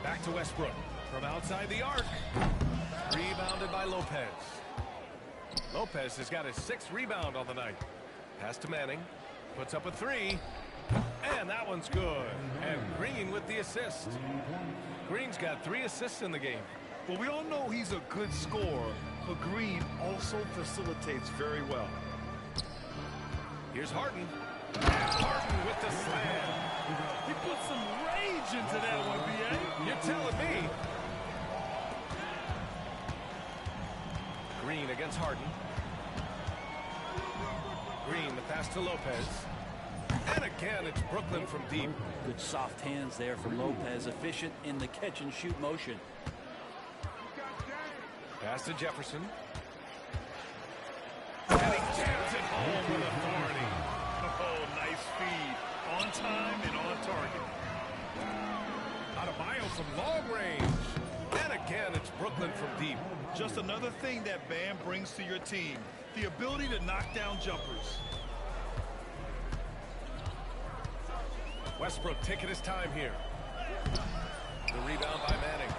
Back to Westbrook. From outside the arc. Rebounded by Lopez. Lopez has got his 6th rebound on the night. Pass to Manning. Puts up a three. And that one's good. And Green with the assist. Green's got 3 assists in the game. Well, we all know he's a good scorer, but Green also facilitates very well. Here's Harden. Harden with the slam. He put some rage into that one, B.A. You're telling me. Green against Harden. Green, the pass to Lopez. And again, it's Brooklyn from deep. Good soft hands there from Lopez. Efficient in the catch-and-shoot motion. Pass to Jefferson. And he jams it home with authority. Oh, nice feed. On time and on target. Adebayo from long range. And again, it's Brooklyn from deep. Just another thing that Bam brings to your team. The ability to knock down jumpers. Westbrook taking his time here. The rebound by Manning.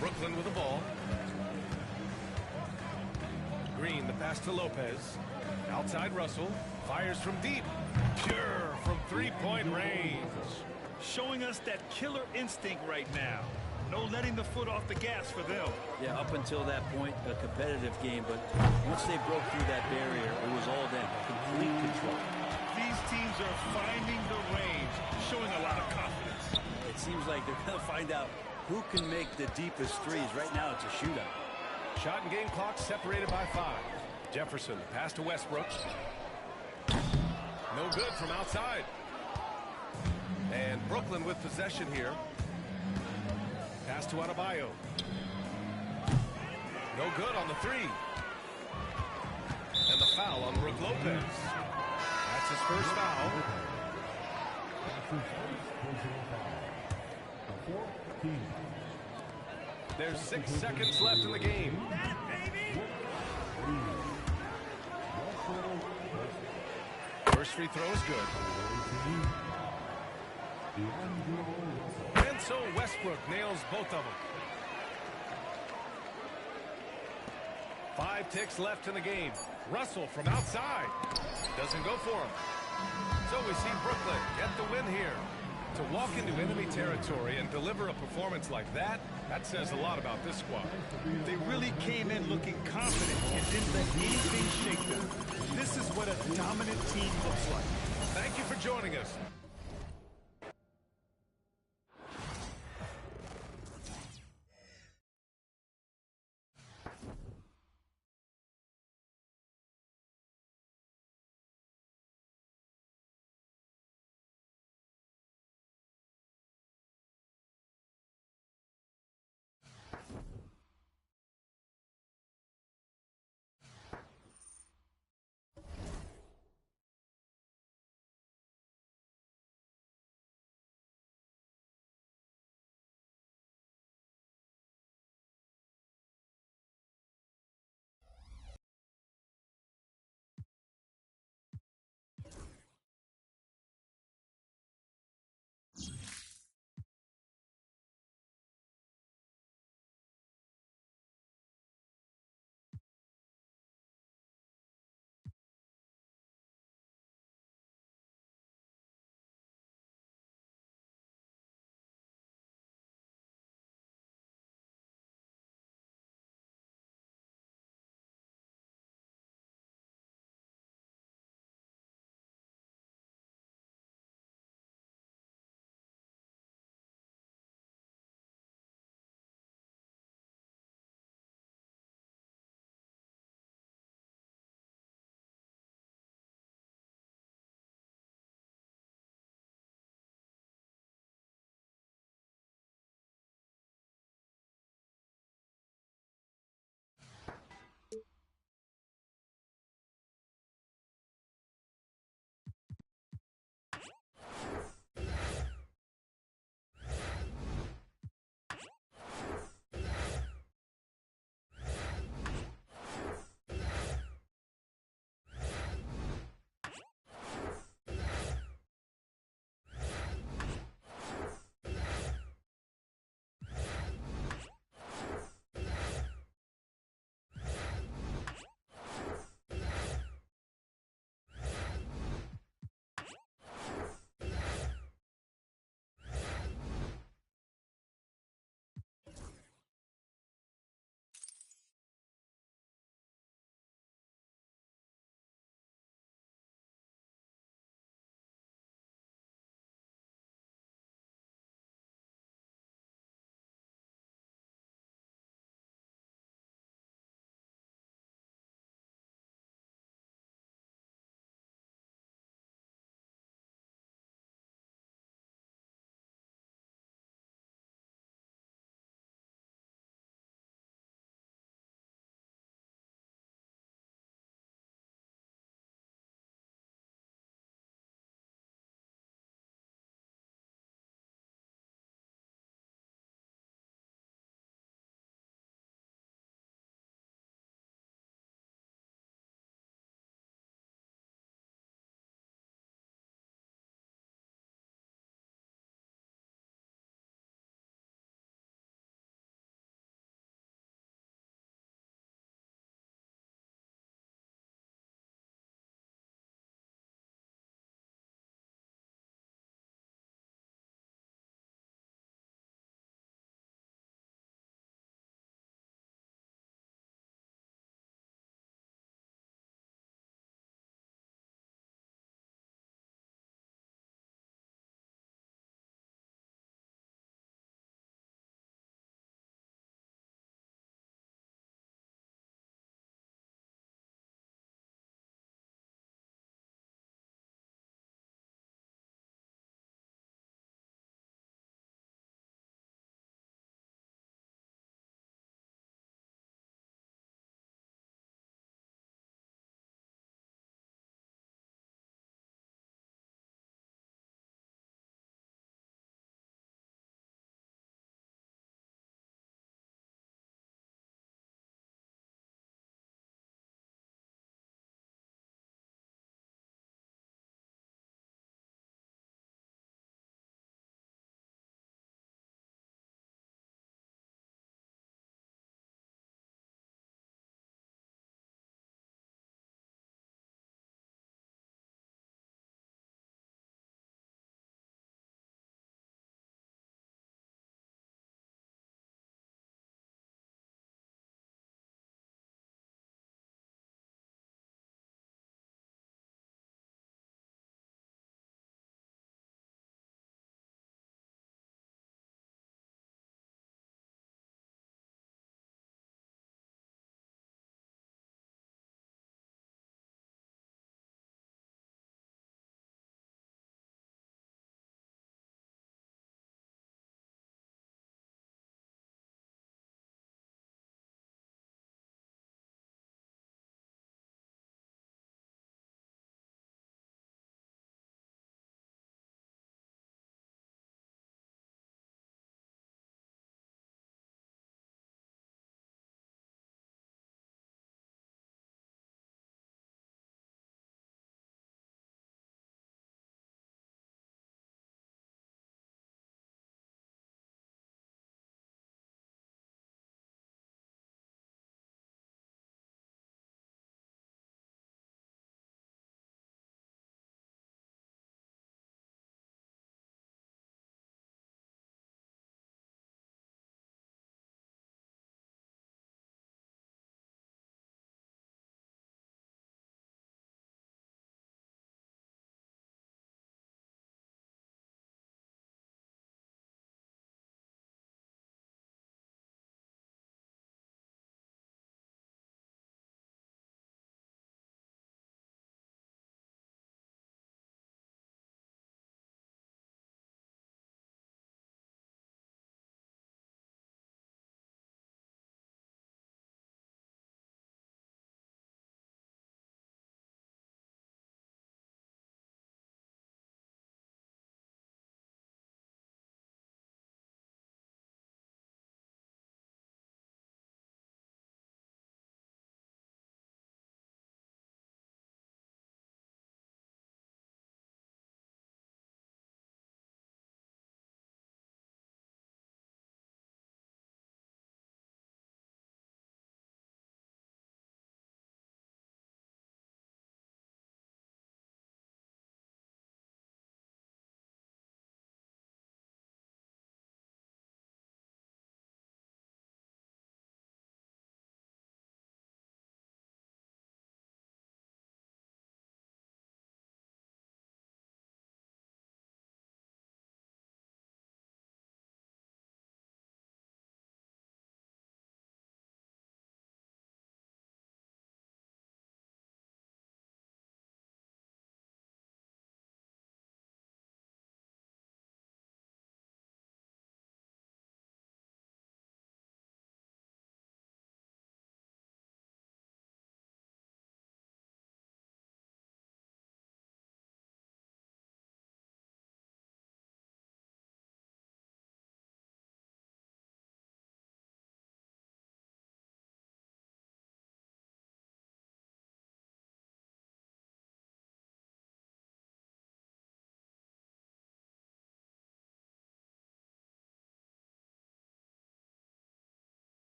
Brooklyn with the ball. Green, the pass to Lopez. Outside Russell. Fires from deep. Pure from three-point range. Showing us that killer instinct right now. No letting the foot off the gas for them. Yeah, up until that point, a competitive game, but once they broke through that barrier, it was all them. Complete control. These teams are finding the range, showing a lot of confidence. It seems like they're going to find out who can make the deepest threes. Right now, it's a shootout. Shot and game clock separated by 5. Jefferson, pass to Westbrook. No good from outside. And Brooklyn with possession here. Pass to Adebayo. No good on the three. And the foul on Brook Lopez. That's his first foul. There's 6 seconds left in the game. First free throw is good. And so Westbrook nails both of them. 5 ticks left in the game. Russell from outside. Doesn't go for him. So we see Brooklyn get the win here. To walk into enemy territory and deliver a performance like that, that says a lot about this squad. They really came in looking confident and didn't let anything shake them. This is what a dominant team looks like. Thank you for joining us.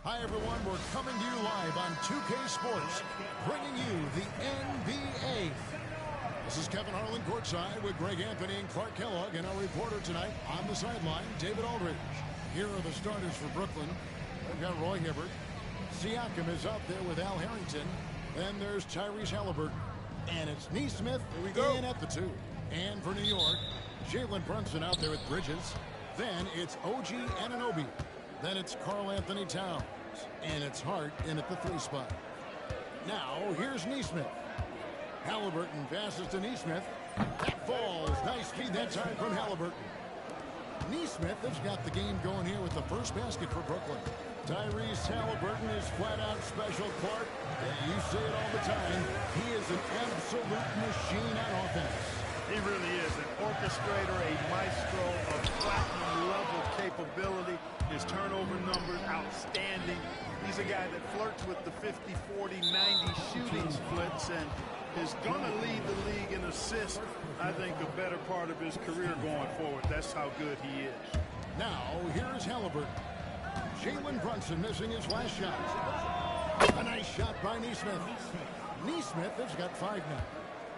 Hi, everyone. We're coming to you live on 2K Sports, bringing you the NBA. This is Kevin Harlan courtside with Greg Anthony and Clark Kellogg, and our reporter tonight on the sideline, David Aldridge. Here are the starters for Brooklyn. They've got Roy Hibbert. Siakam is out there with Al Harrington. Then there's Tyrese Halliburton. And it's Nesmith in at the 2. And for New York, Jalen Brunson out there with Bridges. Then it's OG Anunoby. Then it's Karl Anthony Towns. And it's Hart in at the 3 spot. Now, here's Nesmith. Halliburton passes to Nesmith. That falls. Nice feed that time from Halliburton. Nesmith has got the game going here with the first basket for Brooklyn. Tyrese Halliburton is flat-out special, Clark. And you say it all the time. He is an absolute machine on offense. He really is an orchestrator, a maestro of platinum-level capability. His turnover numbers outstanding. He's a guy that flirts with the 50, 40, 90 shooting splits and is going to lead the league in assists, I think, a better part of his career going forward. That's how good he is. Now, here's Halliburton. Jalen Brunson missing his last shot. A nice shot by Nesmith. Nesmith has got 5 now.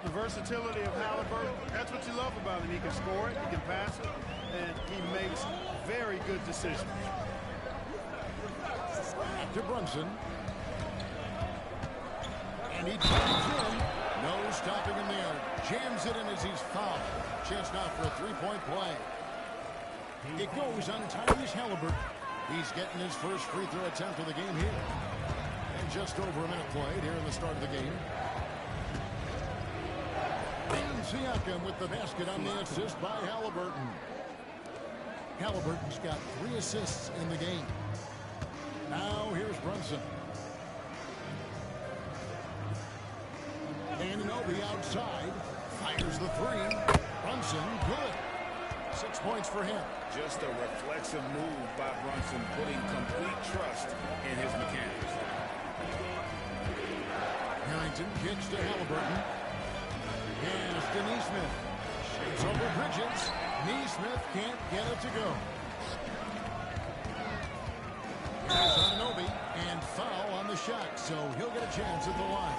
The versatility of Halliburton, that's what you love about him. He can score it, he can pass it, and he makes very good decisions. Back to Brunson. And he drives in. No stopping him there. Jams it in as he's fouled. Chance now for a 3-point play. It goes on Tyrese Halliburton. He's getting his first free throw attempt of the game here. And just over a minute played here in the start of the game. And Siakam with the basket on the assist by Halliburton. Halliburton's got 3 assists in the game. Now here's Brunson. Anunoby outside. Fires the 3. Brunson, good. 6 points for him. Just a reflexive move by Brunson, putting complete trust in his mechanics. Harrington kicks to Halliburton. Hands to Nesmith. Shapes over Bridges. Nesmith can't get it to go. Here's Anunoby, and foul on the shot, so he'll get a chance at the line.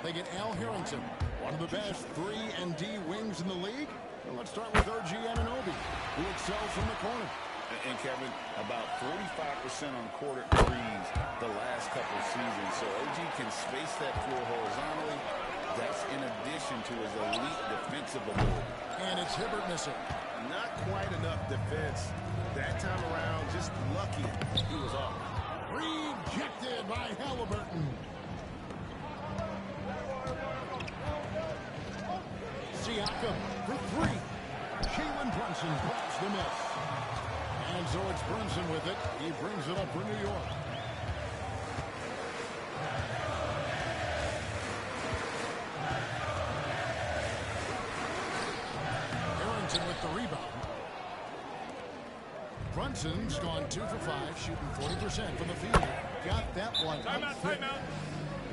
They get Al Harrington, one of the best 3 and D wings in the league. And let's start with OG Anunoby, who excels from the corner. And Kevin, about 45% on quarter threes the last couple of seasons. So OG can space that floor horizontally. That's in addition to his elite defensive ability. And it's Hibbert missing. Not quite enough defense. That time around, just lucky he was off. Rejected by Halliburton. Siakam for 3. Jalen Brunson blocks the miss. And so it's Brunson with it. He brings it up for New York. Harrington with the rebound. Brunson's gone 2 for 5, shooting 40% from the field. Got that one. Timeout.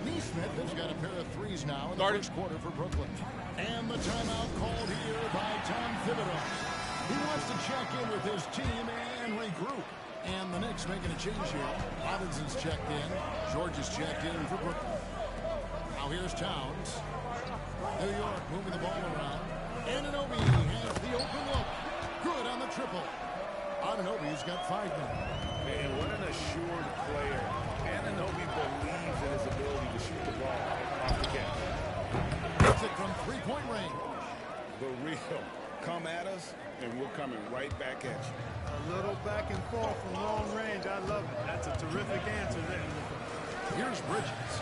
Nesmith has got a pair of 3s now in the first quarter for Brooklyn. And the timeout called here by Tom Thibodeau. He wants to check in with his team and regroup. And the Knicks making a change here. Robinson's checked in. George is checked in for Brooklyn. Now here's Towns. New York moving the ball around. Anunoby has the open look. Good on the triple. Anunoby's got 5 now. Man, what an assured player. Anunoby believes in his ability to shoot the ball off the catch. Hits it from 3-point range. The real. Come at us, and we're coming right back at you. A little back and forth from long range. I love it. That's a terrific answer there. Here's Bridges.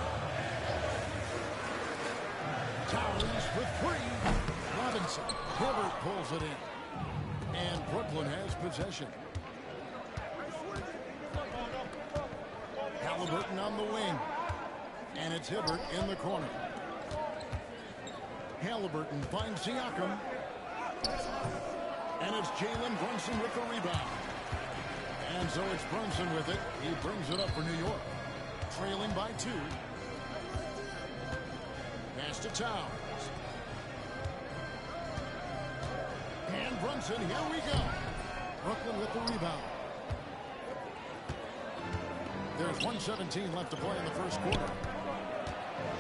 Towns for 3. Robinson. Hibbert pulls it in. And Brooklyn has possession. Halliburton on the wing. And it's Hibbert in the corner. Halliburton finds Siakam. And it's Jalen Brunson with the rebound. And so it's Brunson with it. He brings it up for New York. Trailing by 2. Pass to Towns. And Brunson, here we go. Brooklyn with the rebound. There's 1:17 left to play in the first quarter.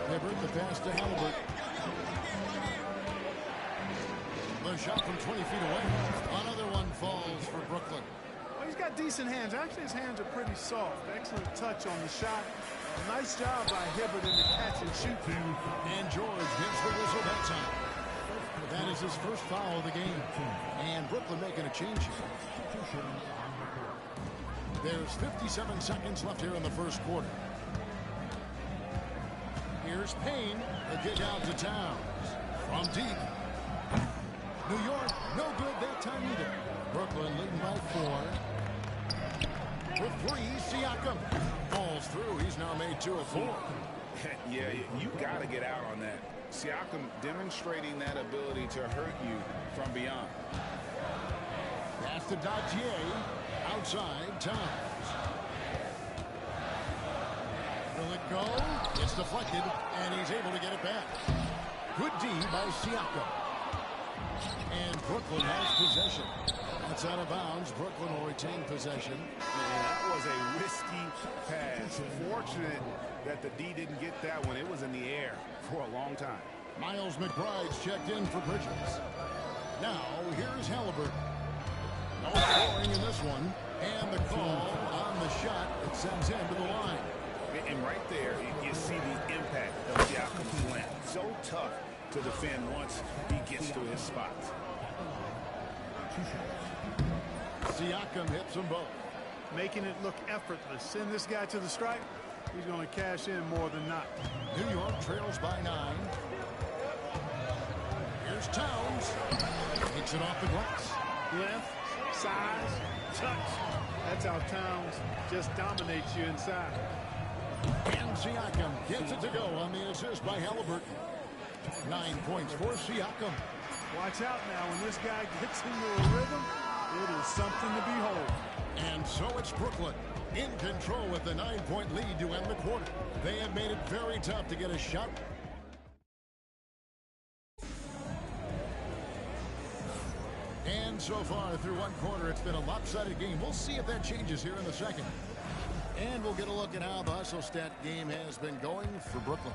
Hibbert, the pass to Halliburton. The shot from 20 feet away. Another one falls for Brooklyn. Well, he's got decent hands. Actually, his hands are pretty soft. Excellent touch on the shot. Nice job by Hibbert in the catch and shoot. And George gives the whistle that time. That is his first foul of the game. And Brooklyn making a change here. There's 57 seconds left here in the first quarter. Here's Payne. The kick out to Towns. From deep. New York, no good that time either. Brooklyn leading by 4. With 3, Siakam falls through. He's now made 2 of 4. Yeah, you got to get out on that. Siakam demonstrating that ability to hurt you from beyond. Pass to Dautier. Outside, Towns. Will it go? It's deflected, and he's able to get it back. Good D by Siakam. And Brooklyn has possession. That's out of bounds. Brooklyn will retain possession. Yeah, that was a risky pass. Fortunate that the D didn't get that one. It was in the air for a long time. Miles McBride's checked in for Bridges. Now, here's Halliburton. No scoring in this one. And the call on the shot that sends him to the line. And right there, you see the impact of Siakam's slam. So tough to defend once he gets to his spot. Siakam hits them both. Making it look effortless. Send this guy to the stripe. He's going to cash in more than not. New York trails by 9. Here's Towns. Takes it off the glass. Length, size, touch. That's how Towns just dominates you inside. And Siakam gets it to go on the assist by Halliburton. 9 points for Siakam. Watch out now. When this guy gets into a rhythm, it is something to behold. And so it's Brooklyn in control with the 9-point lead to end the quarter. They have made it very tough to get a shot. And so far through one quarter, it's been a lopsided game. We'll see if that changes here in the second. And we'll get a look at how the hustle stat game has been going for Brooklyn.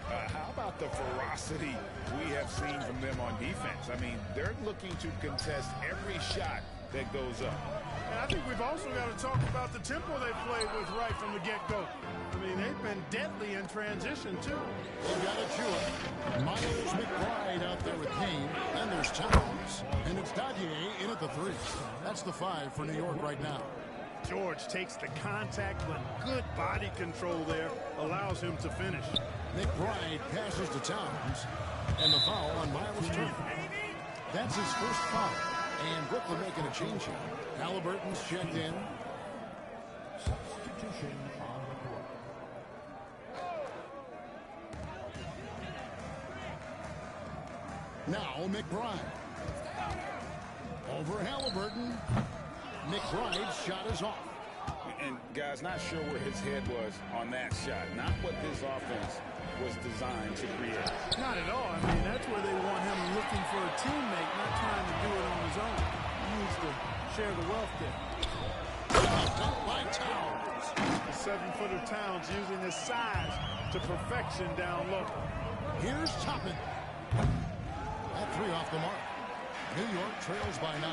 How about the ferocity we have seen from them on defense? I mean, they're looking to contest every shot that goes up. And I think we've also got to talk about the tempo they played with right from the get-go. I mean, they've been deadly in transition, too. They've got it to it. Miles McBride out there with Payne. And there's Towns. And it's Dautier in at the 3. That's the 5 for New York right now. George takes the contact, but good body control there allows him to finish. McBride passes to Towns, and the foul on Miles Turner. That's his first foul, and Brooklyn making a change here. Halliburton's checked in. Substitution on the court. Now McBride. Over Halliburton. McBride's shot is off. And guys, not sure where his head was on that shot. Not what this offense was designed to create. Not at all. I mean, that's where they want him looking for a teammate, not trying to do it on his own. He needs to share the wealth there. By Towns. The 7-footer Towns using his size to perfection down low. Here's Toppin. That 3 off the mark. New York trails by 9.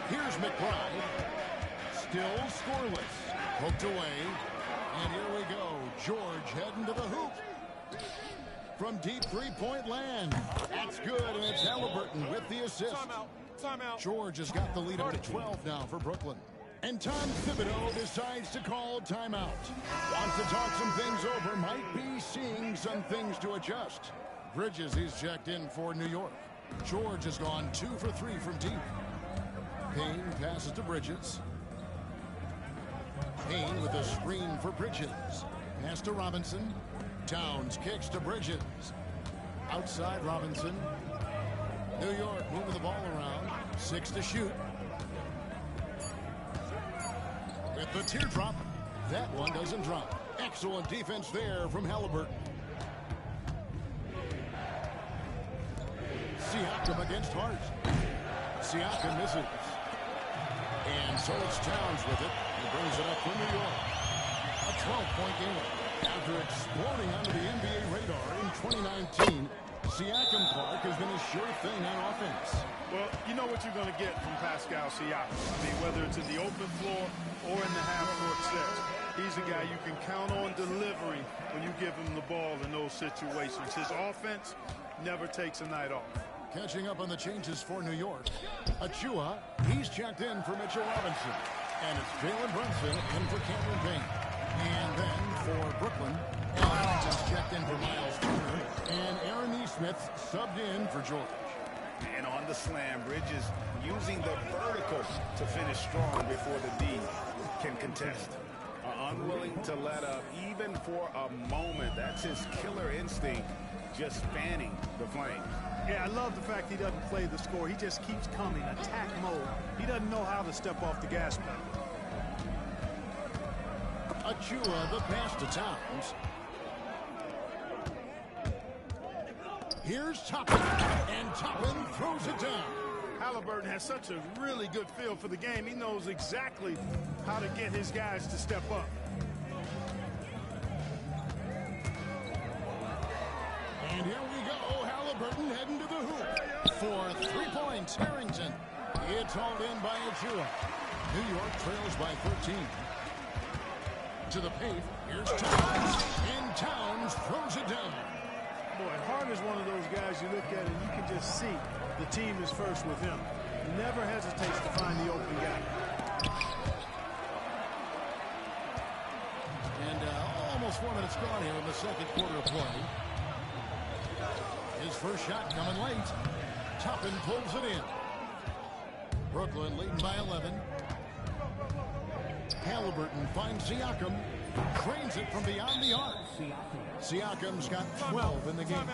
Here's McBride. Still scoreless. Poked away. And here we go. George heading to the hoop. From deep 3-point land. That's good, and it's Halliburton with the assist. Timeout. George has got the lead up to 12 now for Brooklyn. And Tom Thibodeau decides to call timeout. Wants to talk some things over. Might be seeing some things to adjust. Bridges, he's checked in for New York. George has gone 2 for 3 from deep. Payne passes to Bridges. Payne with a screen for Bridges. Pass to Robinson. Towns kicks to Bridges. Outside Robinson. New York moving the ball around. 6 to shoot. With the teardrop. That one doesn't drop. Excellent defense there from Halliburton. Siakam against Hart. Siakam misses. And so it's Towns with it. He brings it up for New York. A 12-point game. After exploding onto the NBA radar in 2019, Siakam Clark has been a sure thing on offense. Well, you know what you're going to get from Pascal Siakam. I mean, whether it's in the open floor or in the half-court sets, he's a guy you can count on delivering when you give him the ball in those situations. His offense never takes a night off. Catching up on the changes for New York. Achua, he's checked in for Mitchell Robinson. And it's Jalen Brunson in for Cameron Payne. And then for Brooklyn, Alex is checked in for Miles Turner. And Aaron Nesmith subbed in for George. And on the slam, Bridges using the vertical to finish strong before the D can contest. Unwilling to let up even for a moment. That's his killer instinct, just fanning the flames. Yeah, I love the fact he doesn't play the score. He just keeps coming, attack mode. He doesn't know how to step off the gas pedal. Achua, the pass to Towns. Here's Toppin, and Toppin throws it down. Halliburton has such a really good feel for the game. He knows exactly how to get his guys to step up. And here we go. Halliburton heading to the hoop for 3 points. Harrington. It's hauled in by Achua. New York trails by 13. To the paint. Here's Towns. And Towns throws it down. Boy, Hart is one of those guys you look at and you can just see the team is first with him. Never hesitates to find the open guy. And almost 4 minutes gone here in the second quarter of play. His first shot coming late. Toppin pulls it in. Brooklyn leading by 11. Halliburton finds Siakam. Trains it from beyond the arc. Siakam's got 12 in the game.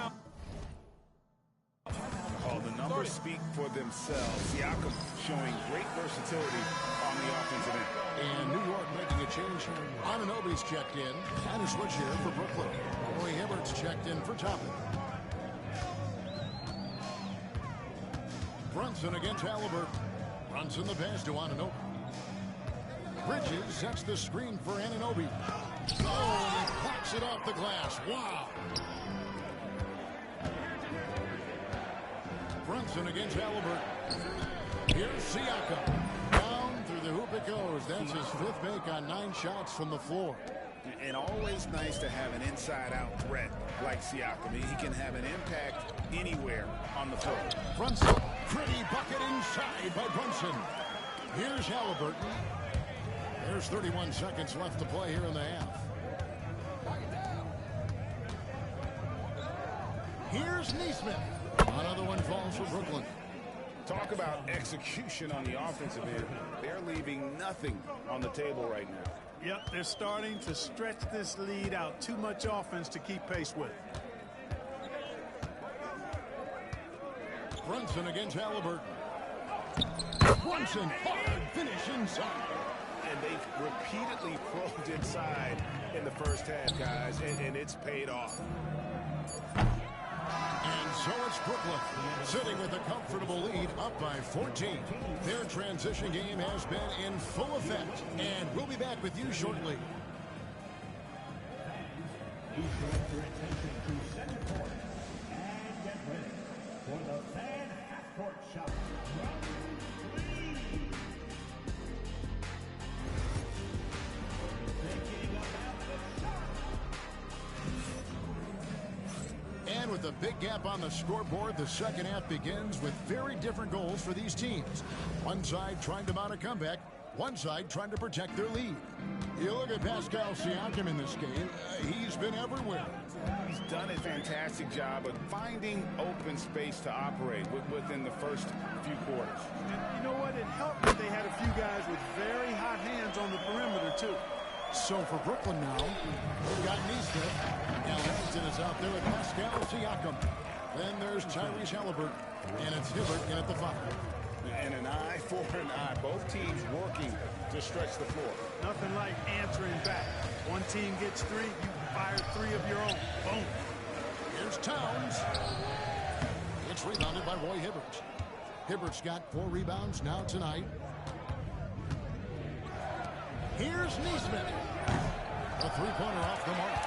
Oh, the numbers speak for themselves. Siakam showing great versatility on the offensive end. And New York making a change. Anunoby's checked in. And a switch here for Brooklyn. Roy Hibbert's checked in for Toppin. Brunson against Halliburton. Brunson the pass to Anunoby. Bridges sets the screen for Anunoby. Oh, and he claps it off the glass. Wow. Brunson against Halliburton. Here's Siakam. Down through the hoop it goes. That's his 5th make on 9 shots from the floor. And always nice to have an inside-out threat like Siakam. He can have an impact anywhere on the floor. Brunson. Pretty bucket inside by Brunson. Here's Halliburton. There's 31 seconds left to play here in the half. Here's Nesmith. Another one falls for Brooklyn. Talk about execution on the offensive end. They're leaving nothing on the table right now. Yep, they're starting to stretch this lead out. Too much offense to keep pace with. Brunson against Halliburton. Brunson, hard finish inside. And they've repeatedly probed inside in the first half, guys, and it's paid off. And so it's Brooklyn, sitting with a comfortable lead, up by 14. Their transition game has been in full effect, and we'll be back with you shortly. Please direct your attention to center court and get ready for the fan half-court shot. And with a big gap on the scoreboard, the second half begins with very different goals for these teams. One side trying to mount a comeback, one side trying to protect their lead. You look at Pascal Siakam in this game, he's been everywhere. He's done a fantastic job of finding open space to operate within the first few quarters. And you know what? It helped that they had a few guys with very hot hands on the perimeter, too. So for Brooklyn now, we've got Nesmith. Now Harrington is out there with Pascal Siakam. Then there's Tyrese Halliburton. And it's Hibbert in at the 5. And an eye for an eye. Both teams working to stretch the floor. Nothing like answering back. One team gets 3, you fire 3 of your own. Boom. Here's Towns. It's rebounded by Roy Hibbert. Hibbert's got 4 rebounds now tonight. Here's Neesmith. A three-pointer off the mark.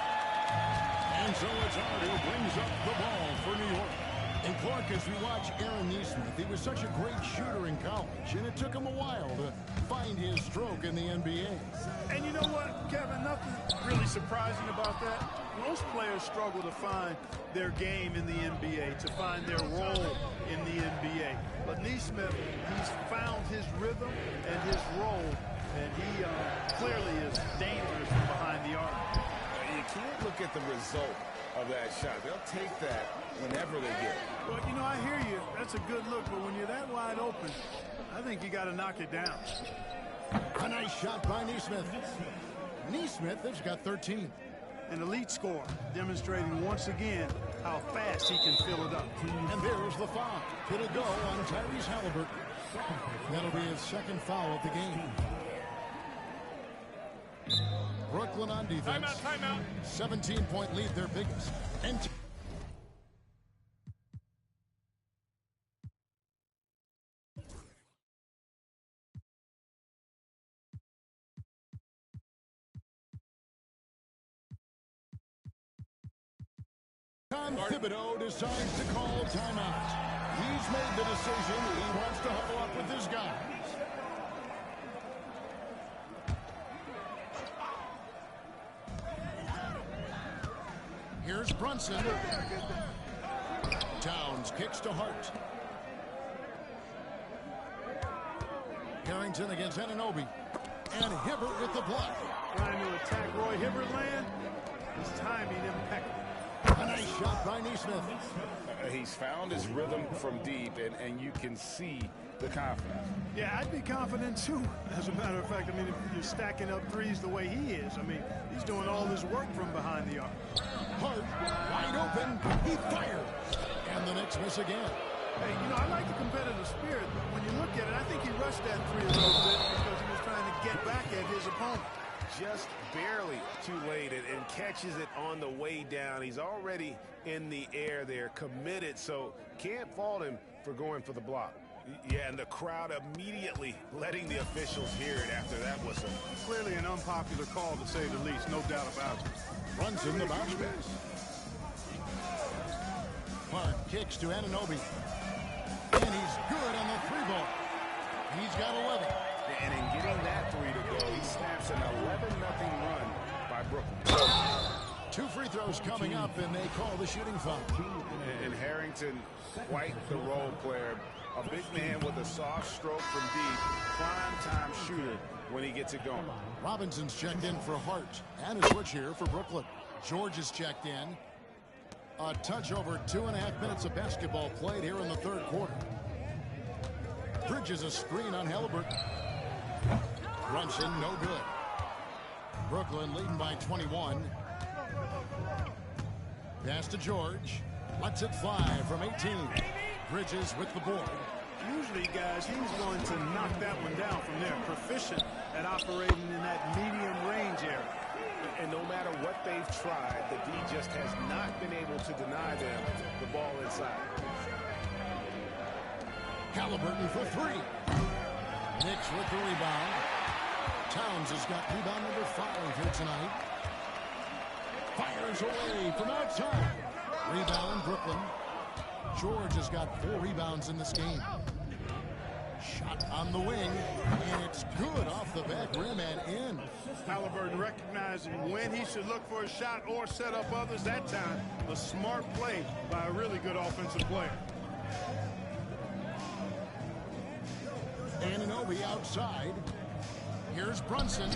And so it's Hart who brings up the ball for New York. And Clark, as we watch Aaron Neesmith, he was such a great shooter in college, and it took him a while to find his stroke in the NBA. And you know what, Kevin, nothing really surprising about that. Most players struggle to find their game in the NBA, to find their role in the NBA. But Neesmith, he's found his rhythm and his role, and he clearly is dangerous from behind the arc. You can't look at the result of that shot. They'll take that whenever they get it. Well, you know, I hear you. That's a good look, but when you're that wide open, I think you got to knock it down. A nice shot by Neesmith. Neesmith has got 13. An elite scorer, demonstrating once again how fast he can fill it up. And there's the foul. It'll go on Tyrese Halliburton. That'll be his second foul of the game. Brooklyn on defense. Timeout. 17-point lead, their biggest. And Thibodeau decides to call timeout. He's made the decision. He wants to huddle up with his guys. Here's Brunson. Towns kicks to Hart. Harrington against Anunoby. And Hibbert with the block. Trying to attack Roy Hibbert land. His timing impeccable. A nice shot by Neesmith. He's found his rhythm from deep, and you can see the confidence. Yeah, I'd be confident too. As a matter of fact, I mean, if you're stacking up threes the way he is, I mean, he's doing all his work from behind the arc. Hart, wide open, he fires. And the Knicks miss again. Hey, you know, I like the competitive spirit, but when you look at it, I think he rushed that three a little bit because he was trying to get back at his opponent. Just barely too late and catches it on the way down. He's already in the air there, committed, so can't fault him for going for the block. Yeah, and the crowd immediately letting the officials hear it after that whistle. Clearly an unpopular call, to say the least, no doubt about it. Runs in the bounce pass. Hart kicks to Anunoby. And he's good on the three ball. He's got 11. And in getting that three to go, he snaps an 11-0 run by Brooklyn. 2 free throws coming up, and they call the shooting foul. And Harrington, quite the role player. A big man with a soft stroke from deep. Prime-time shooter when he gets it going. Robinson's checked in for Hart. And a switch here for Brooklyn. George is checked in. A touch over 2.5 minutes of basketball played here in the third quarter. Bridges a screen on Halliburton. Brunson, no good. Brooklyn leading by 21. Pass to George. Lets it fly from 18. Bridges with the board. Usually, guys, he's going to knock that one down from there. Proficient at operating in that medium range area. And no matter what they've tried, the D just has not been able to deny them the ball inside. Halliburton for 3. Knicks with the rebound. Towns has got rebound number 5 here tonight. Fires away from outside. Rebound, Brooklyn. George has got 4 rebounds in this game. Shot on the wing, and it's good off the back rim and in. Halliburton recognizing when he should look for a shot or set up others. That time, a smart play by a really good offensive player. Anunoby outside. Here's Brunson.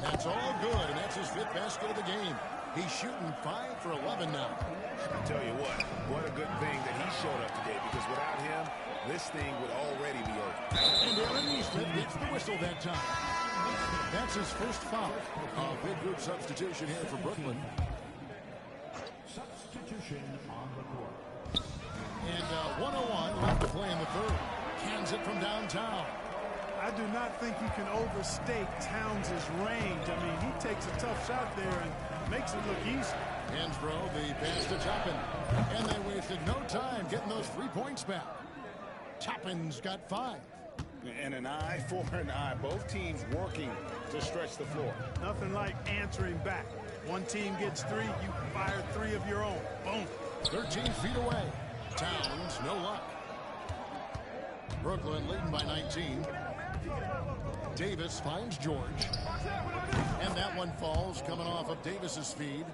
That's all good, and that's his 5th basket of the game. He's shooting 5 for 11 now. I tell you what a good thing that he showed up today, because without him, this thing would already be over. And Aaron Neesmith gets the whistle that time. That's his first foul. A big group substitution here for Brooklyn. Substitution on the court. And 1:01 left to play in the third. Cans it from downtown. I do not think you can overstate Towns' range. I mean, he takes a tough shot there and makes it look easy. Hansbrough, the pass to Toppin. And they wasted no time getting those 3 points back. Toppin's got 5. And an eye for an eye. Both teams working to to stretch the floor. Nothing like answering back. One team gets 3, you fire 3 of your own. Boom. 13 feet away. Towns, no luck. Brooklyn leading by 19. Davis finds George. And that one falls coming off of Davis's feed.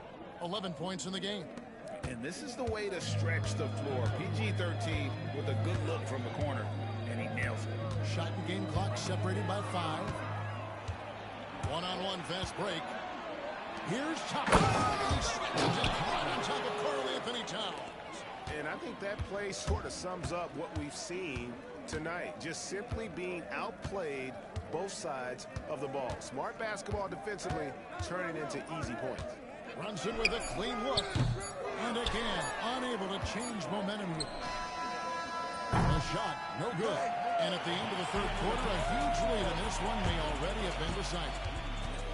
11 points in the game. And this is the way to stretch the floor. PG-13 with a good look from the corner, and he nails it. Shot and game clock separated by 5. One-on-one fast break. Here's Tucker. He's right on top of Carl Anthony Towns. And I think that play sort of sums up what we've seen tonight. Just simply being outplayed both sides of the ball. Smart basketball defensively, turning into easy points. Brunson with a clean look. And again, unable to change momentum here. A shot, no good. And at the end of the third quarter, a huge lead in this one may already have been decided.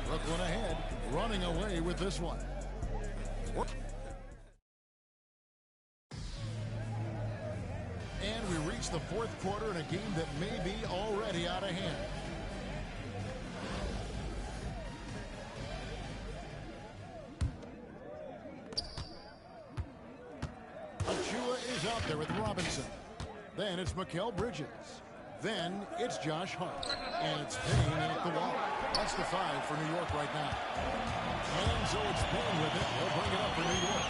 Brooklyn ahead, running away with this one. And we reach the fourth quarter in a game that may be already out of hand. Achua is out there with Robinson. Then it's Mikal Bridges. Then it's Josh Hart. And it's Payne at the wall. That's the 5 for New York right now. And so it's Payne with it. They'll bring it up for New York.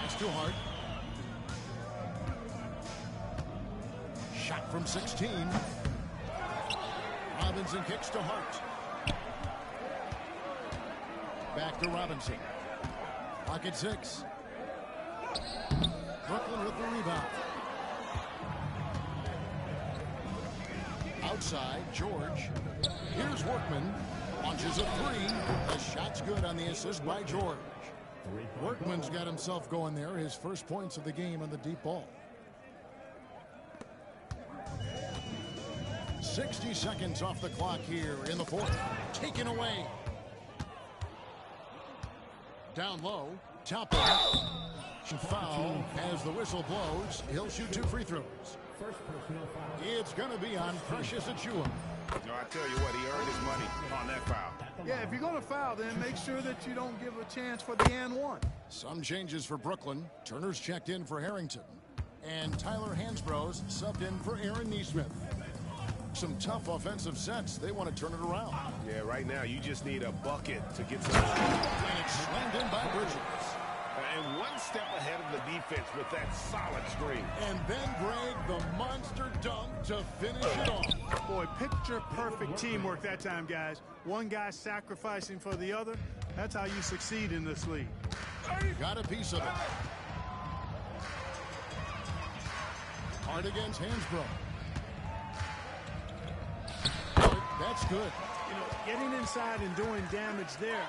It's too hard. Shot from 16. Robinson kicks to Hart. Back to Robinson. Pocket 6. Brooklyn with the rebound. Outside, George. Here's Workman. Launches a 3. The shot's good on the assist by George. Workman's got himself going there. His first points of the game on the deep ball. 60 seconds off the clock here in the fourth. Taken away. Down low. Top it. Foul as the whistle blows. He'll shoot 2 free throws. It's going to be on Precious Achua. No, I tell you what, he earned his money on that foul. Yeah, if you're going to foul, then make sure that you don't give a chance for the and one. Some changes for Brooklyn. Turner's checked in for Harrington. And Tyler Hansbrough's subbed in for Aaron Nesmith. Some tough offensive sets. They want to turn it around. Yeah, right now you just need a bucket to get some. And it's slammed in by Bridges. And one step ahead of the defense with that solid screen. And then Greg, the monster dunk to finish it off. Boy, picture perfect teamwork that time, guys. One guy sacrificing for the other. That's how you succeed in this league. Got a piece of it. Hard against Hansbrough. That's good. You know, getting inside and doing damage there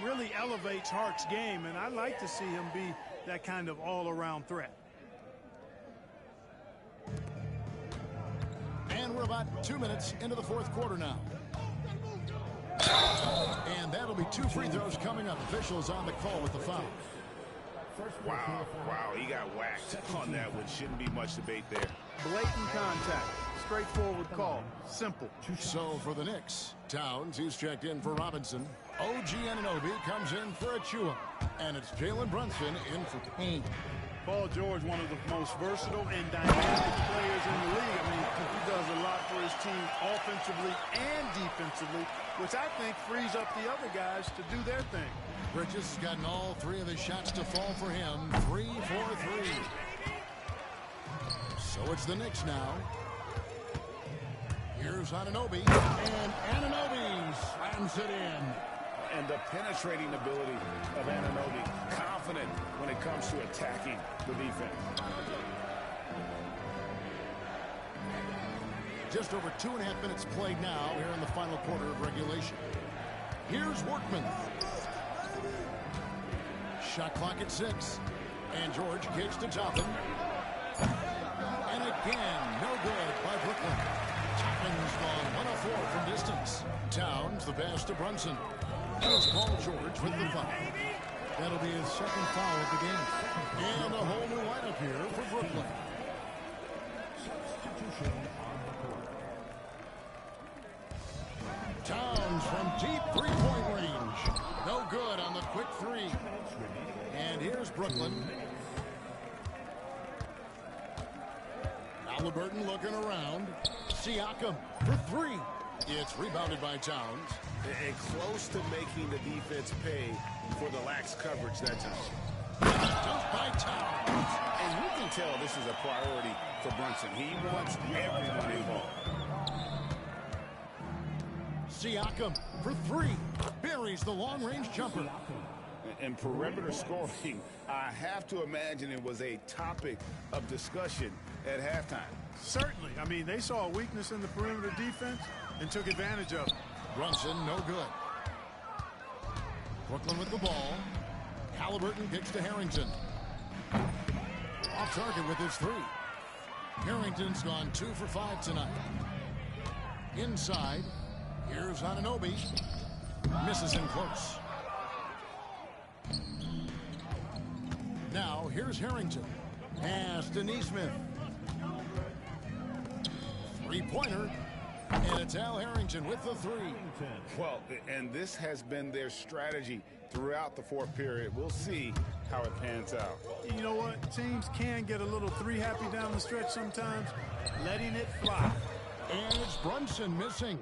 really elevates Hart's game, and I like to see him be that kind of all-around threat. And we're about 2 minutes into the fourth quarter now. And that'll be 2 free throws coming up. Officials on the call with the foul. Wow, he got whacked on that one. Shouldn't be much debate there. Blatant contact. Straightforward call. Simple. So for the Knicks, Towns, he's checked in for Robinson. OG Anunoby comes in for Achua. And it's Jalen Brunson in for Payne. Paul George, one of the most versatile and dynamic players in the league. I mean, he does a lot for his team offensively and defensively, which I think frees up the other guys to do their thing. Bridges has gotten all 3 of his shots to fall for him. 3 for 3. So it's the Knicks now. Here's Anunoby, and Anunoby slams it in. And the penetrating ability of Anunoby, confident when it comes to attacking the defense. Just over 2.5 minutes played now here in the final quarter of regulation. Here's Workman. Shot clock at 6. And George kicks to Toppin. And again, no good by Brooklyn. Toppin's gone 104 from distance. Towns the pass to Brunson. And it's Paul George with the foul. That'll be his second foul of the game. And a whole new lineup here for Brooklyn. from deep three-point range. No good on the quick three. And here's Brooklyn. Halliburton looking around. Siakam for three. It's rebounded by Towns. And close to making the defense pay for the lax coverage that time. Dunked by Towns. And you can tell this is a priority for Brunson. He wants everyone involved. Siakam for three. Buries the long-range jumper. And perimeter scoring, I have to imagine it was a topic of discussion at halftime. Certainly. I mean, they saw a weakness in the perimeter defense and took advantage of it. Brunson, no good. Brooklyn with the ball. Halliburton kicks to Harrington. Off target with his three. Harrington's gone 2 for 5 tonight. Inside. Here's Anunoby. Misses in close. Now here's Harrington. Pass to Neesmith. Three-pointer. And it's Al Harrington with the three. Well, and this has been their strategy throughout the fourth period. We'll see how it pans out. You know what? Teams can get a little three-happy down the stretch sometimes. Letting it fly. And it's Brunson missing.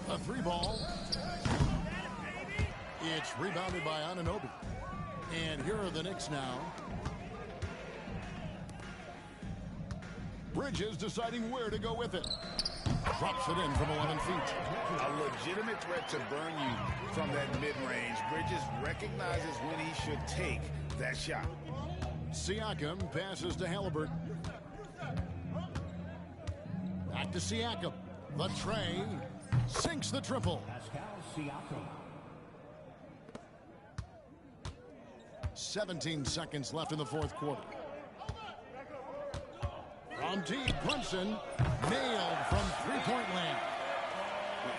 A three ball. It's rebounded by Anunoby. And here are the Knicks now. Bridges deciding where to go with it. Drops it in from 11 feet. A legitimate threat to burn you from that mid-range. Bridges recognizes when he should take that shot. Siakam passes to Halliburton. Back to Siakam. The tray. Sinks the triple. 17 seconds left in the fourth quarter. From deep, Brunson nailed from three-point land.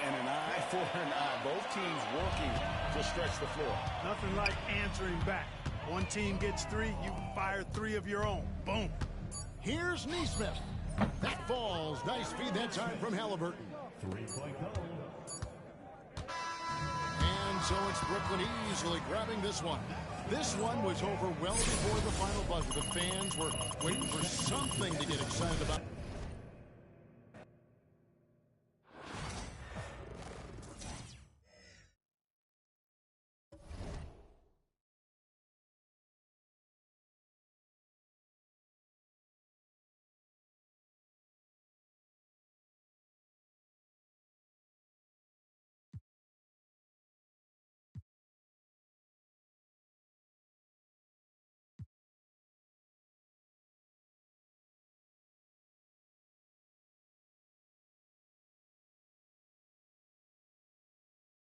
And an eye for an eye. Both teams working to stretch the floor. Nothing like answering back. One team gets three, you fire three of your own. Boom. Here's Neesmith. That falls. Nice feed that time from Halliburton. Three-point goal. And so it's Brooklyn easily grabbing this one. This one was over well before the final buzzer. The fans were waiting for something to get excited about.